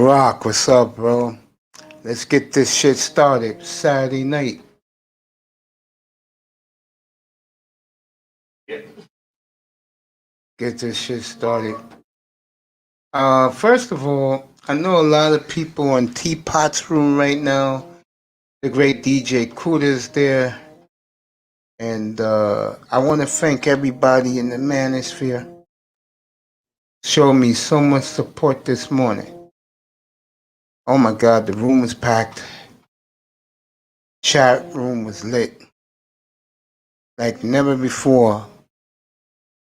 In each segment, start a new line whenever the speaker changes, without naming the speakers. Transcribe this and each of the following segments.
Rock, what's up, bro? Let's get this shit started. Saturday night. Get this shit started. First of all, I know a lot of people on Teapot's room right now. The great DJ Kuda's there. And I want to thank everybody in the manosphere. Showed me so much support this morning. Oh my God, the room was packed. Chat room was lit. Like never before.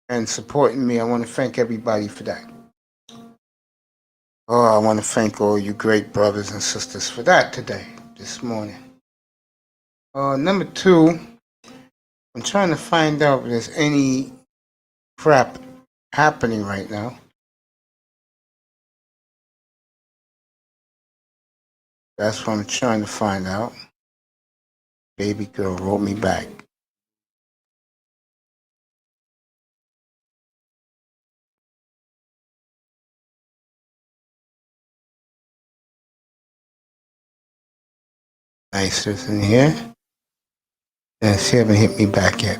And supporting me. I want to thank everybody for that. Oh, I want to thank all you great brothers and sisters for that today, this morning. Number two, I'm trying to find out if there's any crap happening right now. That's what I'm trying to find out. Baby girl wrote me back. Nice's in here. And she haven't hit me back yet.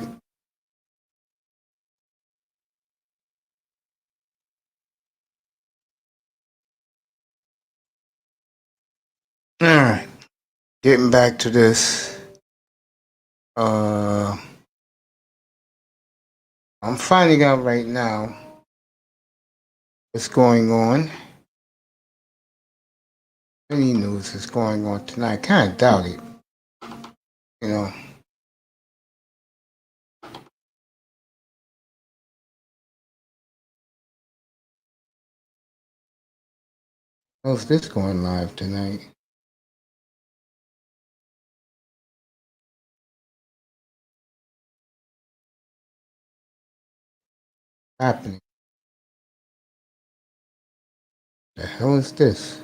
All right. Getting back to this. I'm finding out right now what's going on. Any news is going on tonight. Kind of doubt it. You know. How's this going live tonight? Happening. The hell is this?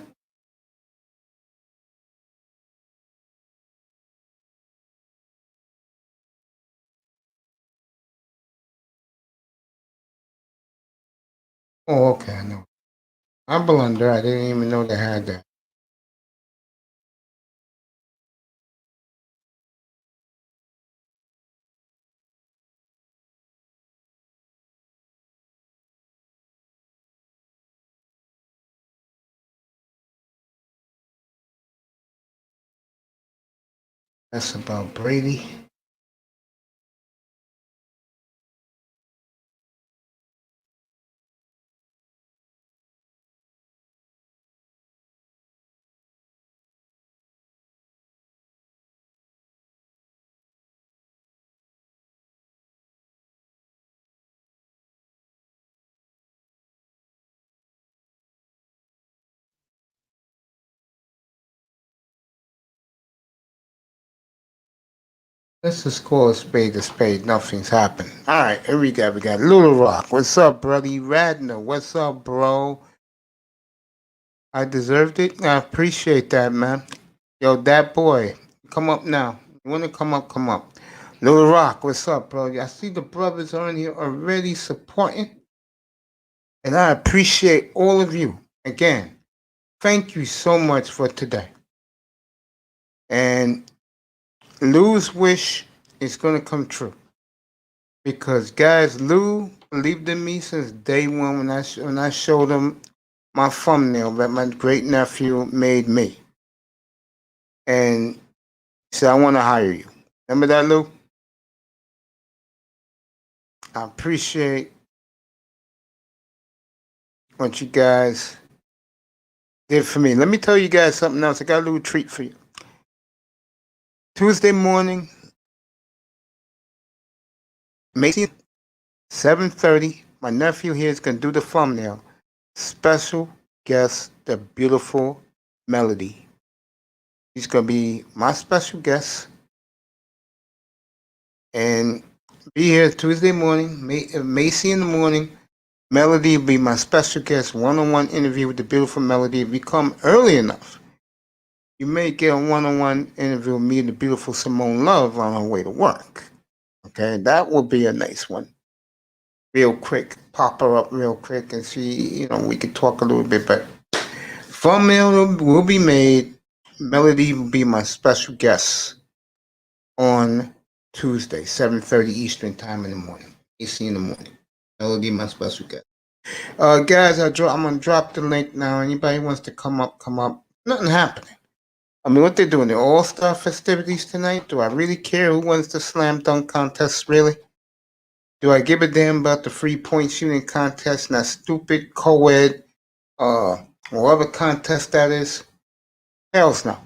Oh, okay, I know. I blunder. I didn't even know they had that. That's about Brady. Let's just call a spade a spade. Nothing's happened. All right, here we go. We got Little Rock. What's up, brother? Radner. What's up, bro? I deserved it. I appreciate that, man. Yo, that boy. Come up now. You want to come up? Come up. Little Rock. What's up, bro? I see the brothers on here already supporting. And I appreciate all of you. Again, thank you so much for today. And Lou's wish is going to come true. Because, guys, Lou believed in me since day one when I showed him my thumbnail that my great nephew made me. And he said, I want to hire you. Remember that, Lou? I appreciate what you guys did for me. Let me tell you guys something else. I got a little treat for you. Tuesday morning, May 7:30, my nephew here is going to do the thumbnail. Special guest, the beautiful Melody. He's going to be my special guest. And be here Tuesday morning, Macy in the morning. Melody will be my special guest, one-on-one interview with the beautiful Melody. If you come early enough, you may get a one-on-one interview with me and the beautiful Simone Love on her way to work. Okay, that will be a nice one. Real quick, pop her up real quick and see, we could talk a little bit. But Fun meal will be made. Melody will be my special guest on Tuesday, 7:30 Eastern time in the morning. AC in the morning. Melody, my special guest. Guys, I'm gonna drop the link now. Anybody wants to come up, come up. Nothing happening. I mean, what they doing? The All Star festivities tonight? Do I really care who wins the slam dunk contest? Really? Do I give a damn about the 3-point shooting contest and that stupid co-ed, whatever contest that is? Hell's no.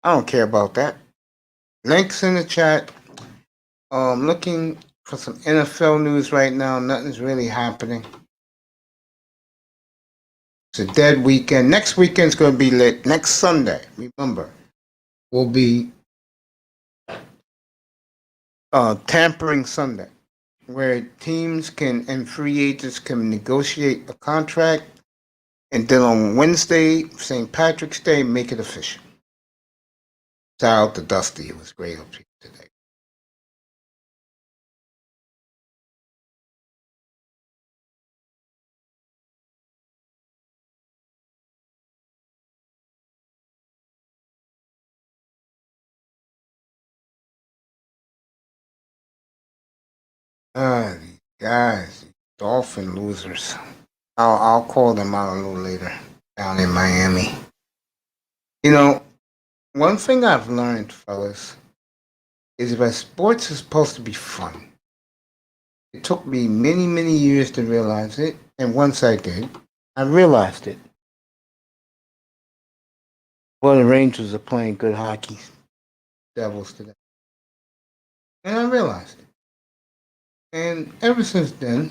I don't care about that. Links in the chat. Looking for some NFL news right now. Nothing's really happening. It's a dead weekend. Next weekend's going to be lit. Next Sunday, remember, will be Tampering Sunday, where teams can and free agents can negotiate a contract, and then on Wednesday, St. Patrick's Day, make it official. Shout out to Dusty. It was great up here today. These guys, Dolphin losers. I'll call them out a little later down in Miami. You know, one thing I've learned, fellas, is that sports is supposed to be fun. It took me many, many years to realize it, and once I did, I realized it. Well, the Rangers are playing good hockey, Devils today, and I realized it. And ever since then,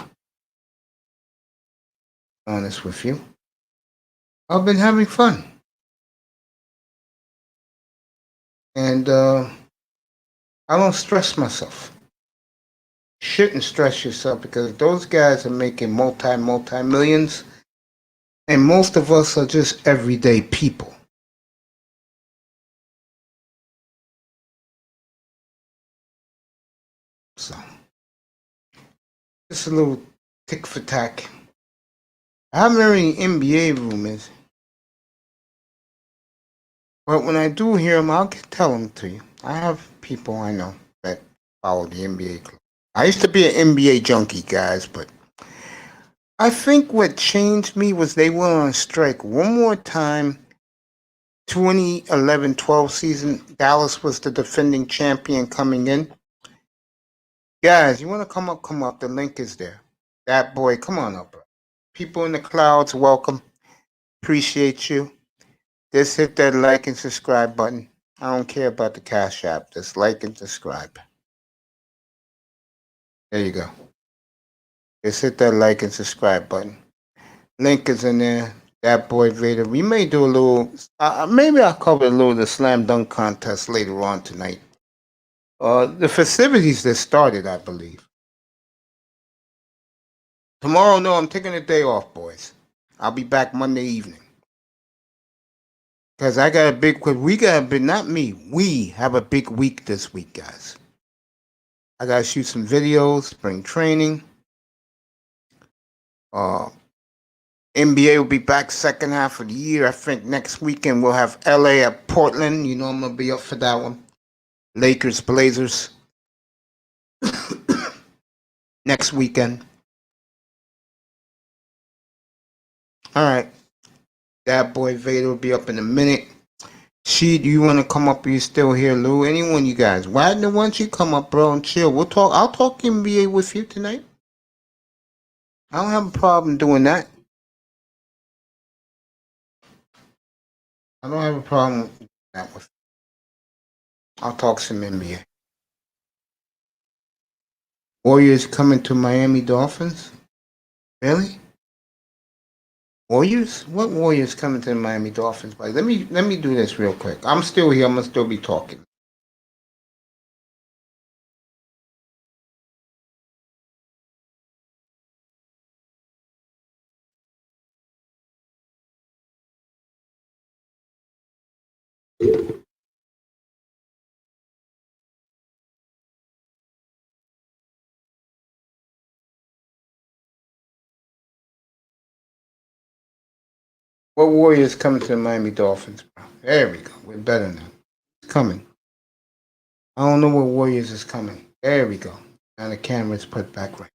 honest with you, I've been having fun. And I don't stress myself. Shouldn't stress yourself because those guys are making multi millions, and most of us are just everyday people. So, just a little tick for tack. I haven't heard any NBA rumors, but when I do hear them, I'll tell them to you. I have people I know that follow the NBA club. I used to be an NBA junkie, guys, but I think what changed me was they went on strike one more time. 2011-12 season, Dallas was the defending champion coming in. Guys, you want to come up? Come up. The link is there. That boy, come on up, bro. People in the clouds, welcome. Appreciate you. Just hit that like and subscribe button. I don't care about the Cash App. Just like and subscribe. There you go. Just hit that like and subscribe button. Link is in there. That boy Vader. We may do a little. Maybe I'll cover a little of the slam dunk contest later on tonight. The festivities that started, I believe. Tomorrow, no, I'm taking a day off, boys. I'll be back Monday evening. Because I got a big, we got a big, not me, we have a big week this week, guys. I got to shoot some videos, spring training. NBA will be back second half of the year. I think next weekend we'll have LA at Portland. You know I'm going to be up for that one. Lakers, Blazers. Next weekend. All right. That boy Vader will be up in a minute. She, do you want to come up? Are you still here, Lou? Anyone, you guys? Why don't you come up, bro, and chill? We'll talk. I'll talk NBA with you tonight. I don't have a problem doing that. I don't have a problem with that. I'll talk some NBA. Warriors coming to Miami Dolphins? Really? Warriors? What Warriors coming to the Miami Dolphins? Let me do this real quick. I'm still here. I'm gonna still be talking. What Warriors coming to the Miami Dolphins, bro? There we go. We're better now. It's coming. I don't know what Warriors is coming. There we go. Now the camera's put back right.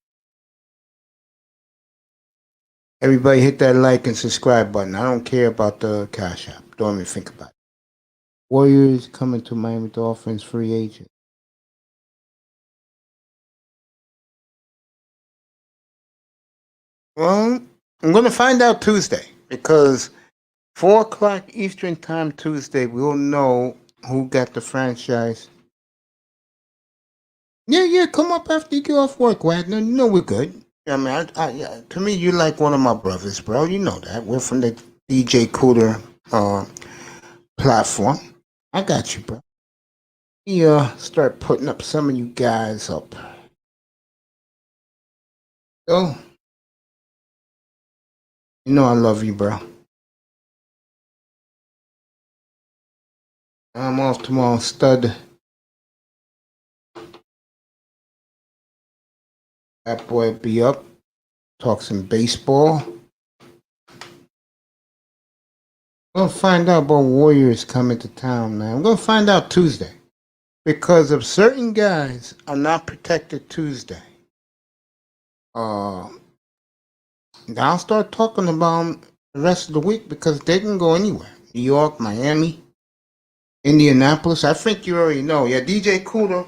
Everybody hit that like and subscribe button. I don't care about the Cash App. Don't even think about it. Warriors coming to Miami Dolphins free agent. Well, I'm going to find out Tuesday because 4 o'clock Eastern Time Tuesday, we'll know who got the franchise. Yeah, come up after you get off work, Wagner. You know we're good. I mean, to me, you're like one of my brothers, bro. You know that. We're from the DJ Cooter platform. I got you, bro. Start putting up some of you guys up. Oh, you know I love you, bro. I'm off tomorrow, stud. That boy be up. Talk some baseball. I'm gonna find out about Warriors coming to town, man. I'm gonna find out Tuesday. Because if certain guys are not protected Tuesday, I'll start talking about them the rest of the week because they can go anywhere. New York, Miami, Indianapolis. I think you already know. Yeah, DJ Cooter.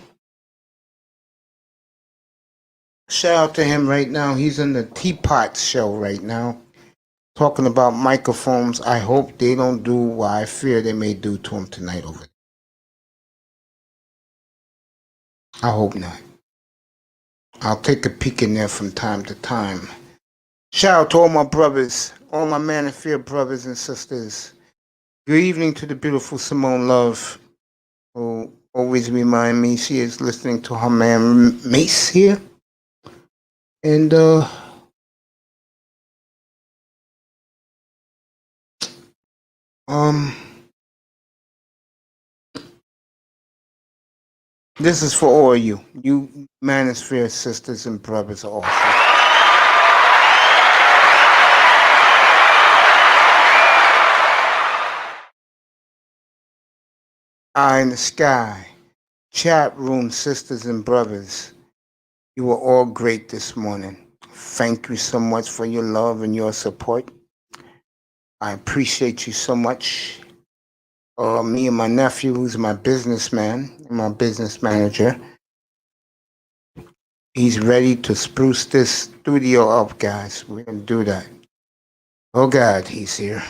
Shout out to him right now. He's in the Teapot show right now. Talking about microphones. I hope they don't do what I fear they may do to him tonight over there. I hope not. I'll take a peek in there from time to time. Shout out to all my brothers, all my Man and Fear brothers and sisters. Good evening to the beautiful Simone Love, who always remind me she is listening to her man Mace here. And this is for all you Manosphere sisters and brothers also. Eye in the sky, chat room sisters and brothers. You were all great this morning. Thank you so much for your love and your support. I appreciate you so much. Me and my nephew, who's my businessman, my business manager, he's ready to spruce this studio up, guys. We're going to do that. Oh, God, he's here.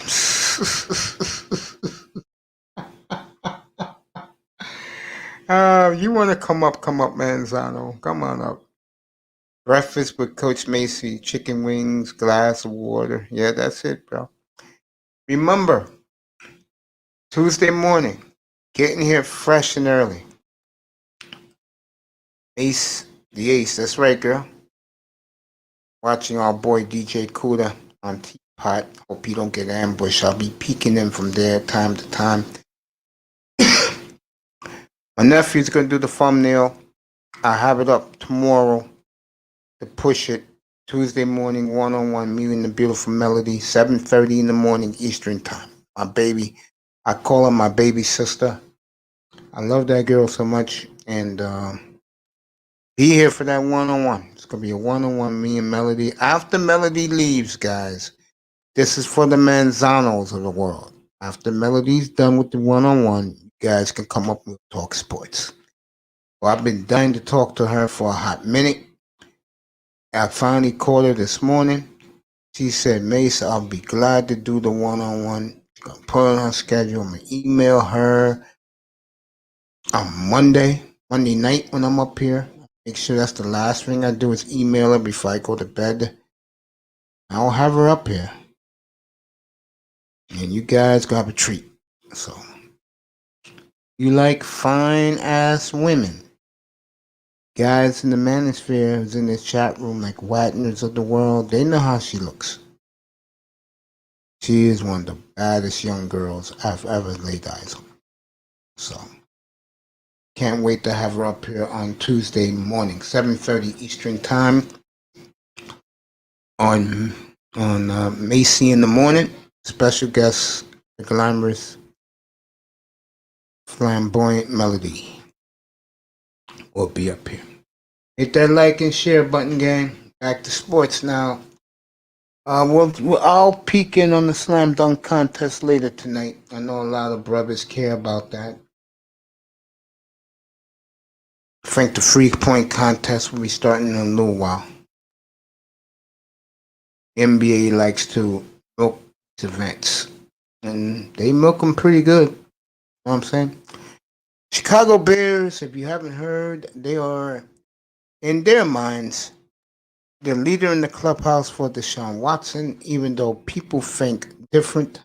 You want to come up, Manzano. Come on up. Breakfast with Coach Macy, chicken wings, glass of water. Yeah, that's it, bro. Remember, Tuesday morning, getting here fresh and early. Ace, the Ace, that's right, girl. Watching our boy DJ Kuda on Teapot. Hope you don't get ambushed. I'll be peeking in from there time to time. My nephew's going to do the thumbnail. I'll have it up tomorrow to push it. Tuesday morning, one-on-one, me and the beautiful Melody, 7:30 in the morning Eastern time. My baby, I call her my baby sister. I love that girl so much. And be here for that one-on-one. It's going to be a one-on-one, me and Melody. After Melody leaves, guys, this is for the Manzanos of the world. After Melody's done with the one-on-one, you guys can come up and talk sports. Well, I've been dying to talk to her for a hot minute. I finally called her this morning. She said, Mace, I'll be glad to do the one-on-one. She's going to put on her schedule. I'm going to email her on Monday night when I'm up here. Make sure that's the last thing I do is email her before I go to bed. I'll have her up here. And you guys going to have a treat. So, you like fine-ass women. Guys in the manosphere who's in this chat room like Wagner's of the world, they know how she looks. She is one of the baddest young girls I've ever laid eyes on. So, can't wait to have her up here on Tuesday morning, 7:30 Eastern Time on Macy in the morning. Special guest, the glamorous, flamboyant Melody will be up here. Hit that like and share button, gang. Back to sports now. I'll peek in on the slam dunk contest later tonight. I know a lot of brothers care about that. I think the free point contest will be starting in a little while. NBA likes to milk these events, and they milk them pretty good. You know what I'm saying? Chicago Bears, if you haven't heard, they are, in their minds, the leader in the clubhouse for Deshaun Watson, even though people think different.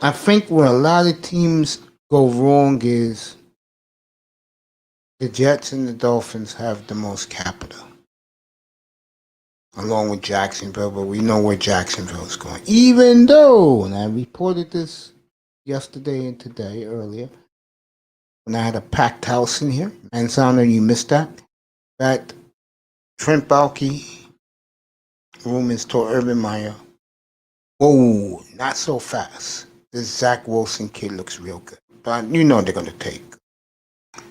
I think where a lot of teams go wrong is the Jets and the Dolphins have the most capital, along with Jacksonville, but we know where Jacksonville is going. Even though, and I reported this yesterday and today earlier, when I had a packed house in here, and Sound, you missed that Trent Baalke room is to Urban Meyer. Whoa, not so fast. This Zach Wilson kid looks real good. But you know they're going to take. At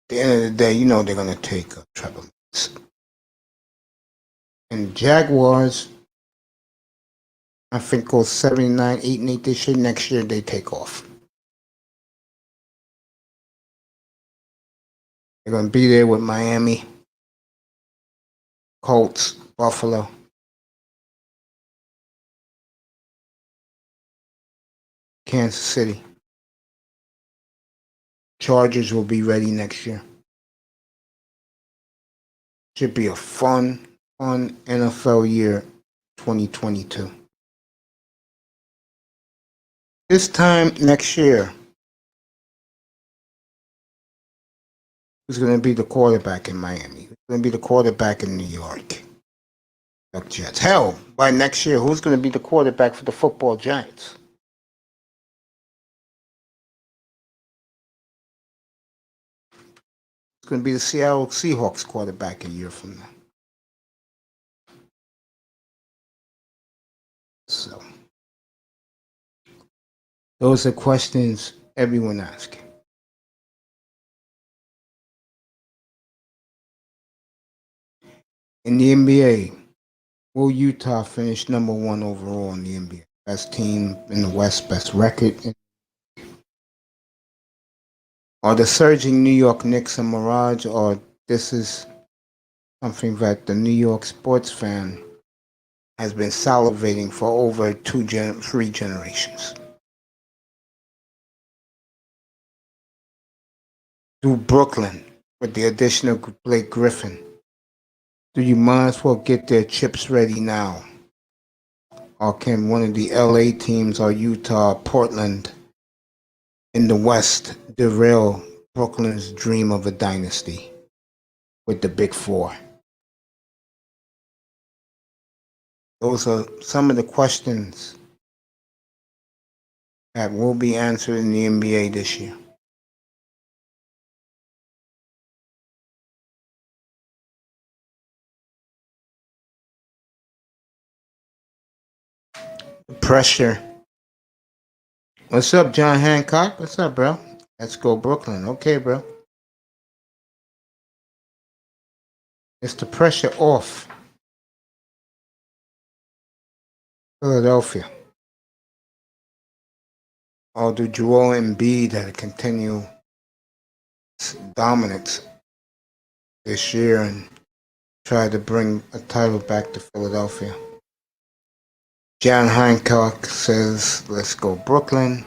the end of the day, you know they're going to take Trevor Lawrence. And Jaguars, I think, go 79, 8-8 this year. Next year, they take off. They're going to be there with Miami, Colts, Buffalo. Kansas City. Chargers will be ready next year. Should be a fun NFL year 2022. This time next year, who's going to be the quarterback in Miami? Who's going to be the quarterback in New York? The Jets. Hell, by next year, who's going to be the quarterback for the football Giants? It's going to be the Seattle Seahawks quarterback a year from now. So, those are questions everyone asks. In the NBA, will Utah finish number one overall in the NBA? Best team in the West, best record. Are the surging New York Knicks a mirage, or this is something that the New York sports fan has been salivating for over 3 generations? Do Brooklyn, with the addition of Blake Griffin, do you might as well get their chips ready now? Or can one of the LA teams or Utah, Portland in the West derail Brooklyn's dream of a dynasty with the Big Four? Those are some of the questions that will be answered in the NBA this year. The pressure. What's up, John Hancock? What's up, bro? Let's go Brooklyn. Okay, bro. It's the pressure off Philadelphia. Or do Joel Embiid continue dominance this year and try to bring a title back to Philadelphia? John Hancock says, let's go Brooklyn.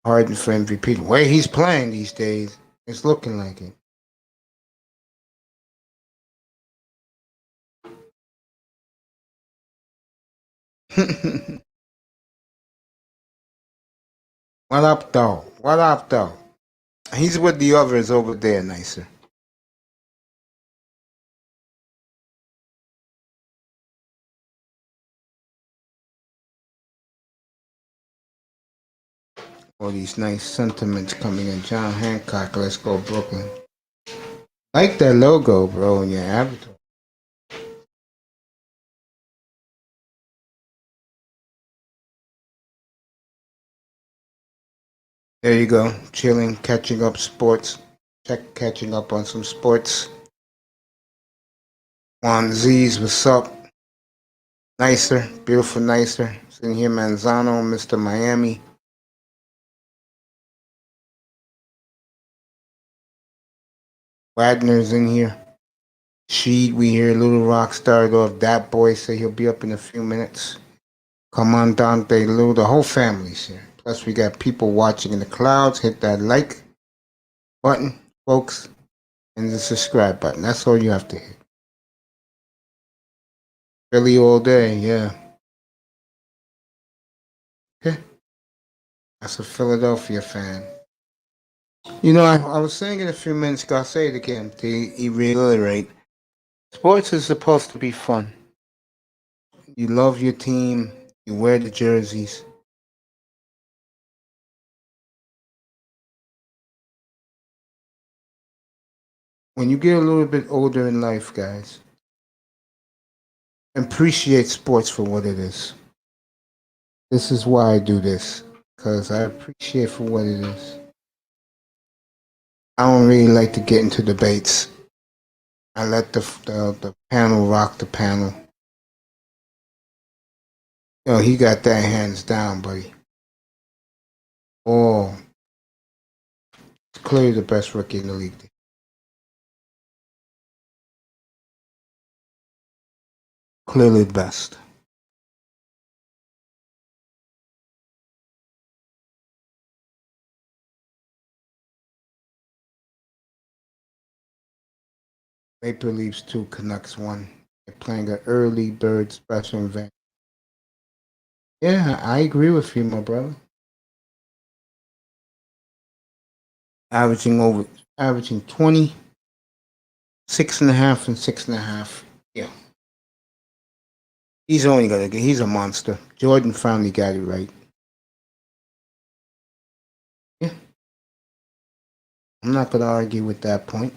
Harden for MVP. The way he's playing these days, it's looking like it. What up, though? What up, though? He's with the others over there, nicer. All these nice sentiments coming in. John Hancock, let's go Brooklyn. Like that logo, bro, in your avatar. There you go. Chilling, catching up sports. Catching up on some sports. Juan Z's, what's up? Nicer, beautiful Nicer. Sitting here, Manzano, Mr. Miami. Wagner's in here. Sheed, we hear Little Rock started off. That boy say he'll be up in a few minutes. Commandante Lou, the whole family's here. Plus, we got people watching in the clouds. Hit that like button, folks, and the subscribe button. That's all you have to hit. Philly all day, yeah. Okay. That's a Philadelphia fan. You know, I was saying it a few minutes ago. I'll say it again to reiterate. Sports is supposed to be fun. You love your team. You wear the jerseys. When you get a little bit older in life, guys, appreciate sports for what it is. This is why I do this, because I appreciate for what it is. I don't really like to get into debates. I let the panel rock the panel. He got that hands down, buddy. Oh, it's clearly the best rookie in the league. Clearly the best. Maple Leafs 2, Canucks 1. They're playing an early bird special event. Yeah, I agree with you, my brother. Averaging 20, 6.5 and 6.5. Yeah. He's a monster. Jordan finally got it right. Yeah. I'm not gonna argue with that point.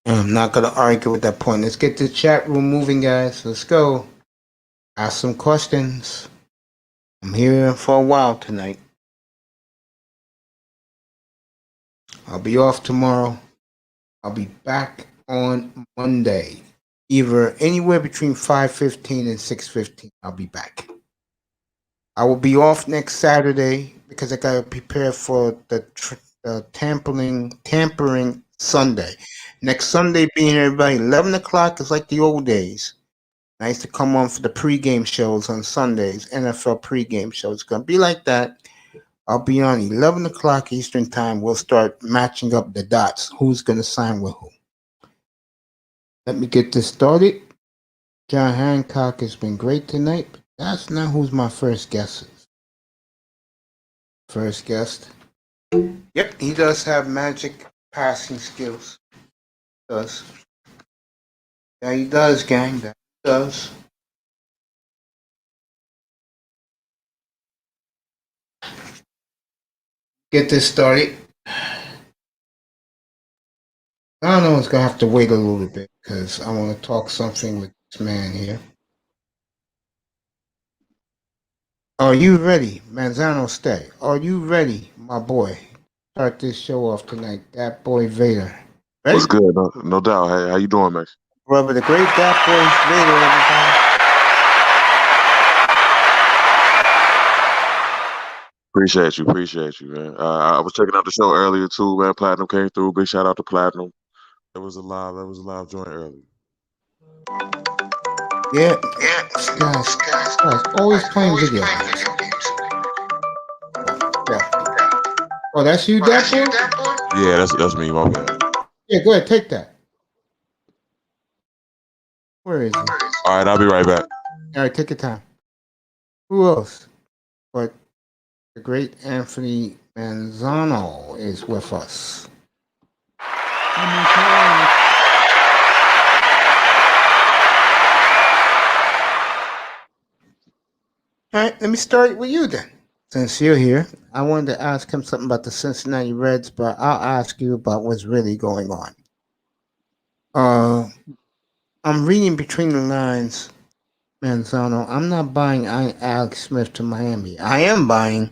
I'm not gonna argue with that point. Let's get the chat room moving, guys. Let's go. Ask some questions. I'm here for a while tonight. I'll be off tomorrow. I'll be back on Monday. Either anywhere between 5:15 and 6:15. I'll be back. I will be off next Saturday because I gotta prepare for the tampering Sunday. Next Sunday being everybody 11 o'clock is like the old days. I used to come on for the pregame shows on Sundays, NFL pregame shows. It's gonna be like that. I'll be on 11 o'clock Eastern time. We'll start matching up the dots. Who's gonna sign with who? Let me get this started. John Hancock has been great tonight, but that's not who's my first guest is. First guest. Yep, he does have magic passing skills. Does. Yeah, he does, gang. That he does. Get this started. I don't know. It's gonna have to wait a little bit because I want to talk something with this man here. Are you ready, Manzano? Stay. Are you ready, my boy? Start this show off tonight. That boy Vader.
Ready? What's good? No doubt. Hey, how you doing, Max?
Brother, the great That boy Vader.
Appreciate you, man. I was checking out the show earlier too, man. Platinum came through. Big shout out to Platinum. That was a live joint earlier.
Yeah, guys, always playing video games. Yeah. Oh, that's you, That boy?
Yeah, that's me, my bad.
Yeah, go ahead, take that. Where is he?
All right, I'll be right back.
All right, take your time. Who else? But the great Anthony Manzano is with us. All right, let me start with you then. Since you're here, I wanted to ask him something about the Cincinnati Reds, but I'll ask you about what's really going on. I'm reading between the lines, Manzano. I'm not buying Alex Smith to Miami. I am buying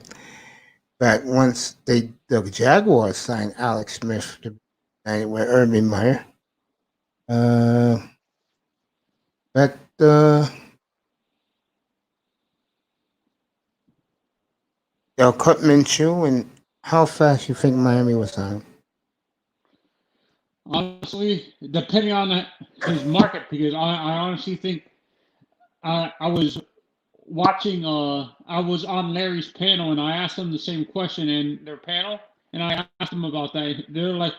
that once the Jaguars signed Alex Smith to with Urban Meyer, uh, that they'll cut Minshew, and how fast you think Miami will sign?
Honestly, depending on his market, because I honestly think I was watching. I was on Larry's panel, and I asked them the same question in their panel, and I asked them about that. They're like,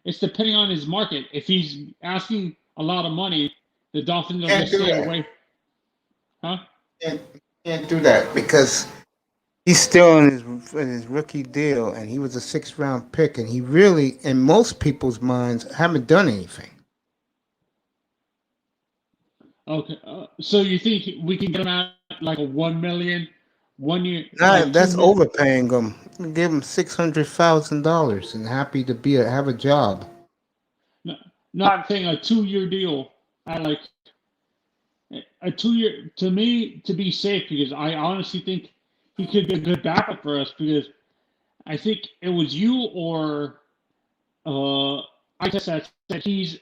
it's depending on his market. If he's asking a lot of money, the Dolphins will
Can't
just
do
stay
that.
away. Huh?
Can't, can't do that because he's still in his rookie deal, and he was a 6th round pick, and he really, in most people's minds, haven't done anything.
Okay. So you think we can get him at like a 1 million, 1 year,
Nah,
like two
that's
million?
overpaying him. Give him $600,000 and happy to have a job.
No, not saying a 2 year deal. I like a 2 year to me to be safe because I honestly think he could be a good backup for us because I think it was you or I just said he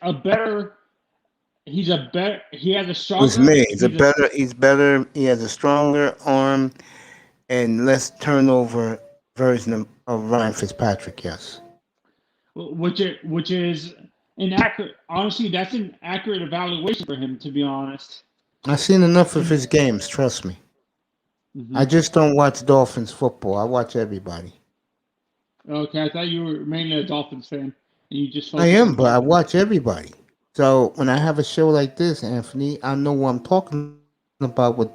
has a
It was me.
stronger
He's a better. He's better. He has a stronger arm and less turnover version of Ryan Fitzpatrick. Yes,
which is inaccurate. Honestly, that's an accurate evaluation for him, to be honest.
I've seen enough of his games. Trust me.
Hmm.
I just don't watch Dolphins football. I watch everybody.
Okay, I thought you were mainly a Dolphins fan and you just
I
focus
am,
on
but I
Dolphins.
watch everybody. So when I have a show like this, Anthony, I know what I'm talking about with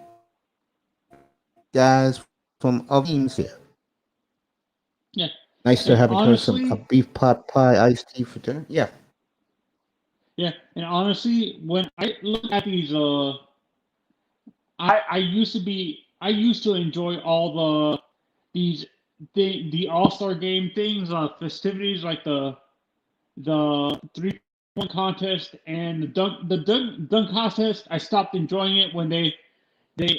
guys from other teams here.
Yeah,
Nice to
and
have some a
honestly,
beef pot pie iced tea for dinner. Yeah.
yeah, and honestly, when I look at these, I used to enjoy all these the All Star Game things, festivities like the 3 point contest and the dunk contest. I stopped enjoying it when they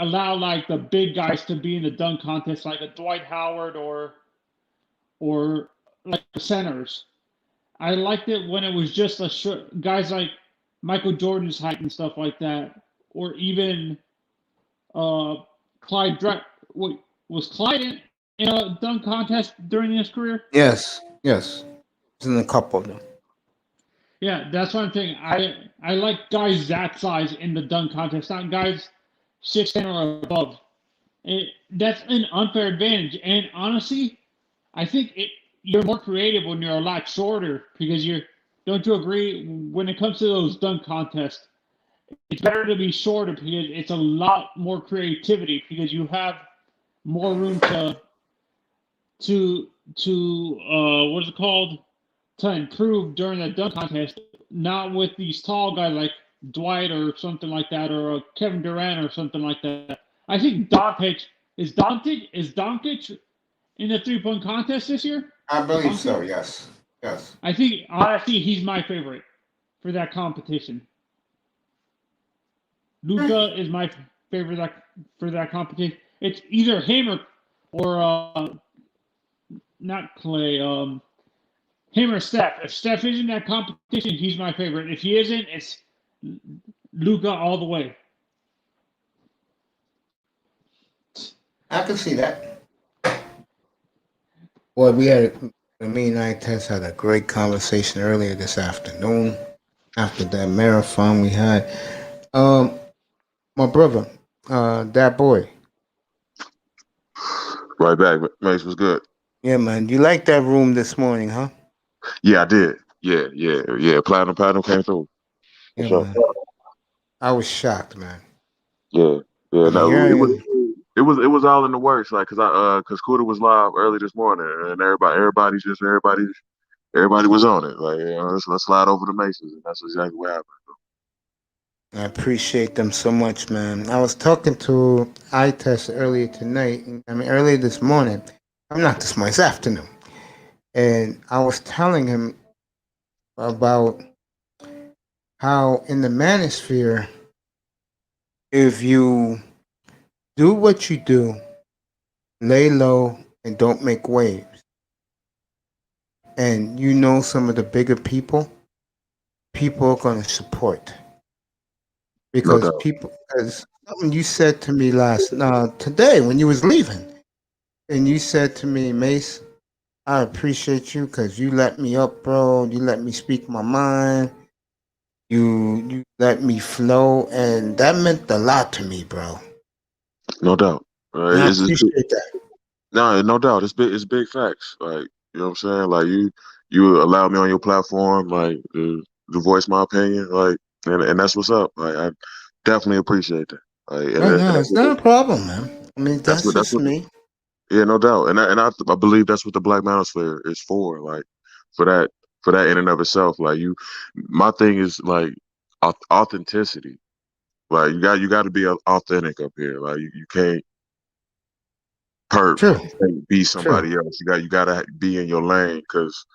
allow like the big guys to be in the dunk contest, like a Dwight Howard or like the centers. I liked it when it was just a short, guys like Michael Jordan's height and stuff like that, or even uh, Clyde. Wait, was Clyde in a dunk contest during his career?
Yes. Yes. There's in a couple of them.
Yeah, that's one thing. I like guys that size in the dunk contest, not guys 6'10" or above. That's an unfair advantage. And honestly, I think you're more creative when you're a lot shorter because you're. Don't you agree? When it comes to those dunk contests, it's better to be shorter because it's a lot more creativity because you have more room to what's it called, to improve during the dunk contest. Not with these tall guys like Dwight or something like that, or Kevin Durant or something like that. I think Doncic in the 3 point contest this year.
I believe
Doncic.
so. Yes. Yes.
I think honestly he's my favorite for that competition. Luca is my favorite for that competition. It's either him or not Clay. Him or Steph. If Steph is in that competition, he's my favorite. If he isn't, it's Luca all the way.
I can see that. Well, me and I Tess had a great conversation earlier this afternoon after that marathon we had. Um, my brother, that boy.
Right back, Mace was good.
Yeah, man. You like that room this morning, huh?
Yeah, I did. Yeah. Platinum came through for
Yeah,
sure.
man. I was shocked, man.
Yeah, yeah.
I mean, here
No,
I
it was
am.
it was all in the works. Like, cause Cuda was live early this morning, and everybody was on it. Like, let's slide over the Maces, and that's exactly what happened.
I appreciate them so much, man. I was talking to iTest earlier tonight. I mean, earlier this morning. I'm not this morning, this afternoon. And I was telling him about how in the manosphere, if you do what you do, lay low and don't make waves, and you know some of the bigger people are going to support
No
because
doubt.
people, as something you said to me today when you was leaving, and you said to me, Mace, I appreciate you because you let me up, bro. You let me speak my mind. You let me flow, and that meant a lot to me, bro.
No doubt.
And I
It's
appreciate that.
no doubt. It's big facts. Like, you know what I'm saying? Like, you allow me on your platform, like, to voice my opinion, like, and that's what's up. Like, I definitely appreciate that. Like, and,
No,
and
no, it's not a problem, man. I mean, that's
that's
just
what.
me.
Yeah, no doubt. And I believe that's what the Black Manosphere is for. Like, for that in and of itself. Like, my thing is like authenticity. Like, you got to be authentic up here. Like, you can't perp,
True,
you can't be
true.
somebody else. You gotta be in your lane because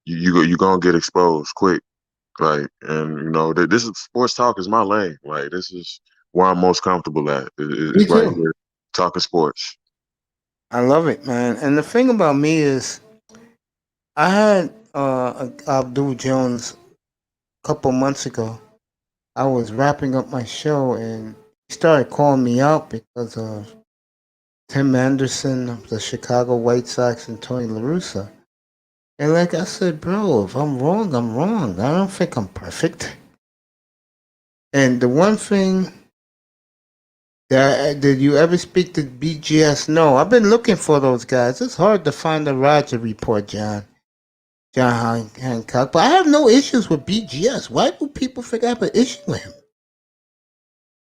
you gonna get exposed quick. Like, and this is sports talk is my lane. Like, this is where I'm most comfortable at.
Me
It's right
too.
here talking sports.
I love it, man. And the thing about me is, I had Abdul Jones a couple months ago. I was wrapping up my show, and he started calling me out because of Tim Anderson of the Chicago White Sox and Tony La Russa. And like I said, bro, if I'm wrong, I'm wrong. I don't think I'm perfect. And the one thing did you ever speak to BGS? No, I've been looking for those guys. It's hard to find the Roger report, John Hancock. But I have no issues with BGS. Why do people think I have an issue with him?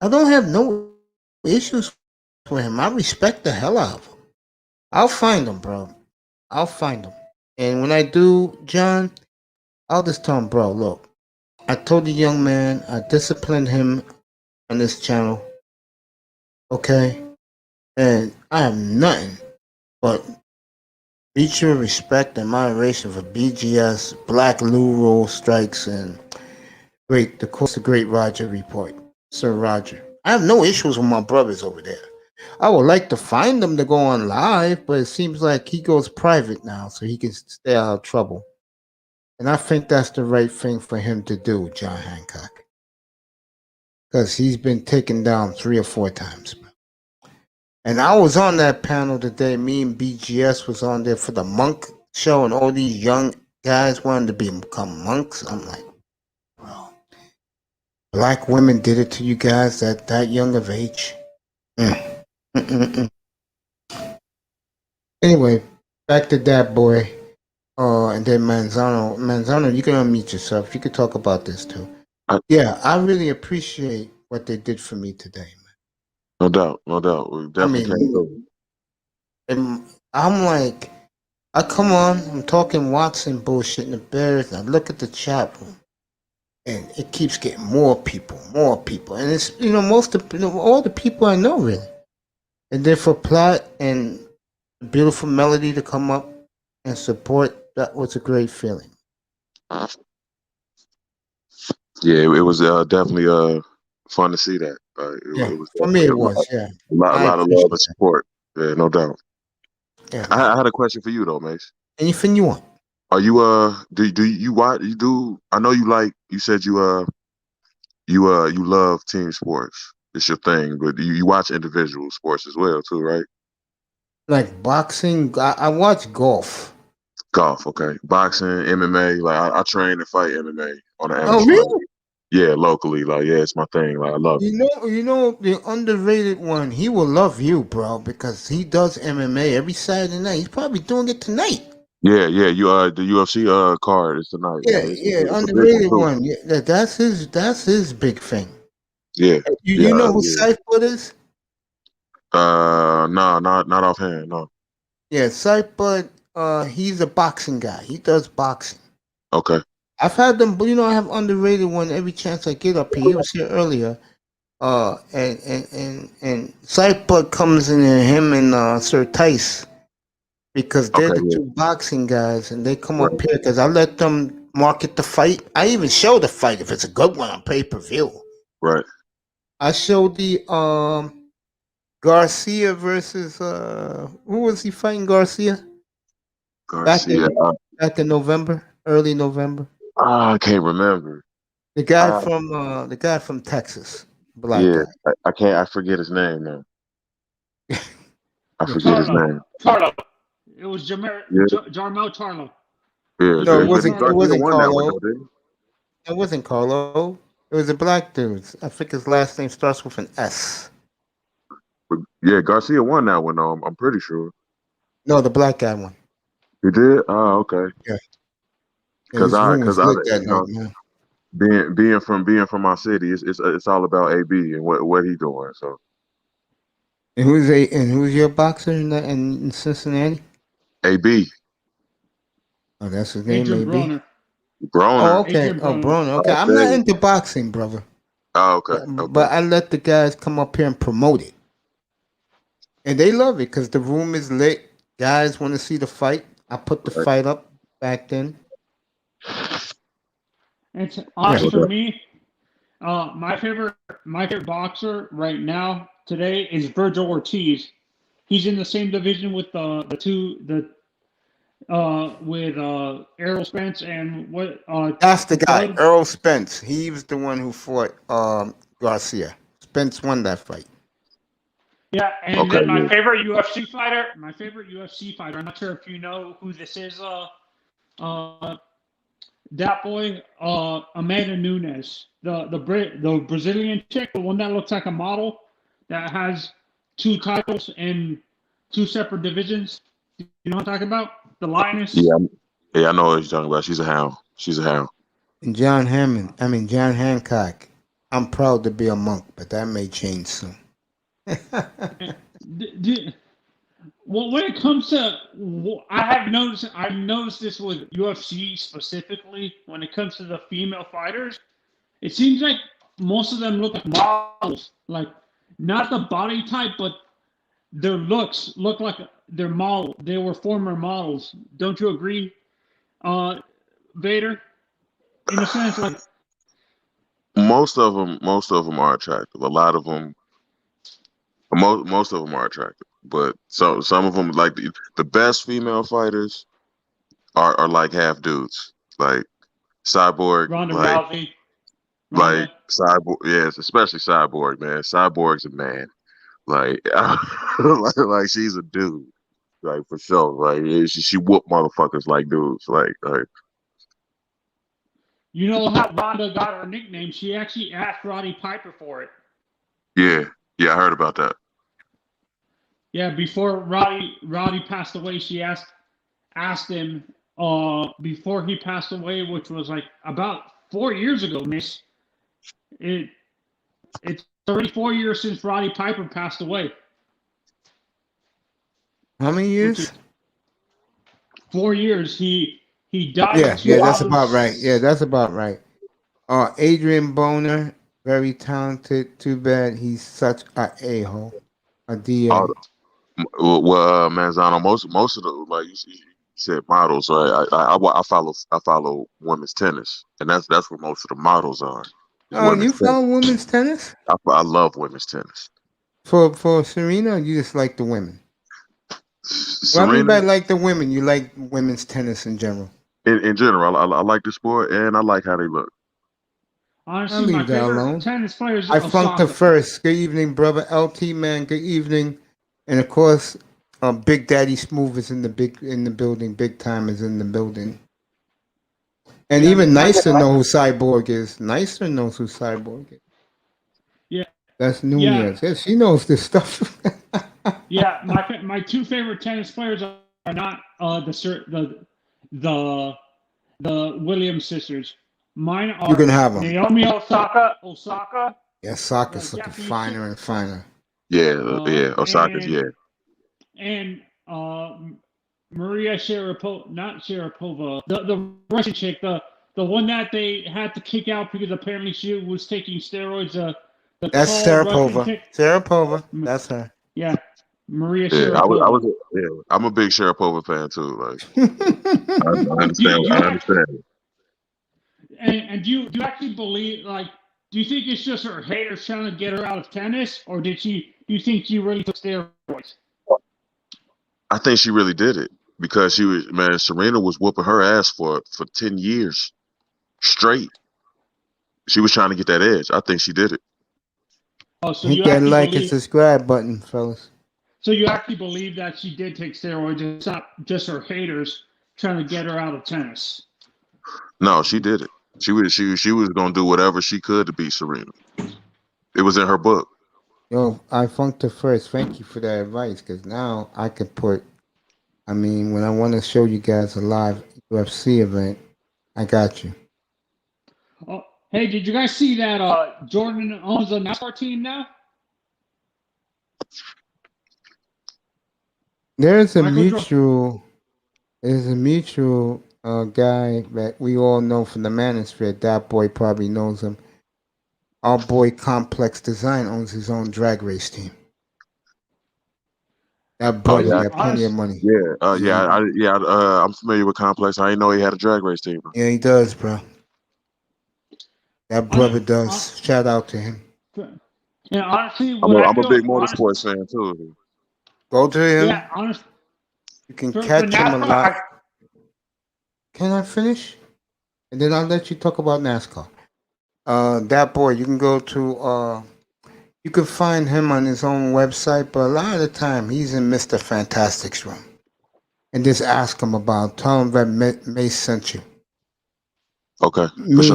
I don't have no issues with him. I respect the hell out of him. I'll find him, bro. I'll find him. And when I do, John, I'll just tell him, bro, look, I told the young man I disciplined him on this channel, okay? And I have nothing but mutual respect and moderation for BGS, Black Lou Roll Strikes, and the great Roger report, Sir Roger. I have no issues with my brothers over there. I would like to find them to go on live, but it seems like he goes private now so he can stay out of trouble. And I think that's the right thing for him to do, John Hancock. Because he's been taken down 3 or 4 times. And I was on that panel today. Me and BGS was on there for the monk show, and all these young guys wanted to become monks. I'm like, bro, black women did it to you guys at that young of age. Mm. Anyway, back to that boy. And then Manzano, you can unmute yourself. You could talk about this too.
I,
Yeah, I really appreciate what they did for me today, man.
no doubt, no doubt. We
I
definitely came
mean,
through.
and I'm like, I come on, I'm talking Watson bullshit in the Bears, and I look at the chat room, and it keeps getting more people, and it's all the people I know really, and then for Platt and beautiful Melody to come up and support, that was a great feeling.
Yeah, it was definitely fun to see that.
Yeah,
It was
for me
definitely
it was. Yeah,
a
I
lot of love
appreciate
and
that.
support. Yeah, no doubt.
Yeah, man.
I had a question for you though, Mace.
Anything you want.
Are you do you watch you do? I know you said you love team sports. It's your thing, but you watch individual sports as well too, right?
Like boxing, I watch golf.
Golf, okay. Boxing, MMA. Like, I train and fight MMA on an
Oh,
amateur level.
really?
Yeah, locally. Like, yeah, it's my thing. Like, I love it.
You know the underrated one. He will love you, bro, because he does MMA every Saturday night. He's probably doing it tonight.
Yeah, yeah. The UFC card is tonight.
Yeah,
It's
yeah,
a big one
underrated
too.
one. Yeah, that's his big thing.
Yeah,
You
yeah,
know who
yeah.
Cypher is?
No, not offhand. No.
Yeah, Cypher. He's a boxing guy. He does boxing.
Okay.
I've had them, but I have underrated one every chance I get up here. He was here earlier. And Cypher comes in, and him and Sir Tice, because they're
Okay.
the
Yeah.
two boxing guys, and they come
Right.
up here because I let them market the fight. I even show the fight if it's a good one on pay-per-view.
Right.
I showed the Garcia versus who was he fighting Garcia?
Garcia.
Back in November, early November.
I can't remember.
The guy from Texas, black guy.
I can't. I forget his name now. I forget his name.
Charlo. It was Jarmel Charlo.
Yeah,
No, it wasn't
Carlo.
It wasn't Carlo. It was a black dude. I think his last name starts with an S.
But yeah, Garcia won that one. I'm pretty sure.
No, the black guy won.
He did? Oh, okay.
Yeah.
Because being from my city, it's all about AB and what he doing. So.
And who's your boxer in Cincinnati?
AB.
Oh, that's his name, AB.
Broner.
Oh, okay. Broner. Okay, I'm not into boxing, brother.
Oh, okay.
But I let the guys come up here and promote it, and they love it because the room is lit. Guys want to see the fight. I put the fight up back then.
It's honestly for me, my favorite boxer right now today is Virgil Ortiz. He's in the same division with Errol Spence and what?
That's the guy, Errol Spence. He was the one who fought Garcia. Spence won that fight.
Yeah, and then my favorite UFC fighter. I'm not sure if you know who this is. That boy, Amanda Nunes, the Brazilian chick, the one that looks like a model, that has 2 titles in 2 separate divisions. You know what I'm talking about? The Lioness.
Yeah, I know what you're talking about. She's a hound.
And John Hancock. I'm proud to be a monk, but that may change soon.
Well, when it comes to, I've noticed this with UFC specifically. When it comes to the female fighters, it seems like most of them look like models, like not the body type, but their looks look like they're model. They were former models. Don't you agree, Vader? In a sense, like
most of them are attractive. A lot of them. Most of them are attractive, but some of them, like the best female fighters, are like half dudes, like Cyborg,
Ronda Rousey,
like Cyborg. Yes, especially Cyborg, man. Cyborg's a man, like like she's a dude, like for sure. Like she whoop motherfuckers like dudes, like.
You know how Ronda got her nickname? She actually asked Roddy Piper for it.
Yeah, I heard about that.
Yeah, before Roddy passed away, she asked him before he passed away, which was like about 4 years ago, miss. It's already 4 years since Roddy Piper passed away.
How many years?
4 years. He died.
Yeah, that's about right. Yeah, that's about right. Adrian Boner, very talented. Too bad he's such a a-hole. A DA.
Well, Manzano, most of the, like you said, models. Right? I follow women's tennis, and that's where most of the models are.
Oh, you follow women's tennis?
I love women's tennis.
For Serena, you just like the women.
Serena,
what I mean by like the women, you like women's tennis in general.
In general, I like the sport and I like how they look.
Honestly, my favorite tennis players.
I funked her first. Good evening, brother LT man. Good evening. And of course, Big Daddy Smooth is in the building. Big Time is in the building. And even Nicer knows who Cyborg is. Nicer knows who Cyborg is.
Yeah.
That's Nunez. Yeah, she knows this stuff.
Yeah, my 2 favorite tennis players are not the Williams sisters. Mine are
you can have them.
Naomi Osaka.
Yeah, Osaka's looking finer and finer.
Yeah, Osaka's,
And Maria Sharapova, not Sharapova, the Russian chick, the one that they had to kick out because apparently she was taking steroids.
That's Sharapova. Sharapova, that's her.
Yeah, Maria Sharapova.
I'm a big Sharapova fan too. Like, I understand.
And do you actually believe, like, do you think it's just her haters trying to get her out of tennis, or do you think she really took steroids?
I think she really did it because Serena was whooping her ass for 10 years straight. She was trying to get that edge. I think she did it.
Oh, so
Hit
you
that
actually
like
believe,
and subscribe button, fellas.
so you actually believe that she did take steroids, it's not just her haters trying to get her out of tennis?
No, she did it. She was gonna do whatever she could to beat Serena. It was in her book.
Yo, I funked her first. Thank you for that advice, because now I can put. I mean, when I want to show you guys a live UFC event, I got you.
Oh, hey, did you guys see that Jordan owns a NASCAR team now?
There's a
Michael
mutual guy that we all know from the Manosphere. That boy probably knows him. Our boy Complex Design owns his own drag race team. That brother
yeah.
got plenty of money.
I'm familiar with Complex. I didn't know he had a drag race team.
Yeah, he does, bro. That brother does. Shout out to him.
Yeah, honestly,
I'm a big motorsports fan too.
Go to him.
Yeah, honestly,
You can catch him a lot. Can I finish? And then I'll let you talk about NASCAR. That boy, you can go to you can find him on his own website, but a lot of the time he's in Mr. Fantastic's room. And just ask him tell him that Mace sent you.
Okay.
Me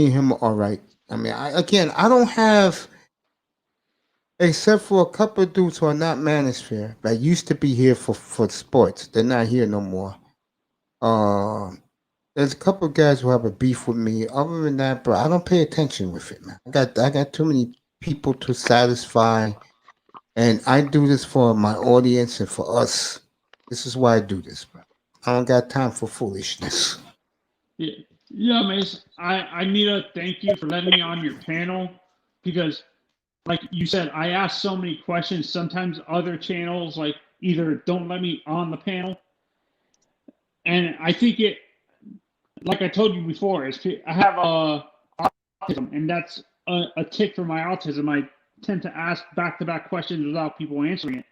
and him are all right. I mean, I don't have, except for a couple of dudes who are not Manosphere that used to be here for sports. They're not here no more. There's a couple of guys who have a beef with me. Other than that, bro, I don't pay attention with it, man. I got too many people to satisfy, and I do this for my audience and for us. This is why I do this, bro. I don't got time for foolishness.
Yeah, Mace. I need to thank you for letting me on your panel, because, like you said, I ask so many questions. Sometimes other channels like either don't let me on the panel, and I think it. Like I told you before, I have autism, and that's a tick for my autism. I tend to ask back-to-back questions without people answering it.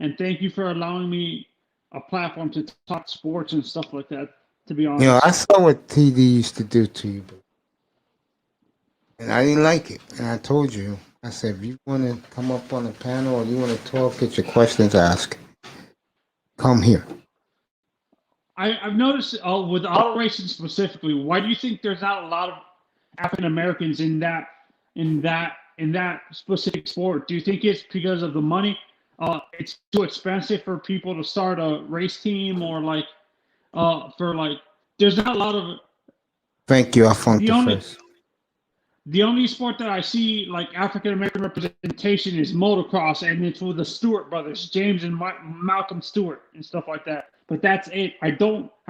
And thank you for allowing me a platform to talk sports and stuff like that, to be honest.
You know, I saw what TD used to do to you, and I didn't like it. And I told you, I said, if you want to come up on the panel or you want to talk, get your questions asked, come here.
I've noticed with auto racing specifically, why do you think there's not a lot of African Americans in that specific sport? Do you think it's because of the money? It's too expensive for people to start a race team, or there's not a lot of.
Thank you. I funked it first.
The only sport that I see like African American representation is motocross, and it's with the Stewart brothers, James and Malcolm Stewart, and stuff like that. But that's it. I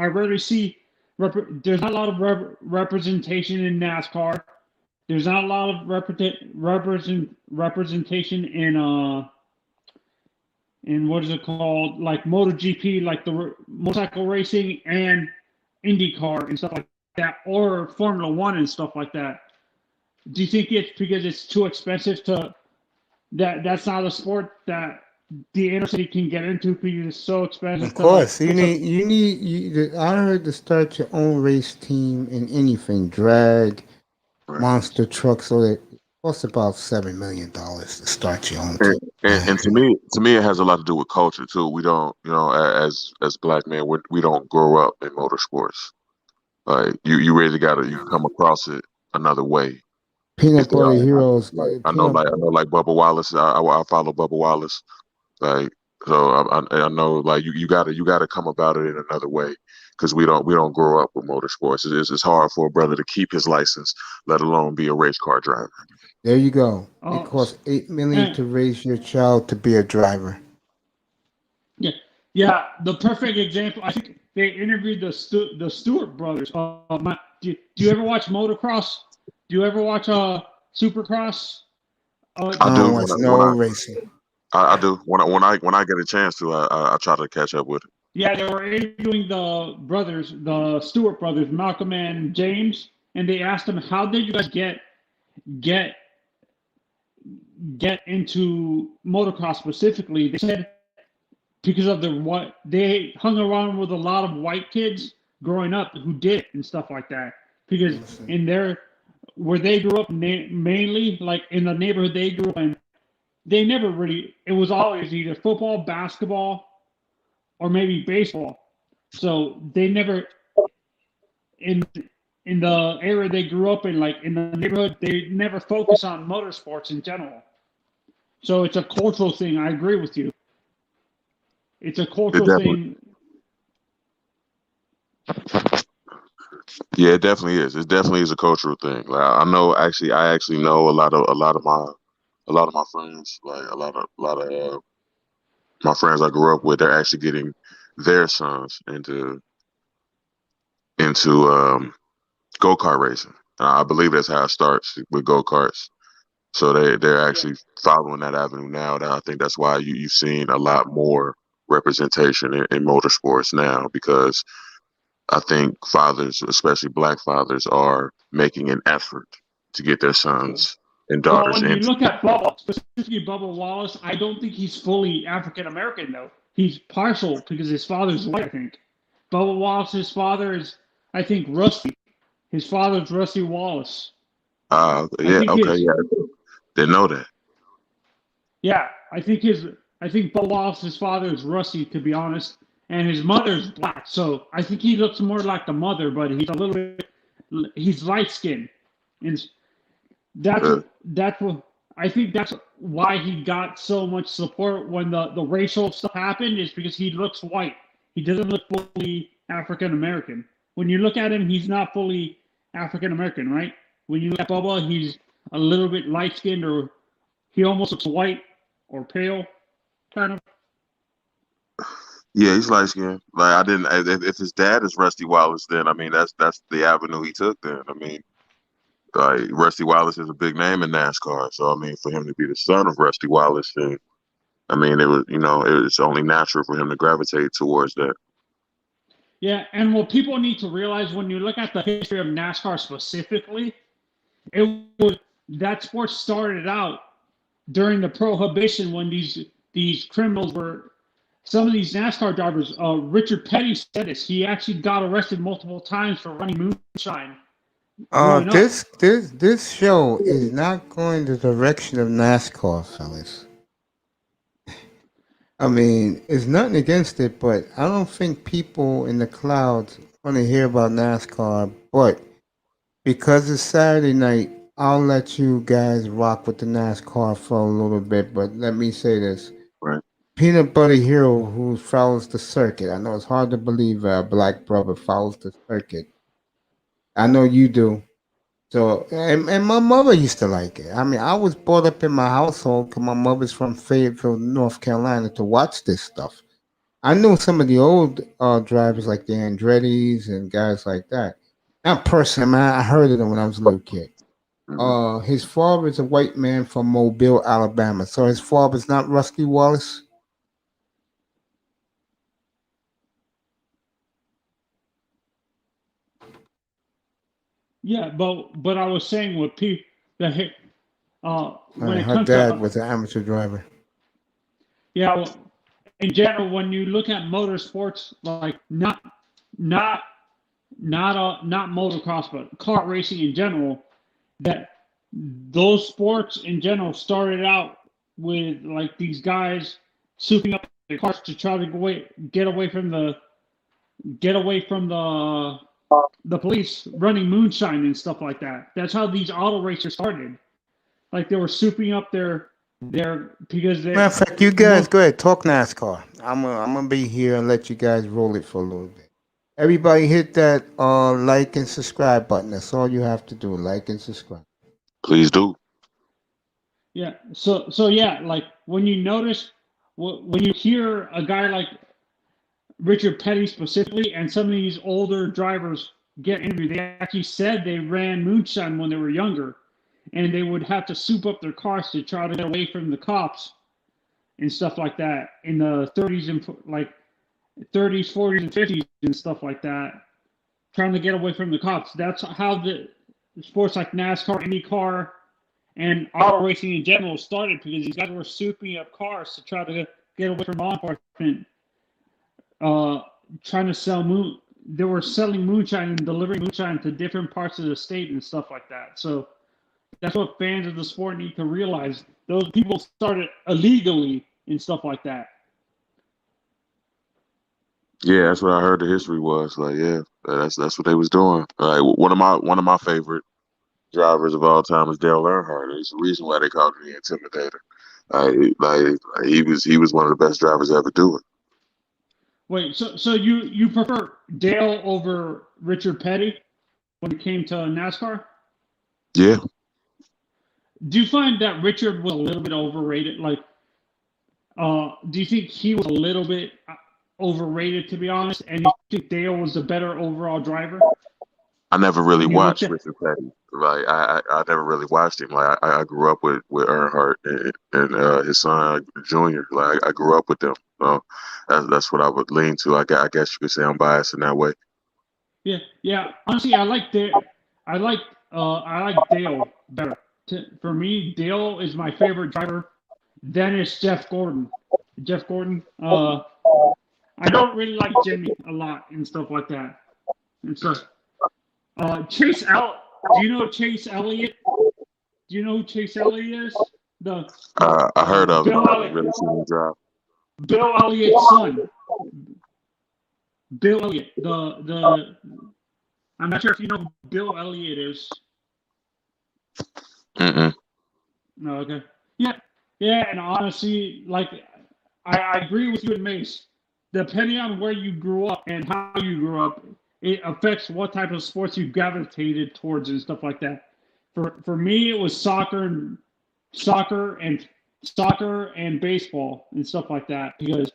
rarely see. There's not a lot of representation in NASCAR. There's not a lot of representation in what is it called, like MotoGP, like the motorcycle racing and IndyCar and stuff like that, or Formula One and stuff like that. Do you think it's because it's too expensive that's not a sport that the inner city can get into because it's so expensive?
Of course, you need. I heard to start your own race team in anything, drag, monster truck, so that it costs about $7 million to start your own team.
And to me, it has a lot to do with culture too. We don't, as black men, we don't grow up in motorsports. Like you really you come across it another way.
Peanut butter heroes.
I know like Bubba Wallace. I follow Bubba Wallace. Like, so I know, like you gotta come about it in another way, because we don't grow up with motorsports. It's hard for a brother to keep his license, let alone be a race car driver.
There you go. It costs $8 million to raise your child to be a driver.
Yeah. The perfect example. I think they interviewed the Stewart brothers. Do you ever watch motocross? Do you ever watch Supercross?
I do.
Watch no racing.
I do. When I get a chance to, I try to catch up with it.
Yeah, they were interviewing the Stewart brothers, Malcolm and James, and they asked him, "How did you guys get into motocross specifically?" They said because of what they hung around with a lot of white kids growing up who did it and stuff like that. Because in where they grew up, mainly like in the neighborhood they grew up in, they never really. It was always either football, basketball, or maybe baseball. So they never in the area they grew up in, like in the neighborhood, they never focus on motorsports in general. So it's a cultural thing. I agree with you. It's a cultural thing.
Yeah, it definitely is. It definitely is a cultural thing. Like I actually know a lot of my friends, like a lot of my friends I grew up with. They're actually getting their sons into go-kart racing. I believe that's how it starts with go-karts. So they're actually following that avenue now. And I think that's why you've seen a lot more representation in motorsports now, because I think fathers, especially black fathers, are making an effort to get their sons and
But
daughters
when you
into.
look at Bubba, specifically Bubba Wallace, I don't think he's fully African American though. He's partial because his father's white, I think. Bubba Wallace's father is, I think, Rusty. His father's Rusty Wallace.
Yeah, okay, yeah, didn't know that.
Yeah, I think Bubba Wallace's father is Rusty, to be honest, and his mother's black. So I think he looks more like the mother, but he's light skinned, and that's what I think. That's why he got so much support when the racial stuff happened, is because he looks white. He doesn't look fully African American. When you look at him, he's not fully African American, right? When you look at Bubba, he's a little bit light skinned, or he almost looks white or pale, kind of.
Yeah, he's light skinned. Like I didn't. If his dad is Rusty Wallace, then I mean that's the avenue he took. Then I mean, like Rusty Wallace is a big name in NASCAR. So I mean, for him to be the son of Rusty Wallace, then I mean it was only natural for him to gravitate towards that.
Yeah, and what people need to realize when you look at the history of NASCAR specifically, that sport started out during the Prohibition, when these criminals were. Some of these NASCAR drivers, Richard Petty said this. He actually got arrested multiple times for running moonshine.
This show is not going the direction of NASCAR, fellas. I mean, it's nothing against it, but I don't think people in the clouds want to hear about NASCAR. But because it's Saturday night, I'll let you guys rock with the NASCAR for a little bit. But let me say this.
Right.
Peanut Butter Hero, who follows the circuit. I know it's hard to believe a black brother follows the circuit. I know you do. So, and my mother used to like it. I mean, I was brought up in my household because my mother's from Fayetteville, North Carolina, to watch this stuff. I knew some of the old drivers like the Andretti's and guys like that. Not personally, man. I heard of them when I was a little kid. His father is a white man from Mobile, Alabama. So his father's not Rusty Wallace.
Yeah, but I was saying with people that when it
Her
comes
dad
to
was an amateur driver.
yeah, well, in general, when you look at motorsports, like not motocross, but kart racing in general, that those sports in general started out with like these guys souping up their cars to try to get away from the police running moonshine and stuff like that. That's how these auto racers started. Like they were souping up their because they.
Matter of fact, you guys go ahead, talk NASCAR. I'm gonna be here and let you guys roll it for a little bit. Everybody hit that like and subscribe button. That's all you have to do. Like and subscribe.
Please do.
Yeah. So yeah, like when you notice when you hear a guy like Richard Petty specifically, and some of these older drivers get interviewed, they actually said they ran moonshine when they were younger, and they would have to soup up their cars to try to get away from the cops and stuff like that in the 30s and like 30s, 40s, and 50s and stuff like that, trying to get away from the cops. That's how sports like NASCAR, IndyCar, and auto racing in general started because these guys were souping up cars to try to get away from law enforcement, trying to sell moon. They were selling moonshine and delivering moonshine to different parts of the state and stuff like that. So that's what fans of the sport need to realize. Those people started illegally and stuff like that.
Yeah, that's what I heard the history was. Like, yeah, that's what they was doing. Like one of my favorite drivers of all time is Dale Earnhardt. There's a reason why they called him the Intimidator. He was one of the best drivers to ever do it.
Wait, so you prefer Dale over Richard Petty when it came to NASCAR?
Yeah,
Do you find that Richard was a little bit overrated? Like, do you think he was a little bit overrated, to be honest? And you think Dale was the better overall driver?
I never really
When you
watched
look at-
Richard Petty. Like I never really watched him. Like I grew up with Earnhardt and his son Junior. Like I grew up with them. So that's what I would lean to. I guess you could say I'm biased in that way.
Yeah. Honestly, I like Dale. I like Dale better. For me, Dale is my favorite driver. Then it's Jeff Gordon. I don't really like Jimmy a lot and stuff like that. And so, Chase Elliott. Do you know Chase Elliott? Do you know who Chase Elliott is?
I heard of him.
Bill
I haven't
Elliott.
really seen him drive.
Bill Elliott's son. Bill Elliott. I'm not sure if you know who Bill Elliott is.
Mm-mm.
No, okay. Yeah, and honestly, like, I agree with you and Mace. Depending on where you grew up and how you grew up, it affects what type of sports you gravitated towards and stuff like that. For me, it was soccer and baseball and stuff like that because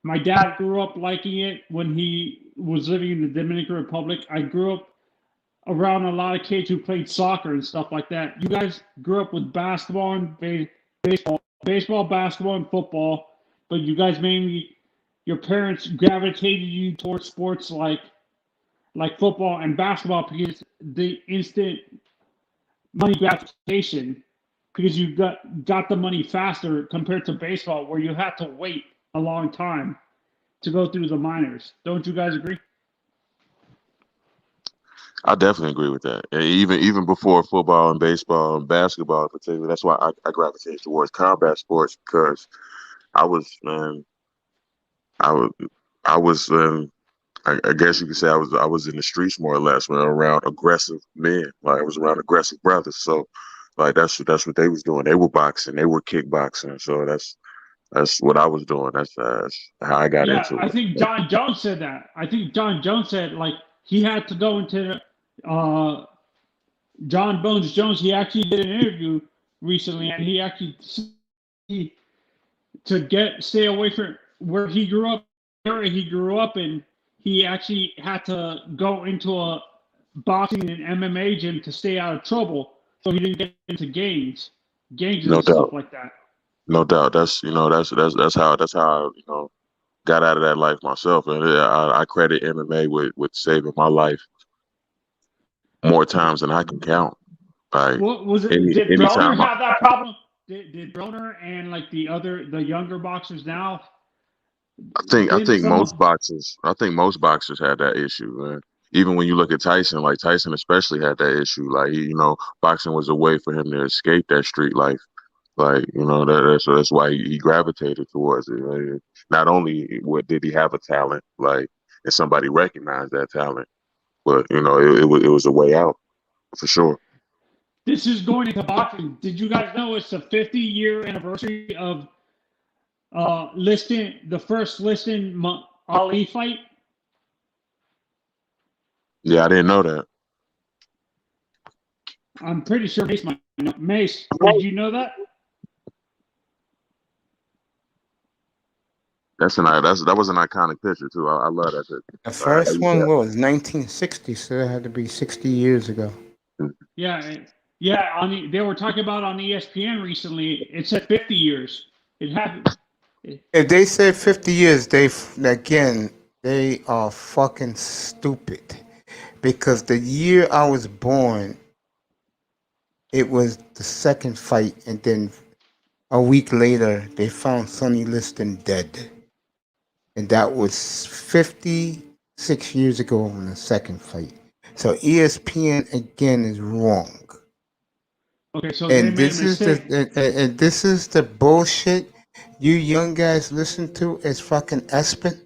my dad grew up liking it when he was living in the Dominican Republic. I grew up around a lot of kids who played soccer and stuff like that. You guys grew up with basketball and baseball, basketball, and football, but you guys mainly, your parents gravitated you towards sports like football and basketball because the instant money gratification, because you got the money faster compared to baseball where you had to wait a long time to go through the minors. Don't you guys agree?
I definitely agree with that. And even before football and baseball and basketball in particular, that's why I gravitated towards combat sports because I was man, I was I guess you could say I was in the streets more or less when around aggressive men. Like I was around aggressive brothers. So like that's what they was doing. They were boxing, they were kickboxing. So that's what I was doing. That's how I got into
I
it.
think John Jones said that. I think John Jones said like he had to go into John Bones Jones. He actually did an interview recently, and he actually stay away from where he grew up, area he grew up in. He actually had to go into a boxing and MMA gym to stay out of trouble, so he didn't get into gangs
No
and stuff
doubt.
like that.
No doubt. That's how got out of that life myself. And I credit MMA with saving my life more times than I can count. Like
What was it? Did Broner have that problem? Did Broner and like the younger boxers now?
I think most boxers had that issue, man. Even when you look at Tyson, like Tyson especially had that issue. Like boxing was a way for him to escape that street life. Like that's why he gravitated towards it. Like, not only did he have a talent, like and somebody recognized that talent, but it was a way out for sure.
This is going into boxing. Did you guys know it's the 50-year anniversary of the first listing Ali fight?
Yeah, I didn't know that.
I'm pretty sure Mace might know. Mace, did you know that?
That was an iconic picture too. I love that picture.
The first one was 1960, so that had to be 60 years ago.
Yeah. They were talking about on ESPN recently. It said 50 years. It happened.
If they say 50 years, they are fucking stupid. Because the year I was born, it was the second fight, and then a week later they found Sonny Liston dead, and that was 56 years ago in the second fight. So ESPN again is wrong.
Okay, so they
And
made a
this is the
mistake.
and this is the bullshit you young guys listen to is fucking Espen.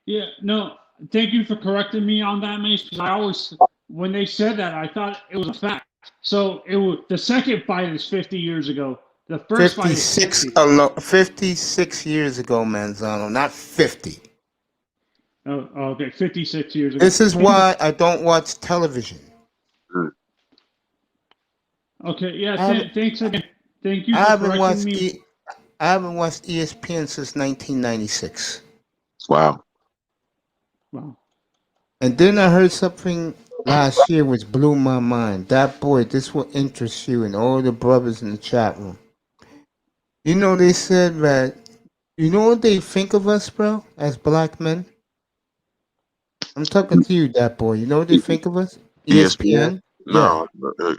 Yeah, no, thank you for correcting me on that, Mace, because I always, when they said that, I thought it was a fact. So it was the second fight is 50 years ago. The first fight is 60.
56 years ago, Manzano, not 50.
Oh, okay, 56 years ago.
This is why I don't watch television.
Okay, yeah,
I
thanks again. Thank you
I
for
haven't
correcting
watched
me.
I haven't watched ESPN since 1996.
Wow.
Wow.
And then I heard something last year which blew my mind. That boy, this will interest you and all the brothers in the chat room. You know, they said that, you know what they think of us, bro, as black men? I'm talking to you, that boy. You know what they think of us?
ESPN?
ESPN? Yeah.
No.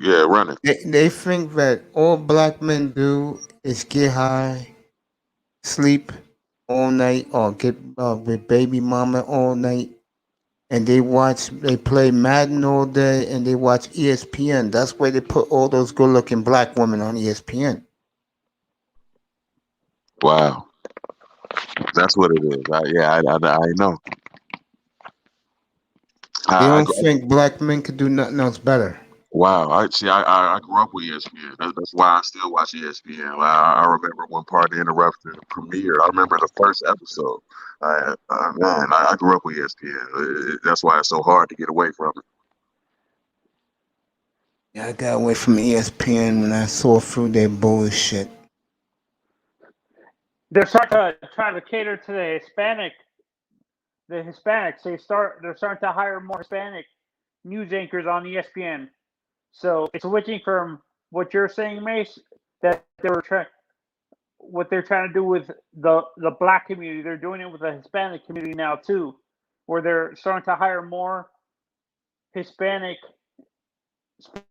Yeah, run it.
They think that all black men do is get high, sleep all night, or get with baby mama all night, and they play Madden all day, and they watch ESPN. That's where they put all those good-looking black women on ESPN.
Wow. That's what it is. I know.
They
I,
don't think black men could do nothing else better.
Wow, I grew up with ESPN. That's why I still watch ESPN. Like, I remember when Part of the Interruption premiered. I remember the first episode. Man, I grew up with ESPN. That's why it's so hard to get away from it.
Yeah, I got away from ESPN when I saw through their bullshit.
They're starting to try to cater to the Hispanics. They're starting to hire more Hispanic news anchors on ESPN. So it's switching from what you're saying, Mace, that what they're trying to do with the black community. They're doing it with the Hispanic community now too, where they're starting to hire more Hispanic sports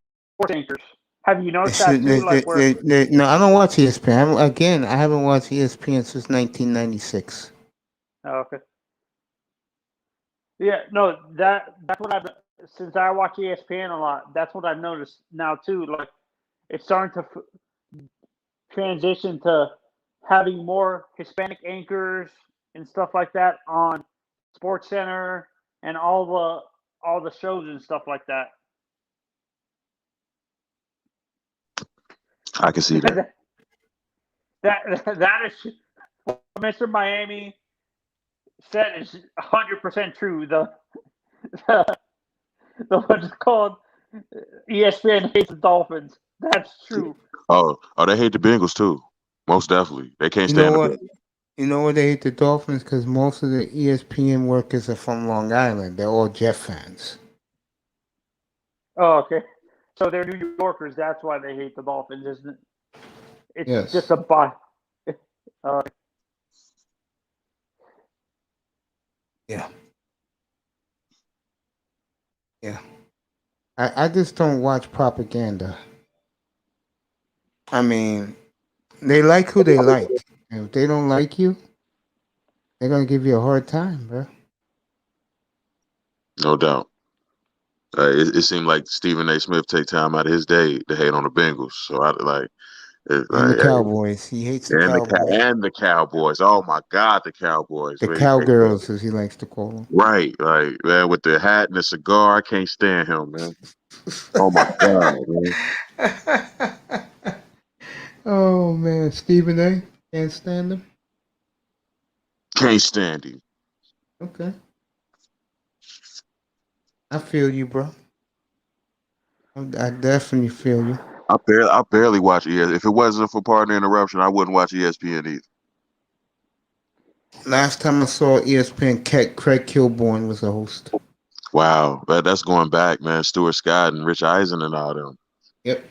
anchors. Have you noticed that too?
No, I don't watch ESPN. I haven't watched ESPN since 1996.
Oh, okay. Yeah, no, that's what I've since I watch ESPN a lot. That's what I've noticed now too. Like it's starting to transition to having more Hispanic anchors and stuff like that on Sports Center and all the shows and stuff like that.
I can see that.
that is what Mr. Miami said is 100% true. The what's it called? ESPN hates the Dolphins. That's true.
Oh, they hate the Bengals too. Most definitely, they can't
You
stand
know
the
what?
Bengals.
You know what they hate the Dolphins? Because most of the ESPN workers are from Long Island. They're all Jet fans.
Oh, okay. So they're New Yorkers. That's why they hate the Dolphins, isn't it? It's
Yes.
just a buy.
Yeah. Yeah. I just don't watch propaganda. I mean, they like who they like. And if they don't like you, they're gonna give you a hard time, bro.
No doubt. It seemed like Stephen A. Smith take time out of his day to hate on the Bengals. So
And the Cowboys. He hates the Cowboys.
and the Cowboys. Oh my God, the Cowboys.
The Cowgirls, as he likes to call them.
Right, like man, with the hat and the cigar, I can't stand him, man. Oh my God, man.
Oh man, Stephen A. Can't stand him.
Can't stand him.
Okay. I feel you, bro. I definitely feel you.
I barely watch ESPN. If it wasn't for Part of the Interruption, I wouldn't watch ESPN either.
Last time I saw ESPN, Craig Kilborn was the host.
Wow, that's going back, man. Stuart Scott and Rich Eisen and all them.
Yep.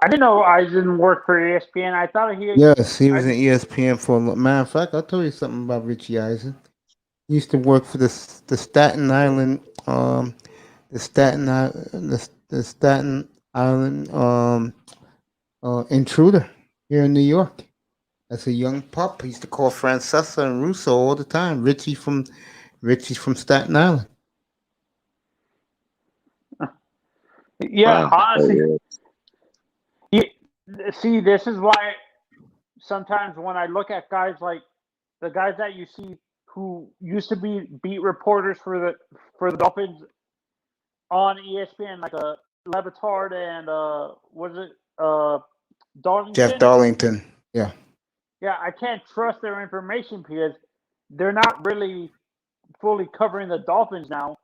I didn't know Eisen worked for ESPN. I thought he.
Yes, he was in ESPN for a matter of fact. I'll tell you something about Richie Eisen. He used to work for the Staten Island the Staten Island intruder here in New York. That's a young pup. He used to call Francesca and Russo all the time. Richie's from Staten Island.
Yeah,
Wow.
honestly,
Yeah.
see, this is why sometimes when I look at guys like the guys that you see who used to be beat reporters for the Dolphins on ESPN, like Levitard and was it Darlington?
Jeff Darlington. Yeah.
Yeah, I can't trust their information because they're not really fully covering the Dolphins now.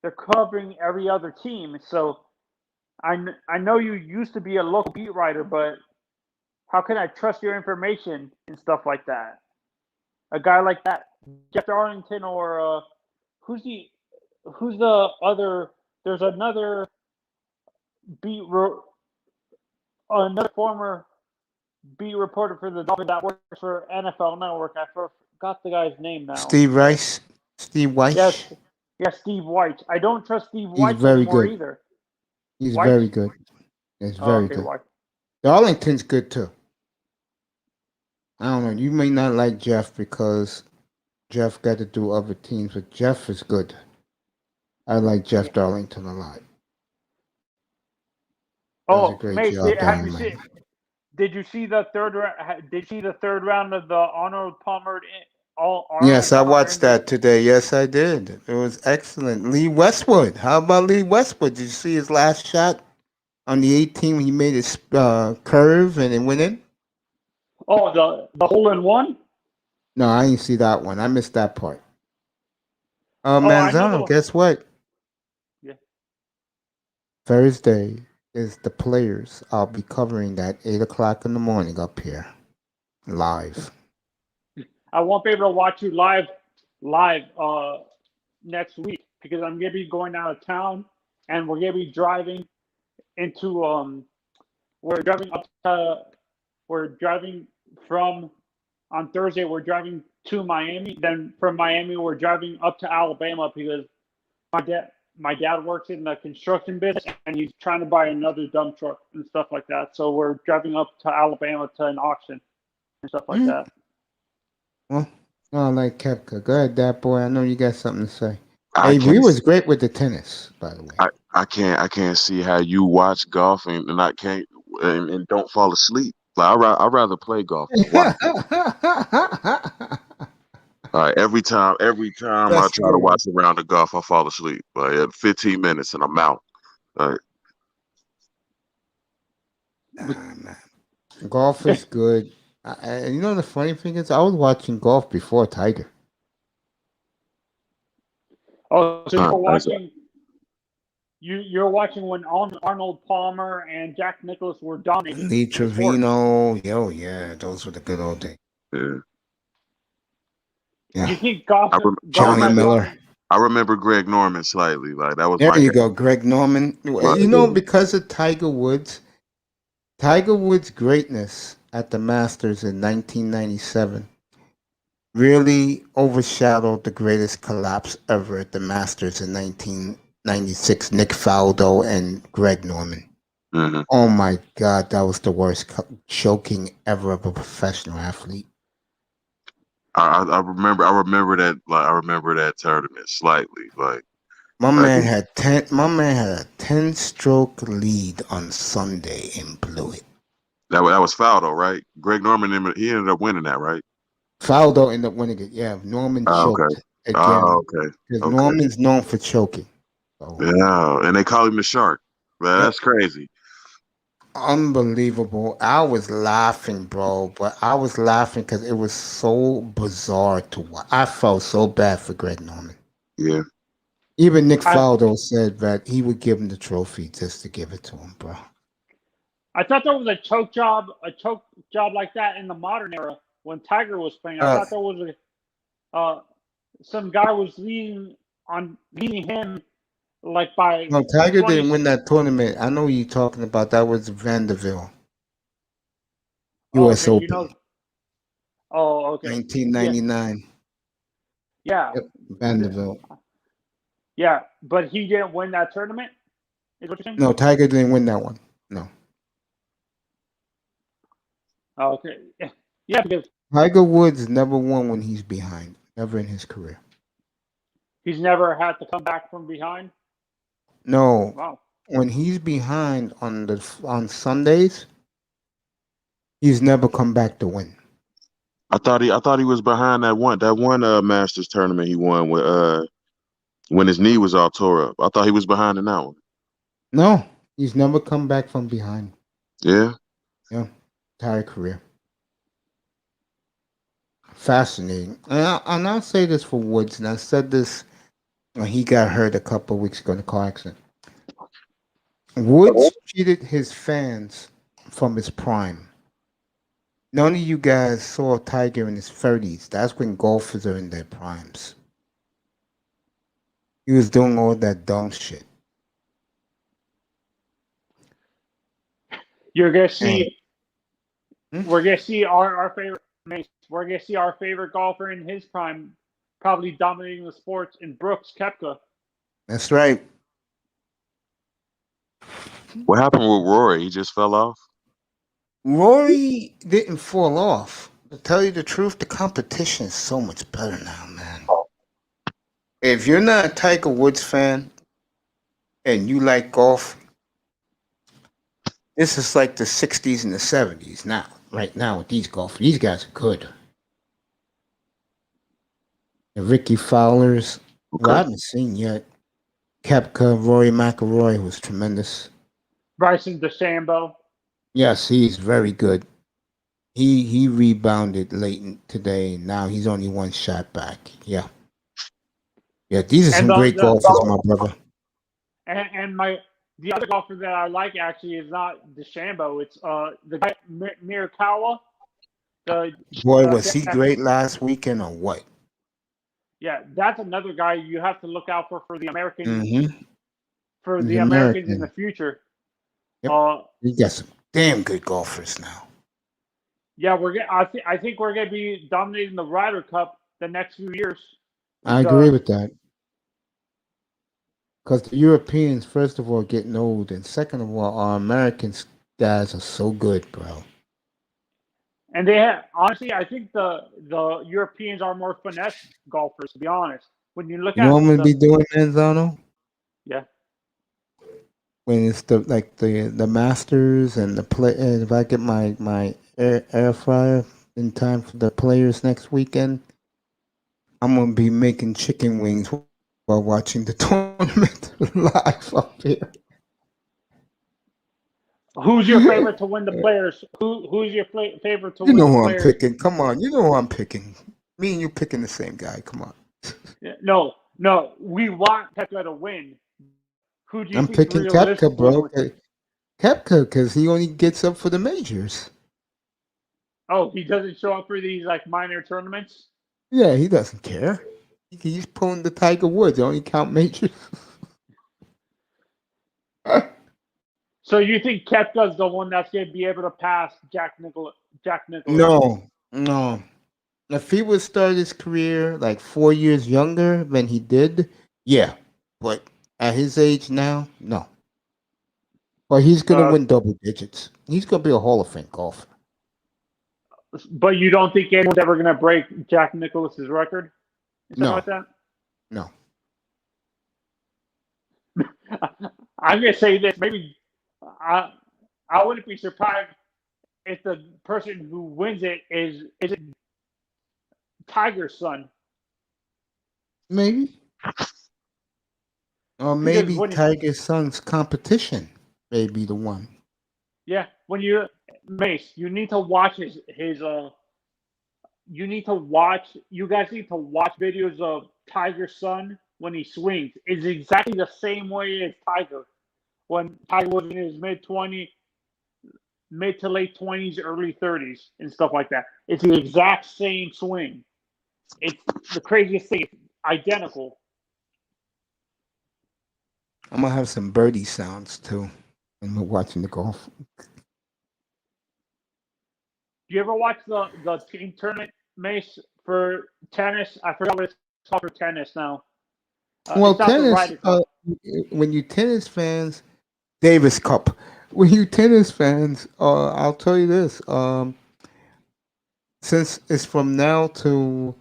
They're covering every other team. So I know you used to be a local beat writer, but how can I trust your information and stuff like that? A guy like that, Jeff Darlington, or who's the other? There's another another former beat reporter for the Dolphins that works for NFL Network. I forgot the guy's name now.
Steve Weiss.
Yes, Steve White. I don't trust Steve
He's
White
very
anymore
good.
either.
He's
White?
very good. He's very good.
White.
Darlington's good too. I don't know. You may not like Jeff because Jeff got to do other teams, but Jeff is good. I like Jeff Darlington a lot. Does a great job down there.
Did you see the third round? Did you see the third round of the Arnold Palmer?
Yes, I watched that today. Yes, I did. It was excellent. Lee Westwood. How about Lee Westwood? Did you see his last shot on the 18 when he made his curve and it went in?
Oh, the hole in one?
No, I didn't see that one. I missed that part. Manzano, guess what?
Yeah.
Thursday is the Players. I'll be covering that 8 o'clock in the morning up here, live.
I won't be able to watch you live next week because I'm gonna be going out of town and we're gonna be driving into we're driving from on Thursday we're driving to Miami. Then from Miami we're driving up to Alabama because my dad works in the construction business and he's trying to buy another dump truck and stuff like that. So we're driving up to Alabama to an auction and stuff like that.
Well, I like Kepka. Go ahead, that boy. I know you got something to say. Avery was great with the tennis, by the way.
I can't see how you watch golf and I can't and don't fall asleep. Like I'd rather play golf than watch it. Every time I try to watch a round of golf, I fall asleep. Like at 15 minutes and I'm out.
Man. Golf is good. You know the funny thing is, I was watching golf before Tiger.
Oh, so you're watching? You're watching when Arnold Palmer and Jack Nicklaus were dominating.
Lee Trevino, those were the good old days.
Yeah. You think golf?
Johnny Miller.
I remember Greg Norman slightly. Like that was.
There you go, Greg Norman. You know, because of Tiger Woods' greatness at the Masters in 1997 really overshadowed the greatest collapse ever at the Masters in 1996, Nick Faldo and Greg Norman.
Mm-hmm.
Oh my God, that was the worst choking ever of a professional athlete.
I remember that. Like I remember that tournament slightly. Like
my man had a 10-stroke lead on Sunday and blew it.
That was Faldo, right? Greg Norman, he ended up winning that, right?
Faldo ended up winning it. Yeah, Norman choked again.
Okay.
Because Norman's known for choking. So.
Yeah, and they call him the Shark. Man, that's crazy.
Unbelievable. I was laughing, bro, but I was laughing because it was so bizarre to watch. I felt so bad for Greg Norman.
Yeah.
Even Nick Faldo said that he would give him the trophy just to give it to him, bro.
I thought there was a choke job like that in the modern era when Tiger was playing. I thought there was some guy was leading him like by.
No, Tiger didn't win that tournament. I know who you're talking about. That was Vanderbilt. U.S. Open.
Okay.
1999.
Yeah.
Yep, Vanderbilt.
Yeah, but he didn't win that tournament. Is what you're saying?
No, Tiger didn't win that one. No.
Oh, okay. Yeah, because
Tiger Woods never won when he's behind. Never in his career.
he's never had to come back from behind.
No.
Wow.
When he's behind on Sundays, he's never come back to win.
I thought he was behind that one Masters tournament he won with when his knee was all tore up. I thought he was behind in that one.
No, he's never come back from behind.
Yeah.
Yeah, entire career. Fascinating. And I'll say this for Woods, and I said this when he got hurt a couple of weeks ago in a car accident. Woods cheated his fans from his prime. None of you guys saw Tiger in his 30s. That's when golfers are in their primes. He was doing all that dumb shit.
You're gonna see.
Hmm?
We're gonna see our favorite. We're gonna see our favorite golfer in his prime, probably dominating the sports in Brooks Koepka.
That's right.
What happened with Rory? He just fell off.
Rory didn't fall off. To tell you the truth, the competition is so much better now, man. If you're not a Tiger Woods fan and you like golf, this is like the 60s and the 70s now. Right now with these golfers, these guys are good. The Ricky Fowlers, who I haven't seen yet. Koepka, Rory McIlroy was tremendous.
Bryson DeChambeau.
Yes, he's very good. He rebounded late today, and now he's only one shot back. Yeah. Yeah, these are some great golfers, my brother.
And the other golfer that I like actually is not DeChambeau. It's the guy Mirakawa.
Boy, was he great last weekend or what?
Yeah, that's another guy you have to look out for the Americans.
Mm-hmm.
For
He's
the Americans in
American.
the future.
Yep. We got some damn good golfers now.
Yeah, I think we're gonna be dominating the Ryder Cup the next few years.
I agree with that. Because the Europeans, first of all, are getting old, and second of all, our American guys are so good, bro.
And they have, honestly, I think the Europeans are more finesse golfers, to be honest. When you look
You know what I'm
at
gonna be doing, Manzano?
yeah,
When it's the Masters and the play, and if I get my air fryer in time for the players next weekend, I'm gonna be making chicken wings while watching the tournament live up here.
who's your favorite to win the players? Who's your favorite to
You
win
know
the
who
players?
I'm picking. Come on, you know who I'm picking. Me and you picking the same guy. Come on.
No, we want Koepka to win. Who do you
I'm
think
picking Koepka,
realistically
bro.
wins?
Koepka, because he only gets up for the majors.
Oh, he doesn't show up for these like minor tournaments?
Yeah, he doesn't care. He's pulling the Tiger Woods. They only count majors.
So you think Koepka's the one that's going to be able to pass Jack Nicklaus?
No. If he would start his career like 4 years younger than he did, yeah. But at his age now, no. But he's gonna win double digits. He's gonna be a Hall of Fame golfer.
But you don't think anyone's ever going to break Jack Nicklaus's record?
No.
Like that?
No.
I'm going to say this. Maybe I wouldn't be surprised if the person who wins it is it Tiger's son.
Maybe. Or maybe Tiger's son's competition may be the one.
Yeah, when you Mace, you need to watch his you guys need to watch videos of Tiger's son when he swings. It's exactly the same way as Tiger. When Tiger was in his mid to late 20s, early 30s, and stuff like that. It's the exact same swing. It's the craziest thing. It's identical.
I'm gonna have some birdie sounds too when we're watching the golf.
Do you ever watch the team tournament, Mace, for tennis? I forgot what it's called for tennis now.
Well,
It's not the
tennis.
Ryder Cup.
When you tennis fans, Davis Cup. When you tennis fans, I'll tell you this. Since it's from now to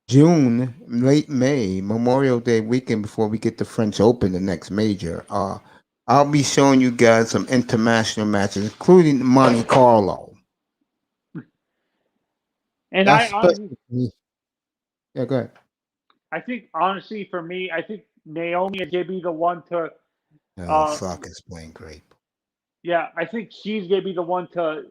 June, late May, Memorial Day weekend before we get the French Open, the next major. I'll be showing you guys some international matches, including Monte Carlo.
And
That's special. Yeah, go ahead.
I think honestly, for me, I think Naomi is gonna be the one to.
Osaka's playing great.
Yeah, I think she's gonna be the one to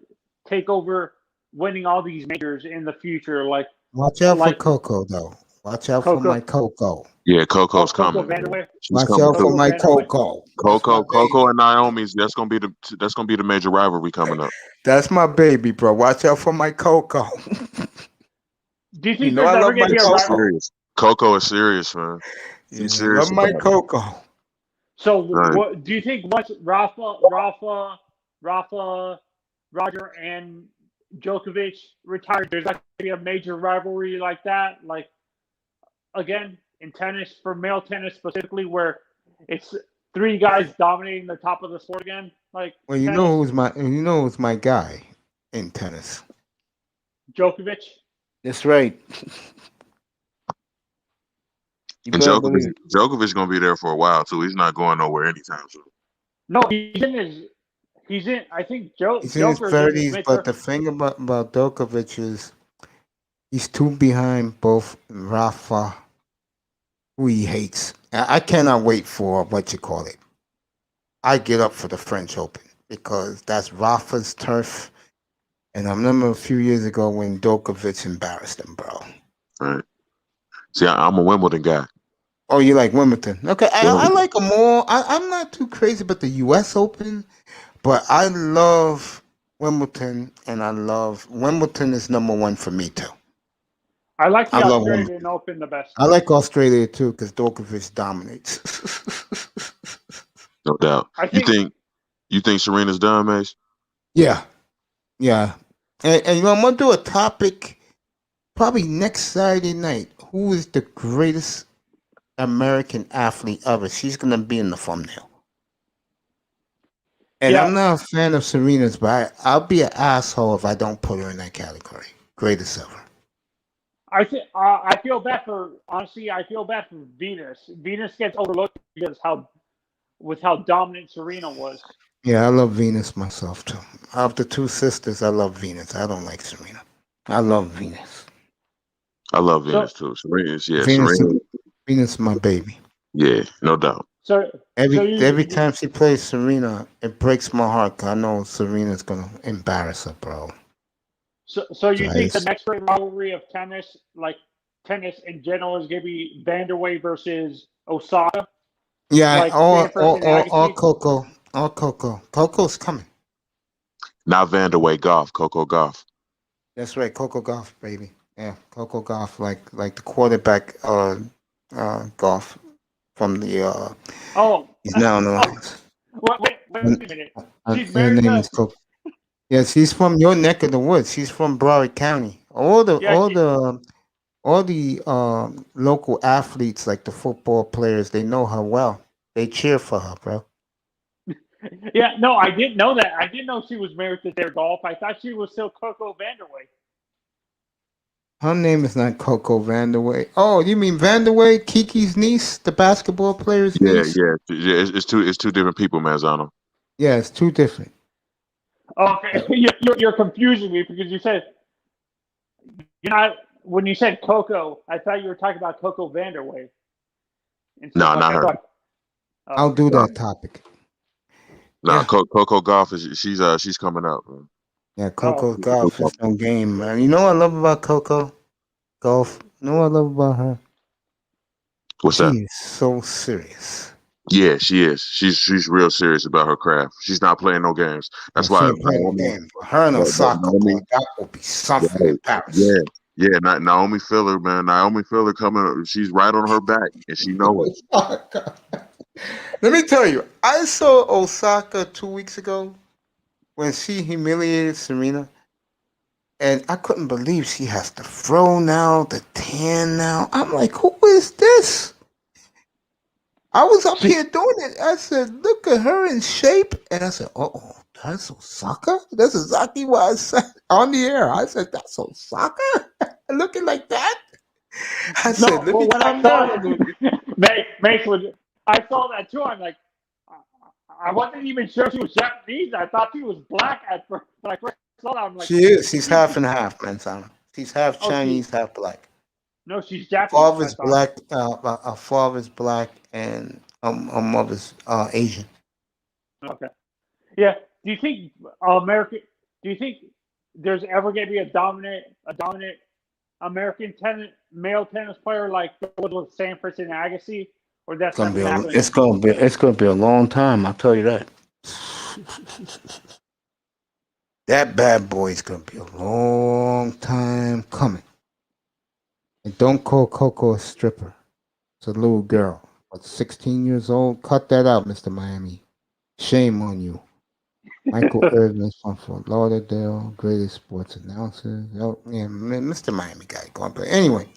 take over winning all these majors in the future.
Watch out
like
for Coco, though. Watch out for
Coco.
my Coco.
Yeah, Coco's
Coco
coming.
Vandeweghe.
She's
Watch
coming
out for
too.
my
Vandeweghe.
Coco. That's my
Coco
baby.
and Naomi's. That's gonna be the major rivalry coming up.
That's my baby, bro. Watch out for my Coco.
Do you think
You know
there's
I
ever
love
gonna
my
be a
Coco.
rivalry?
Serious. Coco is serious, man.
Yeah,
She's
I
serious
love my
about it.
Coco.
So,
Right.
what do you think? Once Rafa, Roger, and Djokovic retired, there's not gonna be a major rivalry like that. Like again in tennis, for male tennis specifically, where it's three guys dominating the top of the sport again. Like
Well, you know who's my guy in tennis.
Djokovic.
That's right. You
And
better believe it.
Djokovic's gonna be there for a while too. He's not going nowhere anytime soon.
No, he's in. I think
He's in his
Joker's in his
30s,
mid
but the thing about Djokovic is he's too behind both Rafa, who he hates. I cannot wait for what you call it. I get up for the French Open because that's Rafa's turf. And I remember a few years ago when Djokovic embarrassed him, bro.
Right. See, I'm a Wimbledon guy.
Oh, you like Wimbledon? Okay, I
Yeah.
like them all. I'm not too crazy about the U.S. Open, but I love Wimbledon, and I love Wimbledon is number one for me too.
I like the
I love
Australian
Wimbledon.
Open the best.
I like Australia too because Djokovic dominates.
No doubt.
I think
You think Serena's done, Mace?
Yeah. And you know, I'm gonna do a topic probably next Saturday night. Who is the greatest American athlete ever? She's gonna be in the thumbnail. And
Yeah.
I'm not a fan of Serena's, but I'll be an asshole if I don't put her in that category. Greatest ever.
I feel bad for Venus. Venus gets overlooked because how dominant Serena was.
Yeah, I love Venus myself too. Of the two sisters, I love Venus. I don't like Serena. I love Venus.
I love Venus too. Serena's, yeah,
Venus,
Serena.
Venus, my baby.
Yeah, no doubt.
So
Every time she plays Serena, it breaks my heart. 'Cause I know Serena's gonna embarrass her, bro.
So you think the
Nice.
next great rivalry of tennis, like tennis in general, is gonna be Vanderway versus Osaka?
Yeah,
Like
all
Stanford and Agassi?
Coco. All Coco. Coco's coming.
Not Vandeweghe, Goff, Coco Goff.
That's right, Coco Golf, baby. Yeah, Coco Golf, like the quarterback golf from the
Oh,
he's now on the lines.
wait a minute. She's
Her
married
name
to.
is Coco. Yeah, she's from your neck of the woods. She's from Broward County. All the local athletes, like the football players, they know her well. They cheer for her, bro.
Yeah, no, I didn't know that. I didn't know she was married to their golf. I thought she was still Coco Vanderway.
Her name is not Coco Vanderway. Oh, you mean Vanderway, Kiki's niece, the basketball player's niece?
Yeah. It's two different people, Manzano.
Yeah, it's two different.
Okay, you're confusing me because you said when you said Coco, I thought you were talking about Coco Vanderway.
No, not her.
I'll do that topic.
No,
Yeah.
Coco Goff she's coming up. Man.
Yeah, Coco Golf is no game, man. You know what I love about Coco Golf? You know what I love about her?
What's
She
that?
is so serious.
Yeah, she is. She's real serious about her craft. She's not playing no games. That's
She
why
ain't playing no game. Her and Osaka, boy, that will be something in Paris.
Yeah. Naomi Filler, man. Naomi Filler coming. She's right on her back, and she knows it.
Let me tell you, I saw Osaka 2 weeks ago when she humiliated Serena, and I couldn't believe she has the fro now, the tan now. I'm like, who is this? I was up here doing it. I said, look at her in shape. And I said, oh, that's Osaka? That's exactly what I said on the air. I said, that's Osaka? Looking like that? I said, let
well,
me
when I
calm
saw
down a little bit.
Mace was, I saw that too. I'm like, I wasn't even sure she was Japanese. I thought she was black at first. When I first saw that, I'm like,
She is. She's half and half, man, Simon. She's half
oh,
Chinese, half black.
no, she's Japanese. I
Father's
thought.
black. Her father's black, and her mother's Asian.
Okay. Yeah. Do you think American? Do you think there's ever going to be a dominant American male tennis player like with Sampras and Agassi, or that's not going to happen?
It's gonna be a long time. I'll tell you that. That bad boy's gonna be a long time coming. And don't call Coco a stripper. It's a little girl. 16 years old. Cut that out, Mr. Miami. Shame on you. Michael Irvin from Fort Lauderdale, greatest sports announcer. Oh, yeah, Mr. Miami guy going. But anyway,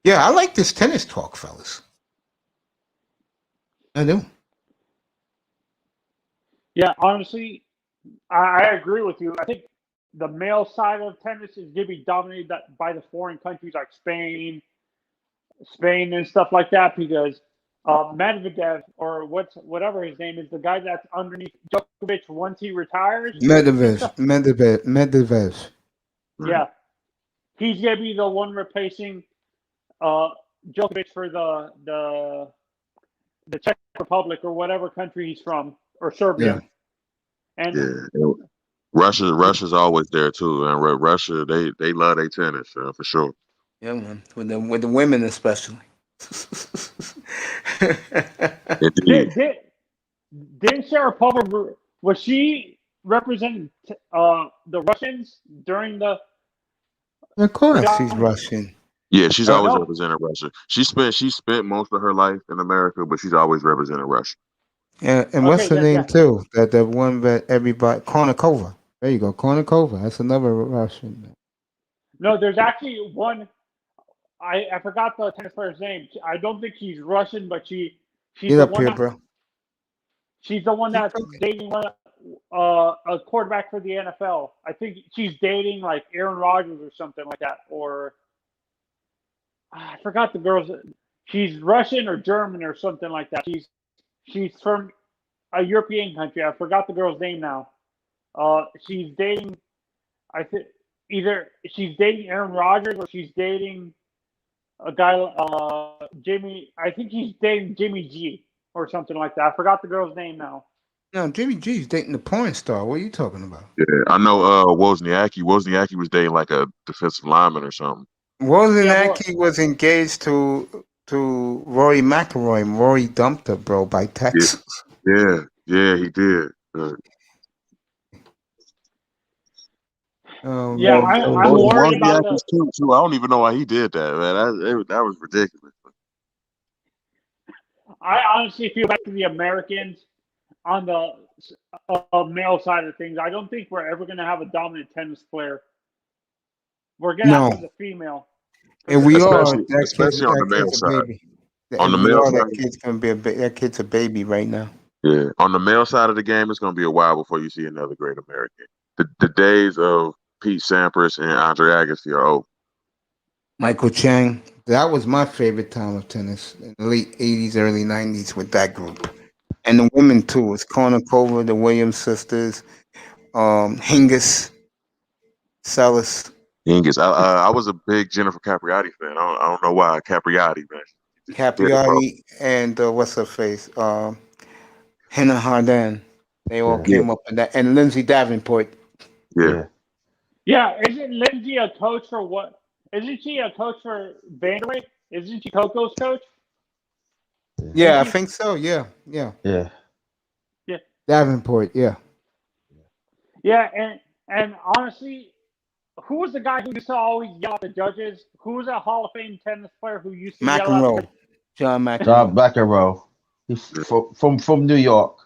yeah, I like this tennis talk, fellas. I do.
Yeah, honestly, I agree with you. I think the male side of tennis is going to be dominated by the foreign countries like Spain and stuff like that because Medvedev or whatever his name is, the guy that's underneath Djokovic once he retires.
Medvedev.
Yeah, he's going to be the one replacing Djokovic for the Czech Republic or whatever country he's from, or Serbia.
Yeah.
And
Russia's always there too, and Russia they love their tennis for sure.
Yeah, man. With the women especially.
Didn't Sharapova, was she representing the Russians during the?
Of course, she's Russian.
Yeah, she's
Oh,
always
no.
represented Russia. She spent most of her life in America, but she's always represented Russia.
Yeah, and what's her name too? That one that everybody Kornikova. There you go, Kornikova. That's another Russian.
No, there's actually one. I forgot the tennis player's name. I don't think she's Russian, but she's
Get
the
up
one
here, bro.
She's the one that's dating a quarterback for the NFL. I think she's dating like Aaron Rodgers or something like that. Or I forgot the girl's. She's Russian or German or something like that. She's from a European country. I forgot the girl's name now. She's dating. I think either she's dating Aaron Rodgers or she's dating a guy. Jimmy. I think he's dating Jimmy G or something like that. I forgot the girl's name now.
No, Jimmy G's dating the porn star. What are you talking about?
Yeah, I know. Wozniacki. Wozniacki was dating like a defensive lineman or something.
Wozniacki was engaged to Rory McIlroy. Rory dumped her, bro, by text.
Yeah, he did.
I'm worried about
that too. I don't even know why he did that, man. That was ridiculous.
I honestly feel bad for the Americans on the male side of things. I don't think we're ever going to have a dominant tennis player. We're going to have the female.
And we
especially on the male side. On the male side,
that kid's a baby right now.
Yeah, on the male side of the game, it's going to be a while before you see another great American. The days of Pete Sampras and Andre Agassi are over.
Michael Chang, that was my favorite time of tennis in the late 80s, early 90s with that group. And the women too. It's Kornikova, the Williams sisters, Hingis, Celis.
Hingis. I was a big Jennifer Capriati fan. I don't know why. Capriati, man.
Capriati and what's her face? Hannah Hardin. They all came up in that. And Lindsay Davenport.
Yeah.
Yeah, isn't Lindsay a coach for what? Isn't she a coach for Vanderbilt? Isn't she Coco's coach?
Yeah, I think so. Yeah. Davenport, yeah.
Yeah, and honestly, who was the guy who used to always yell at the judges? Who was a Hall of Fame tennis player who used to yell at
John McEnroe.
John McEnroe. He's from New York.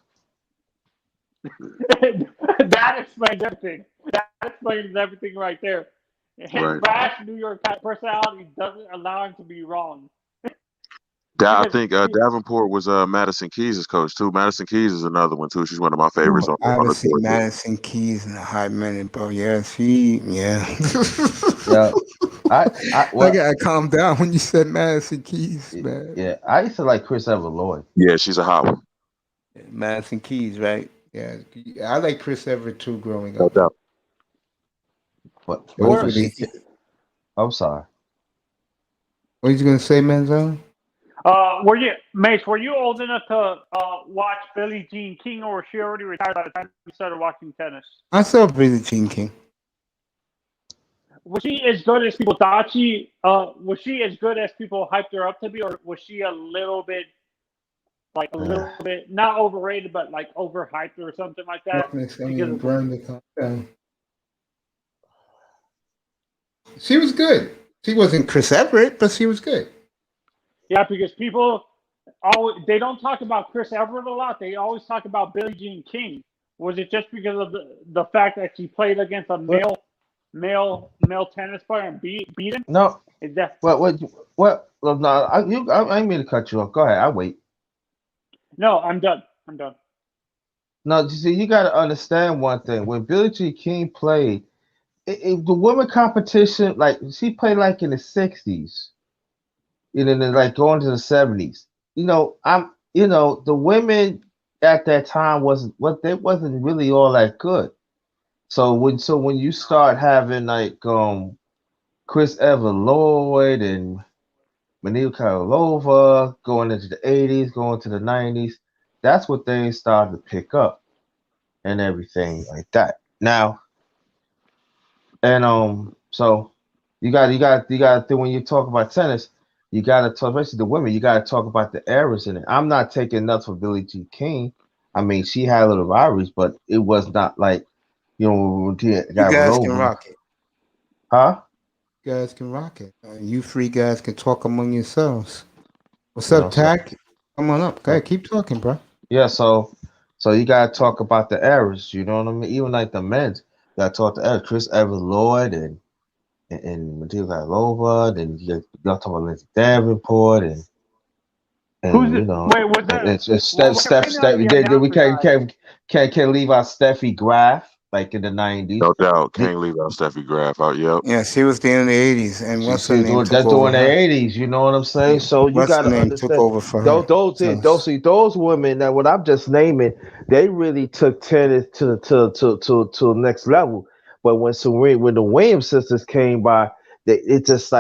That explains everything. That explains everything right there. His brash New York personality doesn't allow him to be wrong.
I
because
think Davenport was Madison Keys' coach too. Madison Keys is another one too. She's one of my favorites
Oh,
on
I haven't
the
seen
court.
Madison Keys in a hot minute, bro. Yeah.
Yeah. I
I
well
gotta calm down when you said Madison Keys, man.
yeah. I used to like Chris Ever Lloyd.
Yeah, she's a hot one.
Madison Keys, right? Yeah. I like Chris Everett too growing
No
up.
doubt.
But
It was
but
really.
I'm sorry.
What you gonna say, Manzo?
were you Mace? Were you old enough to watch Billie Jean King, or was she already retired by the time you started watching tennis?
I saw Billie Jean King.
Was she as good as people thought she? Was she as good as people hyped her up to be, or was she a little bit not overrated, but like overhyped or something like that?
Calm down. She was good. She wasn't Chris Everett, but she was good.
Yeah, because people they don't talk about Chris Everett a lot. They always talk about Billie Jean King. Was it just because of the fact that she played against a male tennis player and beat him?
No.
Is that
What? No, I didn't mean to cut you off. Go ahead. I wait.
No, I'm done.
No, you see, you got to understand one thing. When Billie Jean King played, the women competition, like she played like in the '60s, and then like going to the '70s. The women at that time wasn't really all that good. So when you start having like Chris Ever Lloyd and Manil Karlova going into the '80s, going to the '90s, that's what things started to pick up and everything like that. Now, and so you got to when you talk about tennis, you got to talk, especially the women. You got to talk about the eras in it. I'm not taking nuts for Billie Jean King. I mean, she had little rivalries, but it was not like when
You guys can rock it.
Huh?
You guys can rock it. You three guys can talk among yourselves. What's
You
up,
know, so
Tack? Come on up. Okay, keep talking, bro.
yeah, so you gotta talk about the eras. You know what I mean? Even like the men's, you gotta talk to eras. Chris Evans Lloyd and Matilda Karlova. Then you got to talk about Lindsay Davenport
who's
and
it? Wait, was that?
it's Steph. We can't leave out Steffi Graf like in the '90s.
No doubt. Can't leave out Steffi Graf out. Yep.
Yeah, she was there in the 80s, and what's her
She's
name
doing
took
that
over
during the
her.
'80s. You know what I'm saying?
Yeah.
So you
What's
got
her
to
name took
understand
over for her.
those women that what I'm just naming, they really took tennis to the next level. But when the Williams sisters came by, it just.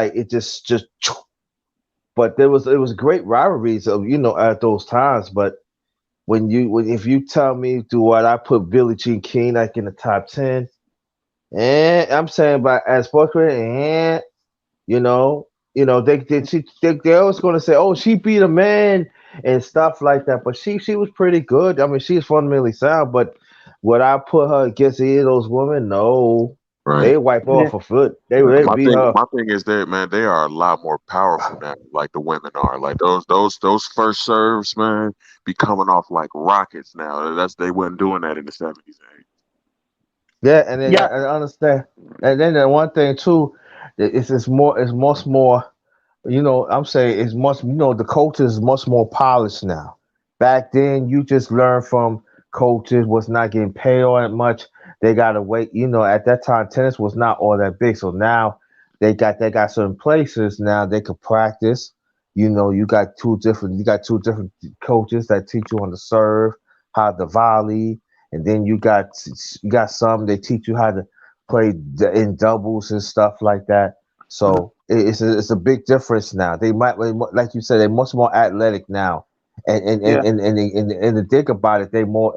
But it was great rivalries of at those times. But if you tell me do what I put Billie Jean King like in the top 10, and I'm saying by as sports career, and they're always going to say, oh, she beat a man and stuff like that. But she was pretty good. I mean, she's fundamentally sound. But would I put her against any of those women? No.
Right.
They wipe off her foot. They beat her.
My thing is that, man, they are a lot more powerful now. Like the women are. Like those first serves, man, be coming off like rockets now. They weren't doing that in the '70s.
Yeah, and then I understand. And then the one thing too, it's much more. I'm saying it's much. The coaches is much more polished now. Back then, you just learn from coaches was not getting paid all that much. They gotta wait. At that time, tennis was not all that big. So now they got certain places now they could practice. You got two different coaches that teach you on the serve, how to volley, and then you got some they teach you how to play in doubles and stuff like that. So it's a big difference now. They might, like you said, they're much more athletic now, and to think about it, they more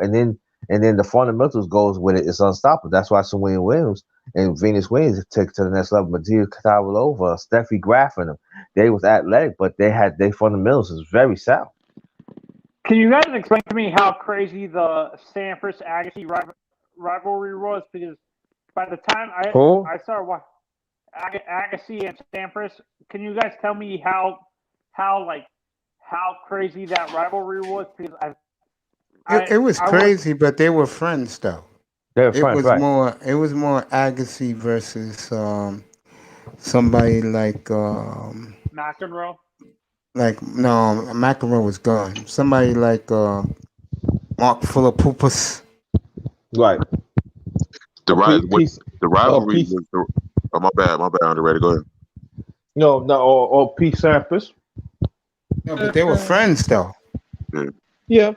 and then the fundamentals goes with it. It's unstoppable. That's why Serena Williams and Venus Williams took to the next level. Maria Kavalova, Steffi Graf, and them, they was athletic, but their fundamentals is very sound.
Can you guys explain to me how crazy the Sampras Agassi rivalry was? Because by the time I started watching Agassi and Sampras, can you guys tell me how crazy that rivalry was? Because
it was crazy, but they were friends though.
They were friends, right?
It was more Agassi versus somebody like
McEnroe.
like no, McEnroe was gone. Somebody like Mark Philippopoulos.
Right.
The
Peace.
the rivalry
Peace.
was my bad, underrated. Go ahead.
No, or Pete Sampras.
No, but they were friends though.
Yeah.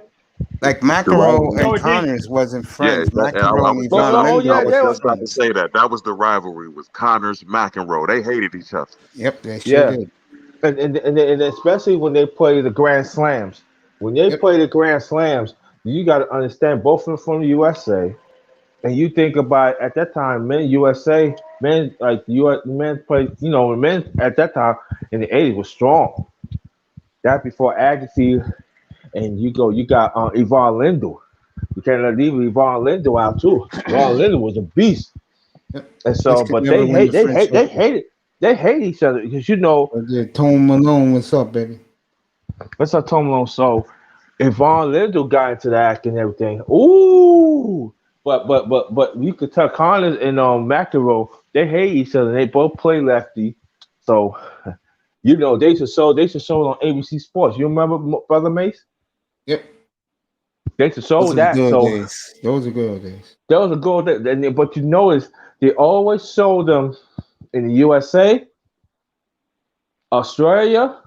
Like
The
McEnroe
rivalry.
and Connors wasn't
Yeah,
friends.
I
McEnroe and
was
Yvonne
Oh,
Lindo
yeah,
I was
they
were
just about to
friends.
say that. That was the rivalry with Connors, McEnroe. They hated each other.
Yep, they sure
Yeah.
did.
And especially when they play the Grand Slams. When they
Yep.
play the Grand Slams, you got to understand both of them from the USA. And you think about at that time, men USA, men like men played, men at that time in the 80s was strong. That before Agassi, and you got Yvonne Lindo. You can't leave Yvonne Lindo out too. Yvonne Lindo was a beast.
Yep.
And
This
so,
could
but
never win the French Open.
they hate each other because
But yeah, Tone Malone, what's up, baby?
what's up, Tom Malone? So Yvonne Lindo got into the act and everything. Ooh, but you could tell Connors and McEnroe, they hate each other. They both play lefty, so they should show it on ABC Sports. You remember Brother Mace?
Yep.
They should show
Those are
that.
good
So
days. Those are good days.
that was a goal. But you notice they always show them in the USA, Australia,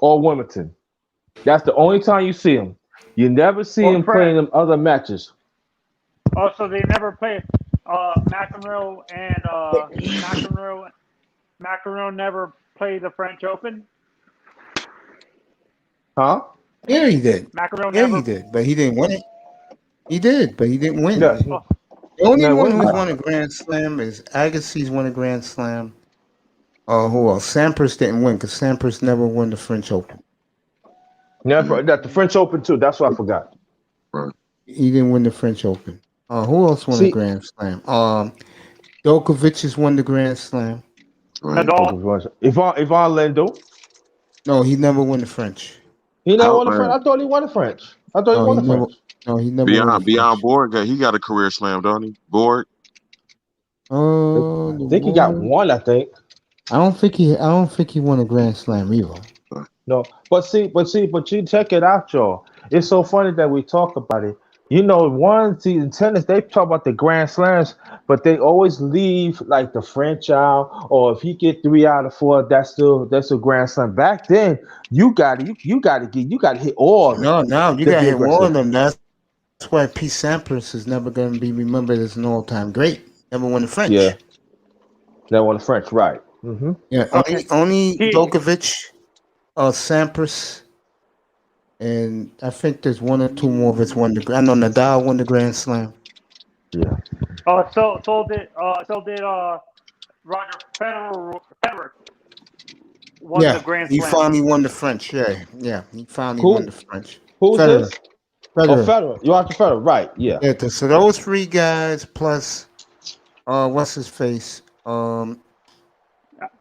or Wilmington. That's the only time you see them. You never see them playing them other matches.
Oh, so they never played McEnroe and McEnroe never played the French Open?
Huh?
Yeah, he did.
McEnroe
Yeah,
never.
he did, but he didn't win it. He did, but he didn't win.
Yeah.
The only
No,
one
wait a
who's
minute.
won a Grand Slam is Agassi's won a Grand Slam. Who else? Sampras didn't win because Sampras never won the French Open.
Never. That the French Open too. That's what I forgot.
Right.
He didn't win the French Open. Who else won a Grand Slam? Djokovic has won the Grand Slam.
Right.
Nadal.
Yvonne Lindo.
No, he never won the French.
He never
How-
won the French. I thought he won the French. I thought he
No,
won
he
the
never.
French.
No, he never won the
Beyond
French.
Borg, he got a career slam, don't he? Borg.
I think he got one. I think.
I don't think he won a Grand Slam either.
No, but you check it out, y'all. It's so funny that we talk about it. One season tennis, they talk about the Grand Slams, but they always leave like the French out, or if he get 3 out of 4, that's a Grand Slam. Back then, you got to hit all.
No, you
to
got to
be
hit more
aggressive.
of them. That's why Pete Sampras is never going to be remembered as an all-time great. Never won the French.
Yeah, never won the French, right? Mm-hmm.
Yeah,
Okay.
only Djokovic, Sampras, and I think there's one or two more of us won the. I know Nadal won the Grand Slam.
Yeah.
So did Roger Federer won the Grand
he
Slam.
finally won the French. Yeah, he finally
Who?
won the French.
Who's
Federer.
this? Oh, Federer. You Roger Federer, right? Yeah.
Yeah, so those three guys plus, what's his face?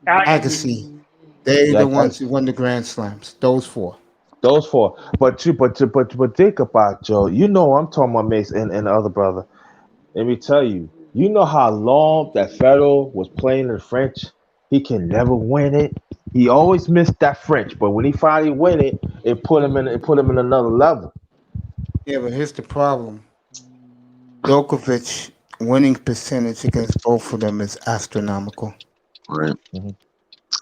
Agassi. They the ones who won the Grand Slams. Those four.
Those four. But think about Joe. I'm talking about Mace and the other brother. Let me tell you. You know how long that Federer was playing in French? He can never win it. He always missed that French, but when he finally win it, it put him in another level.
Yeah, but here's the problem. Djokovic winning percentage against both of them is astronomical.
Right.
Mm-hmm.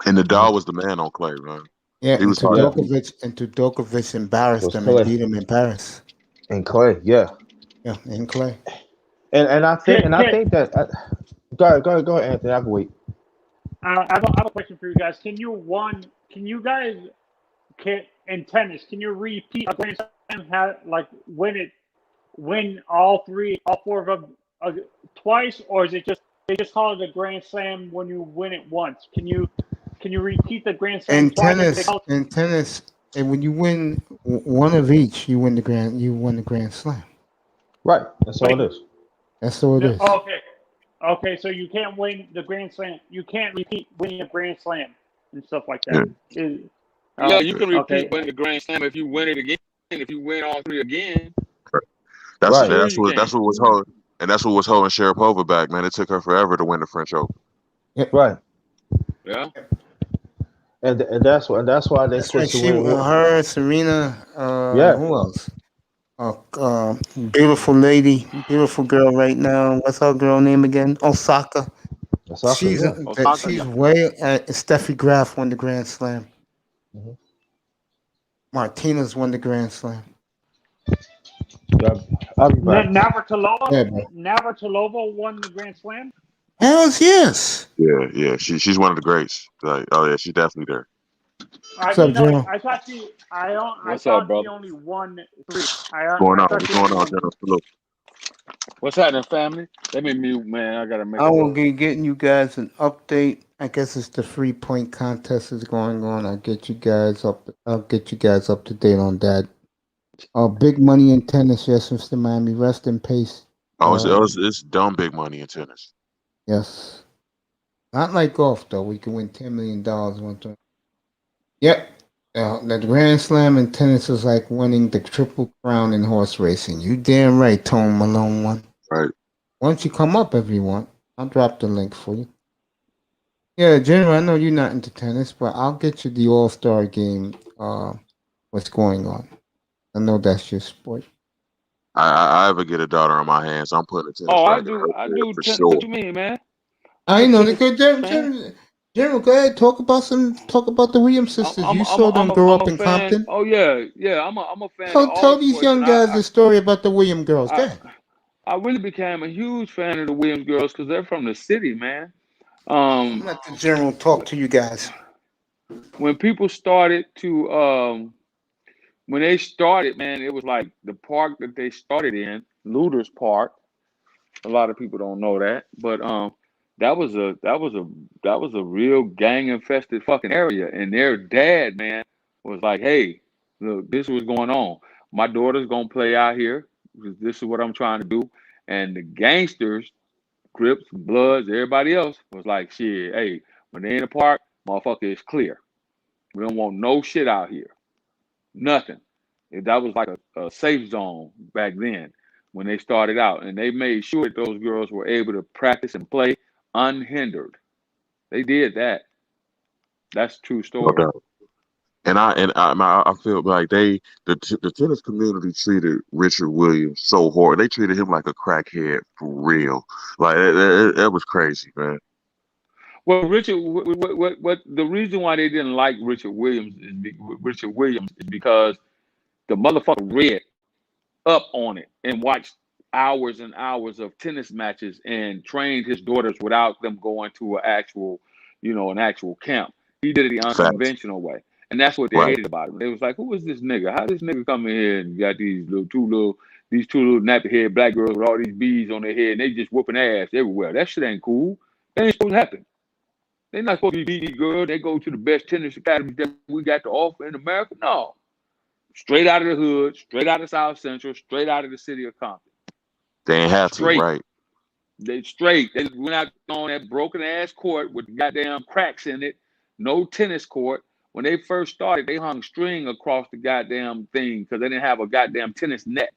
And Nadal was the man on clay, right?
Yeah,
He was
Djokovic embarrassed them and beat him in Paris.
In clay, yeah.
Yeah, in clay.
And I think that go ahead, Anthony. I can wait.
I have a question for you guys. Can you guys in tennis? Can you repeat a Grand Slam? Win all four of them twice, or is it just they just call it a Grand Slam when you win it once? Can you repeat the Grand Slam?
In tennis, and when you win one of each, you won the Grand Slam.
Right. That's all it is.
That's all it is.
Okay, so you can't win the Grand Slam. You can't repeat winning a Grand Slam and stuff like that.
Yeah, you can repeat winning the Grand Slam if you win it again. If you win all three again.
That's
right.
That's what was holding, and that's what was holding Sharapova back, man. It took her forever to win the French Open.
Right.
Yeah.
and that's why they
That's right.
supposed to
She,
win.
her, Serena.
Yeah,
Who else? Uh, beautiful lady, beautiful girl right now. What's her girl name again? Osaka.
Osaka. Yeah.
Osaka,
She's
yeah.
way. Steffi Graf won the Grand Slam.
Mhm.
Martinez won the Grand Slam.
Yeah, I'll be back.
Yeah, bro.
Navratilova won the Grand Slam.
Hells yes.
Yeah. She's one of the greats. Like, oh yeah, she's definitely there.
I
What's up,
didn't know.
General?
I thought she. I
What's up,
thought she
brother?
only won 3.
What's going
I
on?
thought
What's
she
going
only
on,
won.
General? Salute.
What's happening, family? Let me mute, man. I gotta make
I
a
will
run.
be getting you guys an update. I guess it's the 3-point contest is going on. I'll get you guys up. I'll get you guys up to date on that. Big money in tennis, yes, Mr. Miami. Rest in peace.
Oh, it's dumb big money in tennis.
Yes. Not like golf though. We can win $10 million one time. Yep. The Grand Slam in tennis is like winning the triple crown in horse racing. You damn right, Tone Malone won.
Right.
Once you come up, everyone, I'll drop the link for you. Yeah, General, I know you're not into tennis, but I'll get you the All-Star game. What's going on? I know that's your sport.
I ever get a daughter on my hands, I'm putting a tennis
Oh, I
racket in
do.
her
I
head
do.
for sure.
What you mean, man? I'm
I
a
know the
tennis
good
fan.
General, go ahead. Talk about the Williams sisters. You saw them grow
I'm
up
a
in
fan.
Compton.
Oh yeah. I'm a fan of all
Tell these
sports,
young
and
guys the story about the Williams girls. Go
I,
ahead.
I really became a huge fan of the Williams girls because they're from the city, man.
I'm let the General talk to you guys.
When people started to when they started, man, it was like the park that they started in, Luder's Park. A lot of people don't know that, but that was a real gang infested fucking area. And their dad, man, was like, "Hey, look, this is what's going on. My daughter's gonna play out here because this is what I'm trying to do." And the gangsters, Crips, Bloods, everybody else was like, "Shit, hey, when they in the park, motherfucker, it's clear. We don't want no shit out here." Nothing. That was like a safe zone back then when they started out. And they made sure that those girls were able to practice and play unhindered. They did that. That's a true
No
story.
doubt. I feel like the tennis community treated Richard Williams so hard. They treated him like a crackhead for real. Like that was crazy, man.
Well, what the reason why they didn't like Richard Williams is because the motherfucker read up on it and watched hours and hours of tennis matches and trained his daughters without them going to an actual camp. He did it the
Facts.
unconventional way. And that's what they
Right.
hated about him. They was like, who is this nigga? How this nigga come in here and got these two little nappy head black girls with all these beads on their head and they just whooping ass everywhere. That shit ain't cool. That ain't supposed to happen. They're not supposed to be beating these girls. They go to the best tennis academies that we got to offer in America. No. Straight out of the hood, straight out of South Central, straight out of the city of Compton.
They ain't have to,
Straight.
right?
They straight. They went out on that broken ass court with goddamn cracks in it. No tennis court. When they first started, they hung string across the goddamn thing because they didn't have a goddamn tennis net.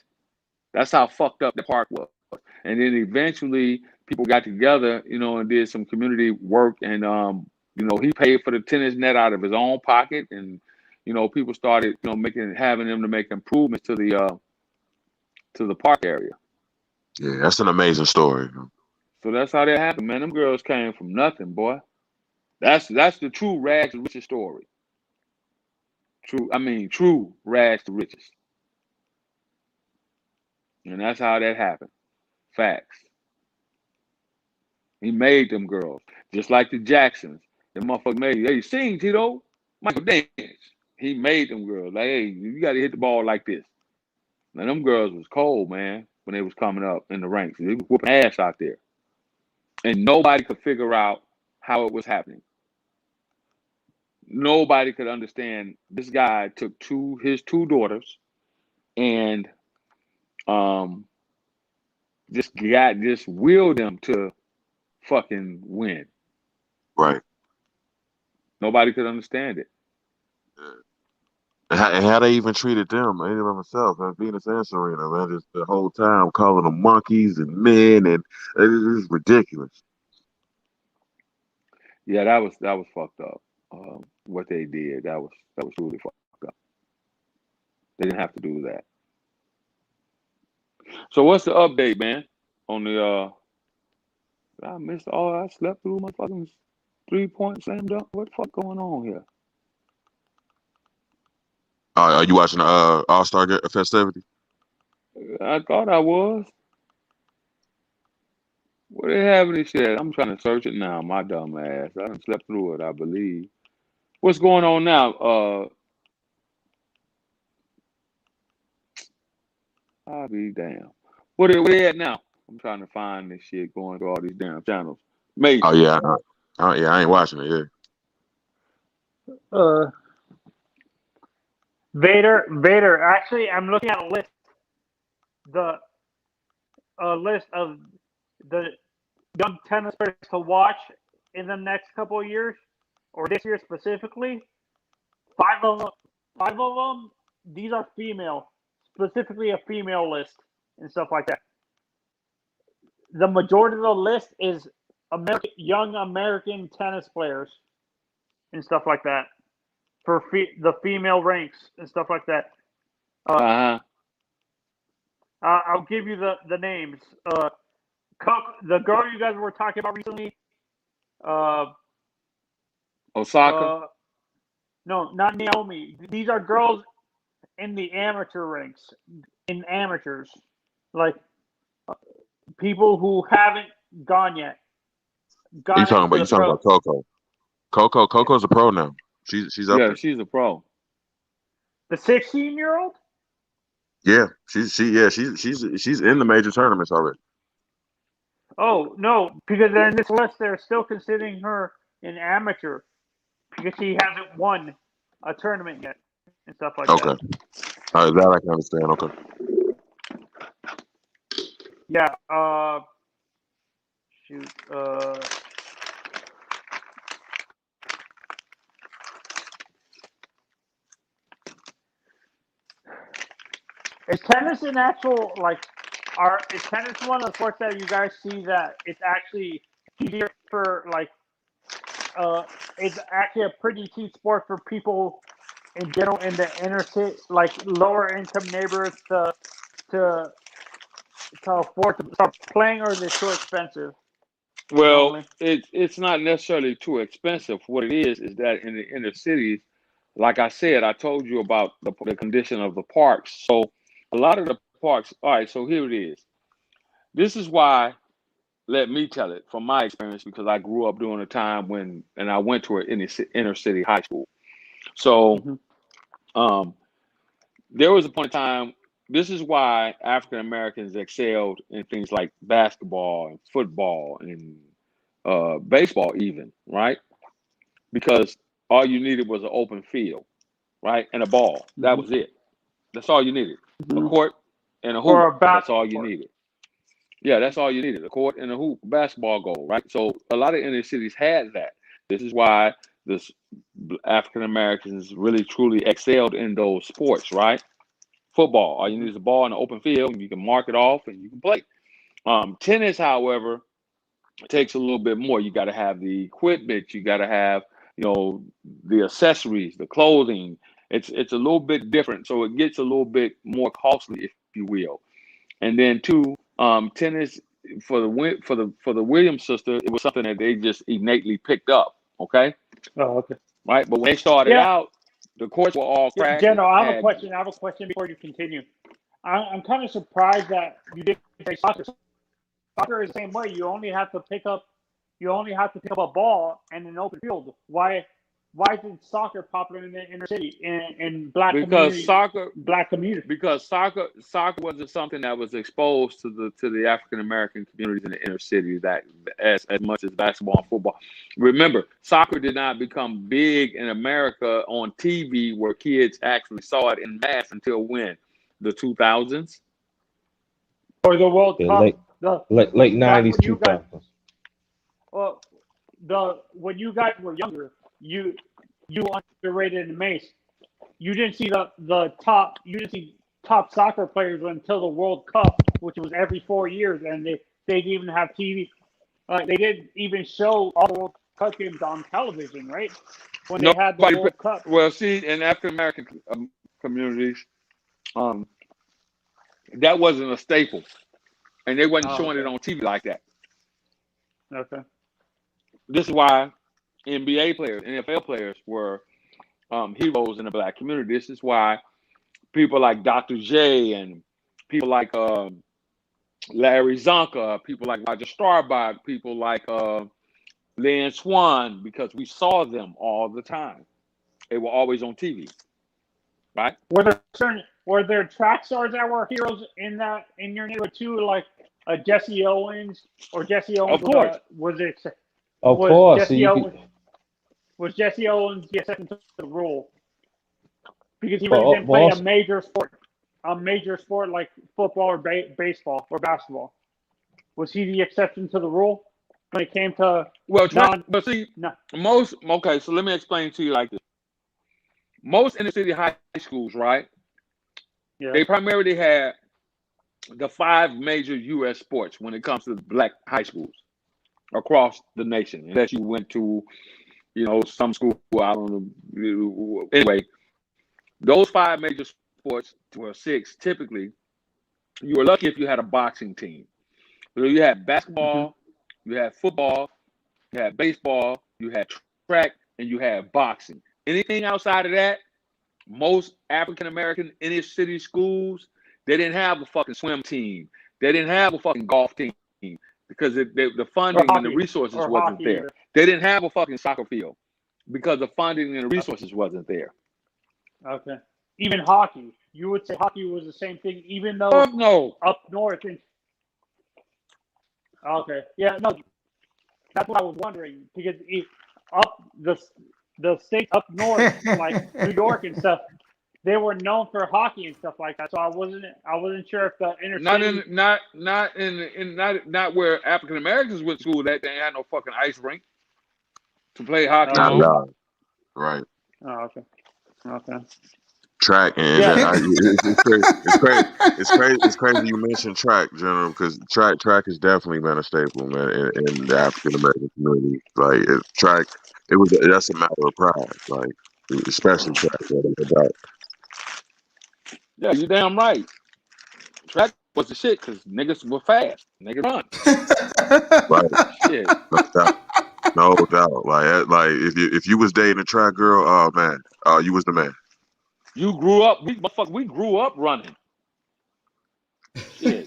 That's how fucked up the park was. And then eventually people got together, and did some community work and he paid for the tennis net out of his own pocket and people started, having them to make improvements to the park area.
Yeah, that's an amazing story.
So that's how that happened, man. Them girls came from nothing, boy. That's the true rags to riches story. True rags to riches. And that's how that happened. Facts. He made them girls. Just like the Jacksons. The motherfucker made, hey, sing, Tito. Michael dance. He made them girls. Like, hey, you got to hit the ball like this. Now, them girls was cold, man, when they was coming up in the ranks. They was whooping ass out there. And nobody could figure out how it was happening. Nobody could understand. This guy took his two daughters and just willed them to fucking win.
Right.
Nobody could understand it.
And how they even treated them, even myself, and Venus and Serena, man, just the whole time calling them monkeys and men, and it is ridiculous.
Yeah, that was fucked up. what they did. That was truly fucked up. They didn't have to do that. So what's the update, man? On the I missed all. I slept through my fucking 3-point slam dunk. What the fuck going on here?
Are you watching the All-Star festivity?
I thought I was. Where they having this shit? I'm trying to search it now. My dumb ass. I done slept through it, I believe. What's going on now? I'll be damn. Where they at now? I'm trying to find this shit going through all these damn channels. Mate.
Oh yeah, I ain't watching it. Yeah.
Vader. Actually, I'm looking at a list. A list of the young tennis players to watch in the next couple of years, or this year specifically. Five of them. These are female, specifically a female list and stuff like that. The majority of the list is young American tennis players and stuff like that for the female ranks and stuff like that. I'll give you the names. The girl you guys were talking about recently.
Osaka?
No, not Naomi. These are girls in the amateur ranks, in amateurs, like people who haven't gone yet.
You talking about Coco? Coco's a pro now. She's up there.
She's a pro.
The 16-year-old?
Yeah, she's in the major tournaments already.
Oh no, because in this list they're still considering her an amateur because she hasn't won a tournament yet and stuff like that.
Okay, that I can understand. Okay.
Yeah. Shoot. Is tennis an actual is tennis one of the sports that you guys see that it's actually easier for it's actually a pretty cheap sport for people in general in the inner city, like lower income neighborhoods to afford to start playing, or is it too expensive?
Well,
normally?
it's not necessarily too expensive. What it is that in the inner cities, like I said, I told you about the condition of the parks. So a lot of the parks. All right, so here it is. This is why. Let me tell it from my experience, because I grew up during a time when, and I went to an inner city high school. So, there was a point in time. This is why African Americans excelled in things like basketball and football and baseball, even, right? Because all you needed was an open field, right, and a ball. That was it. That's all you needed. A court and a hoop.
Or a
That's all you needed. Yeah, that's all you needed, a court and a hoop, basketball goal, right? So a lot of inner cities had that. This is why the African Americans really, truly excelled in those sports, right? Football, all you need is a ball in an open field, and you can mark it off and you can play. Tennis, however, takes a little bit more. You got to have the equipment. You got to have, the accessories, the clothing. It's a little bit different. So it gets a little bit more costly, if you will. And then two, tennis for the Williams sister, it was something that they just innately picked up. Okay.
Oh, okay.
Right, but when they started out, the courts were all cracked.
General, I have a question. Before you continue. I'm kind of surprised that you didn't say soccer. Soccer is the same way. You only have to pick up a ball and an open field. Why isn't soccer popular in the inner city in black community?
Because soccer wasn't something that was exposed to the African American communities in the inner city that as much as basketball and football. Remember, soccer did not become big in America on TV where kids actually saw it in mass until when? The 2000s?
Or the World Cup?
Late 90s, 2000s.
When you guys were younger, you underrated in Mace. You didn't see the top soccer players until the World Cup, which was every 4 years, and they didn't even have TV. They didn't even show all Cup games on television, right? When they had the World Cup.
Well, see, in African American communities, that wasn't a staple, and they wasn't showing it on TV like that.
Okay.
This is why NBA players, NFL players were heroes in the black community. This is why people like Dr. J and people like Larry Zonka, people like Roger Staubach, people like Lynn Swan, because we saw them all the time. They were always on TV, right?
Were there track stars that were heroes in your neighborhood too, like Jesse Owens or Jesse Owens?
Of course.
Was Jesse Owens the exception to the rule because he really didn't play a major sport like football or baseball or basketball? Was he the exception to the rule when it came to
most? Okay, so let me explain to you like this. Most inner city high schools, right?
Yeah.
They primarily had the 5 major U.S. sports when it comes to black high schools across the nation. Unless you went to, some school, I don't know. Anyway, those 5 major sports, or 6, typically, you were lucky if you had a boxing team. So you had basketball, you had football, you had baseball, you had track, and you had boxing. Anything outside of that, most African American inner city schools, they didn't have a fucking swim team. They didn't have a fucking golf team because the funding and the resources wasn't there. Either. They didn't have a fucking soccer field because the funding and the resources wasn't there.
Okay. Even hockey. You would say hockey was the same thing, even though
no.
Up north. Okay. Yeah, no. That's what I was wondering because the states up north, like New York and stuff, they were known for hockey and stuff like that. So I wasn't sure if the inner city
not where African Americans went to school. That they had no fucking ice rink to play hockey.
No. Right.
Oh, okay. Okay.
Track and it's crazy you mentioned track, General, because track has definitely been a staple, man, in the African American community. Like that's a matter of pride, like especially track.
Yeah, you damn right. Track was the shit because niggas were fast. Niggas run.
Right.
Shit.
No doubt. Like if you was dating a track girl, oh man, you was the man.
You grew up. We grew up running. Shit.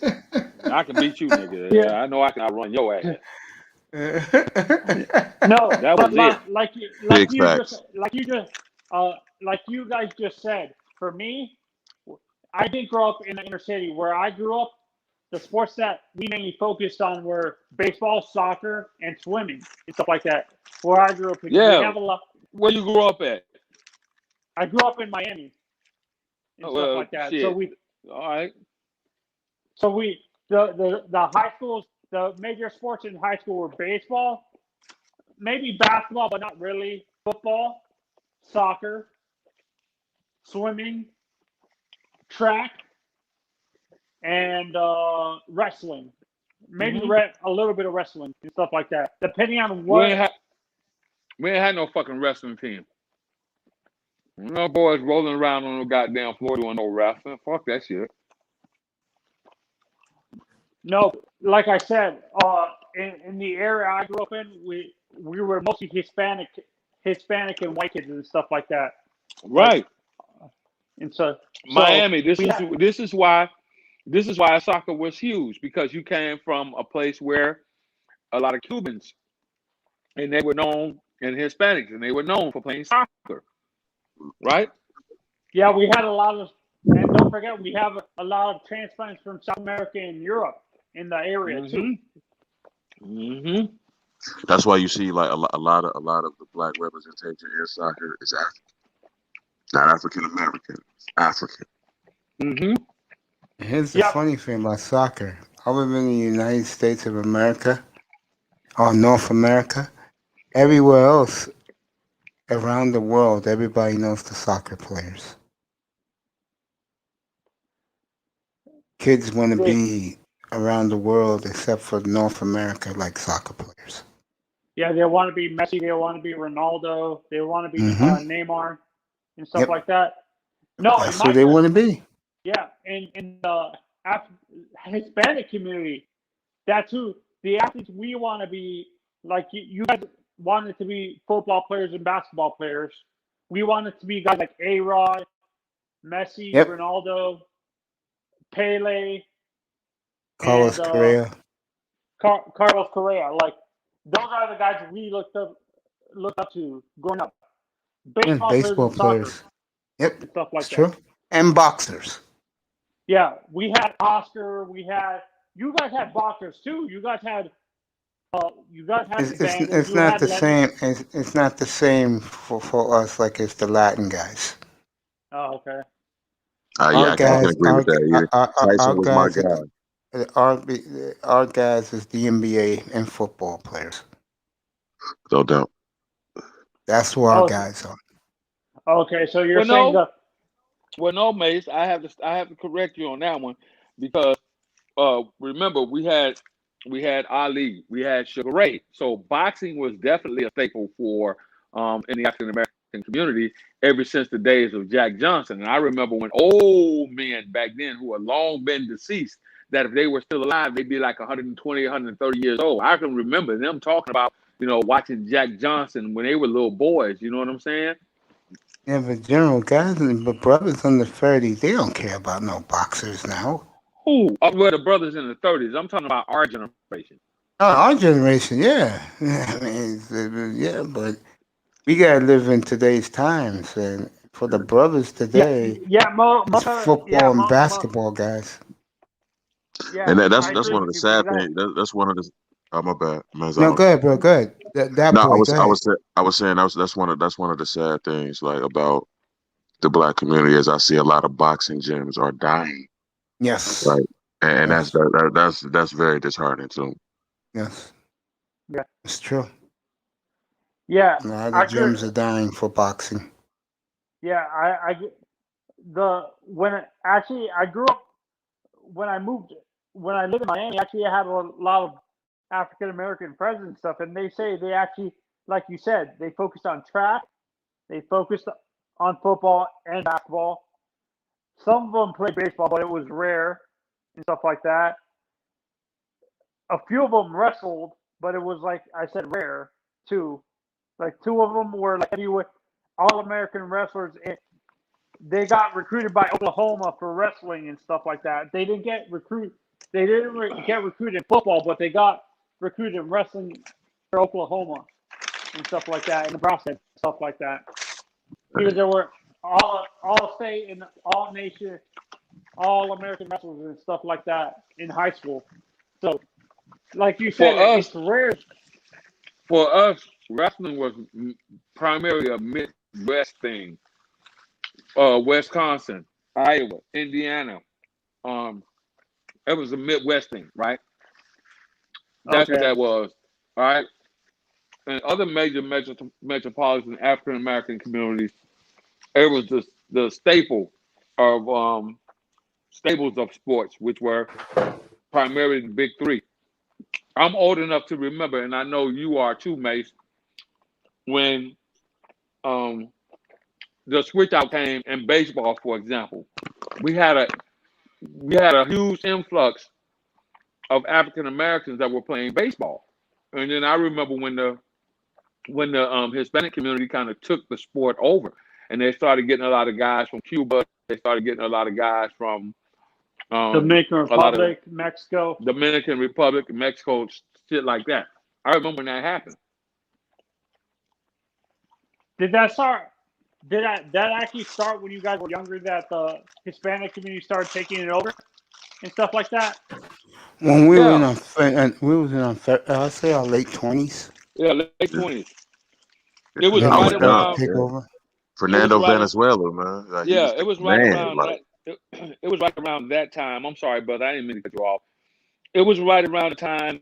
I can beat you, nigga. Yeah. I know I can outrun your ass.
No,
that was it.
Like you guys just said. For me, I didn't grow up in the inner city. Where I grew up, the sports that we mainly focused on were baseball, soccer, and swimming and stuff like that. Where I grew up, we have a lot.
Where you grew up at?
I grew up in Miami and stuff like that.
Shit.
So
all right.
So the high schools, the major sports in high school were baseball, maybe basketball, but not really. Football, soccer, swimming, track, and wrestling. Maybe a little bit of wrestling and stuff like that, depending on what.
We ain't had no fucking wrestling team. No boys rolling around on no goddamn floor doing no wrestling. Fuck that shit.
No, like I said, in the area I grew up in, we were mostly Hispanic and white kids and stuff like that.
Right.
And so
Miami. This is why soccer was huge, because you came from a place where a lot of Cubans, and they were known, and Hispanics, and they were known for playing soccer. Right?
Yeah, we had a lot of, and don't forget, we have a lot of transplants from South America and Europe in the area too.
Mm-hmm.
That's why you see like a lot of the black representation in soccer is African, not African American, African.
Mm-hmm.
Here's the funny thing about soccer. Other than the United States of America or North America, everywhere else around the world, everybody knows the soccer players. Kids want to be around the world except for North America like soccer players.
Yeah, they want to be Messi. They want to be Ronaldo. They want to be
Mm-hmm.
Neymar and stuff
Yep.
like that. No, in
That's
my
who they want to be.
yeah, in the Hispanic community, that's who the athletes we want to be. Like you guys wanted to be football players and basketball players. We wanted to be guys like A-Rod, Messi,
Yep.
Ronaldo, Pele,
Carlos
and
Correa.
Carlos Correa. Like those are the guys we looked up to growing up.
Yeah,
Baseball,
baseball
players and soccer
players. Yep.
and stuff like
It's
that.
true. And boxers.
Yeah, we had Oscar. You guys had boxers too. You guys had
It's
you
not
had
the
Lenny.
same. It's not the same for us like it's the Latin guys.
Oh, okay.
Yeah,
Our
I can
guys,
agree with that. Yeah, Tyson was my guy.
our guys is the NBA and football players.
No doubt.
That's who our
Oh,
guys are.
okay. So you're
Well,
saying
no. Well, no, Mace. I have to correct you on that one because remember we had Ali, we had Sugar Ray. So boxing was definitely a staple for in the African American community ever since the days of Jack Johnson. And I remember when old men back then who had long been deceased, that if they were still alive, they'd be like 120, 130 years old. I can remember them talking about, watching Jack Johnson when they were little boys. You know what I'm saying?
Yeah, but general guys, but brothers under 30, they don't care about no boxers now.
Who? Well, the brothers in the 30s. I'm talking about our generation.
Our generation, yeah. I mean, yeah, but we gotta live in today's times, and for the brothers today, it's football and basketball guys.
Yeah,
And that's
I
that's
agree
one of
with
the
you
sad
because
things. That's one of the. Oh, my bad,
No,
Manzano.
go ahead, bro. Go ahead. That
No,
boy, go ahead.
I was saying that's one of the sad things like about the black community is I see a lot of boxing gyms are dying.
Yes.
Right. And
Yes.
that's very disheartening too.
Yes.
Yeah.
It's true.
Yeah,
A lot of
I agree.
gyms are dying for boxing.
Yeah, I grew up when I lived in Miami. Actually, I had a lot of African American friends and stuff, and they say they actually, like you said, they focused on track, they focused on football and basketball. Some of them played baseball, but it was rare and stuff like that. A few of them wrestled, but it was like I said, rare too. Like two of them were like heavyweight All-American wrestlers. They got recruited by Oklahoma for wrestling and stuff like that. They didn't get recruited in football, but they got recruited in wrestling for Oklahoma and stuff like that, and Nebraska and stuff like that. Because there were all state and all nation, all American wrestlers and stuff like that in high school. So, like you said, it's rare.
For us, wrestling was primarily a Midwest thing. Wisconsin, Iowa, Indiana. It was a Midwest thing, right? That's what that was, all right? And other major metropolitan African American communities, it was the staple of staples of sports, which were primarily the big three. I'm old enough to remember, and I know you are too, Mace, when the switch out came in baseball, for example. We had a huge influx of African Americans that were playing baseball. And then I remember when the Hispanic community kind of took the sport over, and they started getting a lot of guys from Cuba. They started getting a lot of guys from
Dominican Republic, Mexico,
shit like that. I remember when that happened.
Did that start? Did that actually start when you guys were younger? That the Hispanic community started taking it over and stuff like that.
When we were in I'd say our late 20s.
Yeah, late 20s. It was
Yeah,
right
they started
around.
to take over.
Fernando Venezuela, man. Like,
yeah, it was right around
like,
that. It was right around that time. I'm sorry, brother. I didn't mean to cut you off. It was right around the time.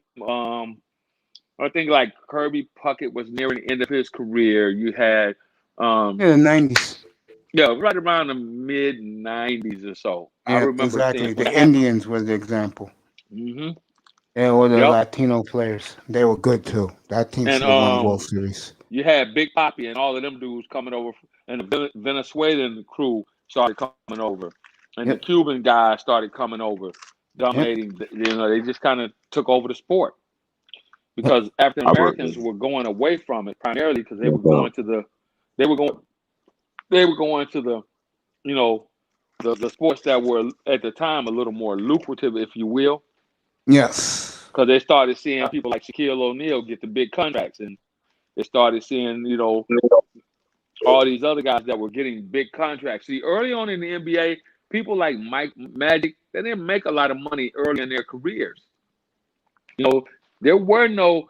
I think like Kirby Puckett was nearing the end of his career. You had
Yeah, the 90s.
yeah, right around the mid 90s or so.
Yeah,
I remember
exactly.
seeing
The Indians was the example.
Mm-hmm.
Yeah, or the
Yep.
Latino players. They were good too. That team
And
should have won World Series.
you had Big Papi and all of them dudes coming over, and the Venezuelan crew started coming over, and the
Yep.
Cuban guys started coming over, dominating. You know, they just kind of took over the sport because African Americans were going away from it primarily because they were going to the, they were going to the, you know, the sports that were at the time a little more lucrative, if you will,
Yes.
because they started seeing people like Shaquille O'Neal get the big contracts, and they started seeing, you know, all these other guys that were getting big contracts. See, early on in the NBA, people like Mike Magic, they didn't make a lot of money early in their careers. You know, there were no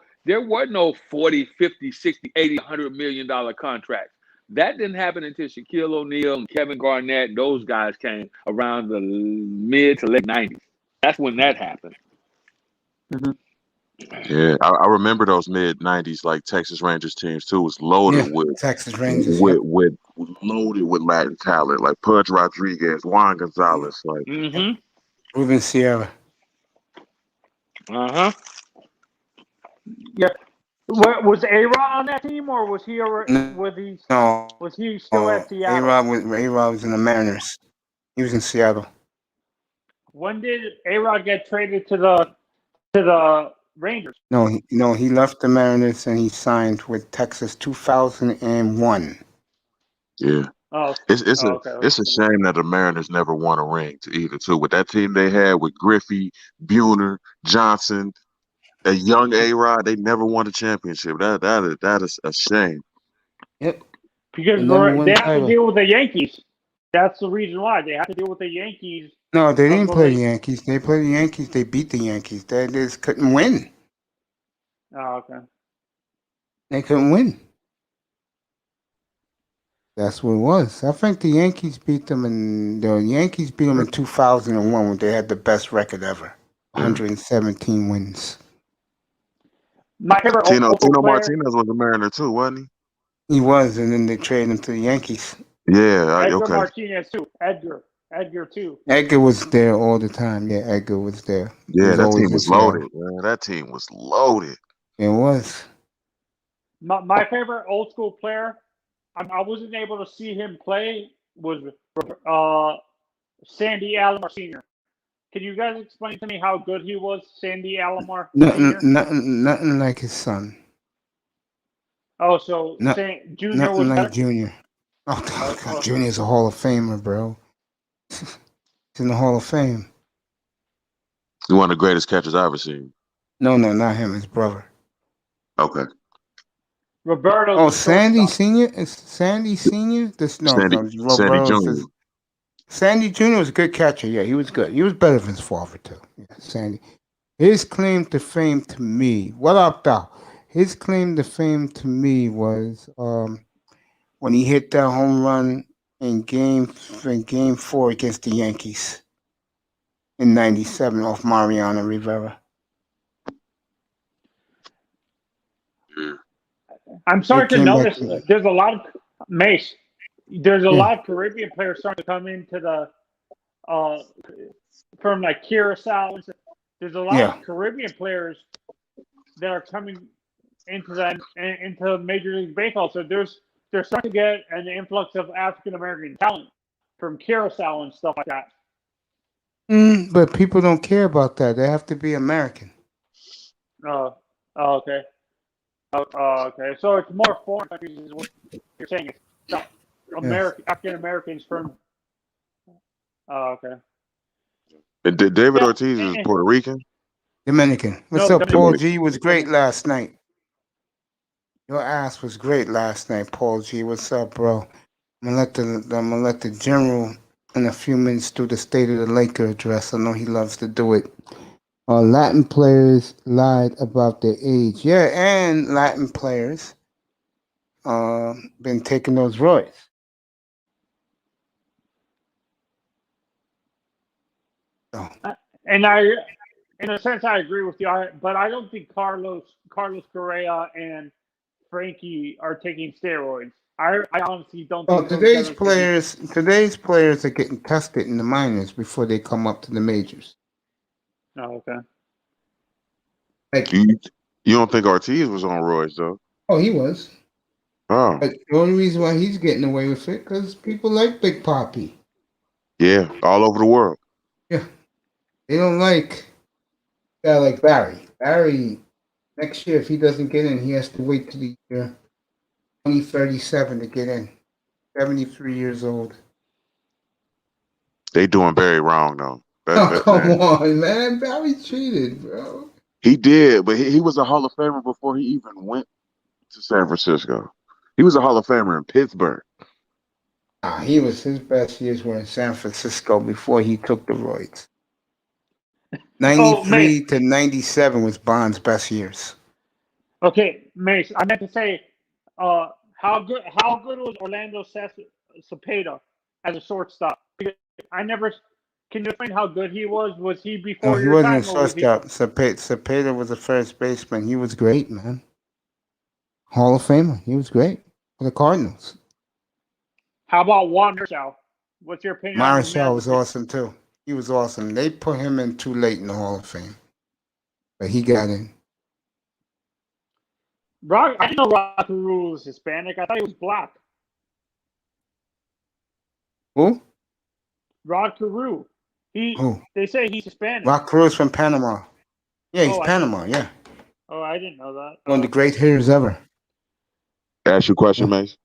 40, 50, 60, 80, $100 million contracts. That didn't happen until Shaquille O'Neal and Kevin Garnett and those guys came around the mid to late 90s. That's when that happened.
Mm-hmm.
Yeah, I remember those mid '90s like Texas Rangers teams too. Was loaded with
Texas Rangers.
with loaded with Latin talent like Pudge Rodriguez, Juan Gonzalez, like
Ruben Sierra.
Yeah. Was A-Rod on that team, or was he was he still at Seattle?
A-Rod was in the Mariners. He was in Seattle.
When did A-Rod get traded to the Rangers?
No, he left the Mariners and he signed with Texas 2001.
Yeah.
Oh,
it's
okay.
It's a shame that the Mariners never won a ring to either too. With that team they had with Griffey, Buhner, Johnson, a young A-Rod, they never won a championship. That is a shame.
Yep.
Because they have to deal with the Yankees. That's the reason why they have to deal with the Yankees.
No, they didn't play the Yankees. They played the Yankees. They beat the Yankees. They just couldn't win.
Oh, okay.
They couldn't win. That's what it was. I think the Yankees beat them in 2001 when they had the best record ever. 117 wins.
My favorite
Tino
player,
Martinez was a Mariner too, wasn't he?
He was, and then they traded him to the Yankees.
Yeah,
Edgar
okay.
Martinez too. Edgar too.
Edgar was there all the time. Yeah, Edgar was there.
Yeah, that team was loaded. Man. That team was loaded.
It was.
My favorite old school player, I wasn't able to see him play, was Sandy Alomar Sr. Can you guys explain to me how good he was, Sandy Alomar Sr.?
Nothing like his son.
Oh, so Junior
nothing
was
like
better?
Junior. Oh, God, Junior's a Hall of Famer, bro. He's in the Hall of Fame.
He's one of the greatest catchers I've ever seen.
No, not him. His brother.
Okay.
Roberto.
Oh, Sandy Senior. Is Sandy Senior?
Sandy Junior.
Sandy Junior was a good catcher. Yeah, he was good. He was better than his father too. Yeah, Sandy. His claim to fame to me. What up, though? His claim to fame to me was when he hit that home run in game 4 against the Yankees in '97 off Mariano Rivera.
I'm sorry to notice there's a lot of Mace. There's a lot of Caribbean players starting to come into the from like Curacao. There's a lot of Caribbean players that are coming into Major League Baseball. So they're starting to get an influx of African American talent from Curacao and stuff like that.
But people don't care about that. They have to be American.
Okay. Okay. So it's more foreign countries is what you're saying. It's not African Americans from. Okay.
And David Ortiz is Puerto Rican?
Dominican. What's up, Paul G? Was great last night. Your ass was great last night, Paul G. What's up, bro? I'm gonna let the general in a few minutes do the State of the Laker address. I know he loves to do it. Latin players lied about their age. Yeah, and Latin players been taking those roids. So.
And in a sense, I agree with you. But I don't think Carlos Correa and Frankie are taking steroids. I honestly don't think
today's players are getting tested in the minors before they come up to the majors.
Oh, okay.
Like,
You don't think Ortiz was on roids though?
oh, he was.
Oh,
But the only reason why he's getting away with it because people like Big Papi.
yeah, all over the world.
Yeah, they don't like a guy like Barry. Barry, next year, if he doesn't get in, he has to wait till the year 2037 to get in. 73 years old.
They doing very wrong though.
Oh, come
Man.
on, man. Barry cheated, bro.
He did, but he was a Hall of Famer before he even went to San Francisco. He was a Hall of Famer in Pittsburgh.
His best years were in San Francisco before he took the roids. 93 to 97 was Bond's best years.
Okay, Mace, I meant to say, how good was Orlando Cepeda as a shortstop? Because I never. Can you explain how good he was? Was he before
No, he
your
wasn't a
time? Or was he?
shortstop. Cepeda was a first baseman. He was great, man. Hall of Famer. He was great for the Cardinals.
How about Juan Marichal? What's your opinion on him?
Marichal was awesome too. He was awesome. They put him in too late in the Hall of Fame, but he got in.
I didn't know Rod Carew was Hispanic. I thought he was black.
Who?
Rod Carew.
Who?
They say he's Hispanic.
Rock Cruz from Panama. Yeah, he's
Oh,
Panama. Yeah,
Oh, I didn't know that.
one of the great hitters ever.
Ask you a question, Mace.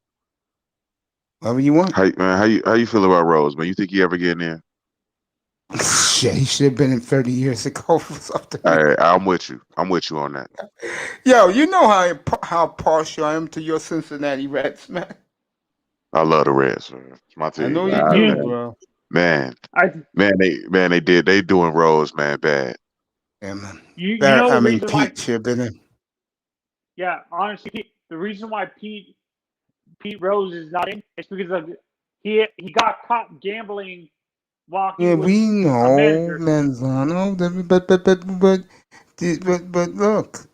Whatever you want.
How you feel about Rose, man? You think he ever getting in?
Shit, he should have been in 30 years ago for something.
I'm with you. I'm with you on that.
Yo, you know how partial I am to your Cincinnati Reds, man.
I love the Reds, man. It's my team.
I know you
man.
do, bro.
Man, they doing Rose, man, bad.
Yeah, man.
You know the reason why?
Pete should have been in.
Yeah, honestly, the reason why Pete Rose is not in is because of he got caught gambling while he was
We know,
a manager.
Manzano. But look,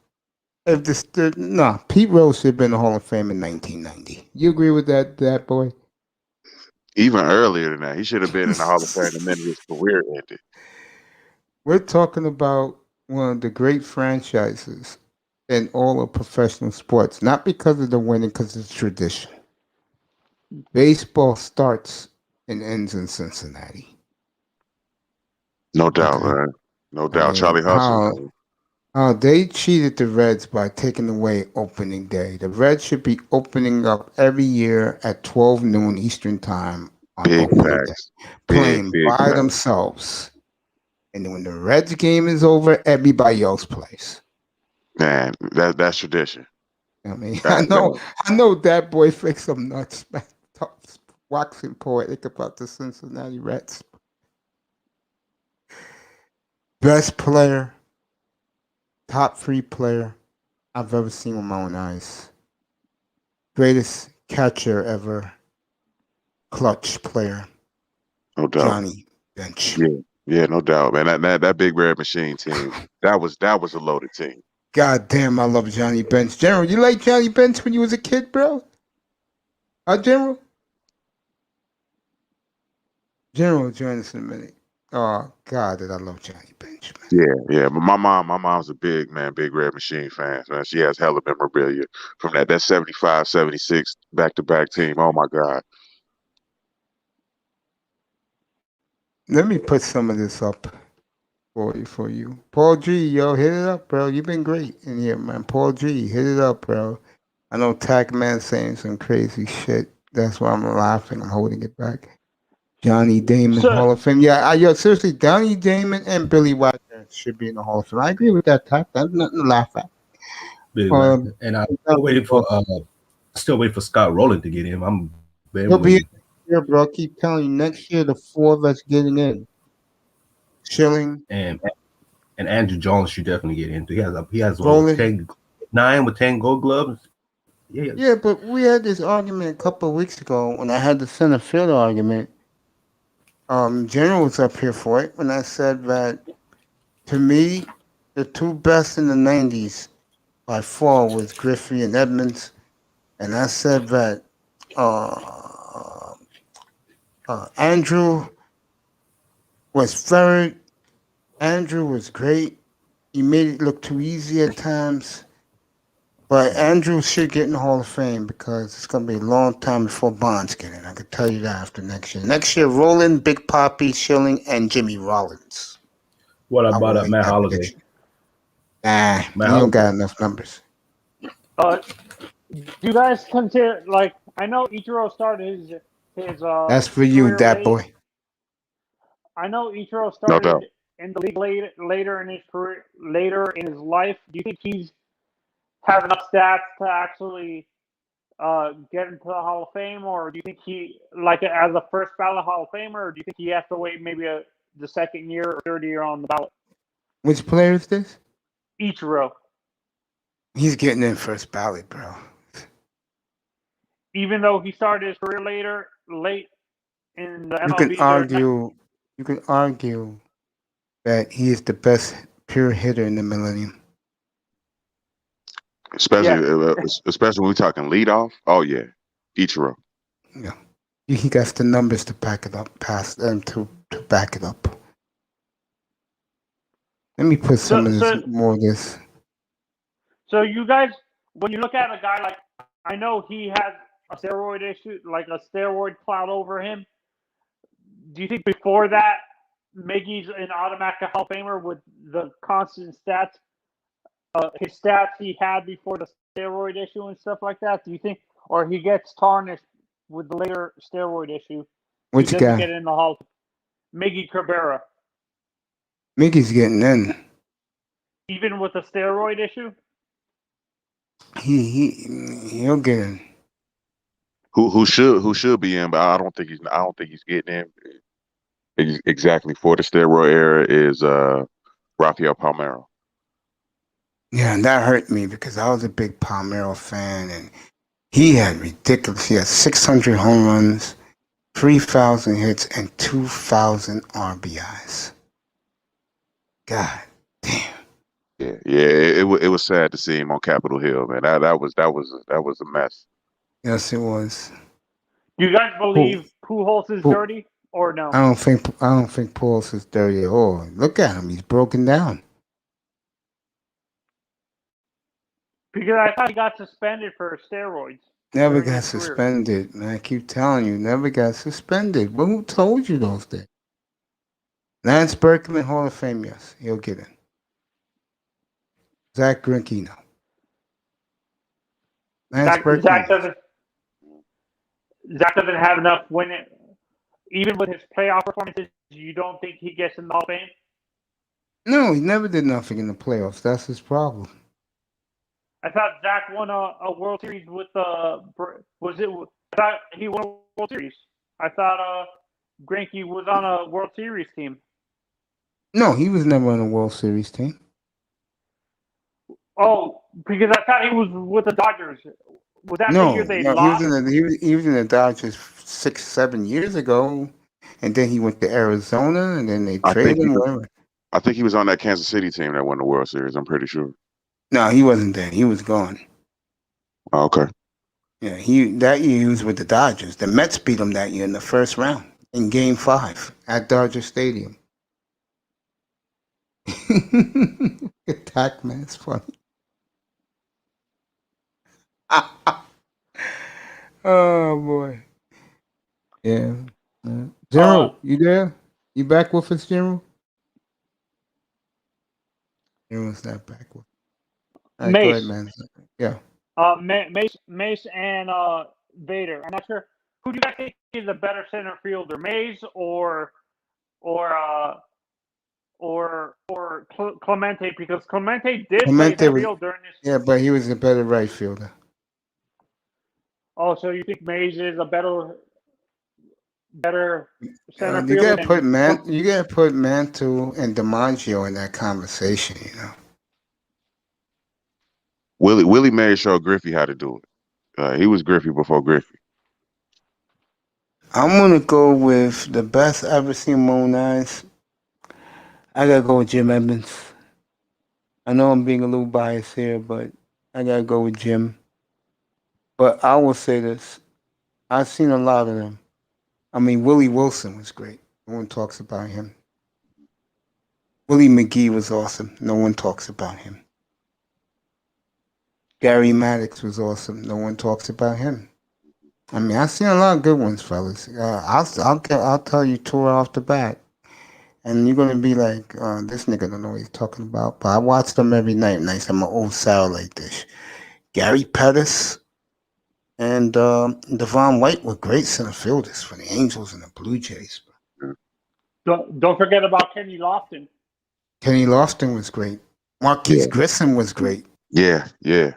if Pete Rose should have been in the Hall of Fame in 1990. You agree with that boy?
Even earlier than that, he should have been in the Hall of Fame the minute his career ended.
We're talking about one of the great franchises in all of professional sports, not because of the winning, because it's tradition. Baseball starts and ends in Cincinnati.
No doubt,
Okay.
man. No doubt. Charlie Hustle.
They cheated the Reds by taking away opening day. The Reds should be opening up every year at 12 noon Eastern time on
Big
opening
facts.
day, playing
Big
by
facts.
themselves. And then when the Reds game is over, everybody else plays.
Man, that's tradition.
I mean, I know that boy thinks some nuts, man. Waxing poetic about the Cincinnati Reds. Best player, top 3 player I've ever seen with my own eyes. Greatest catcher ever. Clutch player.
No doubt.
Johnny Bench.
Yeah, no doubt, man. That Big Red Machine team, that was a loaded team. God
damn, I love Johnny Bench. General, you like Johnny Bench when you was a kid, bro? General? General, join us in a minute. Oh God, did I love Johnny Bench, man.
Yeah. But my mom's a Big Red Machine fan. Man. She has hella memorabilia from that 75, 76 back-to-back team. Oh my God.
Let me put some of this up for you. Paul G, yo, hit it up, bro. You've been great in here, man. Paul G, hit it up, bro. I know Tac Man saying some crazy shit. That's why I'm laughing. I'm holding it back. Johnny Damon, Hall of Fame. Yeah, seriously, Johnny Damon and Billy Wagner should be in the Hall of Fame. I agree with that, Tac. That's nothing to laugh at.
And I'm still waiting for Scott Rowland to get in.
He'll be here, bro. Keep telling you, next year the 4 of us getting in. Chillin
and Andrew Jones should definitely get in. He has 9 with 10 Gold Gloves.
Yeah, but we had this argument a couple of weeks ago when I had the center field argument. General was up here for it when I said that, to me, the 2 best in the 90s by far was Griffey and Edmonds. And I said that Andrew was third. Andrew was great. He made it look too easy at times. But Andrew should get in the Hall of Fame because it's going to be a long time before Bonds get in. I can tell you that after next year. Next year, Roland, Big Papi, Chillin, and Jimmy Rollins.
What
I will
about
make
Matt
that
Holiday?
prediction. Nah,
Matt
he don't got
Holiday.
enough numbers.
Do you guys consider, like, I know Ichiro started his
That's for you,
career
that
late.
boy.
I know Ichiro
No
started
doubt.
in the league later in his career, later in his life. Do you think he's has enough stats to actually get into the Hall of Fame, or do you think he, like, as a first ballot Hall of Famer, or do you think he has to wait maybe the second year or third year on the ballot?
Which player is this?
Ichiro.
He's getting in first ballot, bro.
Even though he started his career late in the
You
MLB.
can argue that he is the best pure hitter in the millennium.
Especially when we're talking leadoff. Oh yeah, Ichiro.
Yeah. He got the numbers to back it up, to back it up. Let me put some of this more of this.
So you guys, when you look at a guy like, I know he has a steroid issue, like a steroid cloud over him. Do you think before that, Miggy's an automatic Hall of Famer with the constant stats, his stats he had before the steroid issue and stuff like that? Do you think, or he gets tarnished with the later steroid issue?
Which
he doesn't
guy?
get in the Hall. Miggy Cabrera.
Mickey's getting in.
Even with the steroid issue?
He'll get in.
Who should be in, but I don't think he's getting in exactly for the steroid era is Rafael Palmeiro.
Yeah, and that hurt me because I was a big Palmeiro fan, and he had ridiculous. He had 600 home runs, 3,000 hits, and 2,000 RBIs. God damn.
Yeah, it was sad to see him on Capitol Hill, man. That was a mess.
Yes, it was.
You guys believe Pujols is dirty or no?
I don't think Pujols is dirty at all. Look at him; he's broken down.
Because I thought he got suspended for steroids.
Never got suspended, man. I keep telling you, never got suspended. But who told you those things? Lance Berkman, Hall of Fame, yes, he'll get in. Zach Greinke, no. Lance Berkman.
Zach doesn't have enough winning. Even with his playoff performances, you don't think he gets in the Hall of Fame?
No, he never did nothing in the playoffs. That's his problem.
I thought Zach won a World Series with I thought he won a World Series. I thought Greinke was on a World Series team.
No, he was never on a World Series team.
Oh, because I thought he was with the Dodgers. Was that the year they lost?
He was in the Dodgers 6-7 years ago, and then he went to Arizona, and then they traded him.
I think he was on that Kansas City team that won the World Series. I'm pretty sure.
No, he wasn't there. He was gone.
Oh, okay.
Yeah, that year he was with the Dodgers. The Mets beat him that year in the first round in Game 5 at Dodger Stadium. Attack man, it's funny. Oh boy. Yeah. General, you there? You back with us, General? General's not back with us. All right,
Mace.
go ahead, man. Yeah.
Mace and Vader. I'm not sure. Who do you guys think is a better center fielder, Mays or Clemente? Because Clemente did play center field during this.
Yeah, but he was a better right fielder.
Oh, so you think Mays is a better center fielder?
You gotta put Mantle and DiMaggio in that conversation, you know.
Willie Mays showed Griffey how to do it. He was Griffey before Griffey.
I'm gonna go with the best I've ever seen Moon Eyes. I gotta go with Jim Edmonds. I know I'm being a little biased here, but I gotta go with Jim. But I will say this. I've seen a lot of them. I mean, Willie Wilson was great. No one talks about him. Willie McGee was awesome. No one talks about him. Gary Maddox was awesome. No one talks about him. I mean, I've seen a lot of good ones, fellas. I'll tell you two off the bat, and you're gonna be like, this nigga don't know what he's talking about. But I watch them every night. Nice, I'm an old satellite dish. Gary Pettis and Devon White were great center fielders for the Angels and the Blue Jays.
Don't forget about Kenny Lofton.
Kenny Lofton was great. Marquise Grissom was great.
Yeah.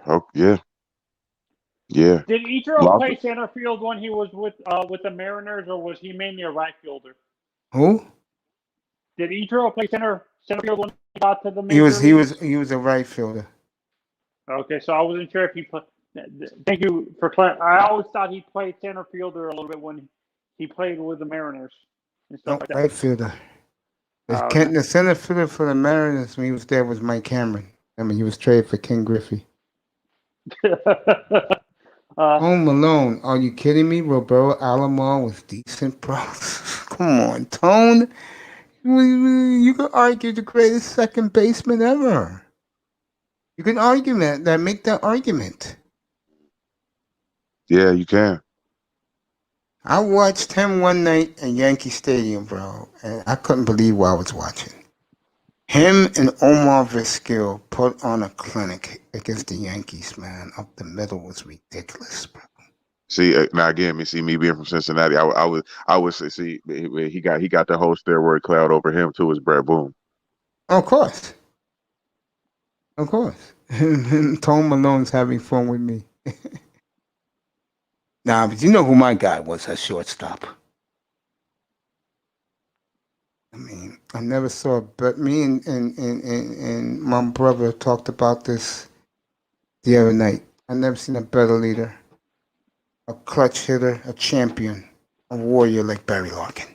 Oh, yeah. Yeah.
Did Ichiro play center field when he was with the Mariners, or was he mainly a right fielder?
Who?
Did Ichiro play center field when he got to the Mariners?
He was a right fielder.
Okay, so I wasn't sure if he played. Thank you for clarifying. I always thought he played center fielder a little bit when he played with the Mariners and stuff like that.
Right fielder. The center fielder for the Mariners when he was there was Mike Cameron. I mean, he was traded for Ken Griffey. Home Alone. Are you kidding me? Roberto Alomar was decent, bro. Come on, Tone. You could argue the greatest second baseman ever. You can argue that. Make that argument.
Yeah, you can.
I watched him one night at Yankee Stadium, bro, and I couldn't believe what I was watching. Him and Omar Vizquel put on a clinic against the Yankees, man. Up the middle was ridiculous, bro.
See, now again, me being from Cincinnati, I would see he got the whole steroid cloud over him too. Is Brett Boone?
Of course. Tone Malone's having fun with me. Nah, but you know who my guy was at shortstop. I mean, I never saw, but me and my brother talked about this the other night. I never seen a better leader, a clutch hitter, a champion, a warrior like Barry Larkin.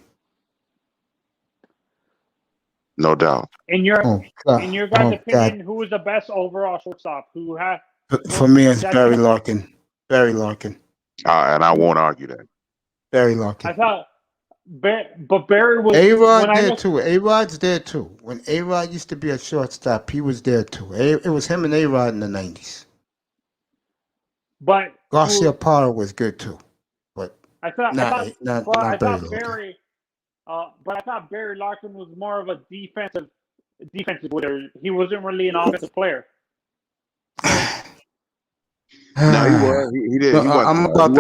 No doubt.
In your guys' opinion, who was the best overall shortstop?
For me, it's Barry Larkin. Barry Larkin.
And I won't argue that.
Barry Larkin.
I thought, but Barry was.
A-Rod there too. A-Rod's there too. When A-Rod used to be a shortstop, he was there too. It was him and A-Rod in the 90s.
But
Garcia Parra was good too. But
I thought Barry. But I thought Barry Larkin was more of a defensive player. He wasn't really an offensive player.
No, he was. He did.
I'm about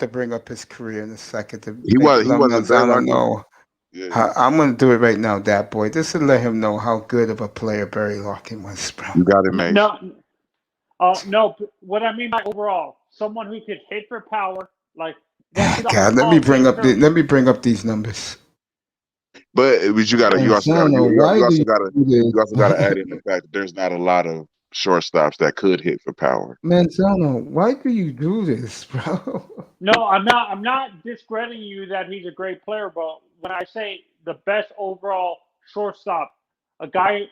to bring up his career in a second.
He wasn't.
I don't know.
Yeah.
I'm going to do it right now, that boy. Just to let him know how good of a player Barry Larkin was, bro.
You got it, man.
No. What I mean by overall, someone who could hit for power, like.
God, let me bring up these numbers.
But you also got to add in the fact that there's not a lot of shortstops that could hit for power.
Manzano, why do you do this, bro?
No, I'm not discrediting you that he's a great player, but when I say the best overall shortstop, a guy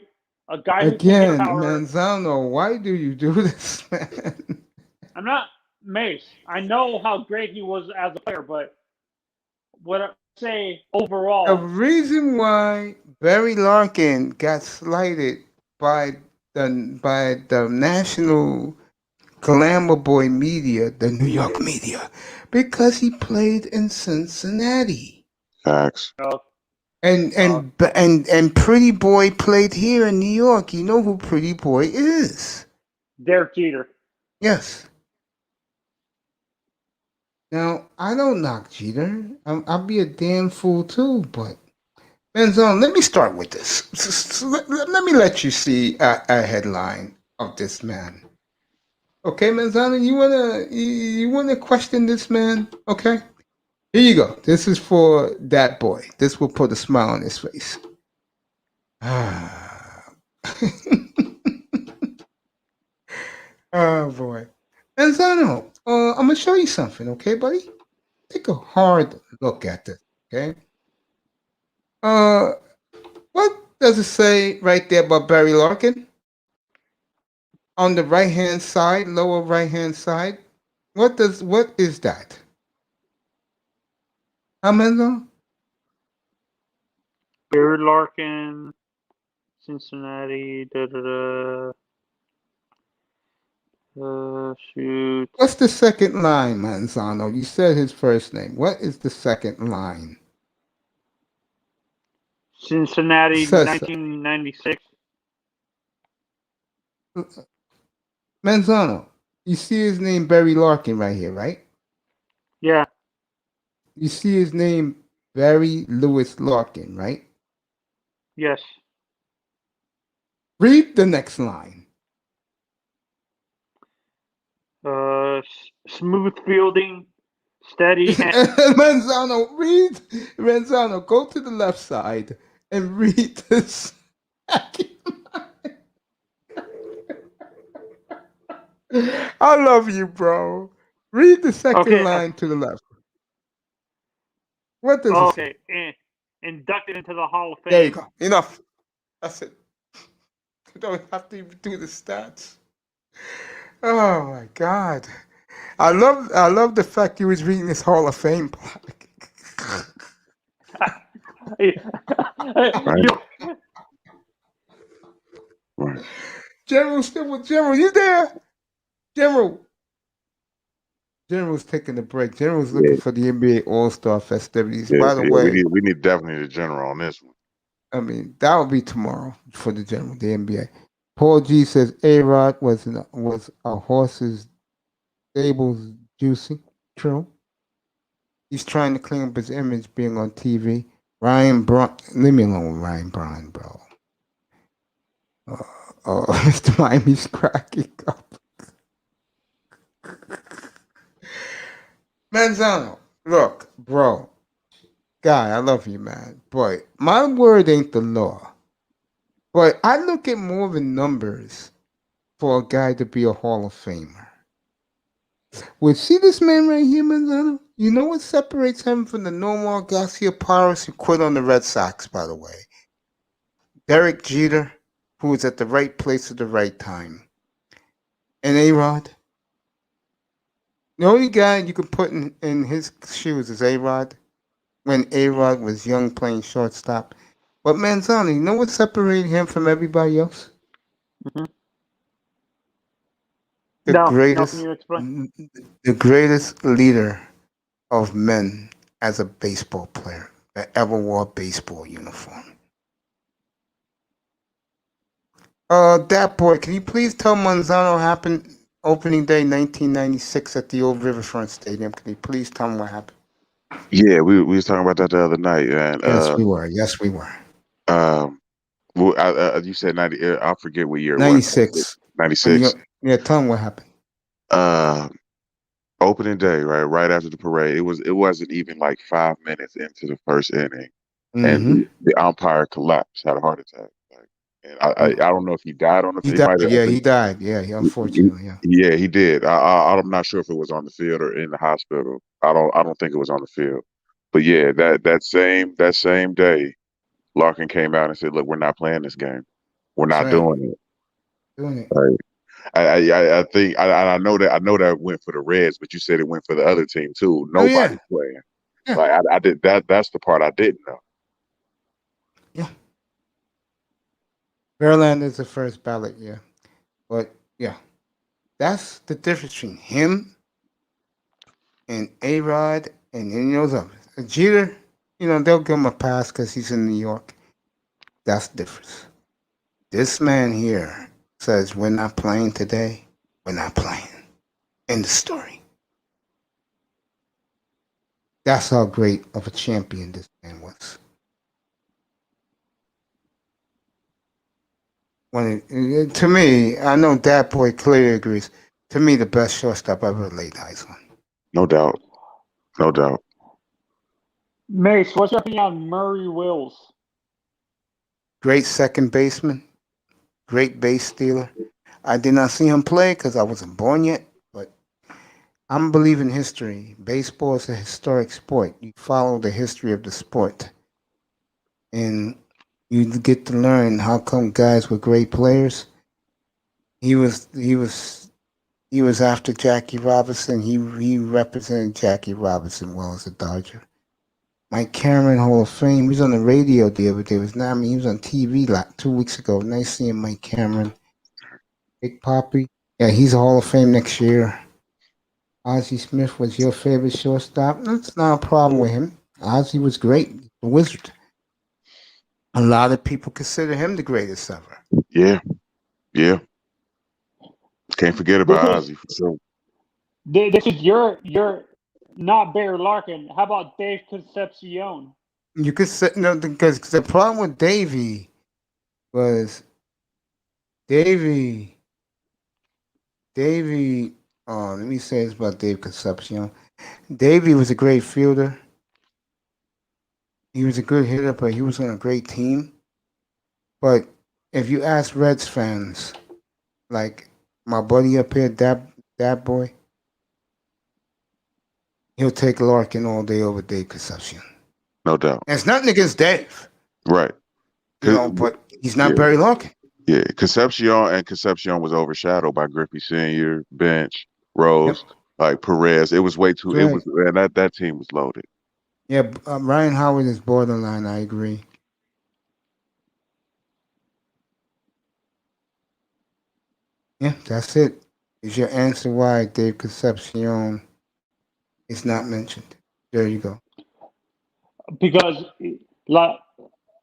again, Manzano, why do you do this, man?
I'm not Mace. I know how great he was as a player, but what I say overall,
the reason why Barry Larkin got slighted by the national glamour boy media, the New York media, because he played in Cincinnati.
Facts.
And Pretty Boy played here in New York. You know who Pretty Boy is?
Derek Jeter.
Yes. Now, I don't knock Jeter. I'll be a damn fool too, but Benzone, let me start with this. Let me let you see a headline of this man. Okay, Manzano, you wanna question this man? Okay, here you go. This is for that boy. This will put a smile on his face. Oh boy, Manzano. I'm gonna show you something, okay, buddy? Take a hard look at this, okay? What does it say right there about Barry Larkin? On the right-hand side, lower right-hand side. What is that? Amanda?
Barry Larkin. Cincinnati. Shoot.
What's the second line, Manzano? You said his first name. What is the second line?
Cincinnati,
Says
1996.
Manzano. You see his name, Barry Larkin, right here, right?
Yeah.
You see his name, Barry Lewis Larkin, right?
Yes.
Read the next line.
Smooth fielding, steady hand.
Manzano, go to the left side and read this. I love you, bro. Read the second line to the left. What does it say?
Inducted into the Hall of Fame.
There you go. Enough. That's it. You don't have to even do the stats. Oh my God. I love the fact you was reading this Hall of Fame plaque.
Right.
General, you there? General's taking a break. General's looking for the NBA All-Star festivities.
Yeah,
By the way,
we need definitely the general on this one.
I mean, that will be tomorrow for the general, the NBA. Paul G says A-Rod was a horse's stables juicy. True. He's trying to clean up his image being on TV. Ryan Braun, leave me alone with Ryan Braun, bro. Mr. Miami's cracking up. Manzano, look, bro. Guy, I love you, man. But my word ain't the law. But I look at more than numbers for a guy to be a Hall of Famer. Well, see this man right here, Manzano? You know what separates him from the normal Garcia Paros who quit on the Red Sox, by the way? Derek Jeter, who was at the right place at the right time. And A-Rod. The only guy you could put in his shoes is A-Rod. When A-Rod was young playing shortstop. But Manzano, you know what separated him from everybody else?
Mm-hmm.
The greatest leader of men as a baseball player that ever wore a baseball uniform. Dat boy, can you please tell Manzano happened opening day 1996 at the old Riverfront Stadium? Can you please tell him what happened?
Yeah, we was talking about that the other night, and
Yes, we were.
Well, you said 90. I forget what year.
96.
96.
Yeah, tell him what happened.
Opening day, right after the parade. It wasn't even like 5 minutes into the first inning, and the umpire collapsed, had a heart attack. And I don't know if he died on the field.
He died. Yeah, unfortunately.
Yeah, he did. I'm not sure if it was on the field or in the hospital. I don't think it was on the field. But yeah, that same day, Larkin came out and said, "Look, we're not playing this game. We're not doing it." Right. I think I know that went for the Reds, but you said it went for the other team too. Nobody's playing. Yeah. Like I did that. That's the part I didn't know.
Yeah. Verlander's the first ballot, yeah. But yeah, that's the difference between him and A-Rod and any of those others. Jeter, they'll give him a pass because he's in New York. That's the difference. This man here says, we're not playing today. We're not playing. End of story. That's how great of a champion this man was. To me, I know Dat Boy clearly agrees. To me, the best shortstop I ever laid eyes on.
No doubt.
Mace, what's your opinion on Murray Wills?
Great second baseman. Great base stealer. I did not see him play because I wasn't born yet, but I'm believing history. Baseball is a historic sport. You follow the history of the sport. And you get to learn how come guys were great players. He was after Jackie Robinson. He represented Jackie Robinson well as a Dodger. Mike Cameron, Hall of Fame. He was on the radio the other day. He was on TV like 2 weeks ago. Nice seeing Mike Cameron. Big Poppy. Yeah, he's a Hall of Fame next year. Ozzie Smith was your favorite shortstop. That's not a problem with him. Ozzie was great. The Wizard. A lot of people consider him the greatest ever.
Yeah. Can't forget about Ozzie for sure.
This is your not Bear Larkin. How about Dave Concepcion?
You could say no, because the problem with Davey was Davey. Let me say this about Dave Concepcion. Davey was a great fielder. He was a good hitter, but he was on a great team. But if you ask Reds fans, like my buddy up here, that boy, he'll take Larkin all day over Dave Concepcion.
No doubt.
And it's nothing against Dave.
Right.
But he's not Barry Larkin.
Yeah, Concepcion was overshadowed by Griffey Sr., Bench, Rose, like Perez. It was way too. Right. It was, and that team was loaded.
Yeah, Ryan Howard is borderline. I agree. Yeah, that's it. Is your answer why Dave Concepcion is not mentioned? There you go.
Because like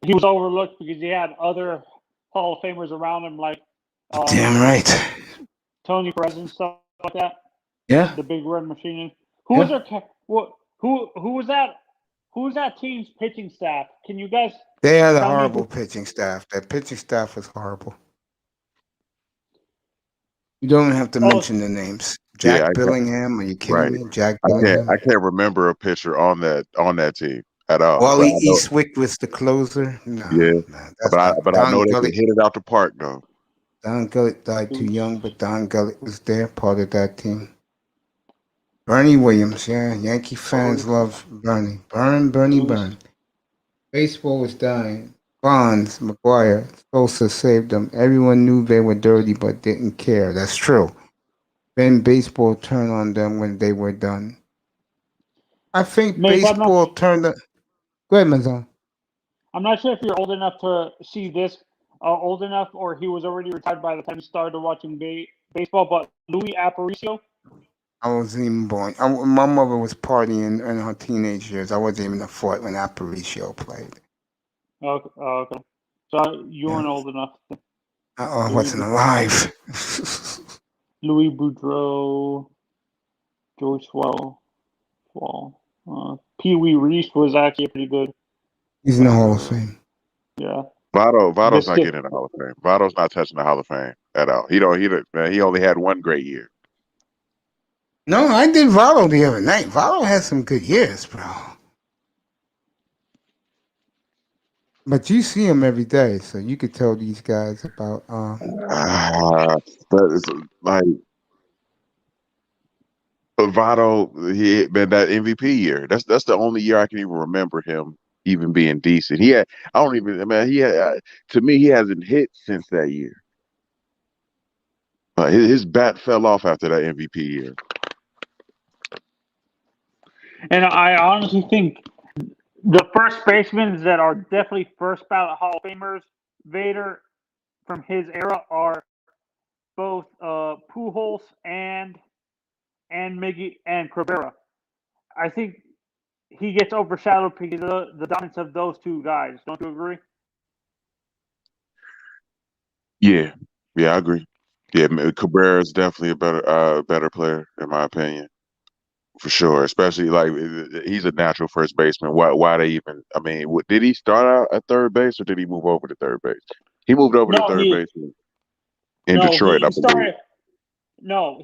he was overlooked because he had other Hall of Famers around him, like
damn right,
Tony Perez and stuff like that.
Yeah,
the Big Red Machine. Who was their who was that? Who was that team's pitching staff? Can you guys?
They had a horrible pitching staff. That pitching staff was horrible. You don't have to mention the names. Jack Billingham. Are you kidding me? Jack Billingham.
I can't remember a pitcher on that team at all.
Wally Eastwick was the closer. No, man,
but I know they could hit it out the park though.
Don Gullett died too young, but Don Gullett was there, part of that team. Bernie Williams, Yankee fans love Bernie. Burn. Baseball was dying. Bonds, McGuire, Sosa saved them. Everyone knew they were dirty, but didn't care. That's true. Then baseball turned on them when they were done. I think baseball turned on. Go ahead, Mazan.
I'm not sure if you're old enough to see this, old enough, or he was already retired by the time he started watching baseball, but Louis Aparicio.
I wasn't even born. My mother was partying in her teenage years. I wasn't even a foot when Aparicio played.
Okay. So you weren't old enough.
I wasn't alive.
Louis Boudreau, George Swell. Pee Wee Reese was actually pretty good.
He's in the Hall of Fame.
Yeah.
Votto's not getting in the Hall of Fame. Votto's not touching the Hall of Fame at all. He only had one great year.
No, I did Votto the other night. Votto had some good years, bro. But you see him every day, so you could tell these guys about.
But it's like Votto, he had been that MVP year. That's the only year I can even remember him even being decent. He had. I don't even. Man, he had. To me, he hasn't hit since that year. His bat fell off after that MVP year.
And I honestly think the first basemen that are definitely first ballot Hall of Famers, Vader, from his era are both Pujols and Miggy and Cabrera. I think he gets overshadowed because of the dominance of those two guys. Don't you agree?
Yeah, I agree. Yeah, Cabrera is definitely a better player in my opinion. For sure, especially like he's a natural first baseman. Why they even? I mean, did he start out at third base or did he move over to third base? He moved over to third base in Detroit, I believe.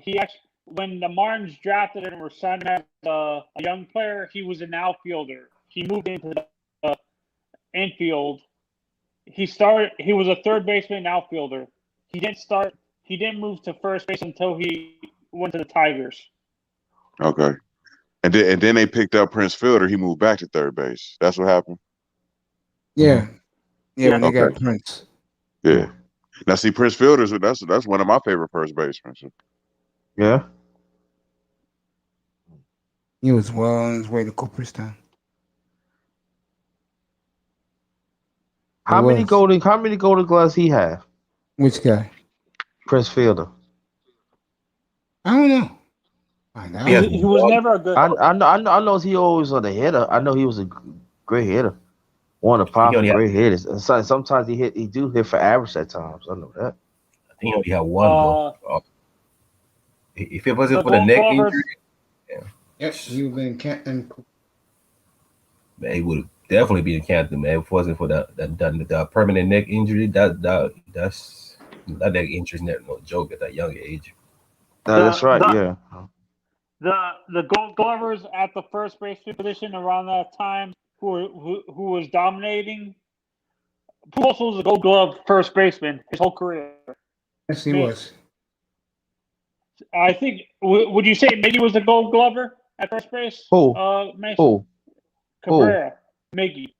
He actually, when the Martins drafted him and were signing him as a young player, he was an outfielder. He moved into the infield. He was a third baseman outfielder. He didn't move to first base until he went to the Tigers.
Okay. And then they picked up Prince Fielder. He moved back to third base. That's what happened?
Yeah. When they got Prince.
Yeah. Now, see, Prince Fielder's, that's one of my favorite first basemen.
Yeah.
He was well on his way to Cooperstown.
How many golden gloves he have?
Which guy?
Prince Fielder.
I don't know. Find out.
He was never a good.
I know he always was a hitter. I know he was a great hitter. One of the powerful great hitters. And sometimes he do hit for average at times. I know that.
I think he only had one though. If it wasn't for the neck injury,
Yep, he would have been Canton.
Man, he would definitely be in Canton, man. If it wasn't for the permanent neck injury, that neck injury is no joke at that young age.
That's right. Yeah.
The Gold Glovers at the first base position around that time, who was dominating. Pujols was a Gold Glove first baseman his whole career.
Yes, he was.
I think. Would you say Miggy was a Gold Glover at first base?
Who?
Mason?
Who?
Cabrera. Miggy.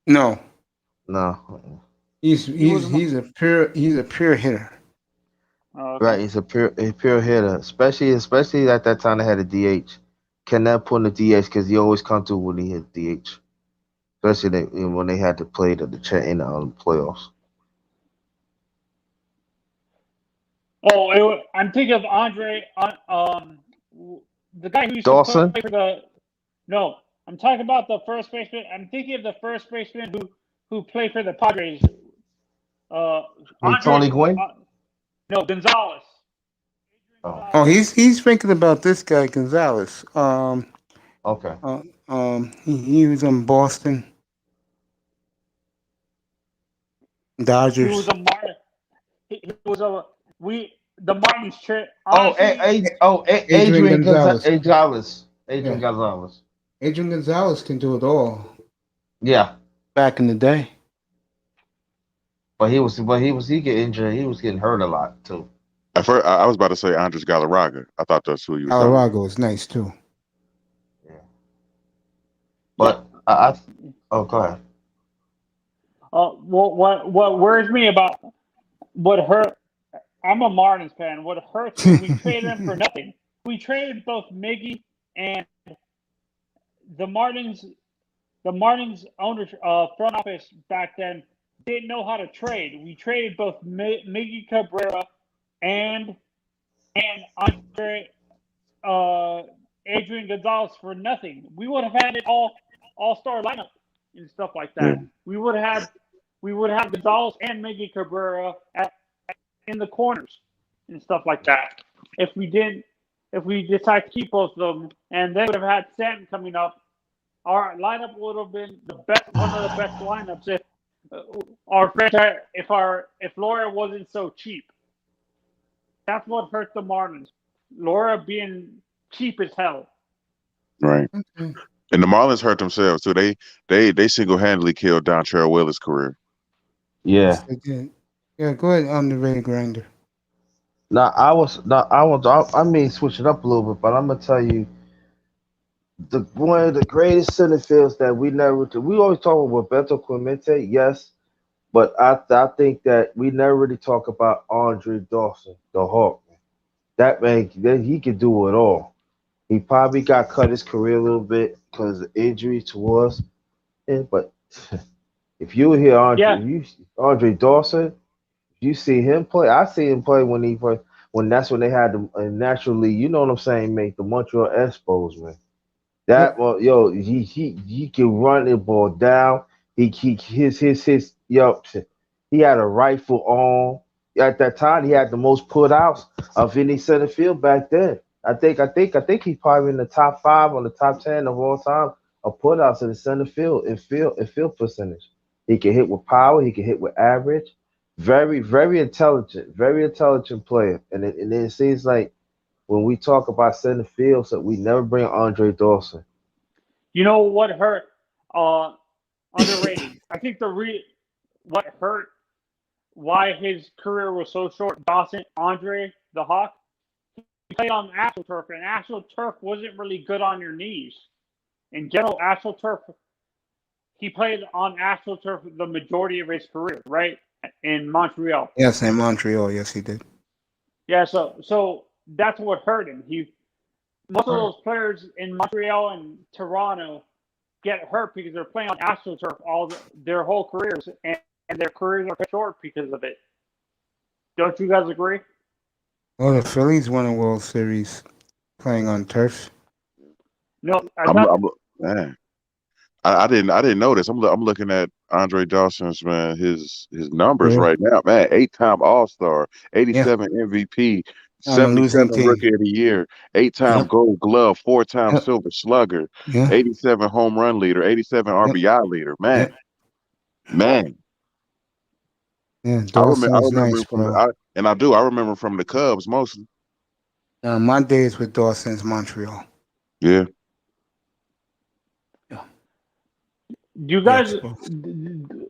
No.
He's
a pure hitter.
Okay.
Right, he's a pure hitter, especially at that time they had a DH. Cannot put in the DH because he always come through when he hit DH, especially when they had to play in the playoffs.
Oh, I'm thinking of Andre. The guy who used
Dawson?
to play for the. No, I'm talking about the first baseman. I'm thinking of the first baseman who played for the Padres.
Tony Gwynn?
No, Gonzalez.
Oh, he's thinking about this guy Gonzalez.
Okay.
He was in Boston. Dodgers.
He was a Martin. He was a the Martins trip.
Adrian Gonzalez.
Yeah.
Gonzalez.
Adrian Gonzalez can do it all.
Yeah.
Back in the day.
But he get injured. He was getting hurt a lot too.
At first, I was about to say Andres Galarraga. I thought that's who you were talking about.
Galarraga was nice too.
Yeah. But go ahead.
What worries me about what hurt? I'm a Martins fan. What hurts is we traded him for nothing. We traded both Miggy and the Martins. The Martins owner front office back then didn't know how to trade. We traded both Miggy Cabrera and Andre Adrian Gonzalez for nothing. We would have had it all-star lineup and stuff like that. Yeah. We would have Gonzalez and Miggy Cabrera in the corners and stuff like that. If we decide to keep both of them, and they would have had Stanton coming up, our lineup would have been one of the best lineups if our franchise, if Laura wasn't so cheap. That's what hurt the Marlins. Laura being cheap as hell.
Right. Mm-hmm. And the Marlins hurt themselves too. They single-handedly killed Dontrelle Willis' career.
Yeah.
Yes, they did. Yeah, go ahead on the Ray Grinder.
I mean switch it up a little bit, but I'm gonna tell you one of the greatest center fields that we always talk about Roberto Clemente, yes, but I think that we never really talk about Andre Dawson, the Hawk. That man, he could do it all. He probably got cut his career a little bit because of injury to us. But if you hear Andre Dawson, you see him play. I see him play when that's when they had the naturally, you know what I'm saying, make the Montreal Expos, man. That he can run the ball down. He had a rifle arm. At that time, he had the most put outs of any center field back then. I think he's probably in the top 5 on the top 10 of all time of put outs in the center field and field percentage. He can hit with power. He can hit with average. Very, very intelligent player. And it seems like when we talk about center field, so we never bring Andre Dawson.
You know what hurt? Underrated. I think what hurt why his career was so short. Dawson, Andre, the Hawk, he played on AstroTurf, and AstroTurf wasn't really good on your knees. In general, AstroTurf, he played on AstroTurf the majority of his career, right? In Montreal.
Yes, in Montreal. Yes, he did.
Yeah, so that's what hurt him. Most of those players in Montreal and Toronto get hurt because they're playing on AstroTurf their whole careers, and and their careers are cut short because of it. Don't you guys agree?
Well, the Phillies won a World Series playing on turf.
No,
Man, I didn't know this. I'm looking at Andre Dawson's, man, his numbers right now, man. 8-time All-Star, 87 MVP,
On a losing
77
team.
Rookie of the Year, 8-time Gold Glove, 4-time Silver Slugger, 87 home run leader, 87 RBI leader. Man, man.
Yeah, Dawson
I
is
remember
nice,
him from
bro.
I remember from the Cubs mostly.
My days with Dawson's Montreal.
Yeah.
You guys,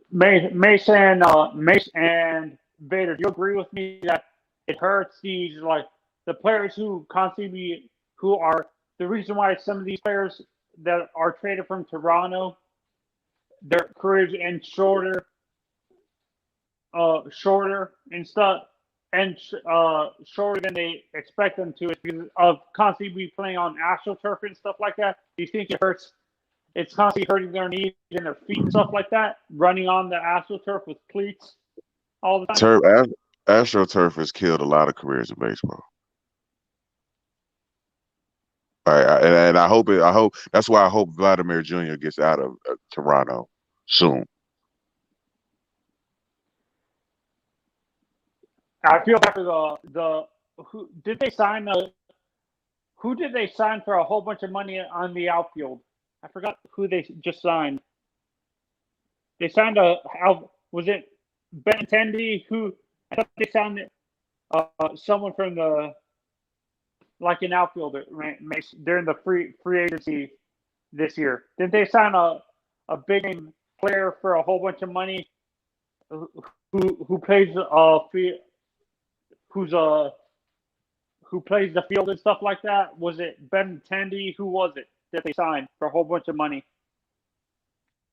Mace and Vader, do you agree with me that it hurts these the players who constantly who are the reason why some of these players that are traded from Toronto, their careers end shorter and stuff, and shorter than they expect them to, is because of constantly playing on AstroTurf and stuff like that. Do you think it hurts? It's constantly hurting their knees and their feet and stuff like that, running on the AstroTurf with cleats all the time.
AstroTurf has killed a lot of careers in baseball. And I hope that's why I hope Vladimir Jr. gets out of Toronto soon.
I feel bad for who did they sign for a whole bunch of money on the outfield? I forgot who they just signed. They signed was it Benintendi? Who I thought they signed someone from an outfielder during the free agency this year. Didn't they sign a big name player for a whole bunch of money? Who plays who plays the field and stuff like that? Was it Benintendi? Who was it that they signed for a whole bunch of money?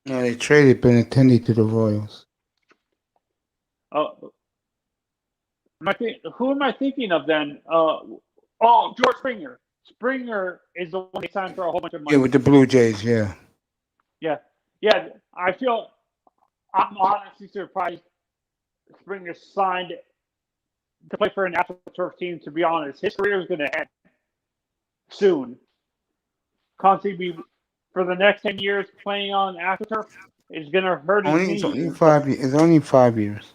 No, they traded Benintendi to the Royals.
Who am I thinking of then? George Springer. Springer is the one they signed for a whole bunch of money.
Yeah, with the Blue Jays, yeah.
Yeah. I'm honestly surprised Springer signed to play for an AstroTurf team, to be honest. His career is going to end soon. Constantly for the next 10 years playing on AstroTurf is going to hurt his knees.
It's only 5 years.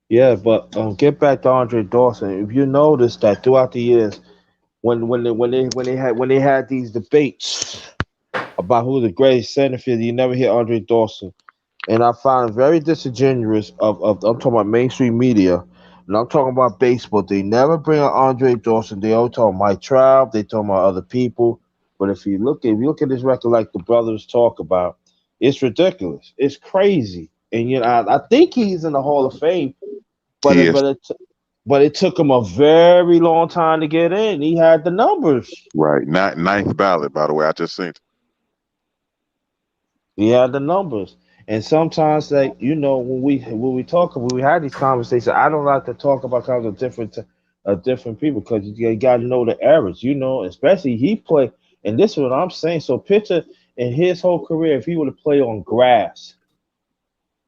Yeah, but get back to Andre Dawson. If you notice that throughout the years, when they had these debates about who the greatest center fielder, you never hear Andre Dawson. And I found very disingenuous of I'm talking about mainstream media, and I'm talking about baseball. They never bring up Andre Dawson. They always talk about Mike Trout. They talk about other people. But if you look at this record, like the brothers talk about, it's ridiculous. It's crazy. And I think he's in the Hall of Fame, but it took him a very long time to get in. He had the numbers.
Right, ninth ballot, by the way. I just seen it.
He had the numbers. And sometimes, when we had these conversations, I don't like to talk about kind of different people because you got to know the errors, especially he played. And this is what I'm saying. So picture in his whole career, if he would have played on grass.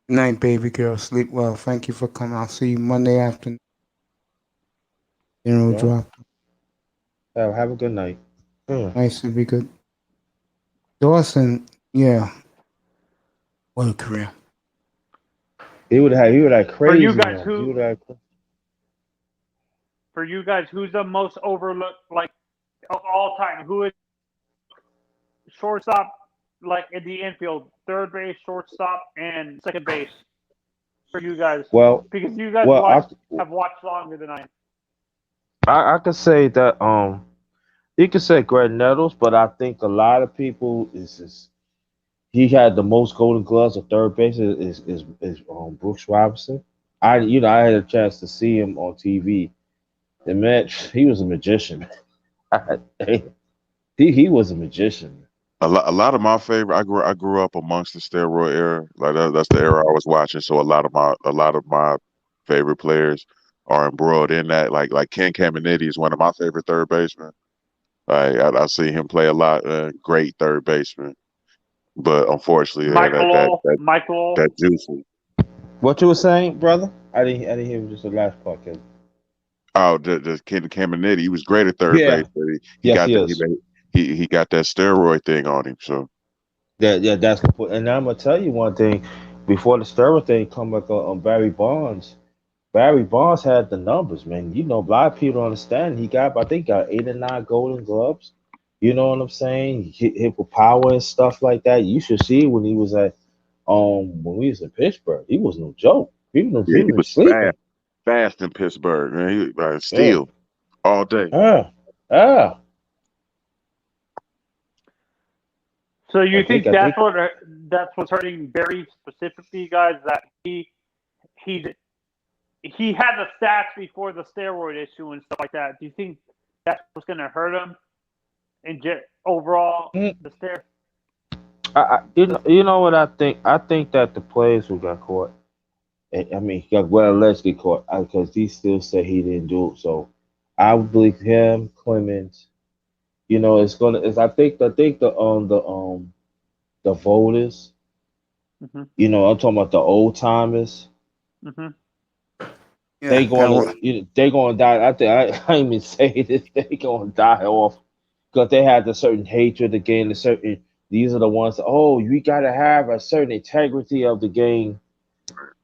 Night, baby girl. Sleep well. Thank you for coming. I'll see you Monday afternoon. Drop.
Have a good night.
Nice to be good. Dawson, yeah. What a career.
He would have crazy.
For you guys, who's the most overlooked of all time? Who is shortstop, in the infield, third base, shortstop, and second base? For you guys, because you guys have watched longer than I.
I could say that you could say Greg Nettles, but I think a lot of people he had the most Golden Gloves at third base is Brooks Robinson. I had a chance to see him on TV. And man, he was a magician. he was a magician.
A lot of my favorite. I grew up amongst the steroid era. That's the era I was watching. So a lot of my favorite players are embroiled in that. Like Ken Caminiti is one of my favorite third basemen. I see him play a lot. Great third baseman. But unfortunately, yeah,
Michael.
that juicy.
What you were saying, brother? I didn't hear just the last part. Kid.
Oh, the kid Caminiti, he was great at third
Yeah.
base, but he
Yes,
got
he
that
is.
he got that steroid thing on him. So
Yeah, that's good. And I'm gonna tell you one thing. Before the steroid thing come back on Barry Bonds. Barry Bonds had the numbers, man. You know, a lot of people don't understand. I think, got 8 or 9 Golden Gloves. You know what I'm saying? Hit with power and stuff like that. You should see when he was at when we was in Pittsburgh. He was no joke.
yeah, he
People
was
sleeping.
fast in Pittsburgh, man. He
Yeah.
steal all day.
Yeah.
So you think that's
think
what's hurting Barry specifically, guys? That he had the stats before the steroid issue and stuff like that. Do you think that's what's going to hurt him? And overall, the steroid.
you know what I think? I think that the players who got caught, I mean, allegedly caught because he still said he didn't do it. So I would believe him, Clemens. You know, I think the voters.
Mm-hmm.
You know, I'm talking about the old timers.
Mm-hmm.
Yeah,
They gonna die. I think I ain't even say this. They gonna die off because they had a certain hatred again. These are the ones. Oh, you gotta have a certain integrity of the game.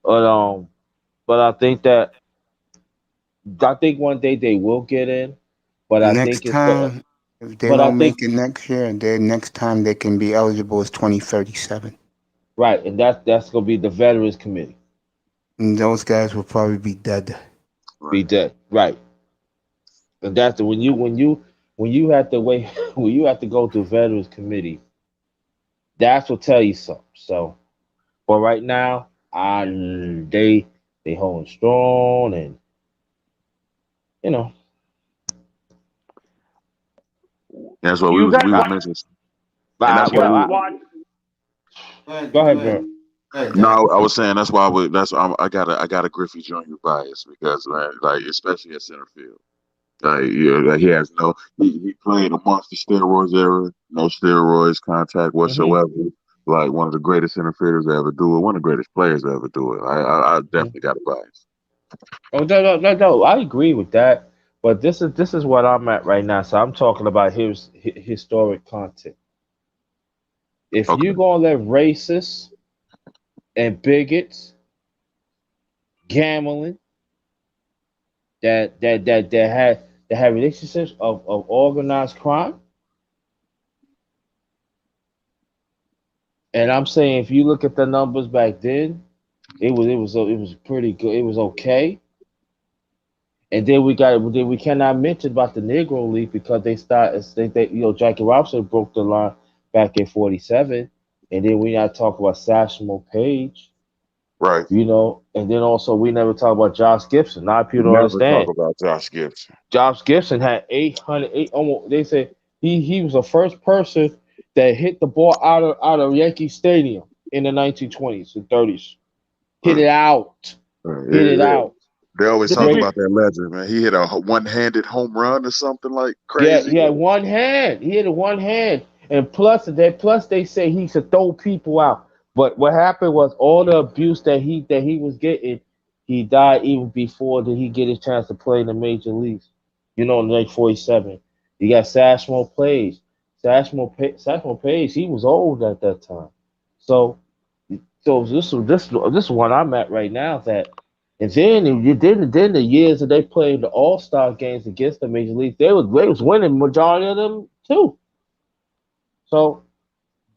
But I think one day they will get in. But I
next
think it's the.
time, if they
But I
don't
think
make it next year, then next time they can be eligible is 2037.
right, and that's gonna be the Veterans Committee.
And those guys will probably be dead.
Be dead, right? And that's when you have to wait when you have to go to Veterans Committee. That's what tell you something. So, but right now, they holding strong, and you know.
That's what
You
we
guys
was
watch-
mentioning, and that's
You
why
guys
we.
watch.
Go ahead, bro.
No, I was saying that's why I got a Griffey Jr. bias because man, like especially at center field. Like he has he played amongst the steroids era, no steroids contact whatsoever. Like one of the greatest center fielders to ever do it, one of the greatest players to ever do it. I definitely got a bias.
Oh no, I agree with that. But this is what I'm at right now. So I'm talking about his historic content. If
Okay.
you gonna let racists and bigots gambling that had relationships of organized crime, and I'm saying if you look at the numbers back then, it was pretty good. It was okay. And then we cannot mention about the Negro League because Jackie Robinson broke the line back in '47, and then we not talk about Satchmo Page,
Right.
you know, and then also we never talk about Josh Gibson. A lot of people don't
Never
understand.
talk about Josh Gibson.
Josh Gibson had 808 almost. They said he was the first person that hit the ball out of Yankee Stadium in the 1920s and 30s. Hit it out. Hit it out.
They always
The
talk
big-
about that legend, man. He hit a one-handed home run or something like crazy.
Yeah, he had one hand. He hit it one hand, and plus they say he should throw people out. But what happened was all the abuse that he was getting, he died even before did he get his chance to play in the major leagues. You know, in like '47, you got Satchmo Page. Satchmo Page, he was old at that time. So this is what I'm at right now. And then the years that they played the All Star games against the major leagues, they was winning majority of them too. So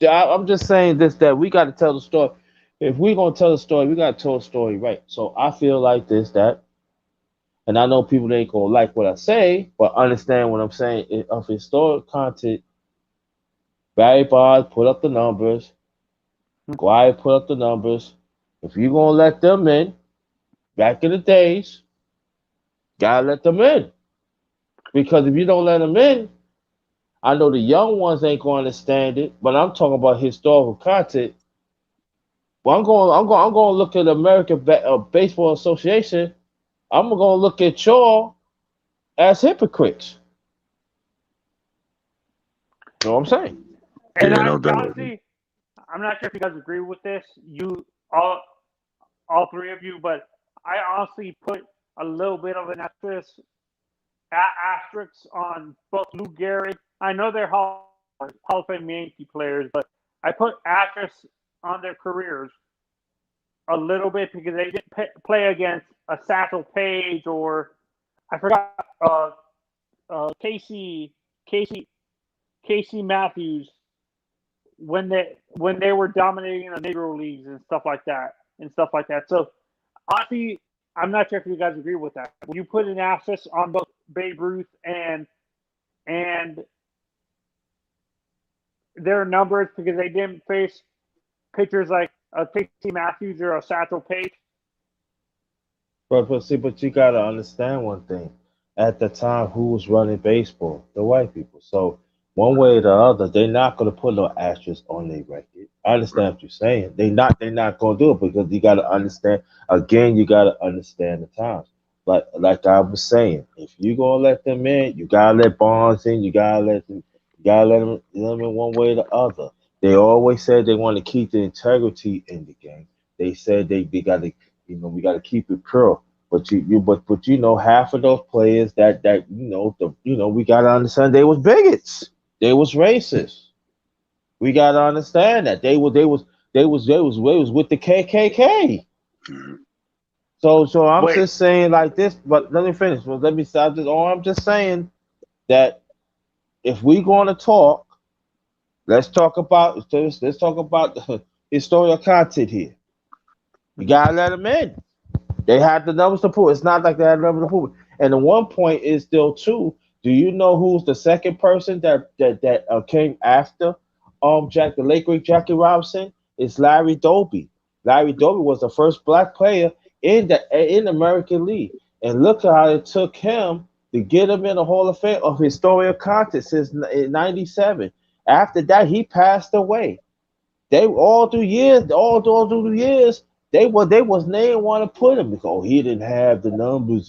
I'm just saying this that we got to tell the story. If we're gonna tell the story, we got to tell the story right. So I feel like that, and I know people ain't gonna like what I say, but understand what I'm saying. Of historic content, Barry Bonds put up the numbers. Guy put up the numbers. If you're gonna let them in, back in the days, gotta let them in. Because if you don't let them in, I know the young ones ain't going to understand it, but I'm talking about historical content. Well, I'm going to look at the American Baseball Association. I'm going to look at y'all as hypocrites. You know what I'm saying?
And
Yeah, no doubt.
honestly, I'm not sure if you guys agree with this. You all three of you, but I honestly put a little bit of an asterisk on both Lou Gehrig. I know they're Hall of Fame Yankee players, but I put asterisks on their careers a little bit because they didn't play against a Satchel Paige or I forgot Casey Matthews when they were dominating the Negro Leagues and stuff like that. So honestly, I'm not sure if you guys agree with that. When you put an asterisk on both Babe Ruth and their numbers because they didn't face pitchers like a Casey Matthews or a Satchel Paige.
But you gotta understand one thing. At the time, who was running baseball? The white people. So one way or the other, they're not gonna put no asterisk on their record. I understand what you're saying. They're not gonna do it because you gotta understand. Again, you gotta understand the times. But like I was saying, if you gonna let them in, you gotta let Bonds in. You gotta let them in one way or the other. They always said they want to keep the integrity in the game. They said they gotta, we gotta keep it pure. But half of those players that we gotta understand they was bigots. They was racist. We gotta understand that they was with the KKK. So I'm just saying like this. But let me finish. Well, let me stop this. I'm just saying that if we gonna talk, let's talk about the historical content here. You gotta let them in. They had the numbers to prove. It's not like they had the numbers to prove. And the one point is still too. Do you know who's the second person that came after the late great Jackie Robinson? It's Larry Doby. Larry Doby was the first black player in the American League, and look at how it took him to get him in the Hall of Fame of historical content since '97. After that, he passed away. They all through the years. They was didn't want to put him because he didn't have the numbers.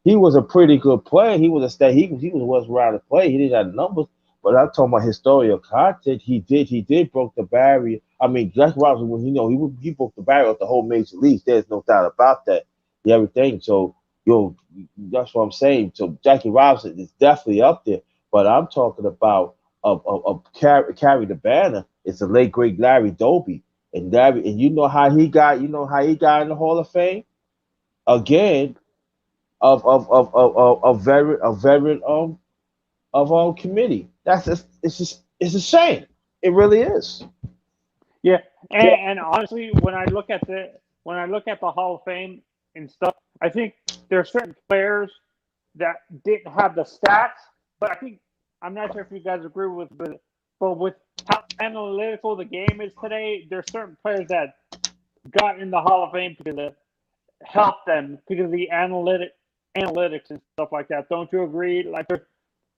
He was a pretty good player. He was around to play. He didn't have the numbers. But I'm talking about historical content. He did broke the barrier. I mean, Jack Robinson, he broke the barrier of the whole major leagues. There's no doubt about that. Everything. So that's what I'm saying. So Jackie Robinson is definitely up there. But I'm talking about carry the banner. It's the late great Larry Doby. And you know how he got in the Hall of Fame again of veteran of committee. It's a shame. It really is.
Yeah, and honestly, when I look at the Hall of Fame and stuff, I think there are certain players that didn't have the stats, but I'm not sure if you guys agree with, but with how analytical the game is today, there's certain players that got in the Hall of Fame because it helped them because of the analytics and stuff like that. Don't you agree? Like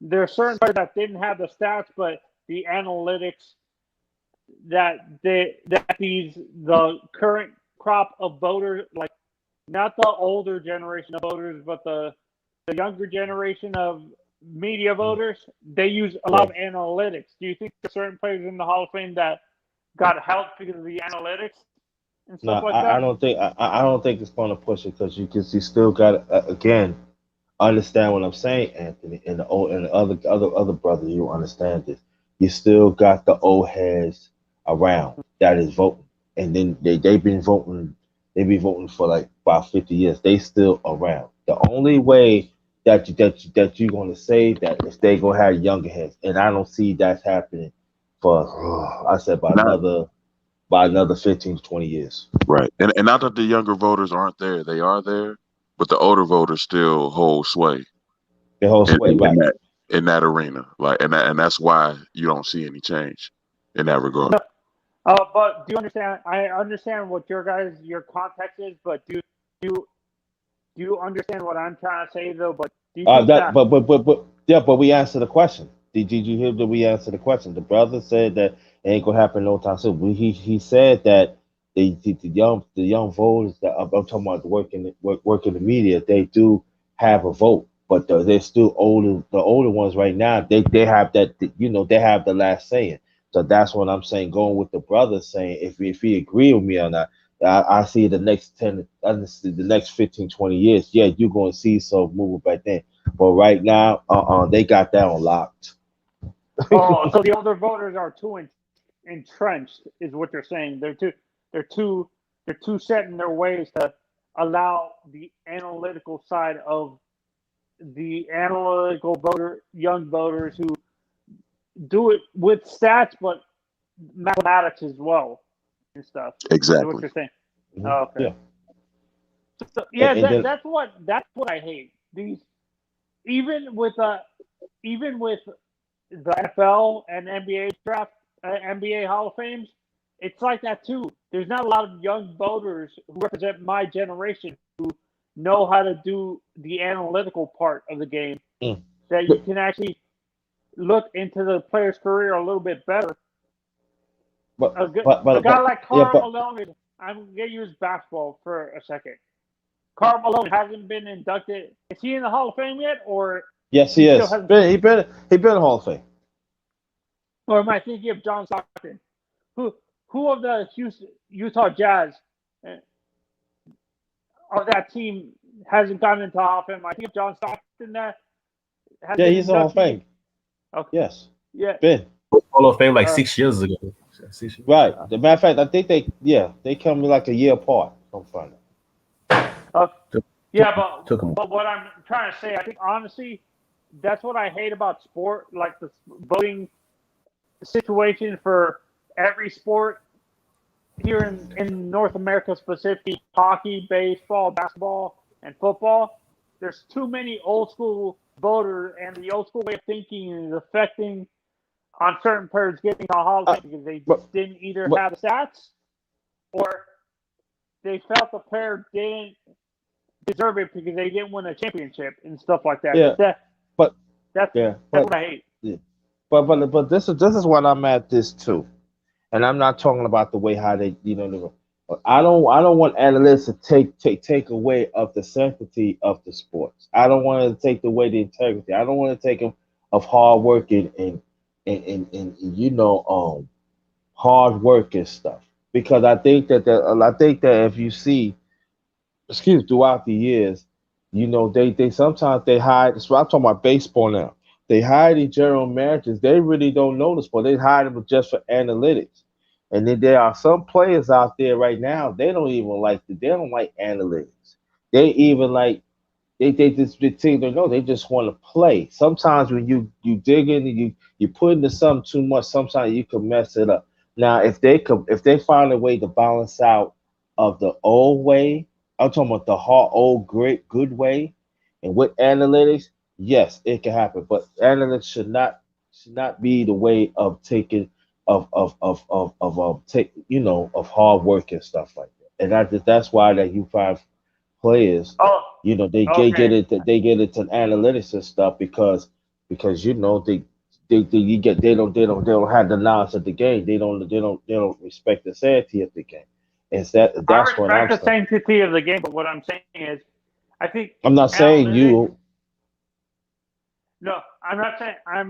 there are certain players that didn't have the stats, but the analytics the current crop of voters, like not the older generation of voters, but the younger generation of media voters, they use a lot of analytics. Do you think there's certain players in the Hall of Fame that got help because of the analytics and stuff like that?
I don't think it's going to push it because you still got to again understand what I'm saying, Anthony, and the other brothers. You understand this. You still got the old heads around that is voting, and then they've been voting. They've been voting for like about 50 years. They still around. The only way that you're going to say that if they gonna have younger heads, and I don't see that's happening for by another 15 to 20 years.
Right, and not that the younger voters aren't there; they are there, but the older voters still hold sway.
They hold sway
in that arena, and that's why you don't see any change in that regard.
But do you understand? I understand what your context is, but do you understand what I'm trying to say though? But do you think
but we answered the question. Did you hear that we answered the question? The brother said that it ain't gonna happen no time soon. He said that the young voters that I'm talking about work in the media, they do have a vote, but they're still older. The older ones right now, they have that they have the last saying. So that's what I'm saying. Going with the brother saying if he agree with me or not, I see the next 10, the next 15, 20 years. Yeah, you're going to see some movement back then. But right now, they got that on locked.
Oh, so the older voters are too entrenched, is what they're saying. They're too set in their ways to allow the analytical side of the analytical young voters who do it with stats, but mathematics as well and stuff. Is what
Exactly.
you're saying? Oh, okay.
Yeah.
So, yeah,
And
that's what I hate. These even with the NFL and NBA draft, NBA Hall of Fames, it's like that too. There's not a lot of young voters who represent my generation who know how to do the analytical part of the game. That you can actually look into the player's career a little bit better. A guy like Karl Malone, I'm going to use basketball for a second. Karl Malone hasn't been inducted. Is he in the Hall of Fame yet, or?
Yes, he is. He been in the Hall of Fame.
Or am I thinking of John Stockton? Who of the Utah Jazz of that team hasn't gotten into the Hall of Fame? I think of John Stockton there.
Yeah, he's in the Hall of Fame.
Okay.
Yes.
Yeah.
Been
Hall of Fame like 6 years ago.
Right. The matter of fact, I think they come like a year apart. I'm finding.
But what I'm trying to say, I think honestly, that's what I hate about sport, like the voting situation for every sport here in North America, specifically hockey, baseball, basketball, and football. There's too many old school voters, and the old school way of thinking is affecting on certain players getting a Hall of Fame because they didn't either have the stats or they felt the player didn't deserve it because they didn't win a championship and stuff like that.
Yeah,
that's what I hate.
Yeah. But this is what I'm at this too, and I'm not talking about the way how they I don't want analysts to take away of the sanctity of the sports. I don't want to take away the integrity. I don't want to take them of hard work and hard work and stuff, because I think that if you see, throughout the years, they sometimes they hide. So I'm talking about baseball now. They hire the general managers. They really don't know the sport. They hire them just for analytics. And then there are some players out there right now. They don't even they don't like analytics. They even they don't know. They just want to play. Sometimes when you dig in and you put into something too much, sometimes you can mess it up. Now if they find a way to balance out of the old way, I'm talking about the old great good way, and with analytics, yes, it can happen. But analytics should not be the way of taking of hard work and stuff like that. And that's why that you find players, they get into analytics and stuff because they don't have the knowledge of the game. They don't respect the sanity of the game. That's what I'm saying.
I respect the sanctity of the game, but what I'm saying is, I think
I'm not saying you.
No, I'm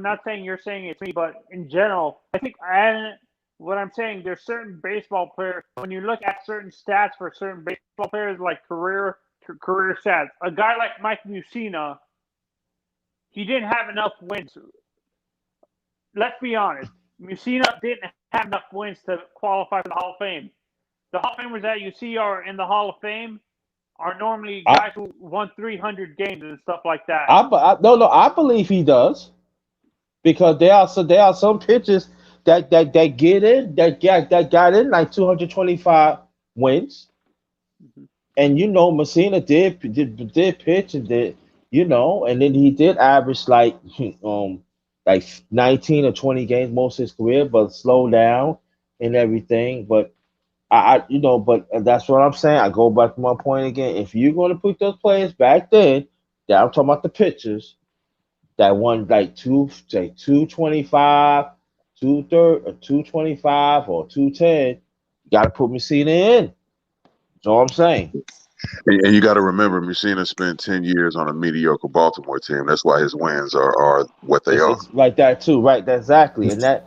not saying you're saying it's me, but in general, I think what I'm saying, there's certain baseball players. When you look at certain stats for certain baseball players, like career stats, a guy like Mike Mussina, he didn't have enough wins. Let's be honest, Mussina didn't have enough wins to qualify for the Hall of Fame. The Hall of Famers that you see are in the Hall of Fame are normally guys who won 300 games and stuff like that.
I believe he does, because there are some pitchers that got in like 225 wins, and Messina did pitch and did and then he did average like 19 or 20 games most of his career, but slow down and everything, but. But that's what I'm saying. I go back to my point again. If you're going to put those players back then, that I'm talking about the pitchers that won like 225, 230, or 225 or 210, you got to put Messina in. That's all I'm saying.
And you got to remember, Messina spent 10 years on a mediocre Baltimore team. That's why his wins are what they are.
It's like that too, right? That's exactly, that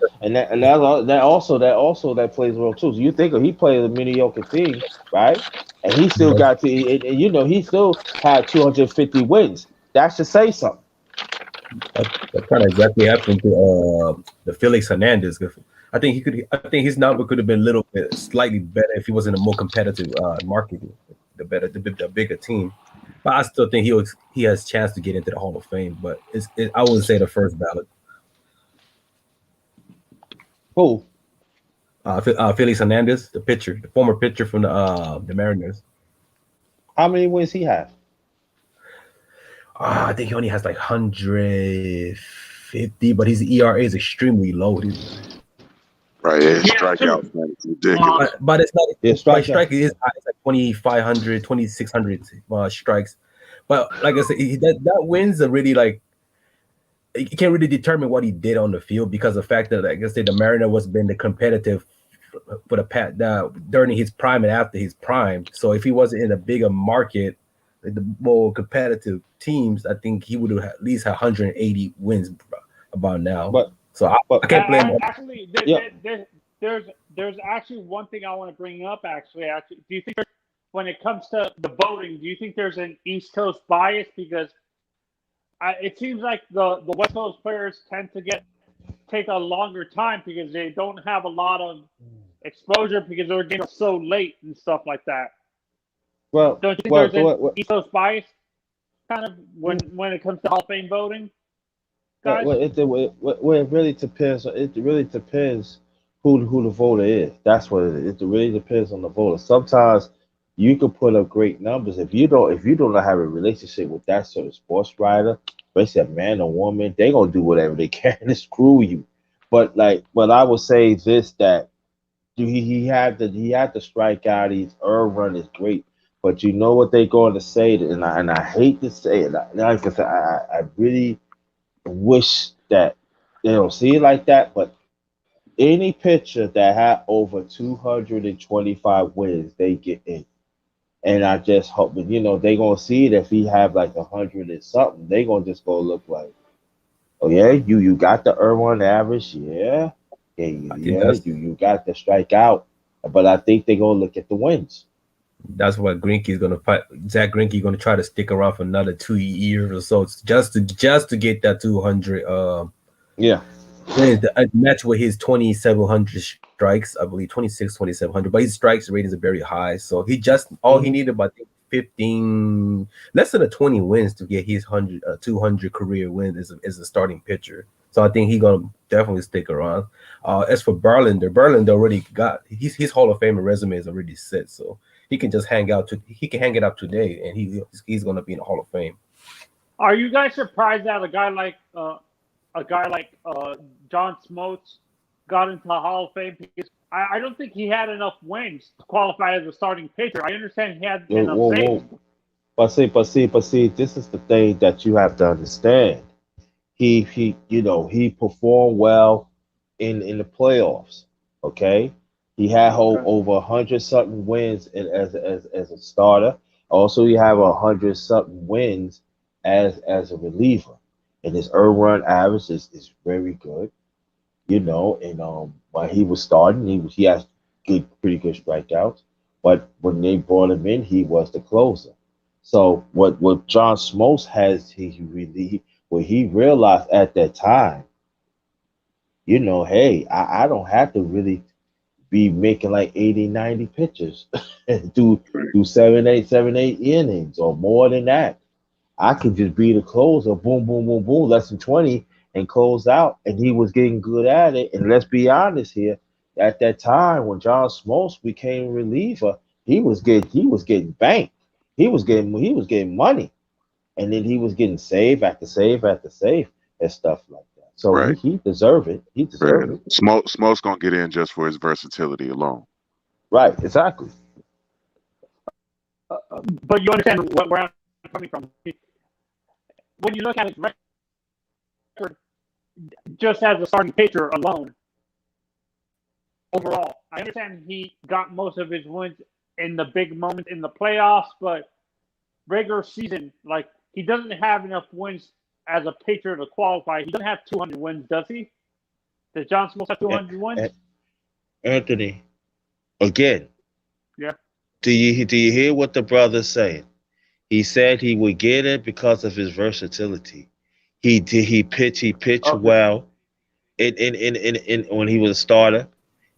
plays a role too. So you think he played a mediocre team, right? And he still got to, and he still had 250 wins. That should say something.
That kind of exactly happened to the Felix Hernandez. I think his number could have been a little bit slightly better if he was in a more competitive market, the bigger team. But I still think he has a chance to get into the Hall of Fame. But I wouldn't say the first ballot.
Who?
Felix Hernandez, the former pitcher from the Mariners.
How many wins he have?
I think he only has like 150, but his ERA is extremely low.
Right, yeah, strikeouts, man, it's ridiculous.
But it's not.
Yeah,
Strike is high. It's like 2,500, 2,600 strikes. But like I said, that wins are really like you can't really determine what he did on the field because of the fact that, like I said, the Mariner was been the competitive for during his prime and after his prime. So if he wasn't in a bigger market, like the more competitive teams, I think he would have at least 180 wins about now.
But
I can't blame him.
Actually, there's actually one thing I want to bring up. Actually, do you think when it comes to the voting, do you think there's an East Coast bias? Because it seems like the West Coast players tend to take a longer time because they don't have a lot of exposure because they're getting so late and stuff like that.
Well,
don't you think there's an East Coast bias kind of when it comes to Hall of Fame voting? Guys?
It really depends. It really depends who the voter is. That's what it is. It really depends on the voter. Sometimes you can put up great numbers if you don't have a relationship with that sort of sports writer, especially a man or woman. They gonna do whatever they can to screw you. But I would say this that he had to strike out. His run is great. But you know what they're going to say, and I hate to say it. Like I said, I really wish that they don't see it like that. But any pitcher that had over 225 wins, they get in. And I just hope, they're gonna see it if he have like 100 and something. They gonna just go look like, oh yeah, you got the Irwin average, yeah, you got the strikeout. But I think they're gonna look at the wins.
That's what Greinke's gonna fight. Zach Greinke gonna try to stick around for another 2 years or so, just to get that 200. Match with his 2,700 strikes, I believe 2,700. But his strikes ratings are very high, so he needed about 15, less than 20 wins to get his 200 career wins as a starting pitcher. So I think he's gonna definitely stick around. As for Verlander already got his Hall of Fame resume is already set, so he can just hang it up today, and he's gonna be in the Hall of Fame.
Are you guys surprised that a guy like John Smoltz got into the Hall of Fame? Because I don't think he had enough wins to qualify as a starting pitcher. I understand he had enough saves.
But see, this is the thing that you have to understand. He performed well in the playoffs. Okay, he had over 100 something wins as a starter. Also, he have 100 something wins as a reliever. And his run average is very good, and while he was starting, he has pretty good strikeouts. But when they brought him in, he was the closer. So what John Smoltz has, he realized at that time, hey, I don't have to really be making like 80, 90 pitches, do 7, 8 innings or more than that. I could just be the closer, boom, boom, boom, boom, less than 20 and close out. And he was getting good at it. And let's be honest here, at that time when John Smoltz became reliever, he was getting banked. He was getting money. And then he was getting save after save after save and stuff like that. So right. he deserved it. He deserved it.
Smoltz gonna get in just for his versatility alone.
Right, exactly.
But you understand where I'm coming from. When you look at his record, just as a starting pitcher alone, overall, I understand he got most of his wins in the big moment in the playoffs, but regular season, like he doesn't have enough wins as a pitcher to qualify. He doesn't have 200 wins, does he? Does John Smoltz have 200 wins?
Anthony, again.
Yeah.
Do you hear what the brother's saying? He said he would get it because of his versatility. He pitched well in when he was a starter,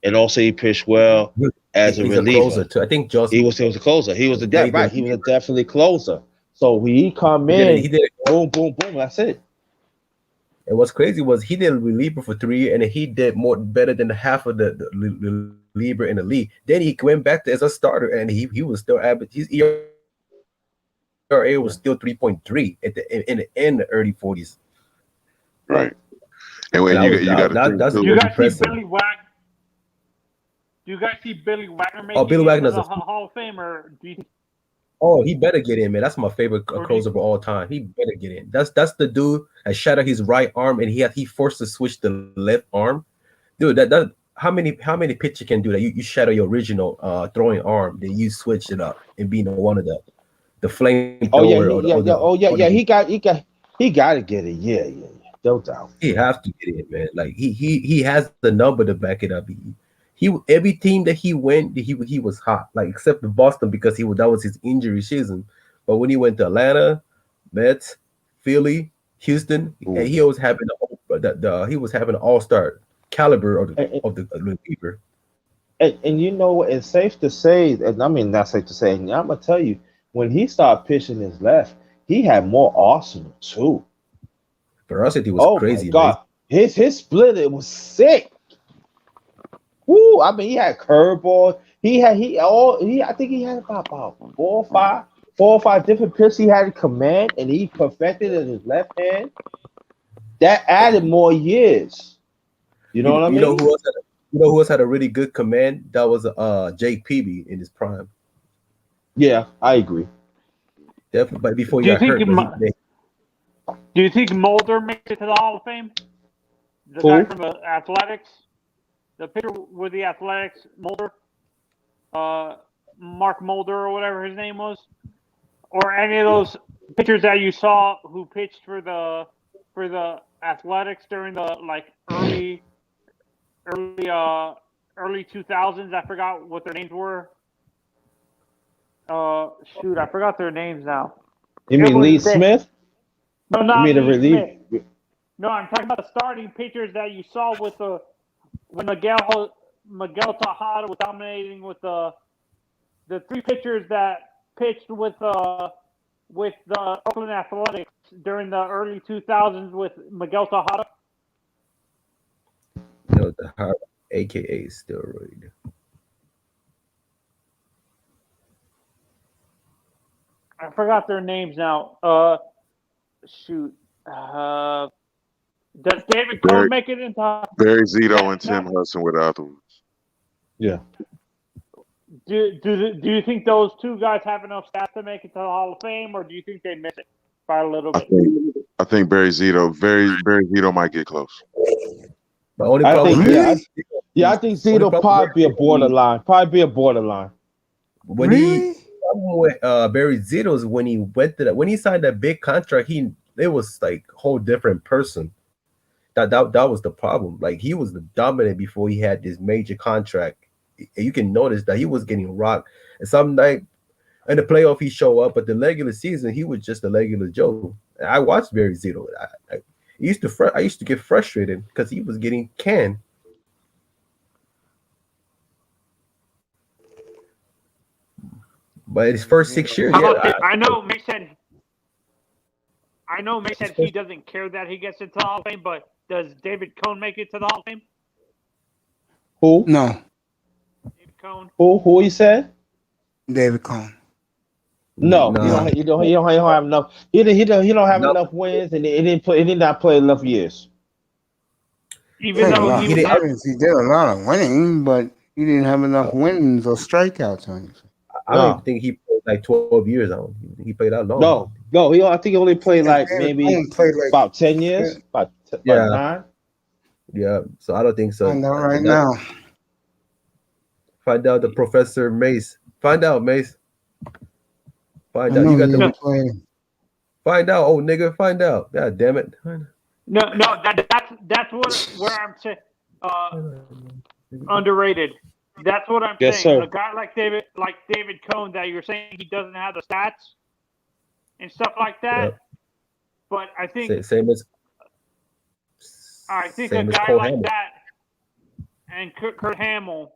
and also he pitched well as a reliever.
A closer too. I think
he was a closer. He was right. He was definitely closer. So when he come in, he did boom, boom, boom. That's it.
And what's crazy was he did a reliever for 3 years, and he did better than half of the reliever in the league. Then he went back to as a starter, and he was still average. His ERA was still 3.3 in the early 40s.
Right. And when you got
you guys see Billy Wagner? Do you guys see Billy Wagner making
Billy Wagner's
the Hall of Fame, or do you?
Oh, he better get in, man. That's my favorite closer of all time. He better get in. That's the dude that shattered his right arm, and he forced to switch the left arm. Dude, that how many pitchers can do that? You shatter your original throwing arm, then you switch it up and be one of the flame.
He got to get it. Yeah. No doubt.
He has to get it, man. Like he has the number to back it up. He every team that he went, he was hot. Like except for Boston because that was his injury season. But when he went to Atlanta, Mets, Philly, Houston, and he was having he was having an all-star caliber of the reliever.
And you know what? It's safe to say, and I mean not safe to say. And I'm gonna tell you, when he started pitching his left, he had more arsenal too.
Ferocity was crazy.
My God. His split, it was sick. Woo! I mean, he had curveball. I think he had about 4 or 5 different pitches he had in command, and he perfected it in his left hand. That added more years. You know what I mean?
You know who else had a really good command? That was Jake Peavy in his prime.
Yeah, I agree.
Definitely, but before he got hurt.
Do you think Mulder makes it to the Hall of Fame? The guy from the Athletics? The pitcher with the Athletics, Mulder? Mark Mulder or whatever his name was? Or any of those pitchers that you saw who pitched for the Athletics during the early 2000s? I forgot what their names were. Shoot, I forgot their names now.
You mean Lee Smith?
No, not
Lee
Smith. No, I'm talking about the starting pitchers that you saw when Miguel Tejada was dominating with the 3 pitchers that pitched with the Oakland Athletics during the early 2000s with Miguel Tejada.
No, the hard, aka steroid.
I forgot their names now. Shoot. Does David Cohn make it into
Barry Zito and Tim Hudson with afterwards? Yeah.
Do you think those 2 guys have enough stats to make it to the Hall of Fame, or do you think they miss it by a little bit?
I think Barry Zito might get close.
The only problem
I think Zito probably be a borderline.
When he with Barry Zito's when he signed that big contract, it was like a whole different person. That was the problem. Like he was the dominant before he had this major contract. You can notice that he was getting rocked. And some night in the playoff he showed up, but the regular season he was just a regular Joe. I watched Barry Zito. I used to get frustrated because he was getting canned. But his first 6 years,
I know May said he doesn't care that he gets into the Hall of Fame, but does David Cohn make it to the Hall of Fame?
Who?
No.
David Cohn.
Who he said?
David Cohn.
No. He don't have enough. He don't have enough wins, and he did not play enough years.
Even though
he did a lot of winning, but he didn't have enough wins or strikeouts or anything.
I don't think he played like 12 years on. He played that long.
No. I think he only played about 10 years, about 9.
Yeah, so I don't think so.
I know right now.
Find out the Professor Mace Find out, Mace. Find
I
out.
know
You got
you
the
ain't playing.
find out, old nigga. Find out. God damn it.
No, that's what where I'm saying underrated. That's what I'm
Yes,
saying.
sir.
A guy like David Cohn that you're saying he doesn't have the stats and stuff like that.
Yep.
But I think
Same as
a guy
Cole
like
Hamilton.
that and Kurt Hamill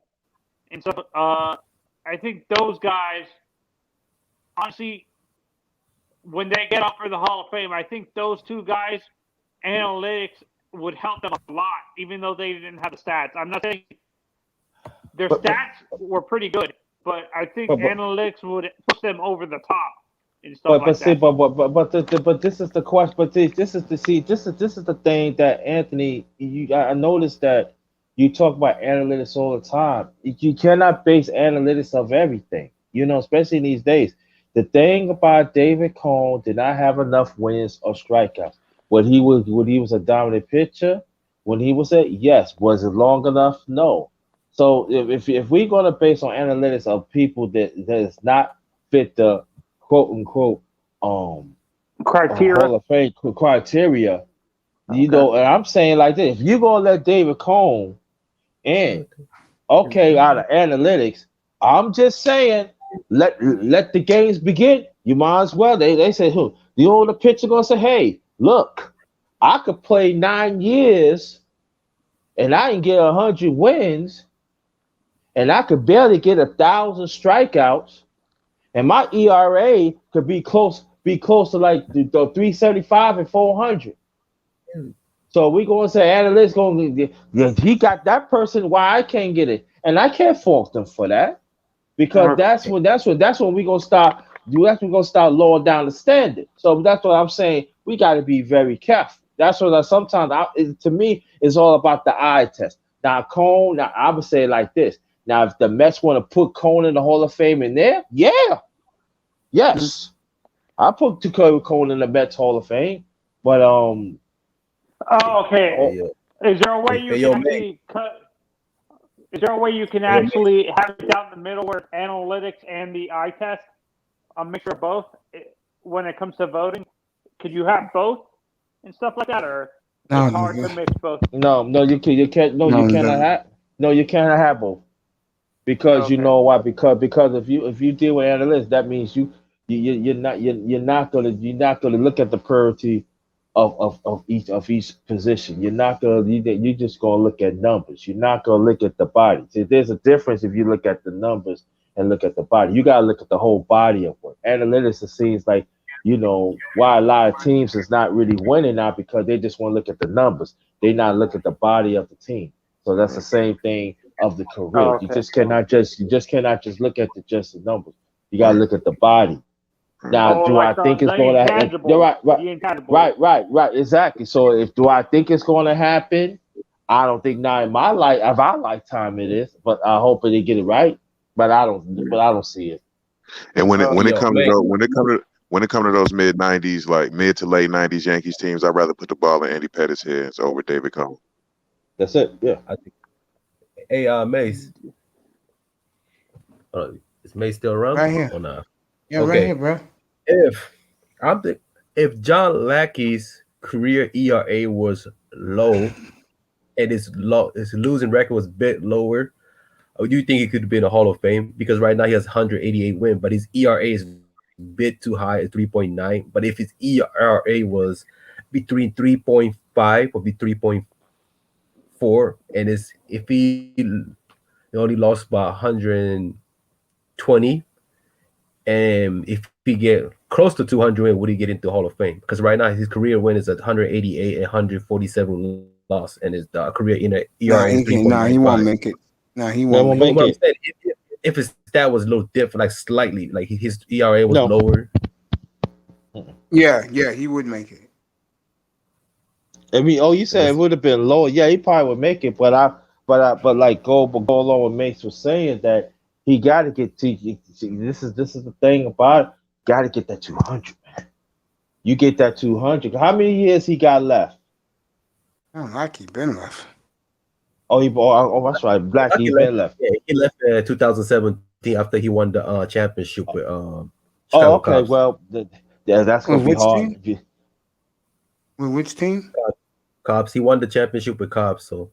and stuff. I think those guys, honestly, when they get up for the Hall of Fame, I think those two guys, analytics would help them a lot, even though they didn't have the stats. I'm not saying their stats were pretty good, but I think analytics would push them over the top and stuff like that.
But this is the question. But this is the thing that Anthony. I noticed that you talk about analytics all the time. You cannot base analytics of everything. You know, especially in these days. The thing about David Cohn did not have enough wins or strikeouts. When he was a dominant pitcher, when he was yes. Was it long enough? No. So if we're gonna base on analytics of people that does not fit the quote unquote
criteria,
Hall of Fame criteria, you know, and I'm saying like this: if you're gonna let David Cohn in, okay, out of analytics, I'm just saying. Let the games begin. You might as well. They say, the older pitcher gonna say, hey, look, I could play 9 years and I can get 100 wins and I could barely get 1,000 strikeouts and my ERA could be close to like the 375 and 400. So we gonna say analysts gonna he got that person. Why I can't get it, and I can't fault them for that. Because that's when we're gonna start. That's when we're gonna start lowering down the standard. So that's what I'm saying. We got to be very careful. That's what sometimes to me it's all about the eye test. Now Cone. Now I would say it like this. Now if the Mets want to put Cone in the Hall of Fame in there, yes, I put Cone in the Mets Hall of Fame. But
okay. Is there a way you can actually cut? Is there a way you can actually have it down the middle where analytics and the eye test, a mixture of both, when it comes to voting? Could you have both and stuff like that, or it's hard to mix both?
No, you can't. You cannot have both. Because you know why? Because if you deal with analytics, that means you're not gonna look at the priority of each position. You're just gonna look at numbers. You're not gonna look at the body. See, there's a difference if you look at the numbers and look at the body. You gotta look at the whole body of work. Analytics, it seems like, you know, why a lot of teams is not really winning now because they just want to look at the numbers. They not look at the body of the team. So that's the same thing of the career. You just cannot just look at just the numbers. You gotta look at the body. Now, do I think it's going to happen? Right, exactly. So, do I think it's going to happen? I don't think now in our lifetime it is, but I hope they get it right. But I don't see it.
And when it comes to those mid '90s, like mid to late '90s Yankees teams, I'd rather put the ball in Andy Pettitt's hands over David Cohn.
That's it. Yeah.
I think. Hey, Mace. Is Mace still around?
Right here.
Or not?
Yeah, okay. Right here, bro.
If John Lackey's career ERA was low and his losing record was a bit lower, do you think he could be in the Hall of Fame? Because right now he has 188 wins, but his ERA is a bit too high at 3.9. But if his ERA was between 3.5 or 3.4, and if he only lost by 120, and if he get close to 200, would he get into Hall of Fame? Because right now his career win is at 188 and 147 loss, and his career in a ERA is 3.95.
He won't make it. No, he won't make it.
If his stat was a little different, like slightly, like his ERA was lower.
Yeah, he would make it.
I mean, you said it would have been lower. Yeah, he probably would make it, but like go along with Mace was saying that he got to get to. This is the thing about it. Got to get that 200, man. You get that 200. How many years he got left?
I don't like he been left.
Oh, that's right. Blackie been left.
Yeah, he left 2007 after he won the championship with
Oh,
Chicago
okay.
Cubs.
Well, that's gonna
With
be
which
hard.
team?
If you-
With which team?
Cubs. He won the championship with Cubs. So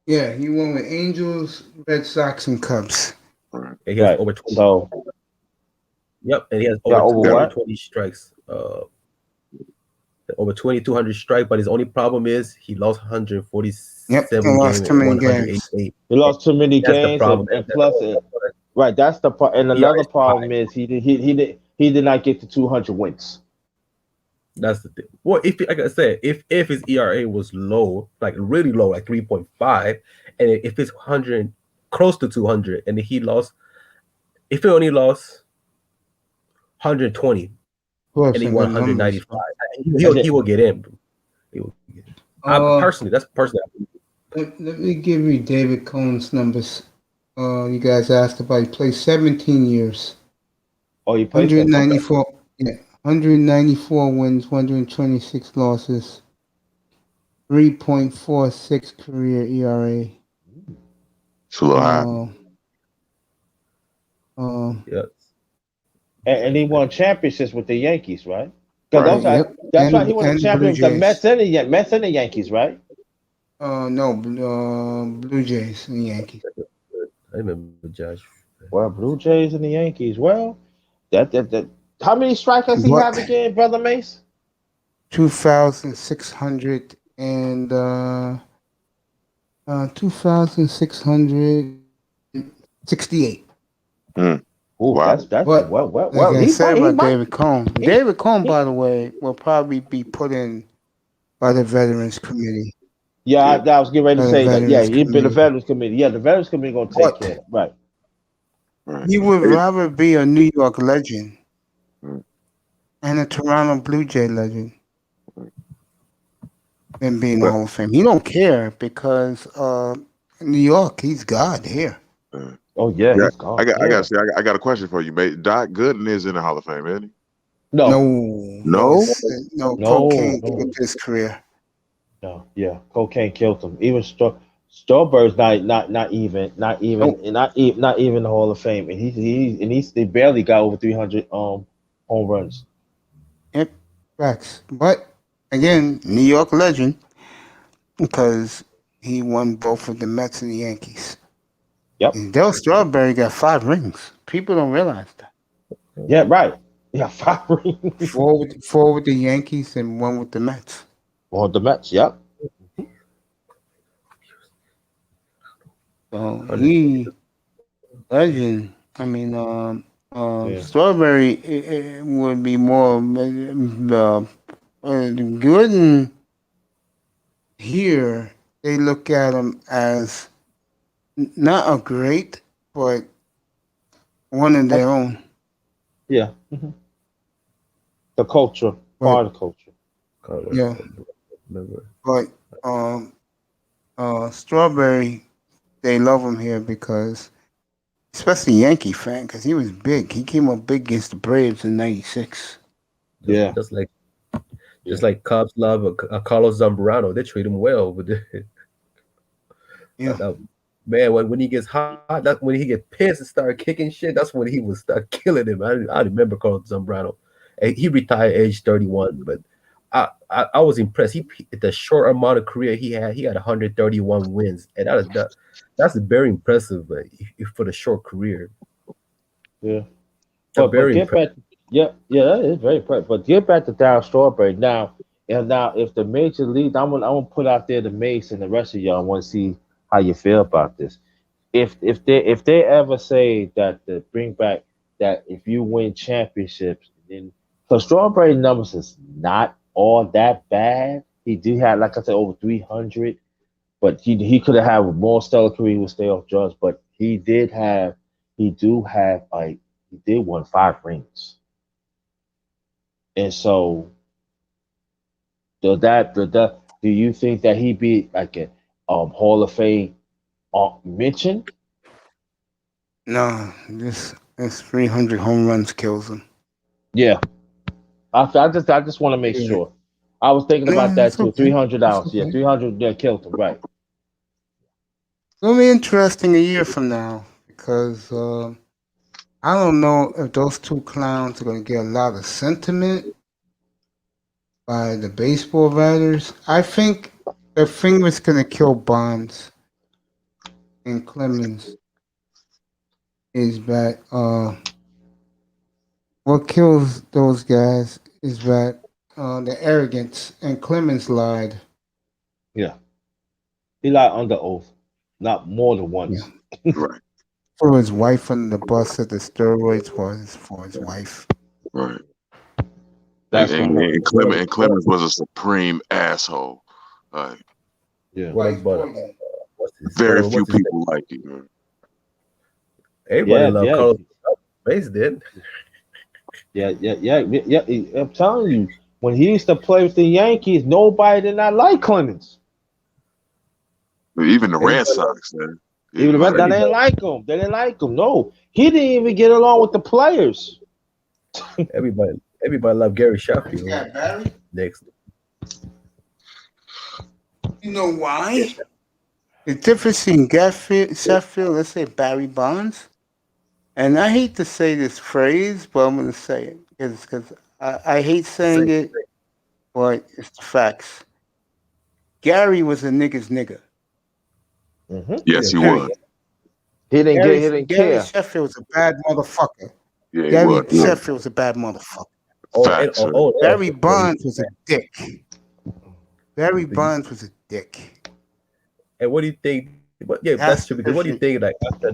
Yeah, he won with Angels, Red Sox, and Cubs.
Right.
he has
Right.
over 20.
So
Yep, and he has
yeah,
over
over
Yeah.
what?
20 strikes. Over 2,200 strike, but his only problem is he lost
Yep,
147
and
games
lost too
and
many games.
188.
He lost too many
That's the
games,
problem.
and plus, right. That's the part. And
ERA
another
is
problem
high.
is he did not get to 200 wins.
That's the thing. Well, if like I said, if his ERA was low, like really low, like 3.5, and if it's 100 close to 200, and he lost, if he only lost 120
Of course,
and he
and
won
good numbers.
195,
And
he
then,
will get in. He will get in. That's personally.
Let me give you David Cohn's numbers. You guys asked about. He played 17 years,
oh, he played that. Okay.
194. Yeah, 194 wins, 126 losses, 3.46 career ERA.
It's a little high.
Yeah.
And he won championships with the Yankees, right?
Right.
Because that's
Yep,
that's
and
right. He won
and
the
the
champion
Blue
with the
Jays.
Mets and the Yankees, right?
No, Blue Jays and Yankees.
I remember Josh.
Well, Blue Jays and the Yankees. Well, that. How many strikeouts he
What?
have again, Brother Mace?
2,600 and 2,668.
Oh,
Wow.
that's
But
well.
like I
He
said
might. He
about
might.
David Cohn,
He,
David Cohn,
he,
by the way, will probably be put in by the Veterans Committee.
yeah, I was getting ready
By
to
the
say that. Yeah,
Veterans
he'd been the
Committee.
Veterans Committee. Yeah, the Veterans Committee gonna take care.
But
Right.
Right.
he would rather be a New York legend
Mm.
and a Toronto Blue Jay legend than being in the
But
Hall of Fame. He don't care because New York, he's God here.
Oh yeah,
yeah,
he's gone.
I
Yeah.
got a question for you, mate. Doc Gooden is in the Hall of Fame, isn't he?
No,
No.
No,
no,
cocaine
no,
killed his career.
no. Yeah, cocaine killed him. Even Strawberry's not even
Nope.
not even the Hall of Fame, and they barely got over 300 home runs.
Yep, facts. But again, New York legend because he won both of the Mets and the Yankees.
Yep.
And Dale Strawberry got 5 rings. People don't realize that.
Yeah, right. Yeah, 5 rings.
4 with the Yankees and 1 with the Mets.
On the Mets. Yep.
So he legend. I mean,
Yeah.
Strawberry would be more Gooden here. They look at him as not a great, but one of their own.
Yeah. The culture, part of the culture.
Yeah.
Remember.
But Strawberry, they love him here because, especially Yankee fan, because he was big. He came up big against the Braves in '96.
Yeah.
Just like Cubs love Carlos Zambrano. They treat him well. But
Yeah.
man, when he gets hot, that's when he gets pissed and start kicking shit. That's when he would start killing him. I remember Carlos Zambrano. And he retired age 31, but I was impressed. He the short amount of career he had 131 wins, and that's very impressive for the short career.
Yeah.
But
But get back. Yeah, that is very impressive. But get back to Darryl Strawberry now. And now, if the major league, I'm gonna put out there the Mace and the rest of y'all. I want to see how you feel about this. If they ever say that to bring back that if you win championships, then because Strawberry numbers is not all that bad. He did have, like I said, over 300, but he could have had a more stellar career with stay off drugs. But he did won 5 rings, and so do you think that he'd be like a Hall of Fame mention?
No, this 300 home runs kills him.
Yeah, I just want to make sure. I was thinking about that too. 300 outs. Yeah, 300 killed him. Right.
It'll be interesting a year from now because I don't know if those two clowns are going to get a lot of sentiment by the baseball writers. I think the thing that's going to kill Bonds and Clemens is that what kills those guys is that the arrogance, and Clemens lied.
Yeah. He lied under oath, not more than once.
Right.
For his wife under the bus that the steroids was for his wife.
Right.
That's
and,
right.
and Clemens was a supreme asshole. Like,
Yeah.
Like, but
very few people like him, man.
Everybody loved Carlos. Base did.
Yeah. I'm telling you, when he used to play with the Yankees, nobody did not like Clemens.
Even the Red Sox, man.
Even the Red Sox, they didn't like him. They didn't like him. No, he didn't even get along with the players.
Everybody loved Gary Sheffield.
Yeah, Barry.
Next.
You know why? The difference in Sheffield, let's say Barry Bonds, and I hate to say this phrase, but I'm going to say it because I hate saying it, but it's the facts. Gary was a nigga's nigga.
Mm-hmm.
Yes, he was.
He didn't
Gary
care.
Sheffield was a bad motherfucker.
Yeah,
Gary Sheffield was a bad motherfucker. Barry Bonds was a dick. Barry Bonds was a dick.
And what do you think? That's true. Because what do you think? Like after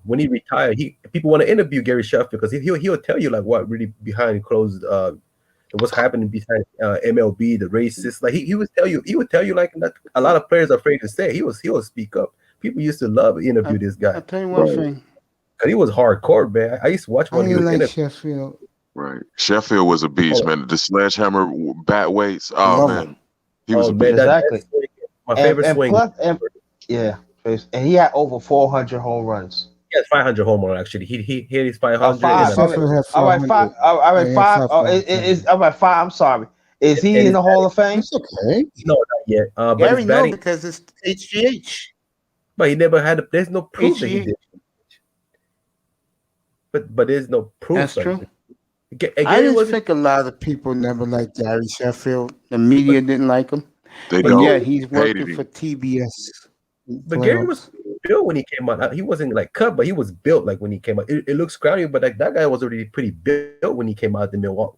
when he retired, people want to interview Gary Sheffield because he'll tell you like what really behind closed what's happening behind MLB, the racists. Like he would tell you like that a lot of players are afraid to say. He will speak up. People used to love interview this guy.
I'll tell you one thing.
Cause he was hardcore, man. I used to watch when he was
like Sheffield.
Right. Sheffield was a beast, man. The sledgehammer bat weights. Oh man. He was a beast.
Exactly.
My favorite swing.
Plus, and he had over 400 home runs.
He had 500 home runs actually. He hit his 500.
All right, five. All right, five. I'm sorry. Is he in the Hall of Fame?
It's okay.
No, not yet. But
Gary, no, because it's HGH.
But he never had. There's no proof that he did. But there's no proof.
That's true. I just think a lot of people never liked Gary Sheffield. The media didn't like him. Yeah, he's working for TBS.
But Gary was built when he came out. He wasn't like cut, but he was built like when he came out. It looks scrawny, but like that guy was already pretty built when he came out to Milwaukee.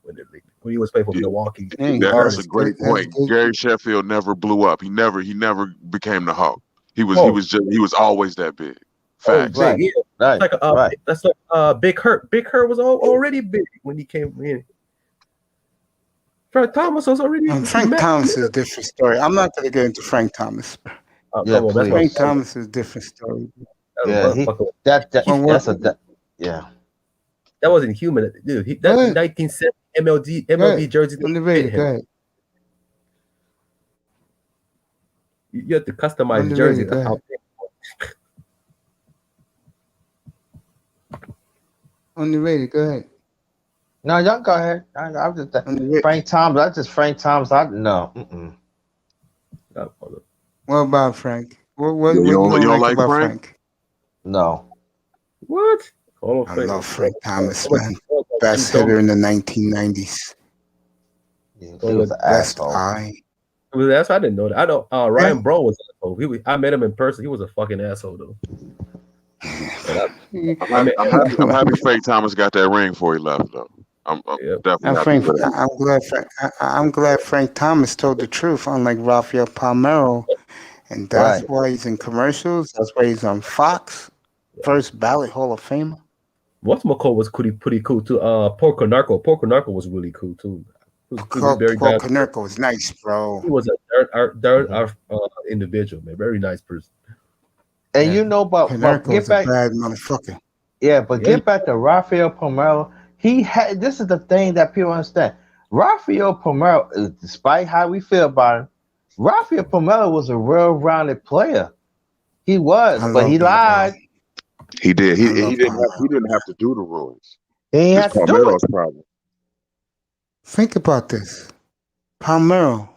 When he was playing for Milwaukee.
That's a great point. Gary Sheffield never blew up. He never became the Hulk. He was always that big. Facts.
Right.
Yeah.
Right.
That's like Big Hurt. Big Hurt was already big when he came in. Frank Thomas was already.
Frank Thomas is a different story. I'm not going to get into Frank Thomas. Frank Thomas is a different story.
That wasn't human, dude. That 1970 MLB jersey.
Underrated. Go ahead.
You have to customize the jersey.
Underrated. Go ahead.
No, y'all go ahead. I'm just Frank Thomas. That's just Frank Thomas. No.
What about Frank? What
you don't like about Frank?
No.
What?
I love Frank Thomas, man. Best hitter in the 1990s.
Yeah, he was an asshole.
That's I didn't know that. I know Ryan Braun was an asshole. I met him in person. He was a fucking asshole though.
I'm happy Frank Thomas got that ring before he left though. I'm definitely
I'm glad Frank Thomas told the truth, unlike Rafael Palmeiro, and that's why he's in commercials. That's why he's on Fox, first ballot Hall of Famer.
What's-McCall was pretty cool too. Porco Narco was really cool too.
Porco Narco was nice, bro.
He was a dirt individual, man. Very nice person.
And you know, but get back,
a bad motherfucker.
Yeah, but get back to Rafael Palmeiro. This is the thing that people understand. Rafael Palmeiro, despite how we feel about him, Rafael Palmeiro was a well-rounded player. He was, but he lied.
He did. He didn't have to do the rules.
He didn't have to do it.
Problem.
Think about this. Palmeiro,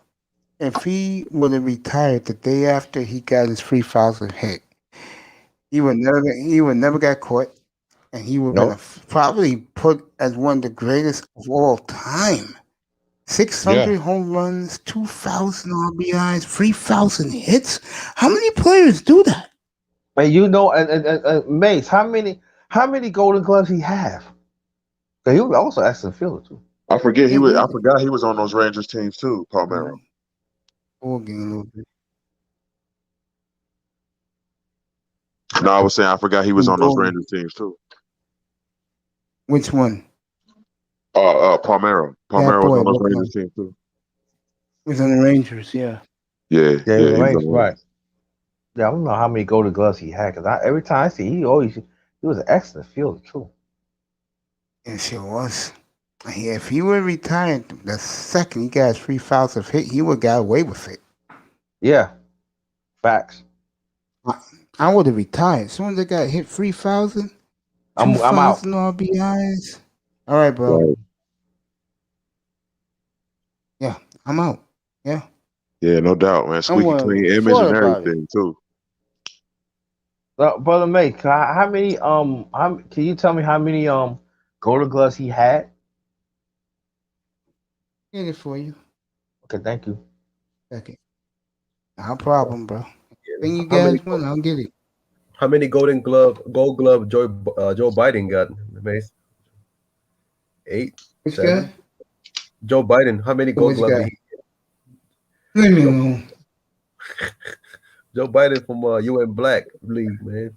if he would have retired the day after he got his 3,000 hit, He would never get caught, and he would
No.
gonna probably put as one of the greatest of all time. 600 home runs, 2,000 RBIs, 3,000 hits. How many players do that?
And you know, and Mace, how many Golden Gloves he have? 'Cause he was also excellent fielder too.
I forget
Yeah,
I forgot he was on those Rangers teams too, Palmeiro.
Ball game a little bit.
No, I was saying I forgot he was on those Rangers teams too.
Which one?
Palmeiro. Palmeiro was
boy,
on those
what
Rangers teams too.
He was on the Rangers, yeah.
Yeah,
Yeah,
he
the
was
Rangers,
on-
right. Yeah, I don't know how many Golden Gloves he had, because every time I see he was an excellent fielder too.
Yes, sure was. If he were retired the second he got his 3,000 hit, he would have got away with it.
Yeah. Facts.
I would have retired. As soon as I got hit 3,000,
I'm out.
2,000 RBIs. All right, bro.
Right.
Yeah, I'm out. Yeah.
Yeah, no doubt, man. Squeaky
worried.
clean image
Thought
and
about
everything too.
Brother Mate, how many can you tell me how many Golden Gloves he had?
Get it for you.
Okay, thank you.
Second. No problem, bro. When you
How many-
guys want, I'll get it.
How many Gold Glove Joe Biden got, Mace? 8,
Which
7.
guy?
Joe Biden, how many Gold
Which
Gloves?
guy?
Did
Leave me alone.
Joe Biden from UN Black League, man.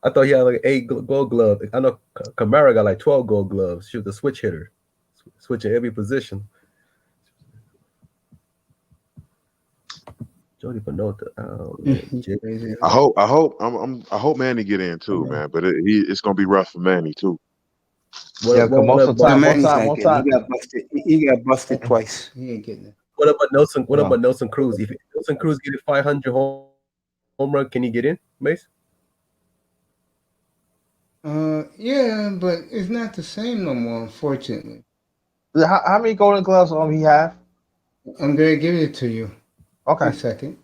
I thought he had like 8 Gold Gloves. I know Kamara got like 12 Gold Gloves. She was a switch hitter, switching every position. Jody Pinota. Oh, man. Jay-
I hope Manny get in too, man. But it's gonna be rough for Manny too.
Yeah, 'cause most of the time,
Manny's
one
not
time.
getting it. He got busted. He got busted twice. He ain't getting it.
What about Nelson? What
No.
about Nelson Cruz? If Nelson Cruz get a 500 home run, can he get in, Mace?
Yeah, but it's not the same no more, unfortunately.
How many Golden Gloves he have?
I'm gonna give it to you.
Okay.
A second.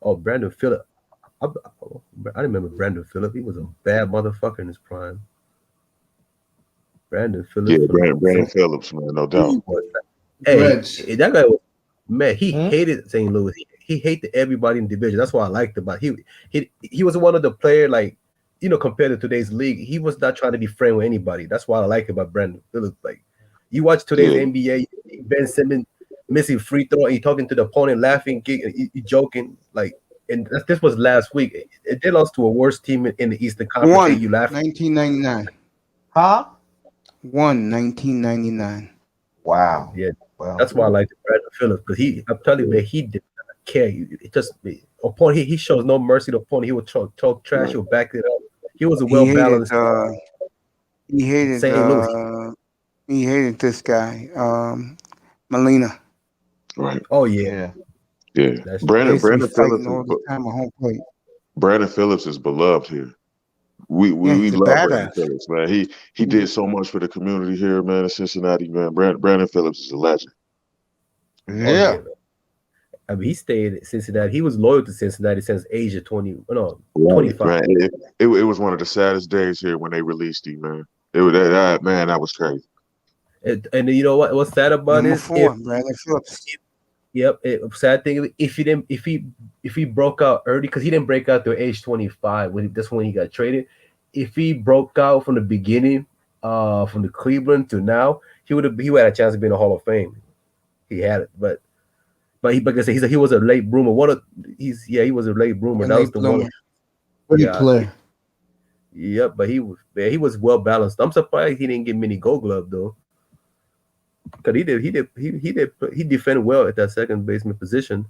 Oh, Brandon Phillip. I remember Brandon Phillip. He was a bad motherfucker in his prime. Brandon Phillips.
Yeah, Brandon Phillips, man, no doubt.
Hey, that guy was, man, he
Hmm?
hated St. Louis. He hated everybody in the division. That's what I liked about him. He was one of the players, like, you know, compared to today's league, he was not trying to be friend with anybody. That's what I like about Brandon Phillips. Like, you watch today's NBA, Ben Simmons missing free throw, and he talking to the opponent, laughing, he joking, like, and this was last week. They lost to a worse team in the Eastern Conference.
One,
and you laughing.
1999.
Huh?
1999.
Wow.
Yeah,
Wow.
that's why I like Brandon Phillips, because I'm telling you, man, he did not care. It just opponent, he shows no mercy to opponent. He would talk trash, he'll back it up. He was a well balanced.
He hated
St. Louis.
He hated this guy, Molina.
Right.
Oh yeah. That's
Brandon
Basically
Phillips
fighting all the time at home plate.
Brandon Phillips is beloved here. We
he's a
love
badass.
Brandon Phillips, man. He did so much for the community here, man, in Cincinnati, man. Brandon Phillips is a legend.
Yeah.
I mean, he stayed at Cincinnati. He was loyal to Cincinnati since age of 25.
Man, it was one of the saddest days here when they released him, man. It was that was crazy.
And you know what's sad about
Number
this?
4, Brandon Phillips.
Yep. Sad thing, if he broke out early, because he didn't break out to age 25 that's when he got traded. If he broke out from the beginning, from the Cleveland to now, he had a chance to be in the Hall of Fame. He had it, but he was a late bloomer. He was a late bloomer. That was the one.
Great player.
Yep, but he was well balanced. I'm surprised he didn't get many Gold Glove though. Because he defended well at that second baseman position,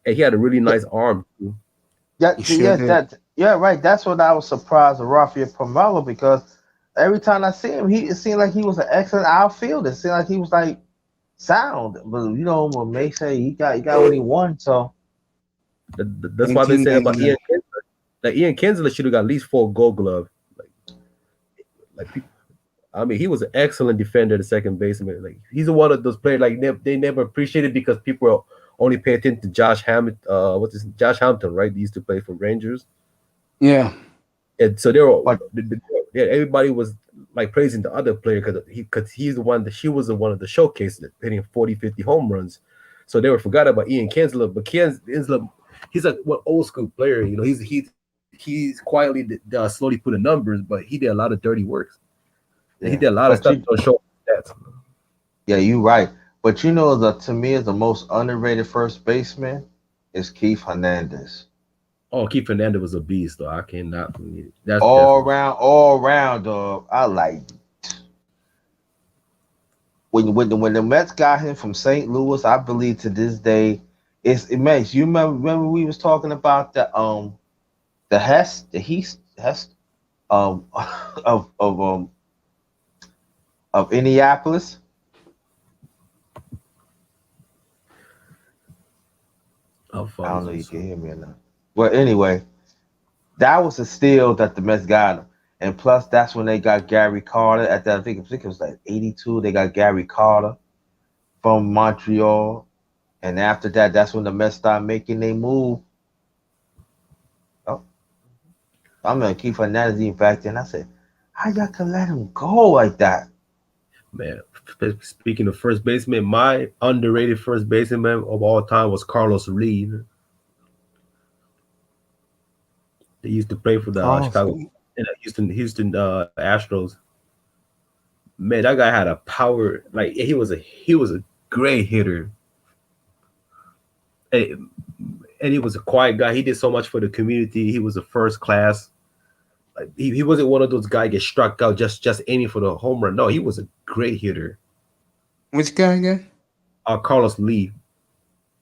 and he had a really nice arm too.
Right. That's what I was surprised with Rafael Pomelo, because every time I see him, it seemed like he was an excellent outfielder. It seemed like he was like sound, but you know, when May say he got what he wanted, so
that's why they say about Ian Kinsler. Like Ian Kinsler should have got at least 4 Gold Glove. I mean, he was an excellent defender, the second baseman. Like, he's one of those players, like, they never appreciate it because people only pay attention to Josh Hammond. What's this? Josh Hampton, right? He used to play for Rangers,
Yeah.
and so they were.
But
Yeah, everybody was like praising the other player because he's the one that she was the one of the showcase that hitting 40, 50 home runs. So they were forgot about Ian Kinsler, but Kinsler, he's like what old school player. You know, he's quietly slowly put in numbers, but he did a lot of dirty work. He
yeah,
did a lot of
but
stuff
you,
to show stats.
yeah, you right. But you know, to me, the most underrated first baseman is Keith Hernandez.
Oh, Keith Fernandez was a beast, though. I cannot forget it. That's definitely
All around, dog. I like when the Mets got him from St. Louis. I believe to this day, it makes you remember we was talking about the Hest of of Indianapolis. I don't know if you can hear me or not. Well, anyway, that was a steal that the Mets got him. And plus, that's when they got Gary Carter. At that, I think it was like '82. They got Gary Carter from Montreal, and after that, that's when the Mets started making their move. Oh, I'm gonna keep Hernandez even back then. I said, how y'all can let him go like that?
man. Speaking of first baseman, my underrated first baseman of all time was Carlos Lee. They used to play for the
Carlos
Chicago,
Lee.
Houston Astros. Man, that guy had a power. Like he was a great hitter, and he was a quiet guy. He did so much for the community. He was a first class. Like he wasn't one of those guys get struck out just aiming for the home run. No, he was a great hitter.
Which guy again?
Carlos Lee,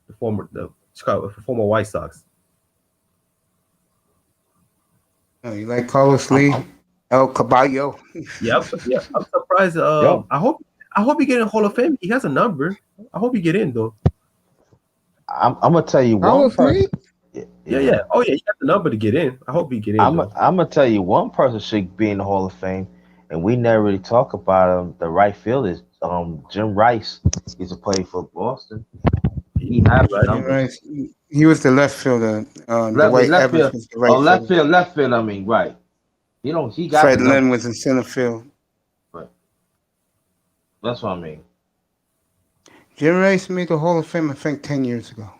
the former White Sox.
Oh, you like Carlos Lee? El Caballo.
Yeah, I'm surprised.
Yo.
I hope he get in Hall of Fame. He has a number. I hope he get in though.
I'm gonna tell you one
Carlos Lee?
person.
Yeah. Oh yeah, he got the number to get in. I hope he get in.
I'm
though.
gonna tell you one person should be in the Hall of Fame, and we never really talk about him. The right field is Jim Rice. He's a play for Boston. He has the
Right.
number.
Right. He was the left fielder.
Left
Dwight
left
Evans
field.
was the right
Left
fielder.
field. Left field. I mean, right. You know, he got
Fred
the number.
Lynn was in center field.
Right. That's what I mean.
Jim Rice made the Hall of Fame, I think, 10 years ago.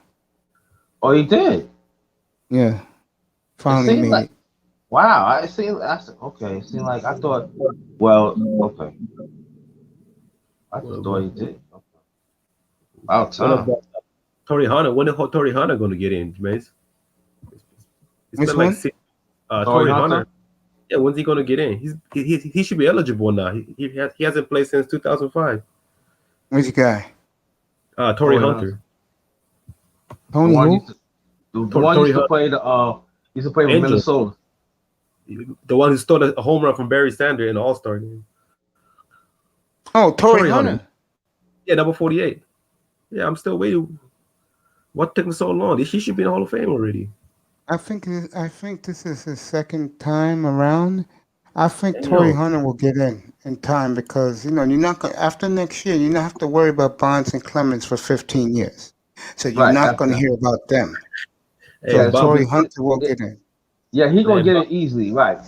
Oh, he did.
Yeah. Finally
seemed
made
like-
it.
Wow. I said, okay. It seemed like I thought. Well, okay. I just thought he did. Okay. About
What
time.
about Torrey Hunter? When is Torrey Hunter going to get in, Mace? It's
Which
been like
one?
six.
Torrey
Torrey
Hunter?
Hunter. Yeah, when's he going to get in? He should be eligible now. He hasn't played since 2005.
Which guy?
Torrey
Torrey
Hunter.
Tony
one
who?
used to, the one
Torrey
used to
Hunter.
play used to play for
Angels.
Minnesota.
The one who stole a home run from Barry Sanders in the All-Star game.
Oh, Torrey
Torrey
Hunter.
Hunter. Yeah, number 48. Yeah, I'm still waiting. What took him so long? He should be in the Hall of Fame already.
I think this is his second time around. I think
Damn.
Torrey Hunter will get in time because you're not going after next year. You don't have to worry about Bonds and Clemens for 15 years, so you're
Right,
not going to
after-
hear about them.
Hey,
So
Bob-
Torrey
Bob-
Hunter will get in.
Yeah, he gonna
Man,
get
Bob-
it easily, right?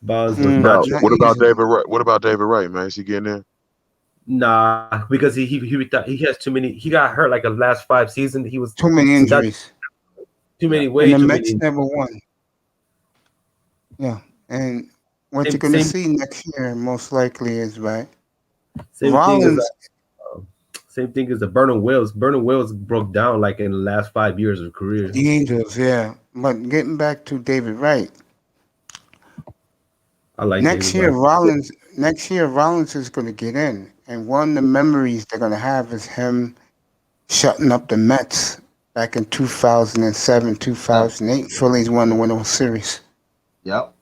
Bonds was
Mm,
not.
not
What about
easily.
David Wright? What about David Wright, man? Is he getting in?
Nah, because he has too many. He got hurt like the last 5 seasons. He was
Too many injuries,
too many way
and the
too
Mets
many.
never won. Yeah, and what
Same-
you're going to
same-
see next year most likely is right.
Same
Rollins.
same thing as the Vernon Wells. Vernon Wells broke down like in the last 5 years of career.
The Angels, yeah. But getting back to David Wright,
I like
next
David
year
Wright.
Rollins is going to get in, and one of the memories they're going to have is him shutting up the Mets back in 2007, 2008. Phillies won the World Series.
Yep.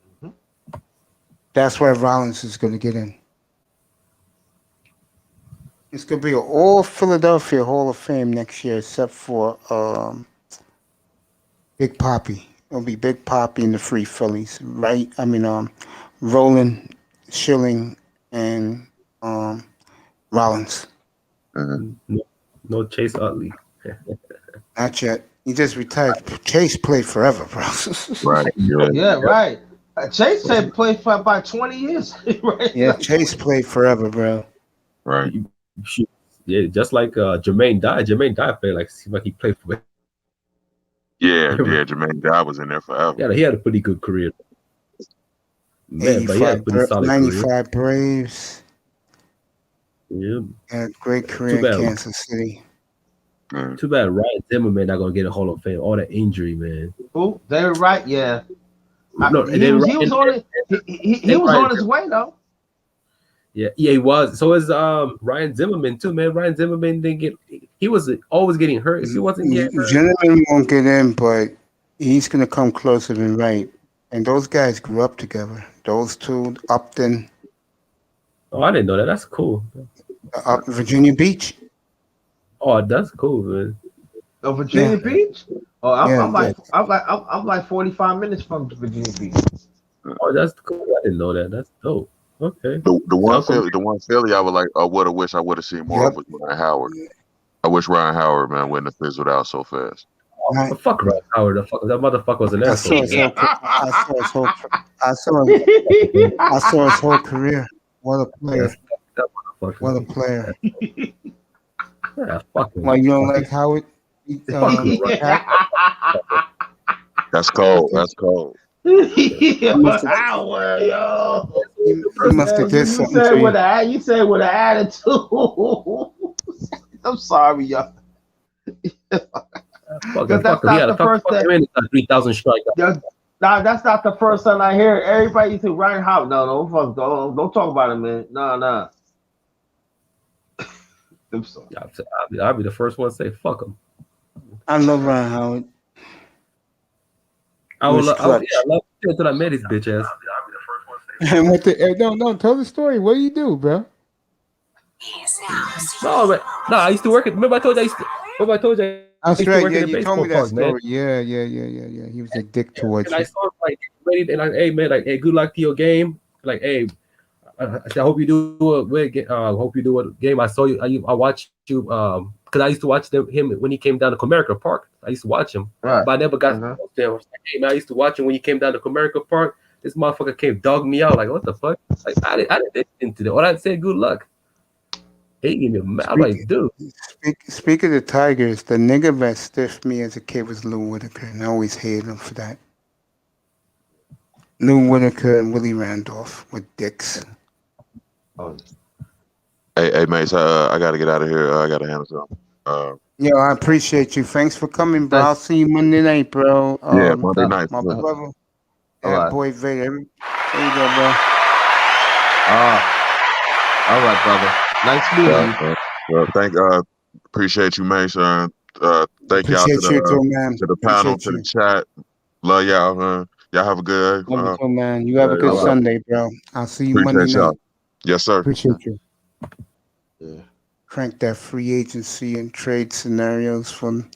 That's why Rollins is going to get in. It's going to be an all Philadelphia Hall of Fame next year, except for Big Papi. It'll be Big Papi and the Free Phillies, right? I mean, Roland, Chillin, and Rollins.
Mhm.
No Chase Utley.
Not yet. He just retired. Chase played forever, bro.
Right. Yeah.
Yeah, right. Chase said played for about 20 years. Right?
Yeah, Chase played forever, bro.
Right.
Yeah, just like Jermaine died. Jermaine died played like seemed like he played for.
Yeah. Jermaine Dye was in there forever.
Yeah, he had a pretty good career. Man, but he had a pretty solid
95 Braves.
career. Yeah.
Had a great career in Kansas City.
Too bad Ryan Zimmerman not gonna get a Hall of Fame. All that injury, man.
Oh, they're right. Yeah.
No,
He was on his way though.
Yeah, he was. So is Ryan Zimmerman too, man. Ryan Zimmerman didn't get. He was always getting hurt. If he wasn't getting hurt,
Zimmerman won't get in, but he's gonna come closer than right. And those guys grew up together. Those two, Upton.
Oh, I didn't know that. That's cool.
Up Virginia Beach.
Oh, that's cool, man.
Oh, Virginia Beach? Oh, I'm like 45 minutes from Virginia Beach.
Oh, that's cool. I didn't know that. That's dope. Okay.
The one Philly I would have wished I would have seen more of was Ryan Howard. I wish Ryan Howard, man, wouldn't have fizzled out so fast.
Oh, fuck Ryan Howard. That motherfucker was an asshole.
I saw his whole career. What a player. What a player.
Yeah, fuck him.
Like, you don't like Howard?
That's cold. That's cold.
Howard, yo.
You must have did something to you.
You said with an attitude. I'm sorry, y'all.
That's not the first time. 3,000 strikeouts.
Nah, that's not the first time I hear it. Everybody say Ryan Howard. No, don't talk about him, man. Nah. I'm sorry.
I'll be the first one to say fuck him.
I love Ryan Howard.
I love him until I met his bitch ass.
And no, tell the story. What do you do, bro?
No, I used to work at. Remember I told you.
That's right. Yeah, you told me that story. Man. Yeah. He was a dick towards you.
And I saw him like ready, and hey man, like hey, good luck to your game. Like hey, I hope you do a game. I saw you. I watched you. Because I used to watch him when he came down to Comerica Park. I used to watch him, but I never got there. I was like, hey man, I used to watch him when he came down to Comerica Park. This motherfucker came dogging me out. Like what the fuck? Like I didn't into that. All I said, good luck. He gave me a mouth. Like dude.
Speak of the Tigers, the nigga that stiffed me as a kid was Lou Whitaker, and I always hated him for that. Lou Whitaker and Willie Randolph with dicks.
Oh. Hey, mates, I got to get out of here. I got to handle something.
Yo, I appreciate you. Thanks for coming, bro. I'll see you Monday night, bro.
Monday night.
My brother. That boy Vader. There you go, bro.
All right, brother. Nice meeting you.
Well, appreciate you, Mason. Thank y'all to the panel, to the chat. Love y'all, man. Y'all have a good
man. You have a good Sunday, bro. I'll see you Monday night.
Yes, sir.
Appreciate you.
Yeah.
Crank that free agency and trade scenarios from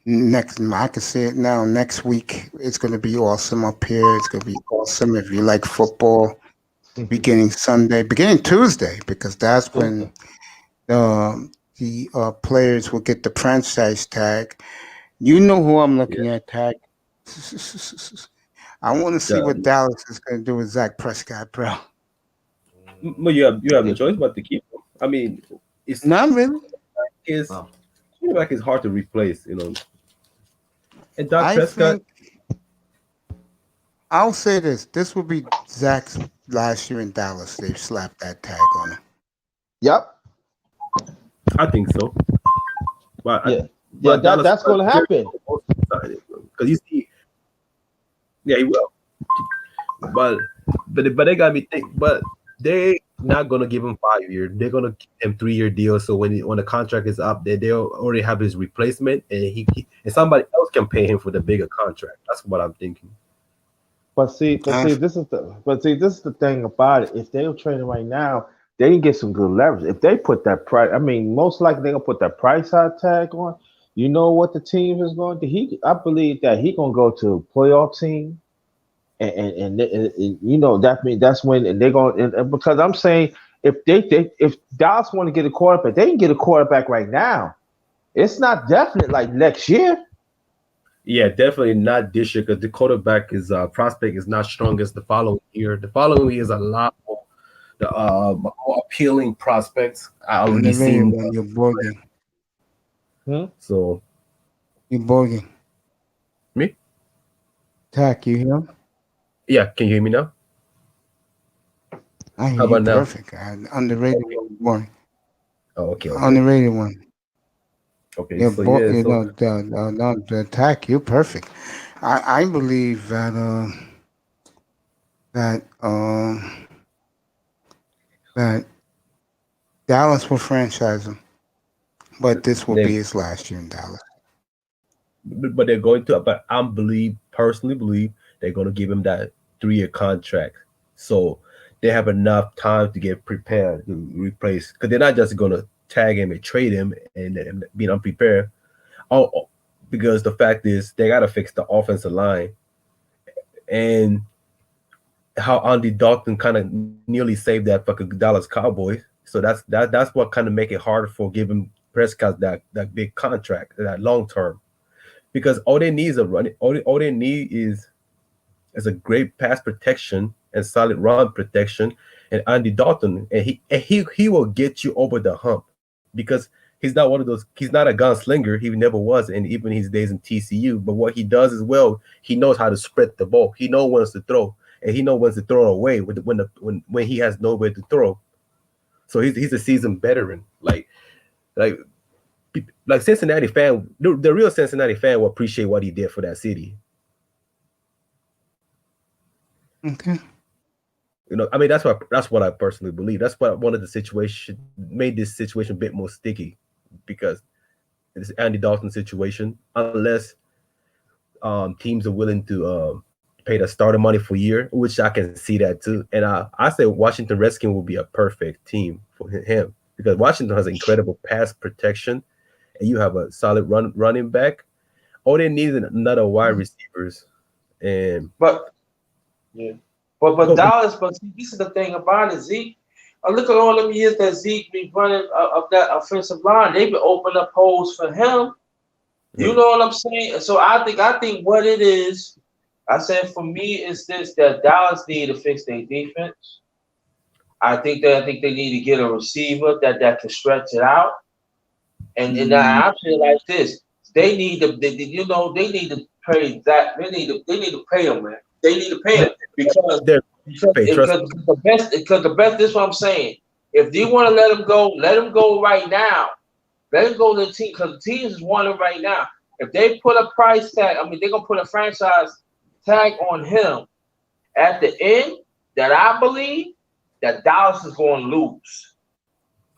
next. I can say it now. Next week, it's going to be awesome up here. It's going to be awesome if you like football. Beginning Tuesday, because that's when the players will get the franchise tag. You know who I'm looking at, tag. I want to see what Dallas is going to do with Zach Prescott, bro.
Well, you have no choice but to keep him. I mean, it's
not really.
Quarterback is hard to replace, you know. And Dak Prescott.
I'll say this: this will be Zach's last year in Dallas. They've slapped that tag on him.
Yep.
I think so. But
that's going to happen.
Because you see, he will. But they got me think. But they not gonna give him 5 years. They're gonna give him 3-year deal. So when the contract is up, they'll already have his replacement, and he and somebody else can pay him for the bigger contract. That's what I'm thinking.
But see, this is the thing about it. If they're trading right now, they can get some good leverage. If they put that price, I mean, most likely they're gonna put that price tag on. You know what the team is going to? I believe that he's gonna go to a playoff team, and you know that's when they're going. And because I'm saying if Dallas want to get a quarterback, they can get a quarterback right now. It's not definite like next year.
Yeah, definitely not this year because the quarterback is prospect is not strong as the following year. The following year is a lot more the more appealing prospects. I already
Underrated
seen.
one. You're bugging.
So
You're bugging.
me?
Tack, you hear?
Yeah, can you hear me now?
I hear
How
you
about now?
perfect. Underrated one.
Oh, okay.
Underrated one.
Okay,
Yeah,
so yeah,
you
so
know, the attack, you're perfect. I believe that that that Dallas will franchise him, but this will be
they
his last year in Dallas.
but they're going to. But I personally believe they're going to give him that 3-year contract, so they have enough time to get prepared to replace. Because they're not just going to tag him and trade him and be unprepared. Oh, because the fact is they got to fix the offensive line and how Andy Dalton kind of nearly saved that fucking Dallas Cowboys. So that's what kind of make it hard for giving Prescott that big contract, that long term. Because all they need is a run. All they need is a great pass protection and solid run protection, and Andy Dalton, and he will get you over the hump because he's not one of those. He's not a gunslinger. He never was, and even his days in TCU. But what he does is well, he knows how to spread the ball. He knows when to throw, and he knows when to throw away when he has nowhere to throw. So he's a seasoned veteran. Like like Cincinnati fan, the real Cincinnati fan will appreciate what he did for that city.
Okay.
You know, I mean that's what I personally believe. That's what one of the situation made this situation a bit more sticky because it's Andy Dalton situation. Unless teams are willing to pay the starter money for a year, which I can see that too. And I say Washington Redskins will be a perfect team for him because Washington has incredible pass protection, and you have a solid running back. All they need is another wide receivers. And
But yeah, but Dallas. But see, this is the thing about it, Zeke. Look at all them years that Zeke been running up that offensive line. They've been opening up holes for him. You know what I'm saying? So I think what it is, I said for me is this that Dallas need to fix their defense. I think they need to get a receiver that can stretch it out. And I feel like this. They need to they need to pay that. They need to pay him, man. They need to pay him because the best this is what I'm saying. If you want to let him go right now. Let him go to the team because the teams is wanting right now. If they put a price tag, I mean, they're going to put a franchise tag on him at the end that I believe that Dallas is going to lose.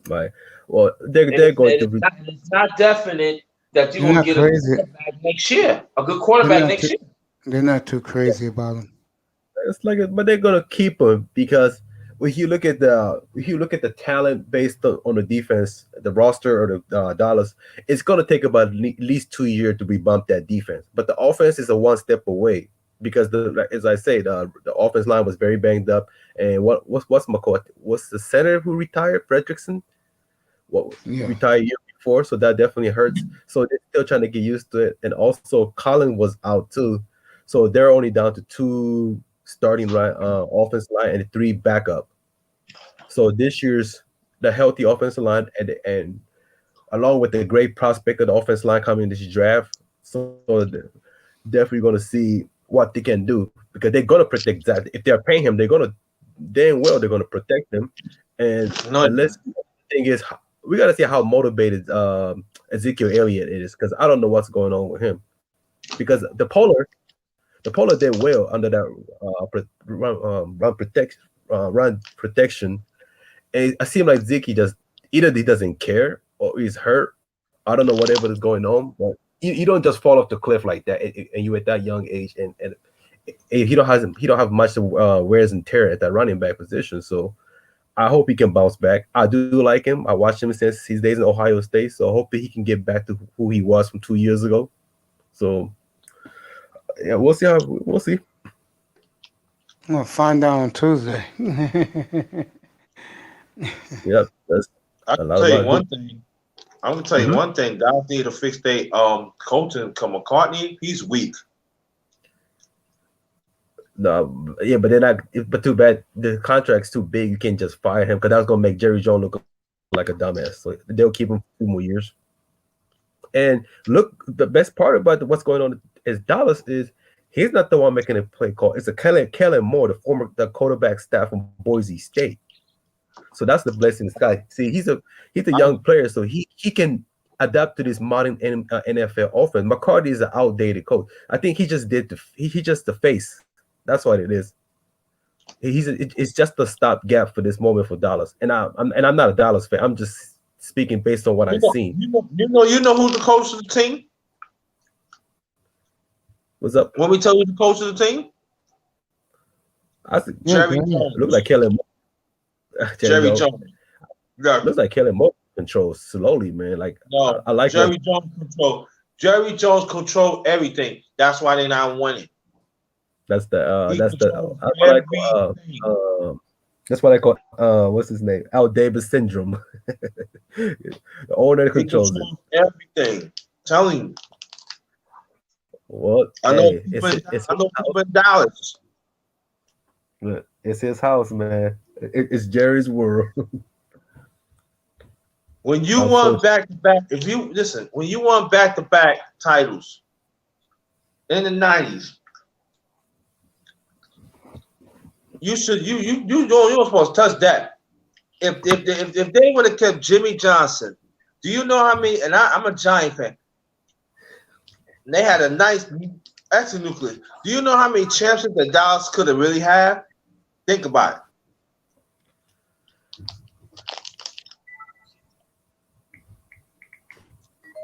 Right. Well, they're going to.
It's not definite that you're going to get a good quarterback next year. A good quarterback next year.
They're not too crazy about him.
It's like, but they're going to keep him because if you look at the talent based on the defense, the roster or the dollars, it's going to take about at least 2 years to rebump that defense. But the offense is a one step away because as I say, the offense line was very banged up. And what's the center who retired, Fredrickson? Retired year before, so that definitely hurts. So they're still trying to get used to it. And also, Colin was out too, so they're only down to 2 starting offense line and 3 backup. So this year's the healthy offensive line and along with the great prospect of the offensive line coming in this draft, so definitely going to see what they can do because they're going to protect that. If they're paying him, they're going to they're going to protect him. And unless the thing is, we got to see how motivated Ezekiel Elliott is because I don't know what's going on with him because the Polar did well under that run protection. And I seem like Zeke just either he doesn't care or he's hurt. I don't know whatever is going on, but you don't just fall off the cliff like that, and you at that young age, and he don't have much wears and tear at that running back position. So I hope he can bounce back. I do like him. I watched him since his days in Ohio State, so I hope he can get back to who he was from 2 years ago. So yeah, we'll see.
We'll find out on Tuesday.
Yep, that's
I can tell you one thing. I'm gonna tell you one thing. Dallas need to fix their coaching. McCartney, he's weak.
No, yeah, but they're not. But too bad the contract's too big. You can't just fire him because that's gonna make Jerry Jones look like a dumbass. So they'll keep him for 2 more years. And look, the best part about what's going on is Dallas is he's not the one making a play call. It's a Kellen Moore, the quarterback staff from Boise State. So that's the blessing in disguise. See, he's a young player, so he can adapt to this modern NFL offense. McCarthy is an outdated coach. I think he just the face. That's what it is. It's just a stopgap for this moment for Dallas. And I'm not a Dallas fan. I'm just speaking based on what I've seen.
You know who's the coach of the team?
What's up?
Want me to tell you the coach of the team? Jerry Jones.
Looks like Kellen Moore.
Jerry Jones. Yeah.
Looks like Kellen Moore controls slowly, man. Like
no, I like Jerry Jones control. Jerry Jones control everything. That's why they're not winning.
That's what I call what's his name? Al Davis syndrome. The owner controls
everything. Telling you.
What?
I know people in Dallas.
It's his house, man. It's Jerry's world.
When you want back-to-back, when you want back-to-back titles in the 90s, you don't supposed to touch that. If they would have kept Jimmy Johnson, do you know how many? And I'm a Giant fan. And they had a nice extra nucleus. Do you know how many championships that Dallas could have really had? Think about it.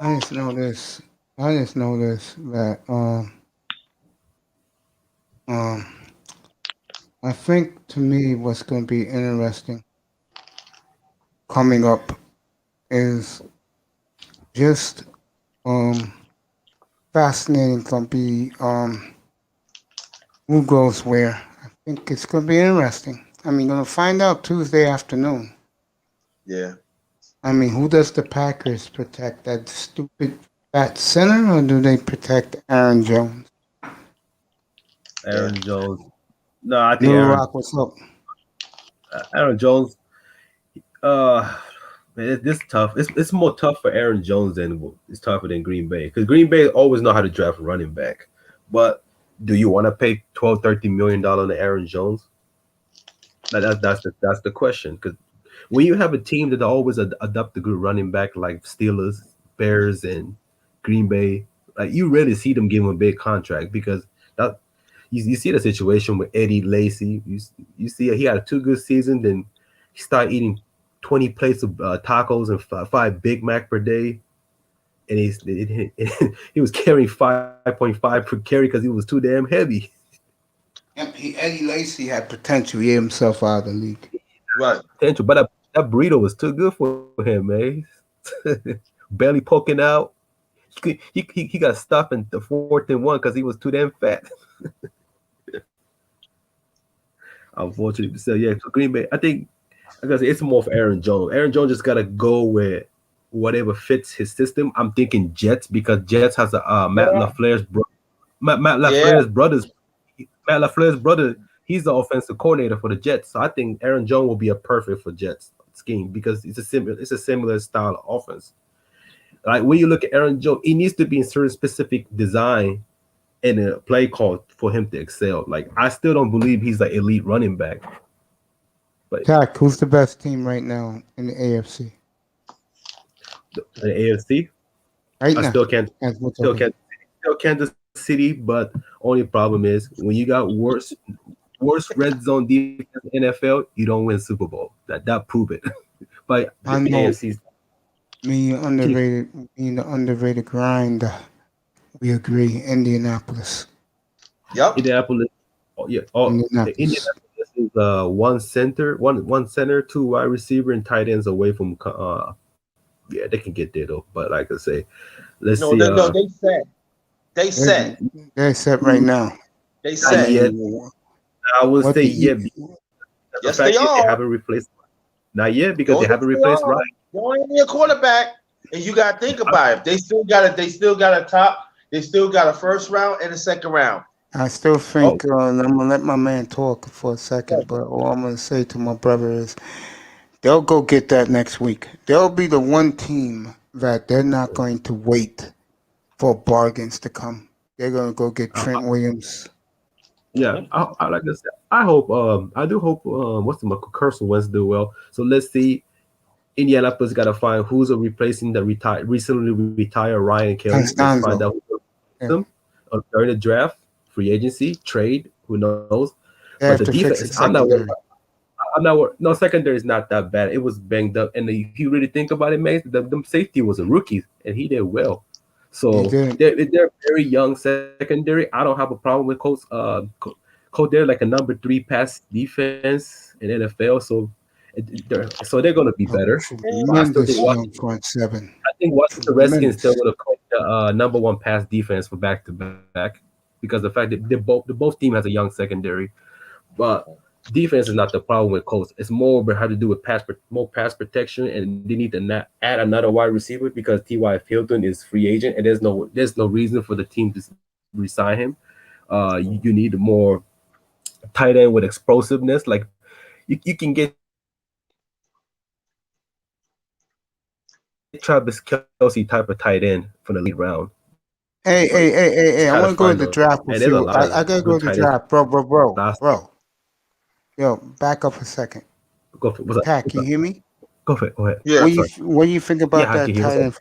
I just know this that I think to me what's going to be interesting coming up is just fascinating going to be who goes where. I think it's going to be interesting. I mean, going to find out Tuesday afternoon.
Yeah.
I mean, who does the Packers protect? That stupid fat center, or do they protect Aaron Jones?
Aaron Jones. No, I think
Aaron Rock, what's up?
Aaron Jones. Man, it's tough. It's more tough for Aaron Jones than it's tougher than Green Bay, because Green Bay always know how to draft a running back. But do you want to pay $12-13 million to Aaron Jones? That's the question. Because when you have a team that always adopt a good running back like Steelers, Bears, and Green Bay, like you rarely see them give him a big contract, because that you see the situation with Eddie Lacy. You see he had a 2 good seasons, then he started eating 20 plates of tacos and 5 Big Mac per day, and he was carrying 5.5 per carry because he was too damn heavy.
Eddie Lacy had potential. He himself out of the league.
Right.
Potential, but that burrito was too good for him, man. Belly poking out. He got stopped in the 4th and 1 because he was too damn fat. Unfortunately, so yeah, for Green Bay, I think it's more for Aaron Jones. Aaron Jones just gotta go with whatever fits his system. I'm thinking Jets, because Jets has a Matt LaFleur's brother. Matt LaFleur's brother. He's the offensive coordinator for the Jets, so I think Aaron Jones will be a perfect for Jets scheme, because it's a similar style of offense. Like when you look at Aaron Jones, he needs to be in certain specific design and a play call for him to excel. Like I still don't believe he's an elite running back. But
Jack, who's the best team right now in the AFC?
The AFC,
right
I
now,
still Kansas City, but only problem is when you got worse red zone defense in the NFL, you don't win Super Bowl. That prove it. But
I know.
AFC's
Me and the underrated grind. We agree. Indianapolis.
Yep.
Indianapolis. Oh yeah. Oh, Indianapolis is one center, 2 wide receiver, and tight ends away from. Yeah, they can get there though. But like I say, let's see.
No, they set. They set.
They're set right now.
They set.
I would say yeah.
Yes, they are.
They haven't replaced. Not yet, because they haven't replaced Ryan.
They only need a quarterback. And you gotta think about it. They still got a first round and a second round.
I still think and I'm gonna let my man talk for a second, but all I'm gonna say to my brother is they'll go get that next week. They'll be the one team that they're not going to wait for bargains to come. They're gonna go get Trent Williams.
Yeah, I like this. I hope. I do hope. What's the Carson Wentz do well. So let's see. Indianapolis got to find who's replacing the recently retired Ryan Kelly. Let's find out who's during the draft, free agency, trade. Who knows? But the defense, I'm not worried. No, secondary is not that bad. It was banged up, and if you really think about it, man, the safety was a rookie, and he did well. So they're very young secondary. I don't have a problem with Colts. They're like a number 3 pass defense in NFL. So they're going to be better.
Front seven.
I think Washington Redskins still going to coach the number 1 pass defense for back to back because the fact that both team has a young secondary, but defense is not the problem with Colts. It's more about how to do with more pass protection, and they need to add another wide receiver because T.Y. Hilton is free agent, and there's no reason for the team to resign him. You need more tight end with explosiveness. Like you can get Travis Kelce type of tight end from the lead round.
Hey! I want to go to the draft with you. I gotta go to the draft, bro. Yo, back up a second.
Go for it.
Pat, can you hear me?
Go for it. Go ahead.
Yeah.
What do you think about that tight end?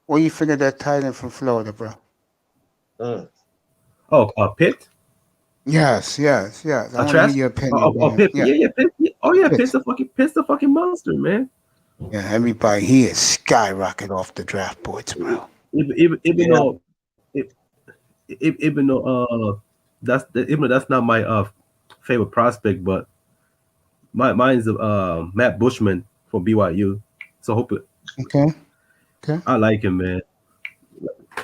What do you think of that tight end from Florida, bro?
Pitt?
Yes. I want to hear your opinion.
Pitt. Yeah. Pitt. Pitt's the fucking monster, man.
Yeah, everybody he is skyrocket off the draft boards, bro.
Even though that's not my favorite prospect, but mine's Matt Bushman from BYU. So hope it.
Okay.
I like him, man.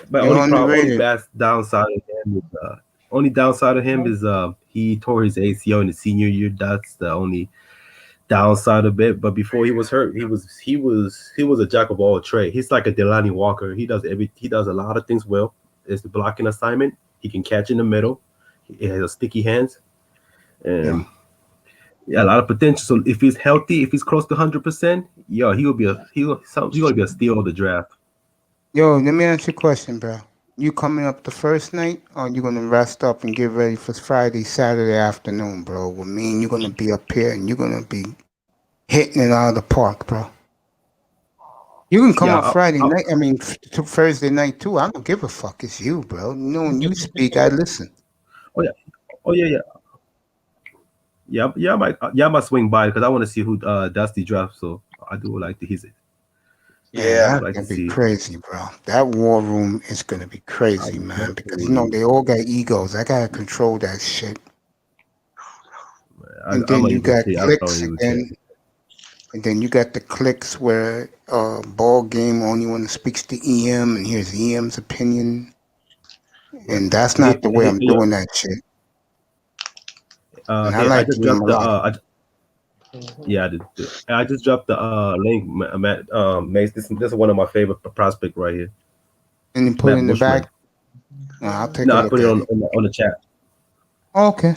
But only downside of him is he tore his ACL in the senior year. That's the only downside of it. But before he was hurt, he was a jack of all trades. He's like a Delanie Walker. He does a lot of things well. It's the blocking assignment. He can catch in the middle. He has sticky hands. And a lot of potential. So if he's healthy, if he's close to 100%, he'll be a steal of the draft.
Yo, let me ask you a question, bro. You coming up the first night, or you gonna rest up and get ready for Friday, Saturday afternoon, bro? With me, and you're gonna be up here, and you're gonna be hitting it out of the park, bro. You can come up Friday night. I mean, to Thursday night too. I don't give a fuck. It's you, bro. You know, when you speak, I listen.
Oh yeah. I might swing by because I want to see who Dusty drafts. So I do like to hear it.
Yeah, that's gonna be crazy, bro. That war room is gonna be crazy, man. Because they all got egos. I gotta control that shit. And then you got clicks again. And then you got the clicks where ball game only one speaks to EM and here's EM's opinion. And that's not the way I'm doing that shit. I like to do a lot. I just dropped the link, Mace. This is one of my favorite prospects right here. And you put it in the back? I'll take it.
I put it on the chat.
Okay.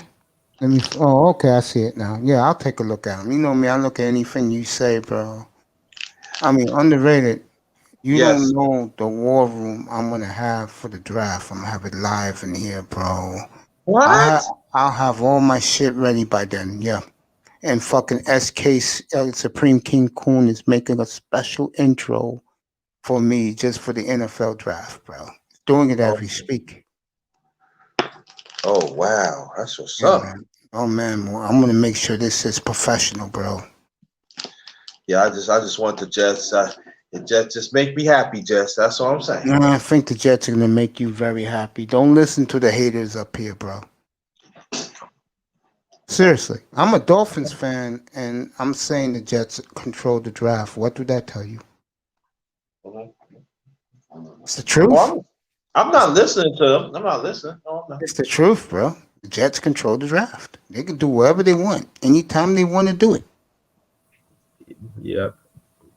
Okay, I see it now. Yeah, I'll take a look at him. You know me, I look at anything you say, bro. I mean, underrated. You don't know the war room I'm going to have for the draft. I'm going to have it live in here, bro.
What?
I'll have all my shit ready by then, yeah. And fucking SK Supreme King Coon is making a special intro for me just for the NFL draft, bro. Doing it as we speak.
Oh, wow. That's what's up.
Man. Oh, man. Well, I'm going to make sure this is professional, bro.
Yeah, I just want the Jets. The Jets just make me happy, Jets. That's all I'm saying.
No, I think the Jets are going to make you very happy. Don't listen to the haters up here, bro. Seriously. I'm a Dolphins fan, and I'm saying the Jets control the draft. What would that tell you? It's the truth.
Well, I'm not listening to them. I'm not listening. No, I'm not.
It's the truth, bro. The Jets control the draft. They can do whatever they want, anytime they want to do it.
Yep.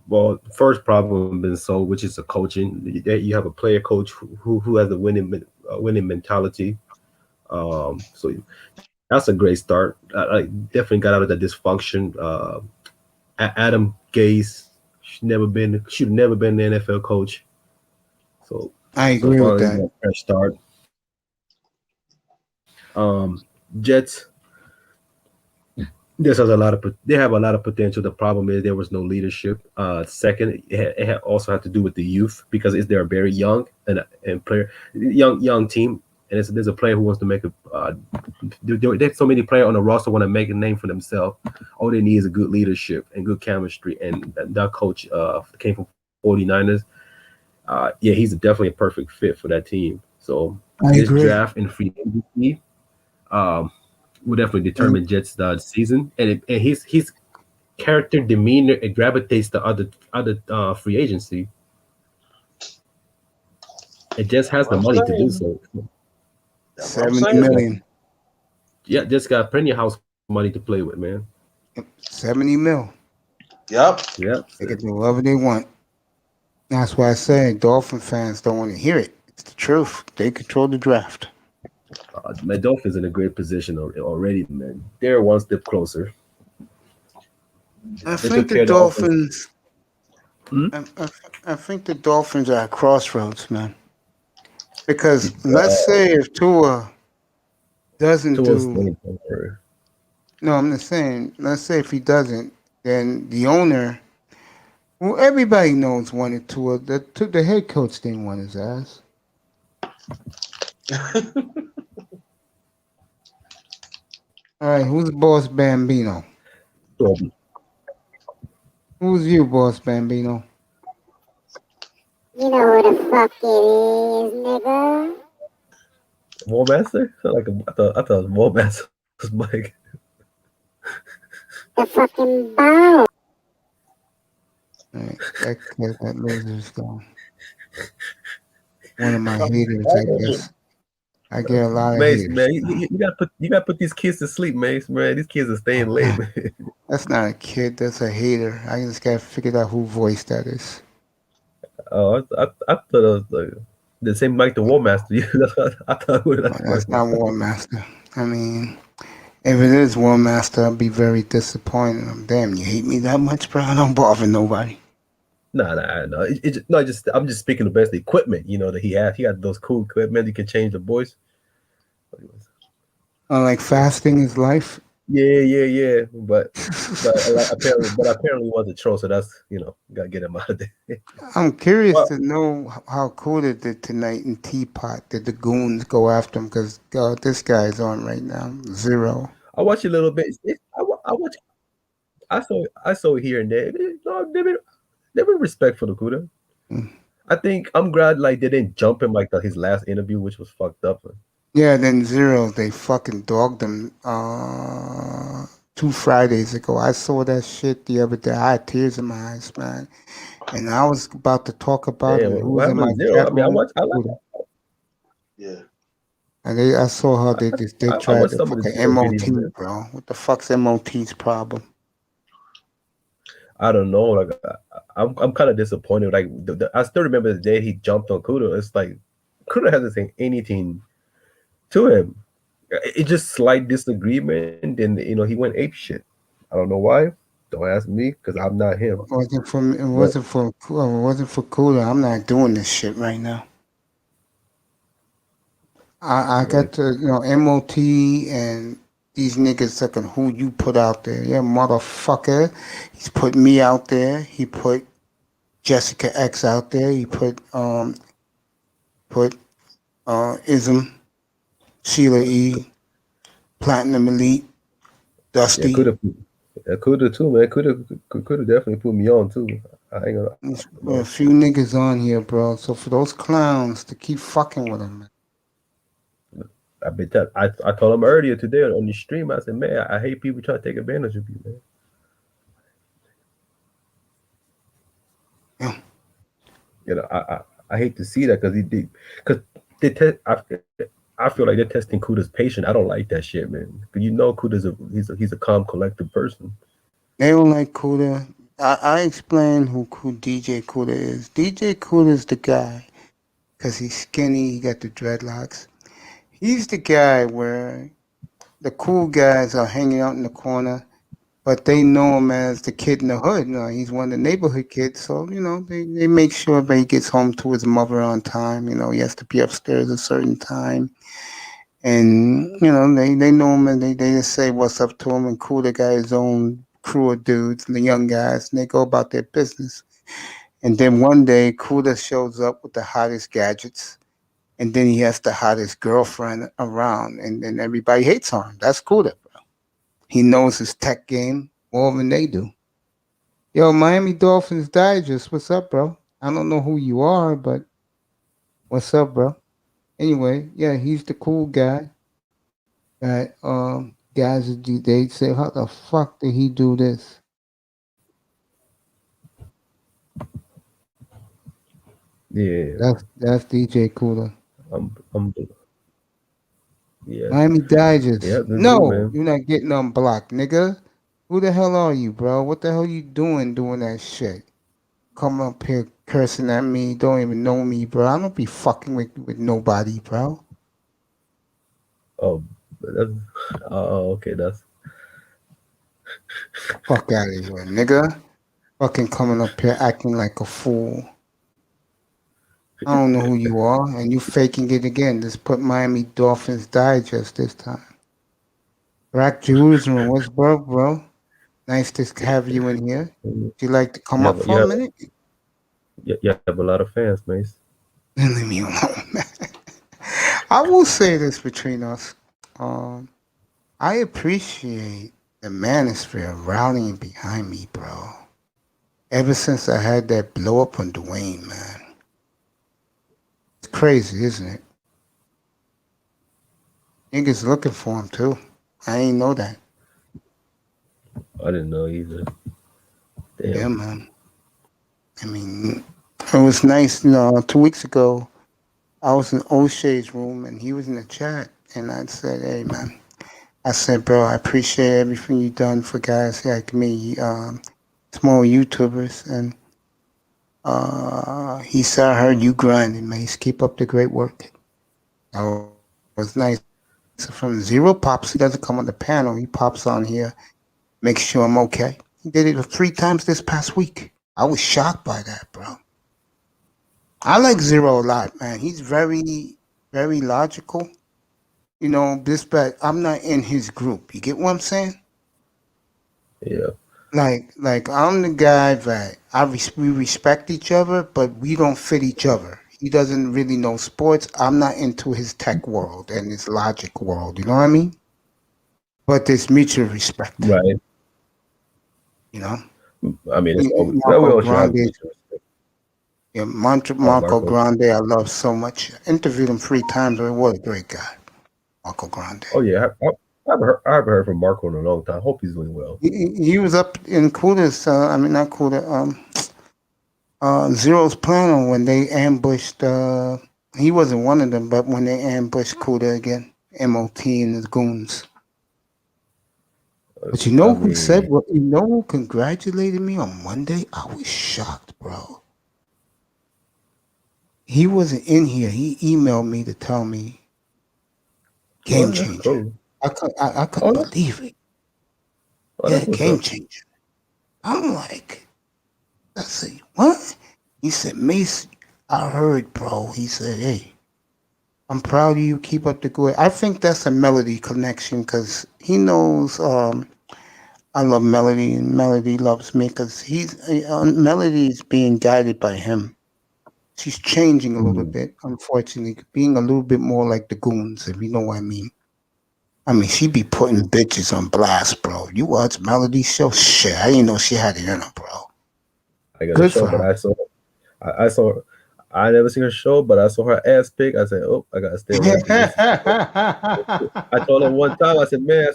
Well, first problem been solved, which is the coaching. You have a player coach who has a winning mentality. So that's a great start. I definitely got out of the dysfunction. Adam Gase should have never been an NFL coach. So
I agree with
finally
that.
a fresh start. Jets. This has they have a lot of potential. The problem is there was no leadership. Second, it also had to do with the youth because they're very young and player young team, and there's a player who wants to make a. There's so many players on the roster want to make a name for themselves. All they need is a good leadership and good chemistry, and that coach came from 49ers. Yeah, he's definitely a perfect fit for that team. So
I
this
agree.
draft and free agency. Will definitely determine Jets' season, and his character demeanor it gravitates to other free agency. It just has the money to do so.
That's what I'm
70
saying.
million.
Yeah, just got plenty of house money to play with, man.
70 mil.
Yep.
Yeah,
They can do whatever they want. That's why I say Dolphin fans don't want to hear it. It's the truth. They control the draft.
my Dolphins in a great position already, man. They're one step closer.
I
They
think
took care
the
of the offense.
Dolphins. I think the Dolphins are at crossroads, man. Because let's say if Tua doesn't
Towards
do, no, I'm just saying, let's say if he doesn't, then the owner, well, everybody knows wanted Tua. The head coach didn't want his ass. All right, who's Boss Bambino? Who's you, Boss Bambino?
You know who the fuck it is, nigga.
Warmaster? I thought it was Warmaster's Mike.
The fucking ball.
All right, that loser's gone. One of my haters, I guess. I get a lot of
Mace,
haters.
man, you gotta put these kids to sleep, Mace, man. These kids are staying late, man.
That's not a kid. That's a hater. I just gotta figure out who voice that is.
Oh, I thought it was the same Mike the War Master. I thought
That's not War Master. I mean, if it is War Master, I'll be very disappointed. Damn, you hate me that much, bro? I don't bother nobody.
No. I'm just speaking about the equipment, that he has. He got those cool equipment. You can change the voice.
Like fasting is life.
Yeah. But apparently was a troll, so that's gotta get him out of there.
I'm curious to know how Coda did tonight in Teapot. Did the goons go after him? Because this guy's on right now. 0.
I watched a little bit. I saw here and there. They were respectful to Kuda. I think I'm glad they didn't jump him like his last interview, which was fucked up.
Yeah, then 0, they fucking dogged him 2 Fridays ago. I saw that shit the other day. I had tears in my eyes, man. And I was about to talk about it. Who was in my chat room?
Yeah.
And I saw how they tried to fucking MOT, bro. What the fuck's MOT's problem?
I don't know. I'm kind of disappointed. I still remember the day he jumped on Kuda. It's like Kuda hasn't said anything to him. It's just slight disagreement, and then he went ape shit. I don't know why. Don't ask me because I'm not him.
It wasn't for Kuda. I'm not doing this shit right now. I got to MOT and these niggas sucking who you put out there. Yeah, motherfucker. He's put me out there. He put Jessica X out there. He put Ism, Sheila E, Platinum Elite, Dusty.
Kuda too, man. Kuda definitely put me on too. I ain't gonna.
There's a few niggas on here, bro. So for those clowns to keep fucking with them, man.
I told him earlier today on the stream. I said, man, I hate people trying to take advantage of you, man.
Yeah.
I hate to see that because I feel like they're testing Kuda's patience. I don't like that shit, man. Because Kuda's he's a calm, collected person.
They don't like Kuda I explain who DJ Cooler is. DJ Cooler is the guy because he's skinny. He got the dreadlocks. He's the guy where the cool guys are hanging out in the corner, but they know him as the kid in the hood. He's one of the neighborhood kids, so they make sure that he gets home to his mother on time. He has to be upstairs a certain time, and they know him and they just say what's up to him. And Cooler got his own crew of dudes, the young guys, and they go about their business. And then one day, Cooler shows up with the hottest gadgets, and then he has the hottest girlfriend around, and then everybody hates on him. That's Cooler, bro. He knows his tech game more than they do. Yo, Miami Dolphins Digest, what's up, bro? I don't know who you are, but what's up, bro? Anyway, yeah, he's the cool guy. That guys, they say, how the fuck did he do this?
Yeah,
That's DJ Cooler.
I'm yeah.
Miami Digest.
Yeah, that's
No,
good, man.
you're not getting unblocked, nigga. Who the hell are you, bro? What the hell you doing that shit? Come up here cursing at me. Don't even know me, bro. I don't be fucking with nobody, bro.
Oh, that's okay. That's
Fuck out of here, nigga. Fucking coming up here acting like a fool. I don't know who you are, and you faking it again. Just put Miami Dolphins Digest this time. Rack Jerusalem, what's bro? Nice to have you in here. Would you like to come up for a minute?
You have a lot of fans, Mace.
Leave me alone, man. I will say this between us. I appreciate the manosphere rallying behind me, bro. Ever since I had that blow up on Dwayne, man. It's crazy, isn't it? Niggas looking for him, too. I ain't know that.
I didn't know either. Damn.
Yeah, man. I mean, it was nice. 2 weeks ago, I was in O'Shea's room, and he was in the chat, and I said, hey, man. I said, bro, I appreciate everything you've done for guys like me, small YouTubers. And he said, I heard you grinding, Mace. Keep up the great work. That was nice. So from Zero Pops, he doesn't come on the panel. He pops on here, makes sure I'm okay. He did it 3 times this past week. I was shocked by that, bro. I like Zero a lot, man. He's very, very logical. But I'm not in his group. You get what I'm saying?
Yeah.
Like I'm the guy that we respect each other, but we don't fit each other. He doesn't really know sports. I'm not into his tech world and his logic world. You know what I mean? But there's mutual respect.
Right. I mean,
Marco Grande. Yeah, Marco Grande, I love so much. I interviewed him 3 times. What a great guy, Marco Grande.
Oh yeah, I haven't heard from Marco in a long time. Hope he's doing well.
He was up in Cooler's. Not Cooler. Zero's Plano when they ambushed. He wasn't one of them, but when they ambushed Cooler again, MOT and his goons. But who congratulated me on Monday? I was shocked, bro. He wasn't in here. He emailed me to tell me game changer. Cool. I couldn't believe it. Yeah, game changer. I'm like, I said, what? He said, Mace, I heard, bro. He said, hey, I'm proud of you. Keep up the good. I think that's a Melody connection because he knows I love Melody and Melody loves me because Melody is being guided by him. She's changing a little bit, unfortunately, being a little bit more like the goons, if you know what I mean. I mean, she be putting bitches on blast, bro. You watch Melody's show? Shit, I didn't know she had it in her, bro.
I got a show, but I saw her. I never seen her show, but I saw her ass pic. I said, oh, I gotta stay away from this. I told her one time, I said, man,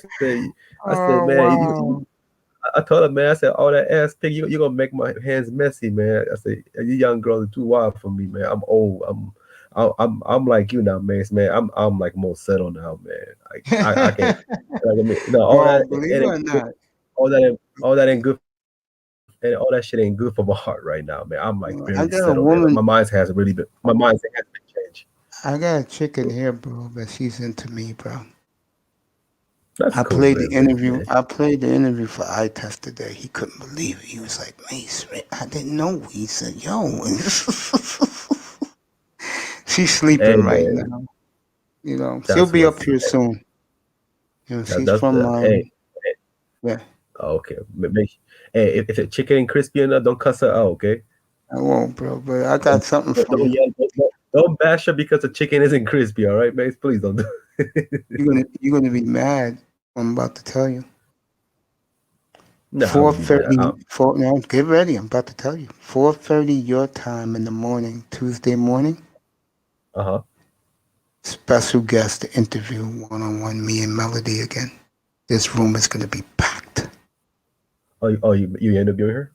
I told her, man, I said, all that ass pic, you're gonna make my hands messy, man. I said, you young girls are too wild for me, man. I'm old. I'm like you now, Mace, man. I'm like more settled now, man. I can't. All that ain't good and all that shit ain't good for my heart right now, man. I'm like
I
barely
got a
settled, man.
woman.
My mindset has been changed.
I got a chick in here, bro, but she's into me, bro.
That's
I
cool,
played the
man.
interview. I played the interview for eye test today. He couldn't believe it. He was like, Mace, I didn't know. He said, yo. She's sleeping
Hey,
right
man,
now. You know, she'll
that's
be up
what's
here soon. You know, she's
that's
from
hey.
yeah.
Okay, hey, if a chicken ain't crispy enough, don't cuss her out, okay?
I won't, bro, but I got something for
Don't
you.
yell, don't bash her because the chicken isn't crispy, all right, man? Please don't do it.
You're gonna be mad. I'm about to tell you.
No, I would be mad.
4:30. Now get ready. I'm about to tell you. 4:30 your time in the morning, Tuesday morning.
Uh-huh.
Special guest interview, one-on-one, me and Melody again. This room is gonna be packed.
Oh, you interviewing her?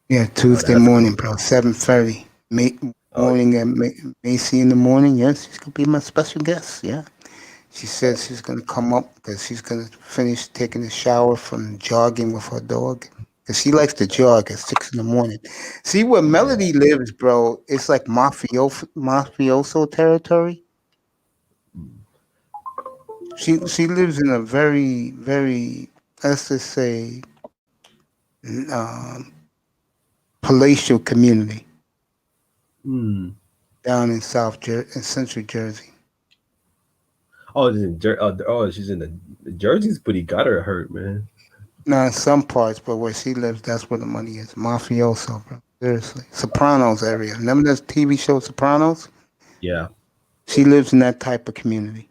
Yeah, Tuesday
that's
morning,
cool.
bro. 7:30. Morning at Macy in the morning. Yes, she's gonna be my special guest. Yeah. She said she's gonna come up because she's gonna finish taking a shower from jogging with her dog. Cause she likes to jog at 6 in the morning. See where Melody lives, bro. It's like mafioso territory. She lives in a very, very, let's just say, palatial community down in in Central Jersey.
Oh, she's in the Jersey's pretty got her hurt, man.
Now, in some parts, but where she lives, that's where the money is. Mafioso, bro. Seriously. Sopranos area. Remember this TV show, Sopranos?
Yeah.
She lives in that type of community.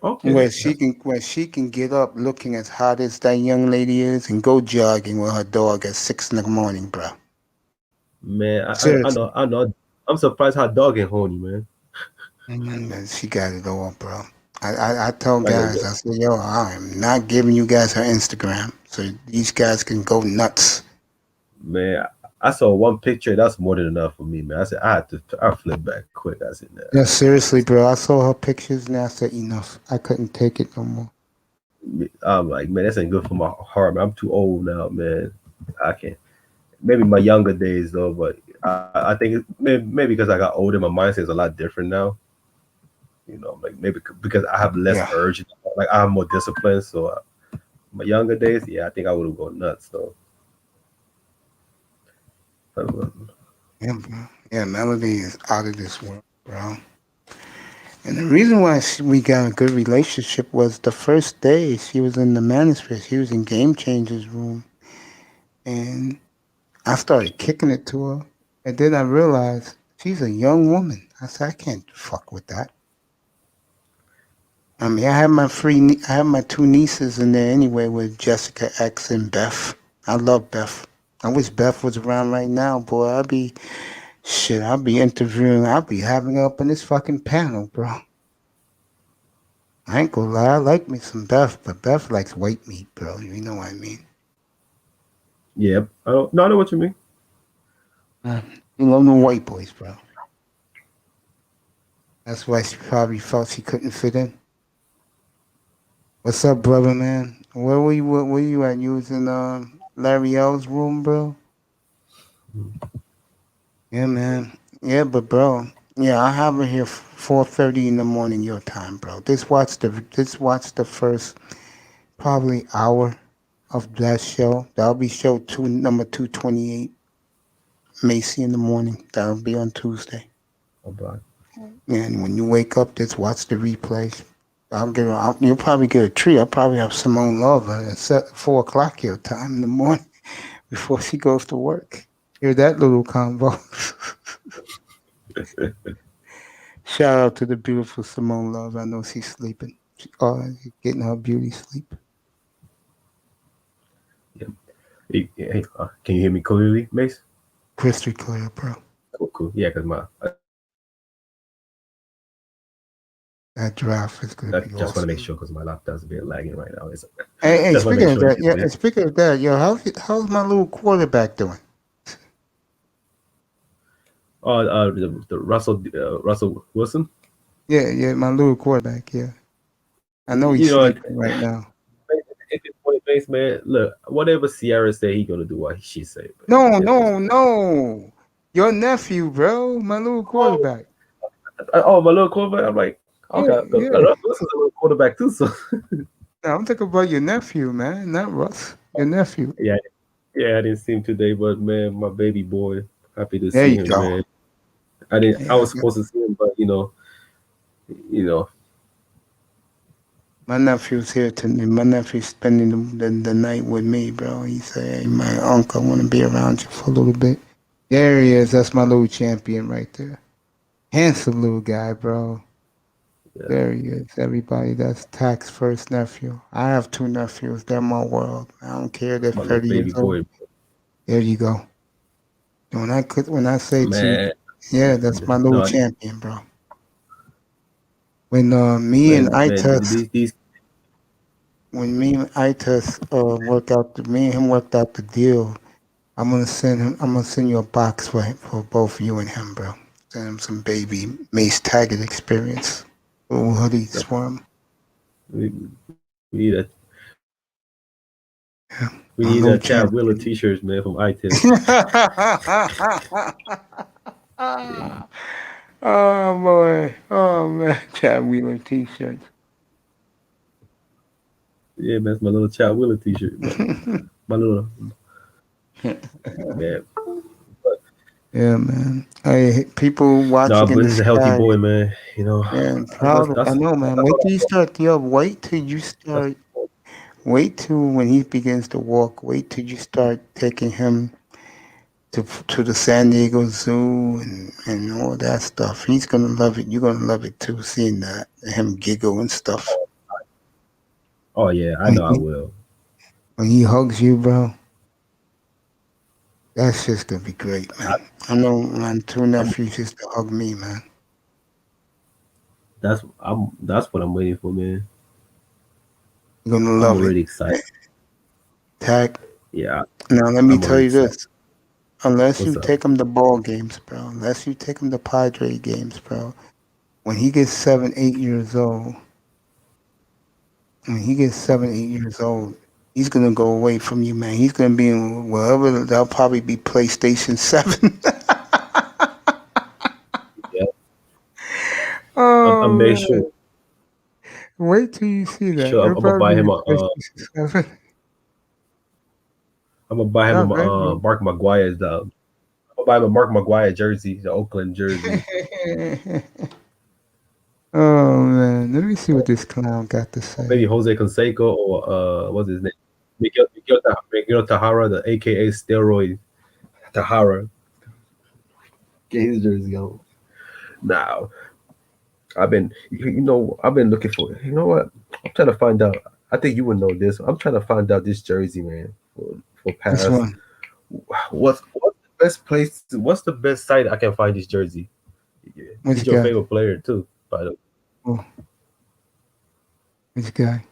Okay.
Where she can get up looking as hot as that young lady is and go jogging with her dog at 6 in the morning, bro.
Man, I know. I'm surprised how dog ain't horny, man.
She got it all, bro. I tell guys, I said, yo, I am not giving you guys her Instagram so these guys can go nuts.
Man, I saw one picture. That's more than enough for me, man. I said I flip back quick. I said, nah.
Yeah, seriously, bro. I saw her pictures and I said, enough. I couldn't take it no more.
I'm like, man, this ain't good for my heart, man. I'm too old now, man. I can't. Maybe my younger days though, but I think maybe because I got older, my mindset is a lot different now. You know, like maybe because I have less urge, like I have more discipline. So my younger days, yeah, I think I would have gone nuts though.
Yeah, bro. Yeah, Melody is out of this world, bro. And the reason why we got a good relationship was the first day she was in the manosphere. She was in Game Changer's room. And I started kicking it to her. And then I realized she's a young woman. I said, I can't fuck with that. I mean, I have my two nieces in there anyway with Jessica X and Beth. I love Beth. I wish Beth was around right now, boy. I'll be interviewing. I'll be having her up in this fucking panel, bro. I ain't gonna lie, I like me some Beth, but Beth likes white meat, bro. You know what I mean?
Yeah, I know what you mean.
You love the white boys, bro. That's why she probably felt she couldn't fit in. What's up, brother, man? Where were you at? You was in Larry L's room, bro? Yeah, man. Yeah, but bro, yeah, I have her here 4:30 in the morning your time, bro. Just watch the first probably hour of that show. That'll be show number 228. Macy in the morning. That'll be on Tuesday.
Oh, bye.
And when you wake up, just watch the replays. You'll probably get a treat. I'll probably have Simone Love at 4 o'clock your time in the morning before she goes to work. Hear that little convo. Shout out to the beautiful Simone Love. I know she's sleeping. Getting her beauty sleep.
Yeah. Hey, can you hear me clearly, Mace?
Crystal clear, bro.
Cool. Yeah, because
that draft is going to be
just
awesome.
want to make sure because my laptop's a bit lagging right now.
Hey, speaking of that, yo, how's my little quarterback doing?
The Russell Wilson. Yeah,
my little quarterback. Yeah, I know he's sleeping right now.
If it's 20 Mace, man. Look, whatever Sierra say, he gonna do what she say.
No. Your nephew, bro. My little quarterback.
Oh, my little quarterback. I'm like, okay,
Yeah.
Russ is a little quarterback too. So
No, I'm talking about your nephew, man, not Russ. Your nephew.
yeah, I didn't see him today, but man, my baby boy, happy to
There
see
you
him,
go.
man. I didn't. I
Yeah,
was supposed to see him, but you know.
my nephew's here tonight. My nephew's spending the night with me, bro. He said, "Hey, my uncle, I want to be around you for a little bit." There he is. That's my little champion right there. Handsome little guy, bro.
Yeah.
There he is. Everybody, that's Tack's first nephew. I have 2 nephews. They're my world. I don't care. They're
My little
30
baby
years old.
boy,
There you go. When I say to you,
man.
yeah, that's my little
No,
champion, bro. When me
man,
and
man,
Itas,
these
when me and Itas me and him worked out the deal. I'm gonna send you a box for both you and him, bro. Send him some baby Mace Taggart experience. Little hoodies for him.
we need a
Yeah.
we
My
need
little
a Chad Wheeler
champion.
t-shirts, man, from iTunes.
Oh boy. Oh man. Chad Wheeler t-shirts.
Yeah, man, that's my little Chad Wheeler t-shirt, man. My little man.
Yeah, man. Hey, people
No,
watching in
but
the
this is a healthy
sky.
boy, man. You know,
Man, proud of, I know, man. Wait till you start, wait till you start. Wait till when he begins to walk. Wait till you start taking him to the San Diego Zoo and all that stuff. He's gonna love it. You're gonna love it too, seeing that him giggle and stuff.
Oh yeah, I know I will.
When he hugs you, bro, that's just gonna be great, man. I know my 2 nephews used to hug me, man.
That's what I'm waiting for, man.
You're gonna
I'm
love
already
it.
excited.
Tack.
Yeah,
Now let me
I'm
tell
already
you
excited.
this. Unless
What's
you
up?
take him to ball games, bro. Unless you take him to Padre games, bro. When he gets 7, 8 years old, he's gonna go away from you, man. He's gonna be in wherever. That'll probably be PlayStation 7.
Yeah,
Oh
I'm make
man!
sure.
Wait till you see that.
Sure,
It'll
I'm gonna buy
probably be
him
a
a.
PlayStation 7.
I'm gonna buy him
No,
a
baby.
Mark McGuire's. I'm gonna buy him a Mark McGuire jersey, the Oakland jersey.
Oh man! Let me see what this clown got to
Maybe
say.
Jose Canseco or what's his name? Miguel Tahara, the AKA steroid Tahara. Get his jersey on. Now, I've been looking for. You know what? I'm trying to find out. I think you would know this. I'm trying to find out this jersey, man. For
Which
past,
one?
what's the best place? What's the best site I can find this jersey? Yeah.
Which
He's your
guy?
favorite player too, by the way.
Oh, which guy?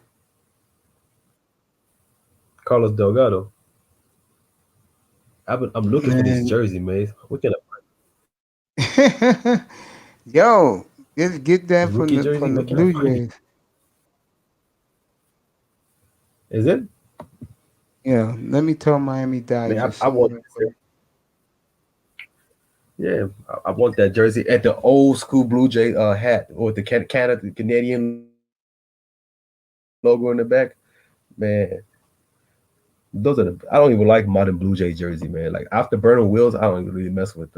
Carlos Delgado. I'm looking for this
Man.
jersey, man. What can
Yo, get that
rookie jersey?
from the
What can I
Blue
find?
Jays.
Is it?
Yeah, let me tell Miami
Man,
Digers
I
something
want
real
this.
quick.
Yeah, I want that jersey at the old school Blue Jay hat or the Canada Canadian logo in the back. Man, those are the. I don't even like modern Blue Jay jersey, man. Like after Burning Wheels, I don't even really mess with.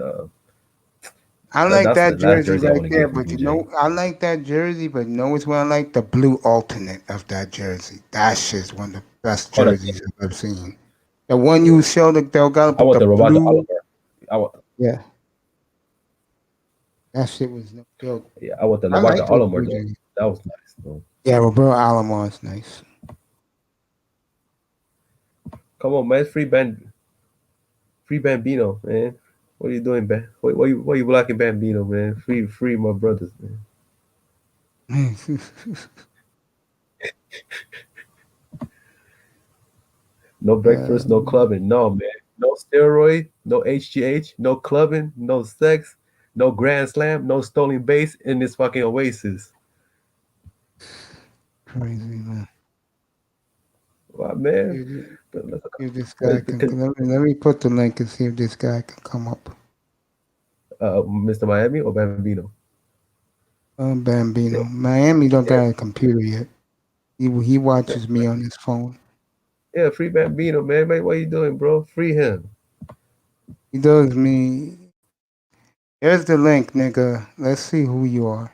I like
That's the
that
last
jersey
jersey I
right
want to
there,
get from
but
Blue Jay.
I like that jersey, but it's what I like? The blue alternate of that jersey. That shit's one of the best
Oh,
jerseys I've seen. The one you showed the Delgado,
I
but
want
the
the Roberto
blue,
Alomar. I want,
yeah, that shit was no joke.
yeah, I want the
I
Roberto
like those
Alomar
blue
though.
jerseys.
That was nice though.
Yeah, Roberto Alomar is nice.
Come on, man, free Bambino, man. What are you doing, man? Why you blocking Bambino, man? Free my brothers, man. No breakfast, no clubbing. No, man. No steroid, no HGH, no clubbing, no sex, no grand slam, no stolen base in this fucking oasis.
Crazy man.
Well, man.
See if this guy can. Let me put the link and see if this guy can come up.
Mr. Miami or Bambino?
Bambino. Miami don't got a computer yet. He watches me on his phone.
Yeah, free Bambino, man. What are you doing, bro? Free him.
He does me. Here's the link, nigga. Let's see who you are.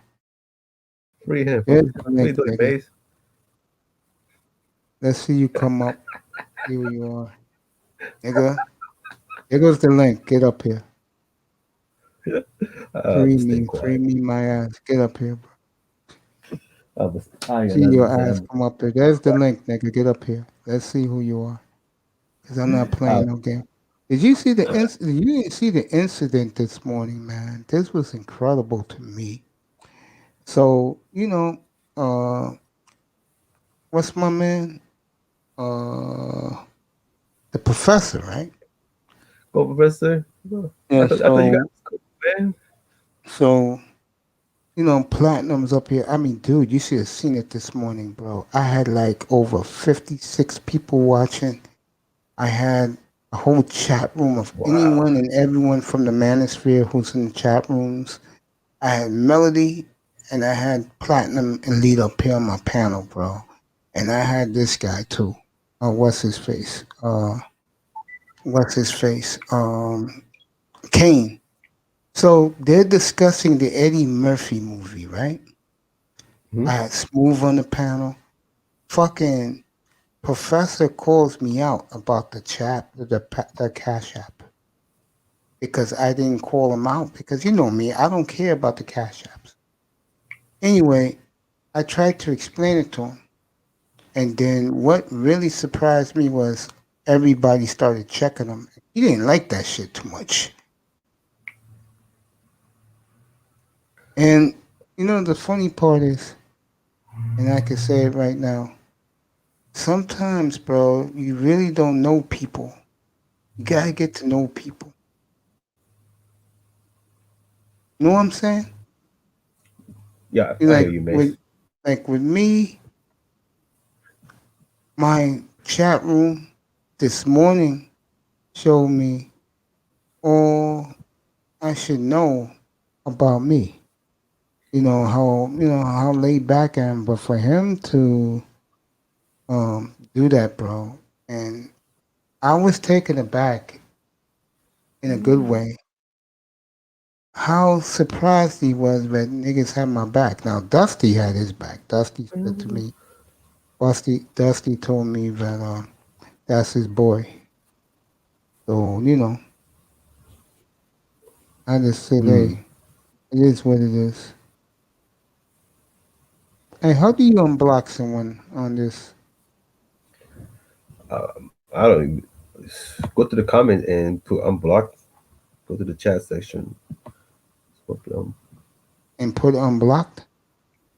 Free him.
Here's the
What are you
link,
doing,
nigga.
Mace?
Let's see you come up. See who you are. Nigga. Here goes the link. Get up here. Free me, my ass. Get up here, bro. See your ass come up there. There's the link, nigga. Get up here. Let's see who you are. Cause I'm not playing no game. Did you see the incident? You didn't see the incident this morning, man. This was incredible to me. So, what's my man? The professor, right?
Go, Professor.
Yeah,
I thought you got school, man.
So, Platinum's up here. I mean, dude, you should have seen it this morning, bro. I had like over 56 people watching. I had a whole chat room of anyone and everyone from the Manosphere who's in the chat rooms. I had Melody and I had Platinum and Lead up here on my panel, bro. And I had this guy too. What's his face? Kane. So they're discussing the Eddie Murphy movie, right? I had Smooth on the panel. Fucking Professor calls me out about the Cash App. Because I didn't call him out. Because you know me, I don't care about the Cash Apps. Anyway, I tried to explain it to him. And then what really surprised me was everybody started checking him. He didn't like that shit too much. And, the funny part is, and I can say it right now, sometimes, bro, you really don't know people. You gotta get to know people. You know what I'm saying?
Yeah, I hear you, Mace.
With me, my chat room this morning showed me all I should know about me. How laid back I am, but for him to do that, bro, and I was taken aback in a good way. How surprised he was that niggas had my back. Now Dusty had his back. Dusty said to me, Dusty told me that that's his boy. So, I just said, hey, it is what it is. Hey, how do you unblock someone on this?
I don't go to the comment and put unblock. Go to the chat section.
And put unblocked?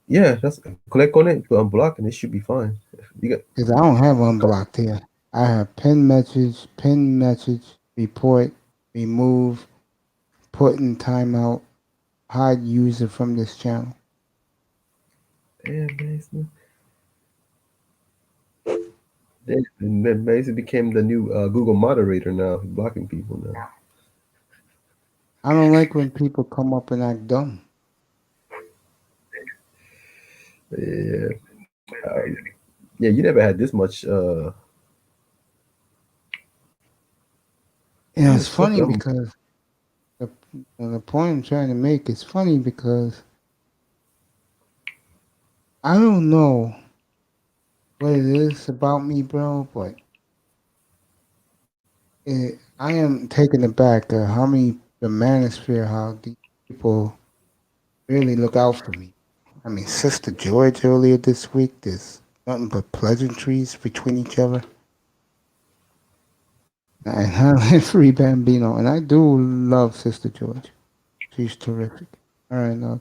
Yeah, just click on it, put unblock, and it should be fine.
Because I don't have unblocked here. I have pin message, report, remove, put in timeout, hide user from this channel.
Damn, Mason became the new Google moderator now. He's blocking people now.
I don't like when people come up and act dumb.
Yeah. Yeah, you never had this much.
It's funny because the point I'm trying to make is funny because I don't know what it is about me, bro, but I am taken aback at how many the Manosphere, how these people really look out for me. I mean, Sister George earlier this week, there's nothing but pleasantries between each other. And her Free Bambino. And I do love Sister George. She's terrific. All right, now.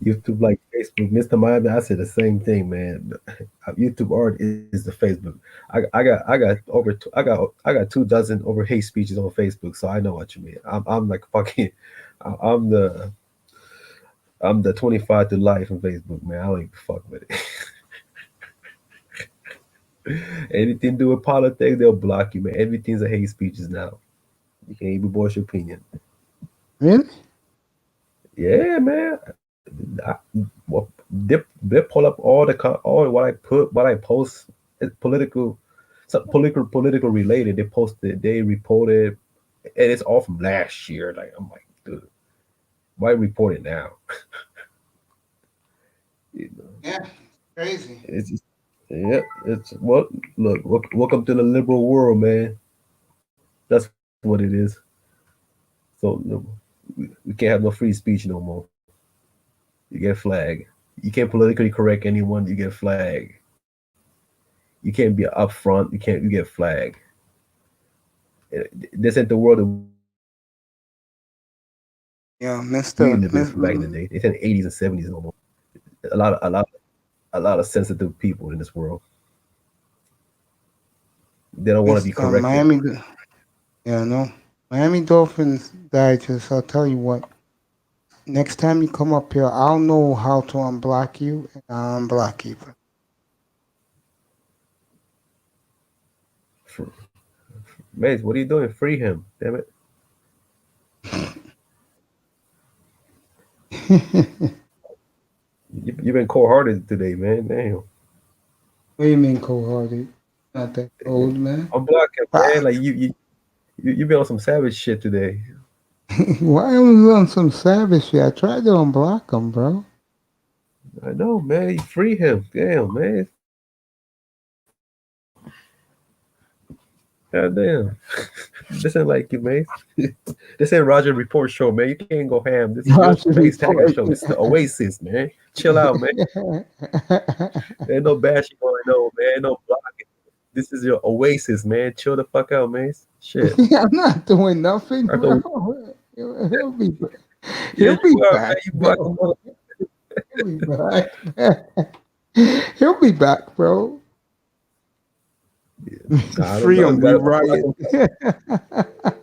YouTube like Facebook, Mr. Miami. I said the same thing, man. YouTube art is the Facebook. I got 24 over hate speeches on Facebook, so I know what you mean. I'm like fucking. I'm the 25 to life on Facebook, man. I don't even fuck with it. Anything to do with politics, they'll block you, man. Everything's a hate speeches now. You can't even voice your opinion.
Really?
Yeah, man. I, well, they pull up all all what I post. It's political, political related. They posted, they reported, and it's all from last year. Like I'm like, dude, why report it now? You know,
Yeah, crazy.
it's just, yeah, it's what look. Welcome to the liberal world, man. That's what it is. So no, we can't have no free speech no more. You get flagged. You can't politically correct anyone. You get flagged. You can't be upfront. You can't. You get flagged. This ain't the world that
Yeah,
we
Mister.
lived in back in the day. It's in the 80s and 70s no more. A lot of sensitive people in this world. They don't want to be corrected.
Miami. Yeah, no. Miami Dolphins Digest. I'll tell you what. Next time you come up here, I'll know how to unblock you, and I'll unblock you.
Mace, what are you doing? Free him. Damn it. You've been cold-hearted today, man. Damn.
What do you mean cold-hearted? Not that cold, man.
Unblock him, man. Like you've been on some savage shit today.
Why am I on some savage shit? I tried to unblock him, bro.
I know, man. You free him. Damn, man. God damn. This ain't like you, man. This ain't Roger Report show, man. You can't go ham. This is your Mace Taggart show. This is the Oasis, man. Chill out, man. Ain't no bashing going on, man. Ain't no blocking. This is your Oasis, man. Chill the fuck out, man. Shit.
I'm not doing nothing, bro. He'll be back. He'll be back. He'll be back, bro.
Yeah.
Free him, we riot.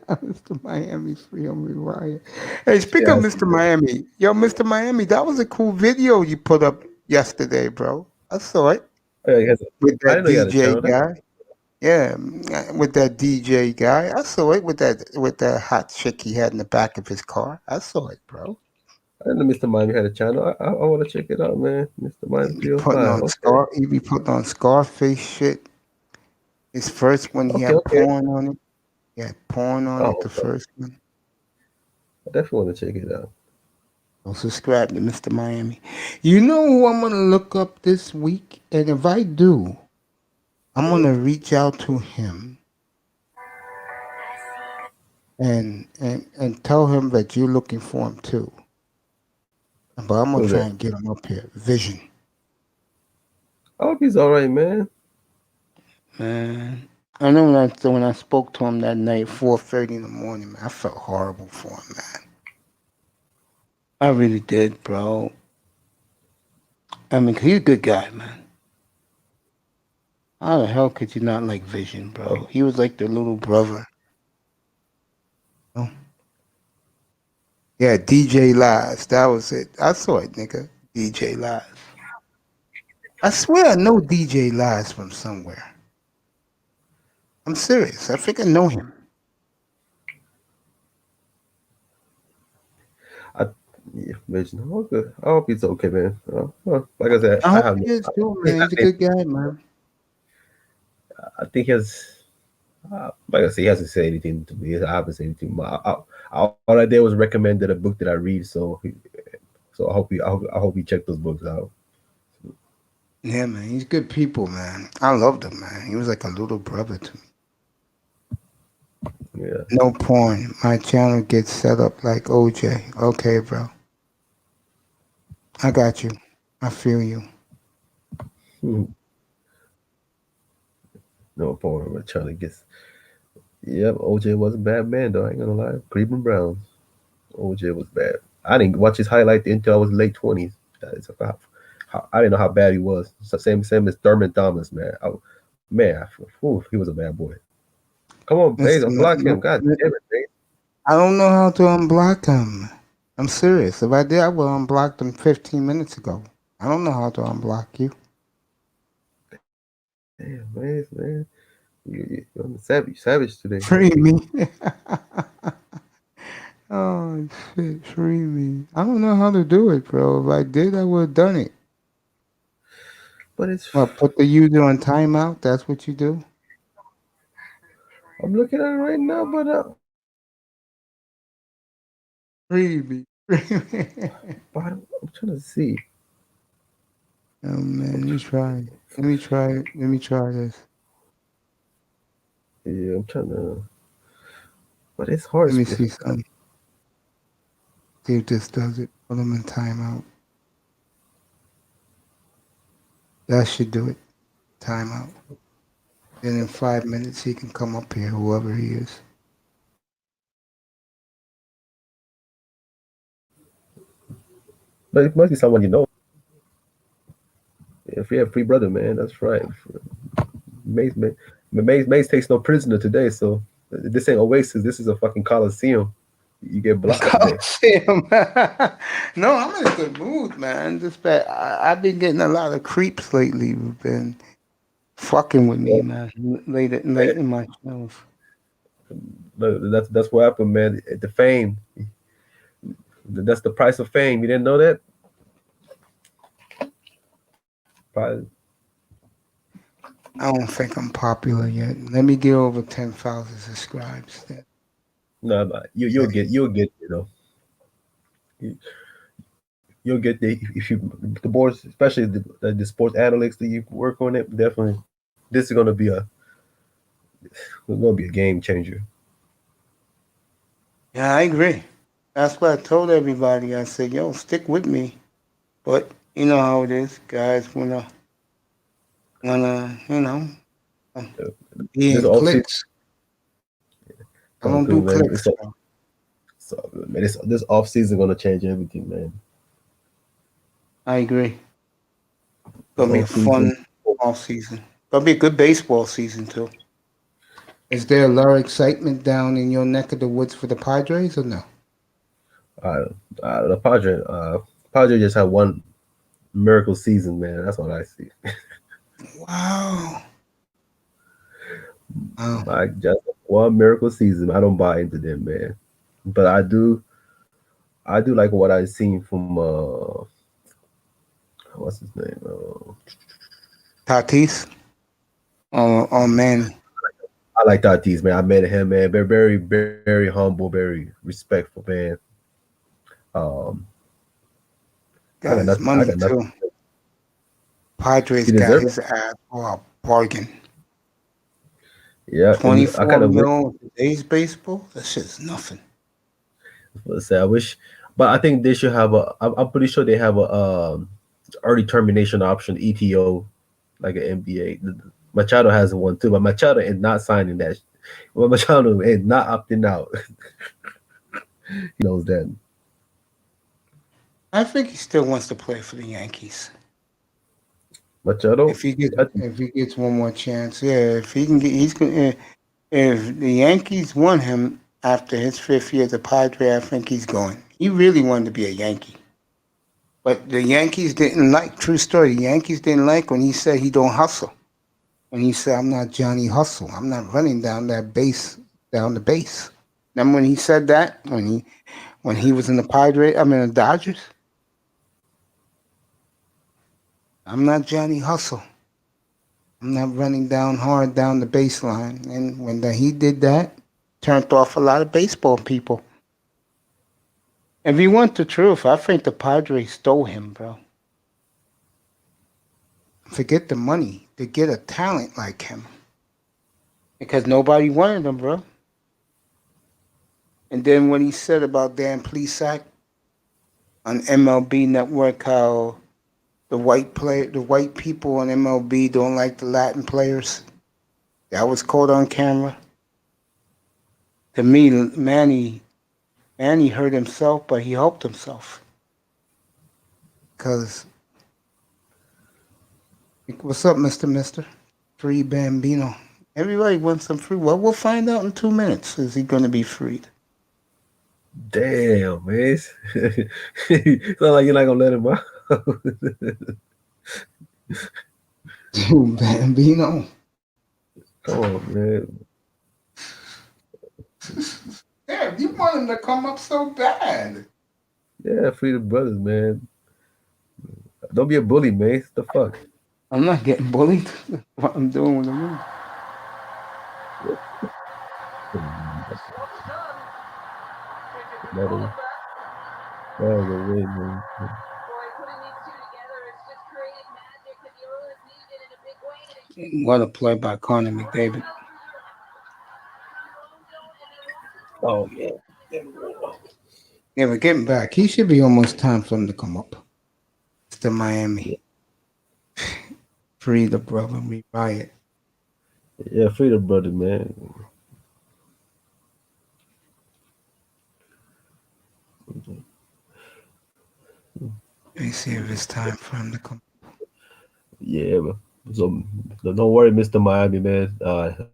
Mr. Miami, free him, we riot. Hey, speak of Mr. Miami. Yo, Mr. Miami, that was a cool video you put up yesterday, bro. I saw it. With that DJ guy. Yeah, with that DJ guy. I saw it with that hot chick he had in the back of his car. I saw it, bro.
I didn't know Mr. Miami had a channel. I want to check it out, man. Mr. Miami,
he be putting on Scarface shit. His first one, he had porn on it. He had porn on it, the first one.
I definitely want to check it out.
I'll subscribe to Mr. Miami. You know who I'm going to look up this week? And if I do, I'm going to reach out to him and tell him that you're looking for him too. But I'm going to try and get him up here. Vision.
I hope he's all right, man.
Man, I know when I spoke to him that night, 4:30 in the morning, man, I felt horrible for him, man. I really did, bro. I mean, he's a good guy, man. How the hell could you not like Vision, bro? He was like the little brother. Oh. Yeah, DJ Lies. That was it. I saw it, nigga. DJ Lies. I swear I know DJ Lies from somewhere. I'm serious. I think I know him.
Vision. Oh, good. I hope he's okay, man. Like I said,
I hope he is too, man. He's a good guy, man.
I think he has, like I said, he hasn't said anything to me. I haven't said anything. All I did was recommended a book that I read, so I hope he checked those books out.
Yeah, man. He's good people, man. I loved him, man. He was like a little brother to me.
Yeah.
No porn. My channel gets set up like OJ. Okay, bro. I got you. I feel you.
No porn. My channel gets. Yep, OJ was a bad man, though. I ain't gonna lie. Cleveland Browns. OJ was bad. I didn't watch his highlight until I was late 20s. I didn't know how bad he was. Same as Thurman Thomas, man. He was a bad boy. Come on, Blaze, unblock him. God damn it, Blaze.
I don't know how to unblock him. I'm serious. If I did, I would have unblocked him 15 minutes ago. I don't know how to unblock you.
Damn, man. You're on the savage today.
Free me. Oh shit, free me. I don't know how to do it, bro. If I did, I would have done it.
But it's.
Well, put the user on timeout. That's what you do.
I'm looking at it right now, but
Free me.
I'm trying to see.
Oh man, let me try it. Let me try it. Let me try this.
Yeah, I'm trying to. But it's hard.
Let me see something. See if this does it. Put them in timeout. That should do it. Timeout. Then in 5 minutes he can come up here, whoever he is.
But it must be someone you know. If you have free brother, man, that's right. Maze takes no prisoner today, so this ain't Oasis. This is a fucking Coliseum. You get blocked today.
Coliseum. No, I'm in a good mood, man. Just that I've been getting a lot of creeps lately who've been fucking with me, man. Late in my shows.
That's what happened, man. The fame. That's the price of fame. You didn't know that? Probably.
I don't think I'm popular yet. Let me get over 10,000 subscribers. Then.
No, you'll get you know. You'll get the boards, especially the sports analytics that you work on it. Definitely, this is gonna be a game changer.
Yeah, I agree. That's what I told everybody. I said, yo, stick with me. But you know how it is. Guys wanna you know, be
This
in
off
clicks. I don't do
man.
clicks.
It's all good, man. This off season gonna change everything, man.
I agree. Gonna be a
Off-season.
fun off season. Gonna be a good baseball season too. Is there a lot of excitement down in your neck of the woods for the Padres or no?
The Padre just had one miracle season, man. That's what I see.
Wow.
Like just one miracle season. I don't buy into them, man. But I do like what I've seen from what's his name?
Tatis or Manny.
I like Tatis, man. I met him, man. Very, very humble, very respectful, man.
Got his money too. Padres got his ass for a bargain.
Yeah,
24 mil today's baseball. That shit's nothing.
I wish, but I think they should have I'm pretty sure they have a early termination option, ETO, like an NBA. Machado has one too, but Machado is not signing that. Well, Machado is not opting out. He knows that.
I think he still wants to play for the Yankees.
Machado,
if he gets one more chance, yeah. If he can get, he's going. If the Yankees want him after his 5th year as a Padre, I think he's going. He really wanted to be a Yankee, but the Yankees didn't like. True story. The Yankees didn't like when he said he don't hustle. When he said, "I'm not Johnny Hustle. I'm not running down the base." Remember when he said that when he was in the Dodgers. I'm not Johnny Hustle. I'm not running hard down the baseline. And when he did that, turned off a lot of baseball people. If you want the truth, I think the Padres stole him, bro. Forget the money to get a talent like him. Because nobody wanted him, bro. And then when he said about Dan Plesac on MLB Network, how the white people on MLB don't like the Latin players. That was caught on camera. To me, Manny hurt himself, but he helped himself. Because, what's up, Mr. Free Bambino? Everybody wants some free. Well, we'll find out in 2 minutes. Is he going to be freed?
Damn, man. It's not like you're not going to let him out.
Bambino.
Come on, man.
Yeah, you want him to come up so bad.
Yeah, free the brothers, man. Don't be a bully, man. What the fuck?
I'm not getting bullied. What I'm doing with him.
That was a win, man.
What a play by Conor McDavid.
Oh yeah.
Yeah, but getting back, he should be almost time for him to come up. It's the Miami. Free the brother, we riot.
Yeah, free the brother, man.
Let me see if it's time for him to come.
Yeah, but so don't worry, Mr. Miami, man.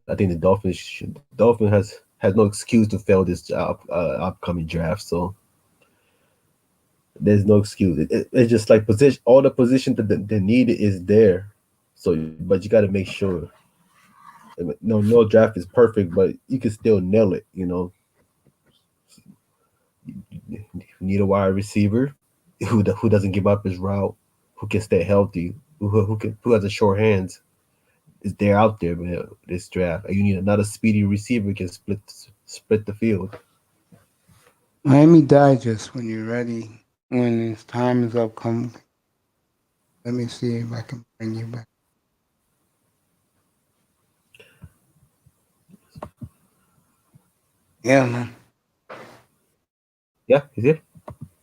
I think the Dolphin has no excuse to fail this upcoming draft. So there's no excuse. It's just like position. All the position that they need is there. So, but you got to make sure. No draft is perfect, but you can still nail it. You know, you need a wide receiver who doesn't give up his route, who can stay healthy, who has a short hands. Is there out there, man? This draft, you need another speedy receiver who can split the field.
Miami Digest, when you're ready, when his time is up, come. Let me see if I can bring you back. Yeah, man.
Yeah, he's here.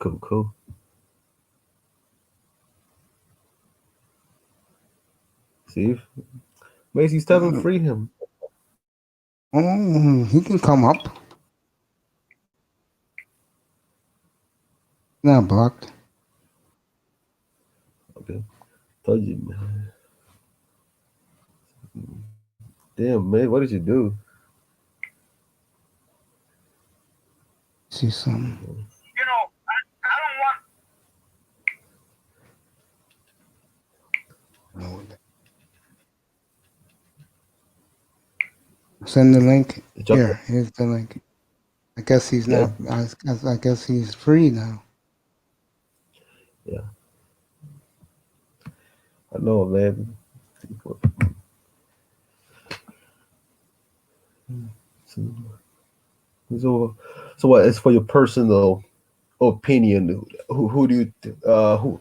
Cool. See, Macy's telling free him.
Oh, he can come up. Not blocked.
Okay, told you, man. Damn, man, what did you do?
See something.
You know, I don't want.
No. Send the link.
Jump.
Here's the link. I guess he's
Yeah.
not. I guess he's free now.
Yeah. I know, man. So what is for your personal opinion? Who do you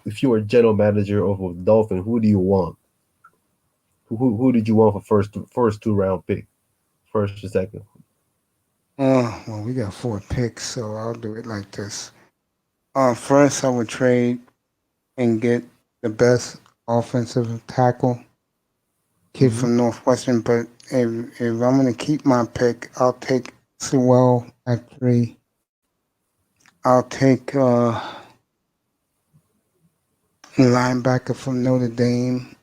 if you were general manager of a Dolphin, who do you want? Who did you want for first 2 round pick, first or second?
Well, we got 4 picks, so I'll do it like this. First, I would trade and get the best offensive tackle, kid from Northwestern. But if I'm gonna keep my pick, I'll take Sewell at 3. I'll take linebacker from Notre Dame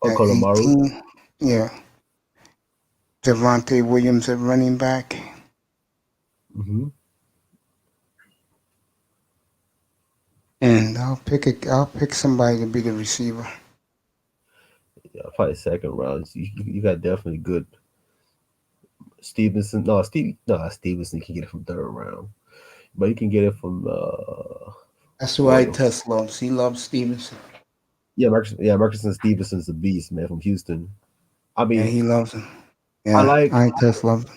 at
Kolomaru.
18. Yeah. Javonte Williams at running back. And I'll pick somebody to be the receiver.
Yeah, probably second round. You got definitely good. Stevenson. Stevenson can get it from 3rd round, but you can get it from.
That's why Tess loves. He loves Stevenson.
Yeah, Marcus Stevenson's a beast, man, from Houston. I mean,
he loves him. Yeah, I Tess loves him.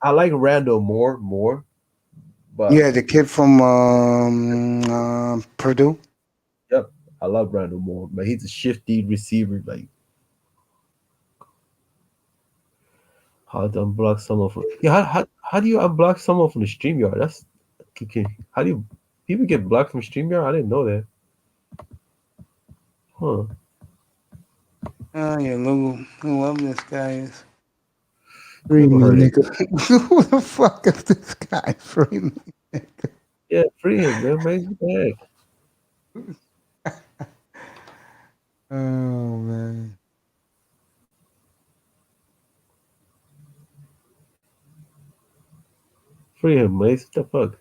I like Randall more, but
yeah, the kid from Purdue.
Yep, I love Randall Moore, but he's a shifty receiver. Like, how to unblock someone from? Yeah, how do you unblock someone from the StreamYard? That's okay. How do you people get blocked from StreamYard? I didn't know that. Huh?
Oh yeah, look who love this guy is. Free me,
Never heard it.
nigga. Who the fuck is this guy? Free me, nigga.
Yeah, free him, man. What the heck?
Oh man.
Free him, man. What the fuck?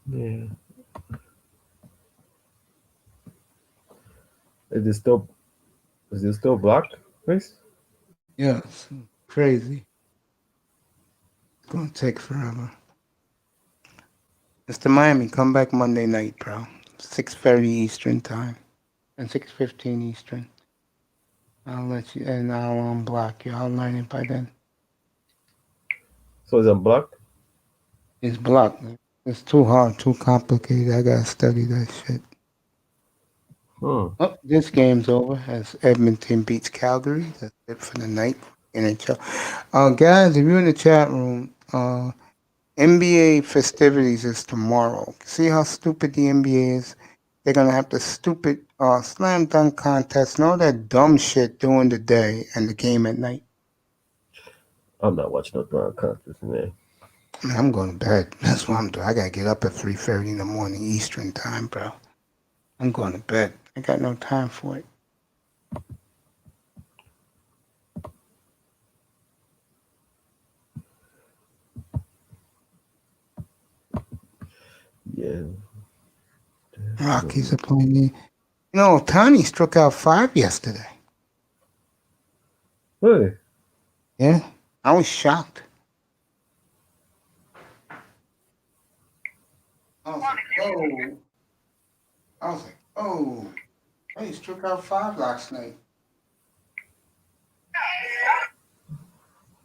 Yeah. Is it still blocked, Chris?
Yeah, it's crazy. It's gonna take forever. Mr. Miami, come back Monday night, bro. 6:30 Eastern time and 6:15 Eastern. I'll let you, and I'll unblock you. I'll learn it by then.
So it's unblocked?
It's blocked. It's too hard, too complicated. I gotta study that shit.
Hmm.
Oh, this game's over as Edmonton beats Calgary. That's it for the night. NHL. Guys, if you're in the chat room, NBA festivities is tomorrow. See how stupid the NBA is? They're gonna have the stupid slam dunk contest and all that dumb shit during the day and the game at night.
I'm not watching no dunk contest, man.
Man, I'm going to bed. That's what I'm doing. I gotta get up at 3:30 in the morning Eastern time, bro. I'm going to bed. I got no time for it.
Yeah.
Rockies are playing me. You know, Tani struck out 5 yesterday.
Really?
Yeah, I was shocked. I was like, oh. I was like, oh. He struck out 5 last night.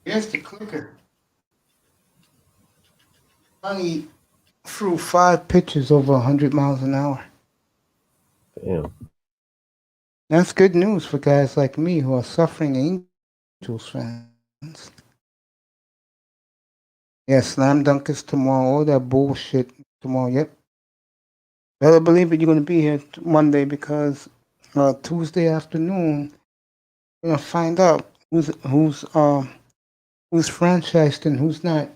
Here's the clicker. Tani threw 5 pitches over 100 miles an hour.
Damn.
That's good news for guys like me who are suffering Angels fans. Yeah, slam dunk is tomorrow. All that bullshit tomorrow. Yep. Better believe it. You're gonna be here Monday because Tuesday afternoon we're gonna find out who's franchised and who's not.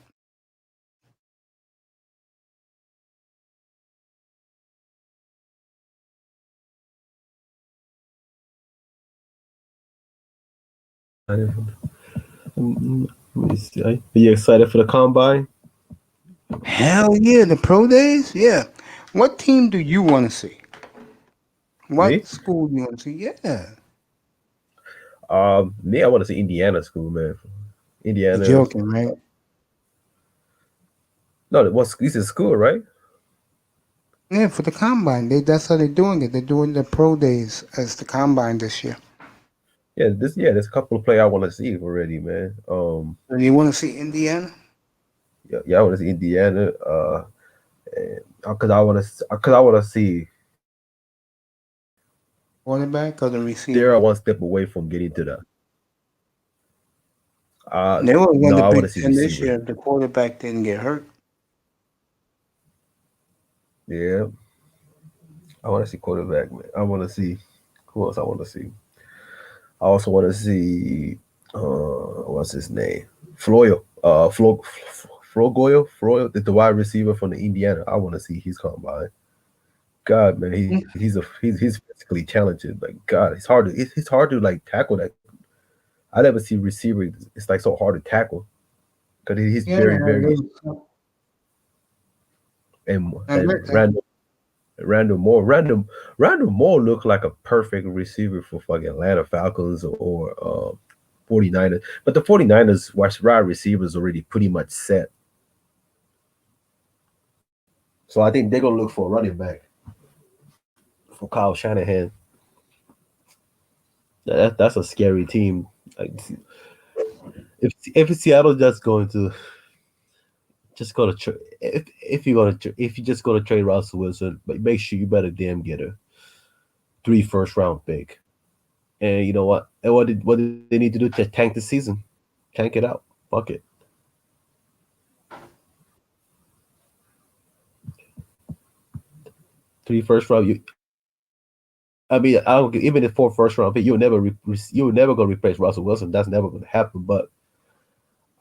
Let me see. Are you excited for the combine?
Hell yeah, the pro days. Yeah. What team do you want to see? What
Me?
school do you want to see? Yeah.
Me, I want to see Indiana school, man.
You're
Indiana.
joking, right?
No, this is school, right?
Yeah, for the combine. That's how they're doing it. They're doing the pro days as the combine this year.
Yeah, there's a couple of players I want to see already, man.
So you want to see Indiana?
Yeah, I want to see Indiana. Because I want to see.
Quarterback or the receiver?
They're one step away from getting to the.
They would have won
No, I
the
want to
Big
see
Ten this
receiver.
year if the quarterback didn't get hurt.
Yeah, I want to see quarterback, man. I want to see who else I want to see. I also want to see what's his name? Floyo. Floyo, the wide receiver from the Indiana. I want to see his combine. God, man, he's physically challenging. Like God, it's hard to like tackle that. I never see receiver. It's like so hard to tackle because he's
Yeah,
very and Randall Moore looked like a perfect receiver for fucking Atlanta Falcons or 49ers. But the 49ers wide receivers already pretty much set. So I think they're gonna look for a running back for Kyle Shanahan. That's a scary team. Like, if Seattle just going to if you just go to trade Russell Wilson, but make sure you better damn get a 3 first-round pick. And you know what? And what did they need to do to tank the season? Tank it out. Fuck it. 3 first-round. I don't even the 4 first-round pick. You'll never gonna replace Russell Wilson. That's never gonna happen. But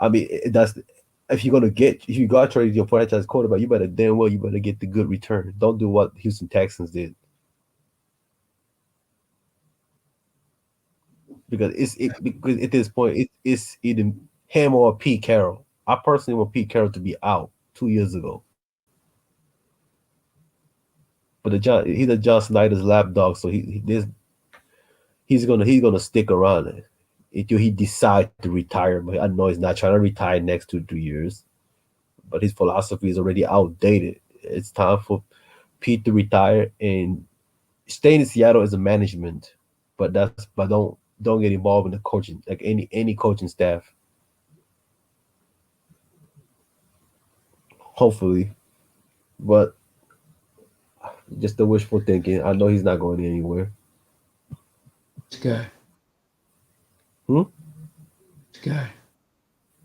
I mean, that's if you gotta trade your franchise quarterback, you better get the good return. Don't do what Houston Texans did. Because at this point it's either him or Pete Carroll. I personally want Pete Carroll to be out 2 years ago. But he's a John Snyder's lapdog, so he's gonna stick around until he decides to retire. But I know he's not trying to retire next 2 3 years. But his philosophy is already outdated. It's time for Pete to retire and stay in Seattle as a management. But don't get involved in the coaching, like any coaching staff. Hopefully, but just the wishful thinking. I know he's not going anywhere.
This guy.
Hmm?
This guy.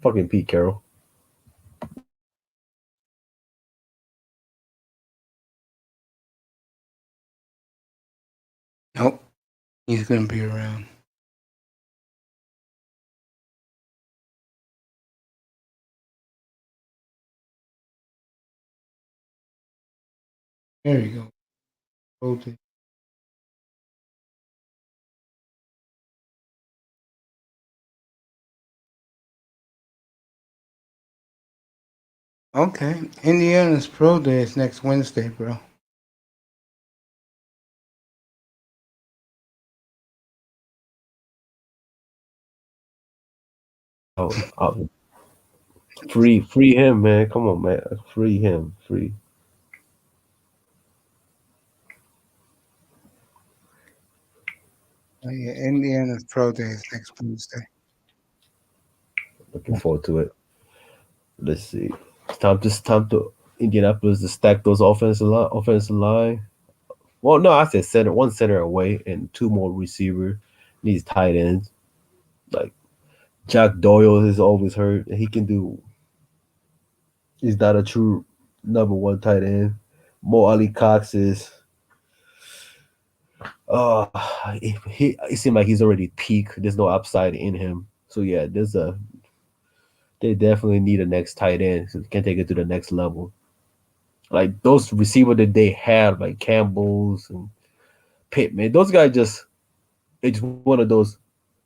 Fucking Pete Carroll.
Nope. He's gonna be around. There you go. Hold it. Okay. Indiana's Pro Day is next Wednesday, bro.
Oh, free him, man. Come on, man. Free him. Free.
Oh, yeah, Indiana's Pro Day is next Wednesday.
Looking forward to it. Let's see. It's time to Indianapolis to stack those offensive line. Well, no, I said center, one center away, and two more receiver. Needs tight ends. Like Jack Doyle is always hurt. He can do. He's not a true number one tight end. Mo Ali Cox is. Uh, it seemed like he's already peaked. There's no upside in him. So yeah, they definitely need a next tight end so they can take it to the next level. Like those receiver that they have, like Campbell's and Pittman, those guys it's one of those.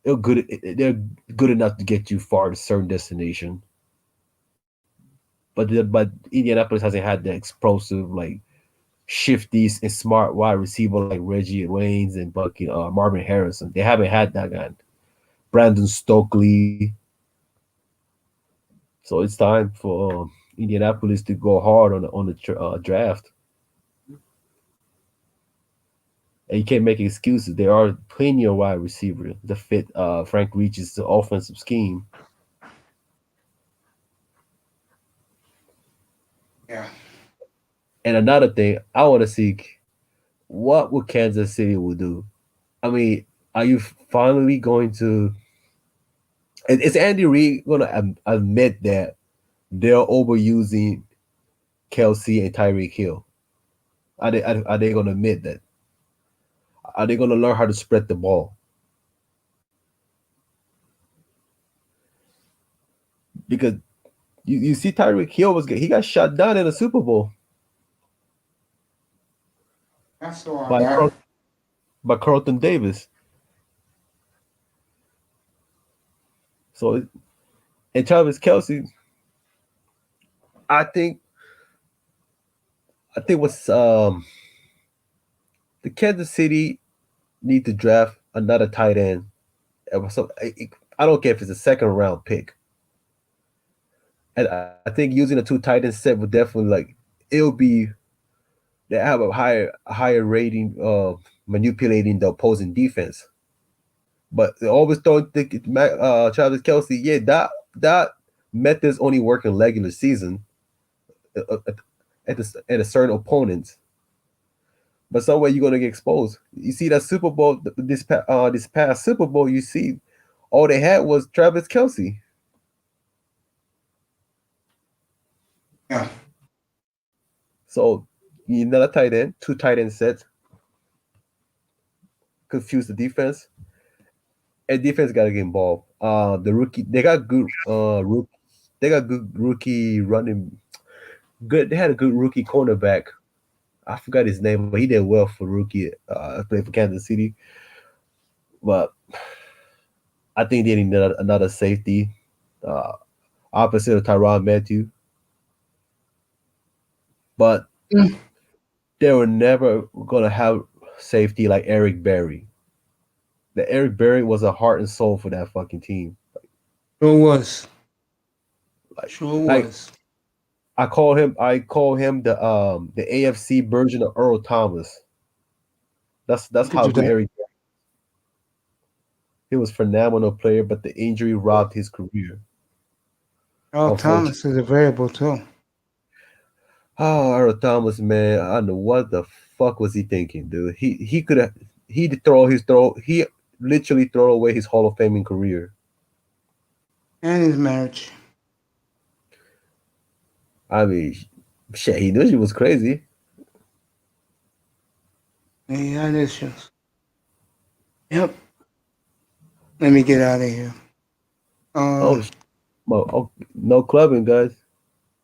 They're good enough to get you far to a certain destination. But Indianapolis hasn't had the explosive, like shifty and smart wide receiver like Reggie Waynes and Marvin Harrison. They haven't had that guy. Brandon Stokely. So it's time for Indianapolis to go hard on the draft. And you can't make excuses. There are plenty of wide receivers to fit Frank Reach's offensive scheme.
Yeah.
And another thing, I want to see what would Kansas City will do. I mean, are you finally going to? Is Andy Reid going to admit that they're overusing Kelsey and Tyreek Hill? Are they going to admit that? Are they going to learn how to spread the ball? Because you see Tyreek Hill he got shut down in the Super Bowl.
That's the one.
By Carlton Davis. So, and Travis Kelsey, I think what's the Kansas City need to draft another tight end. So I don't care if it's a second round pick. And I think using a two tight end set would definitely it'll be they have a higher rating of manipulating the opposing defense. But they always don't think Travis Kelsey, yeah, that methods only work in regular season at a certain opponent. But somewhere you're gonna get exposed. You see that Super Bowl this past Super Bowl, you see all they had was Travis Kelsey.
Yeah.
So you need another tight end, two tight end sets, confuse the defense, and defense got to get involved. The rookie, they got good rookie running. Good, they had a good rookie cornerback. I forgot his name, but he did well for rookie. Played for Kansas City, but I think they need another safety, opposite of Tyrann Mathieu. But they were never gonna have safety like Eric Berry. The Eric Berry was a heart and soul for that fucking team.
Sure was.
Like,
Sure
like
was.
I call him the AFC version of Earl Thomas. That's
You could
how
do
good
that.
Eric. He was a phenomenal player, but the injury robbed his career.
Earl
Unfortunately.
Thomas is a variable too.
Oh, Earl Thomas, man, I don't know what the fuck was he thinking, dude. He could have he literally throw away his Hall of Faming career.
And his marriage.
I mean, shit, he knew she was crazy.
He had issues. Yep. Let me get out of here.
No clubbing, guys.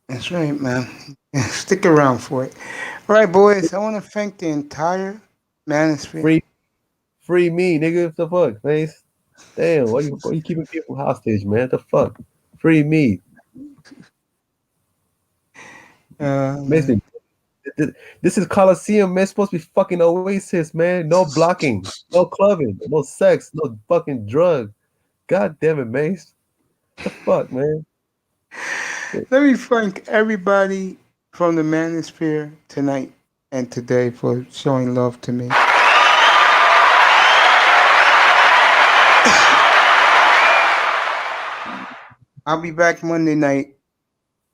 That's right, man. Stick around for it. All right, boys. I want to thank the entire manosphere.
Free me, nigga. What the fuck, man? Damn, why you keeping people hostage, man? The fuck? Free me. Man, this is Coliseum, man. It's supposed to be fucking Oasis, man. No blocking, no clubbing, no sex, no fucking drug. God damn it, Mace. The fuck, man?
Let me thank everybody from the manosphere tonight and today for showing love to me. I'll be back Monday night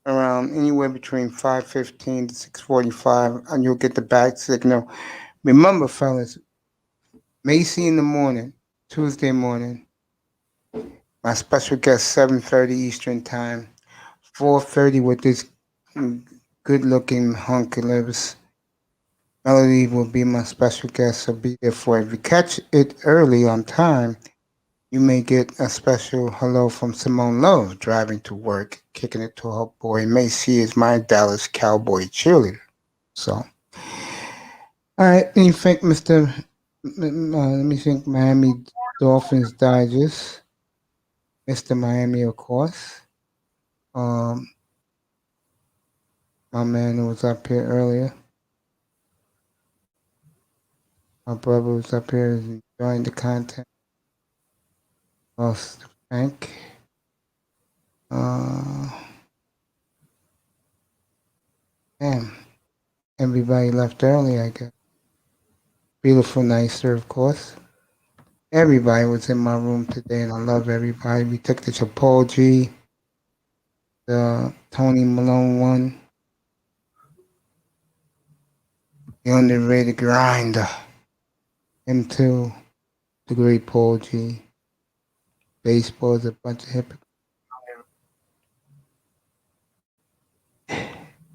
around anywhere between 5:15 to 6:45, and you'll get the back signal. Remember, fellas, Macy in the morning, Tuesday morning. My special guest, 7:30 Eastern Time, 4:30 with this good-looking hunk of lips. Melody will be my special guest, so be there for it. If you catch it early on time, you may get a special hello from Simone Love driving to work, kicking it to her boy Macy is my Dallas Cowboy cheerleader. So, all right, let me thank Miami Dolphins Digest, Mr. Miami, of course. My man who was up here earlier. My brother was up here enjoying the content. Also, Frank. Damn. Everybody left early, I guess. Beautiful Nicer, of course. Everybody was in my room today, and I love everybody. We took the Chipotle, the Tony Malone one, the underrated grinder, him too, the great Paul G. Baseball is a bunch of hypocrites.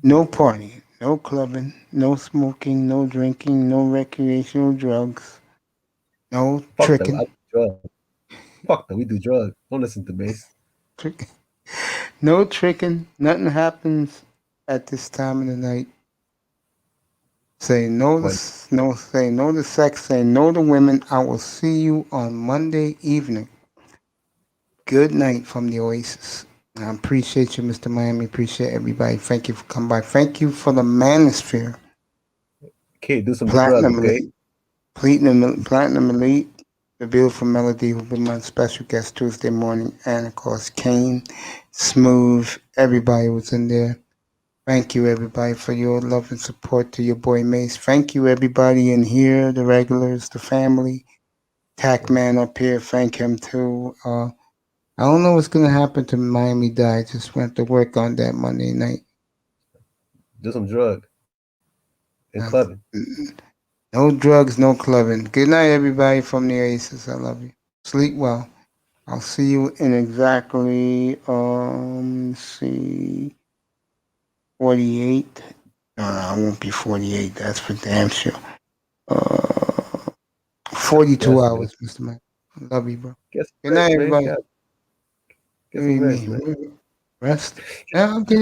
No partying, no clubbing, no smoking, no drinking, no recreational drugs, no tricking.
Fuck that, we do drugs. Don't listen to Mace.
No tricking. Nothing happens at this time of the night. Say no to sex. Say no to women. I will see you on Monday evening. Good night from the Oasis. I appreciate you, Mr. Miami. Appreciate everybody. Thank you for coming by. Thank you for the manosphere.
Okay, do some drugs, okay?
Platinum Elite, the beautiful Melody, who will be my special guest Tuesday morning, and of course Kane, Smooth. Everybody was in there. Thank you, everybody, for your love and support to your boy Mace. Thank you, everybody in here, the regulars, the family. Tac Man up here, thank him too. I don't know what's gonna happen to Miami Die. Just went to work on that Monday night.
Do some drug and clubbing.
No drugs, no clubbing. Good night, everybody from the Oasis. I love you. Sleep well. I'll see you in exactly 48. No, I won't be 48. That's for damn sure. 42 hours, Mr. Man. Love you, bro. Good night, everybody.
Get some rest, man.
Rest. Yeah, I'm getting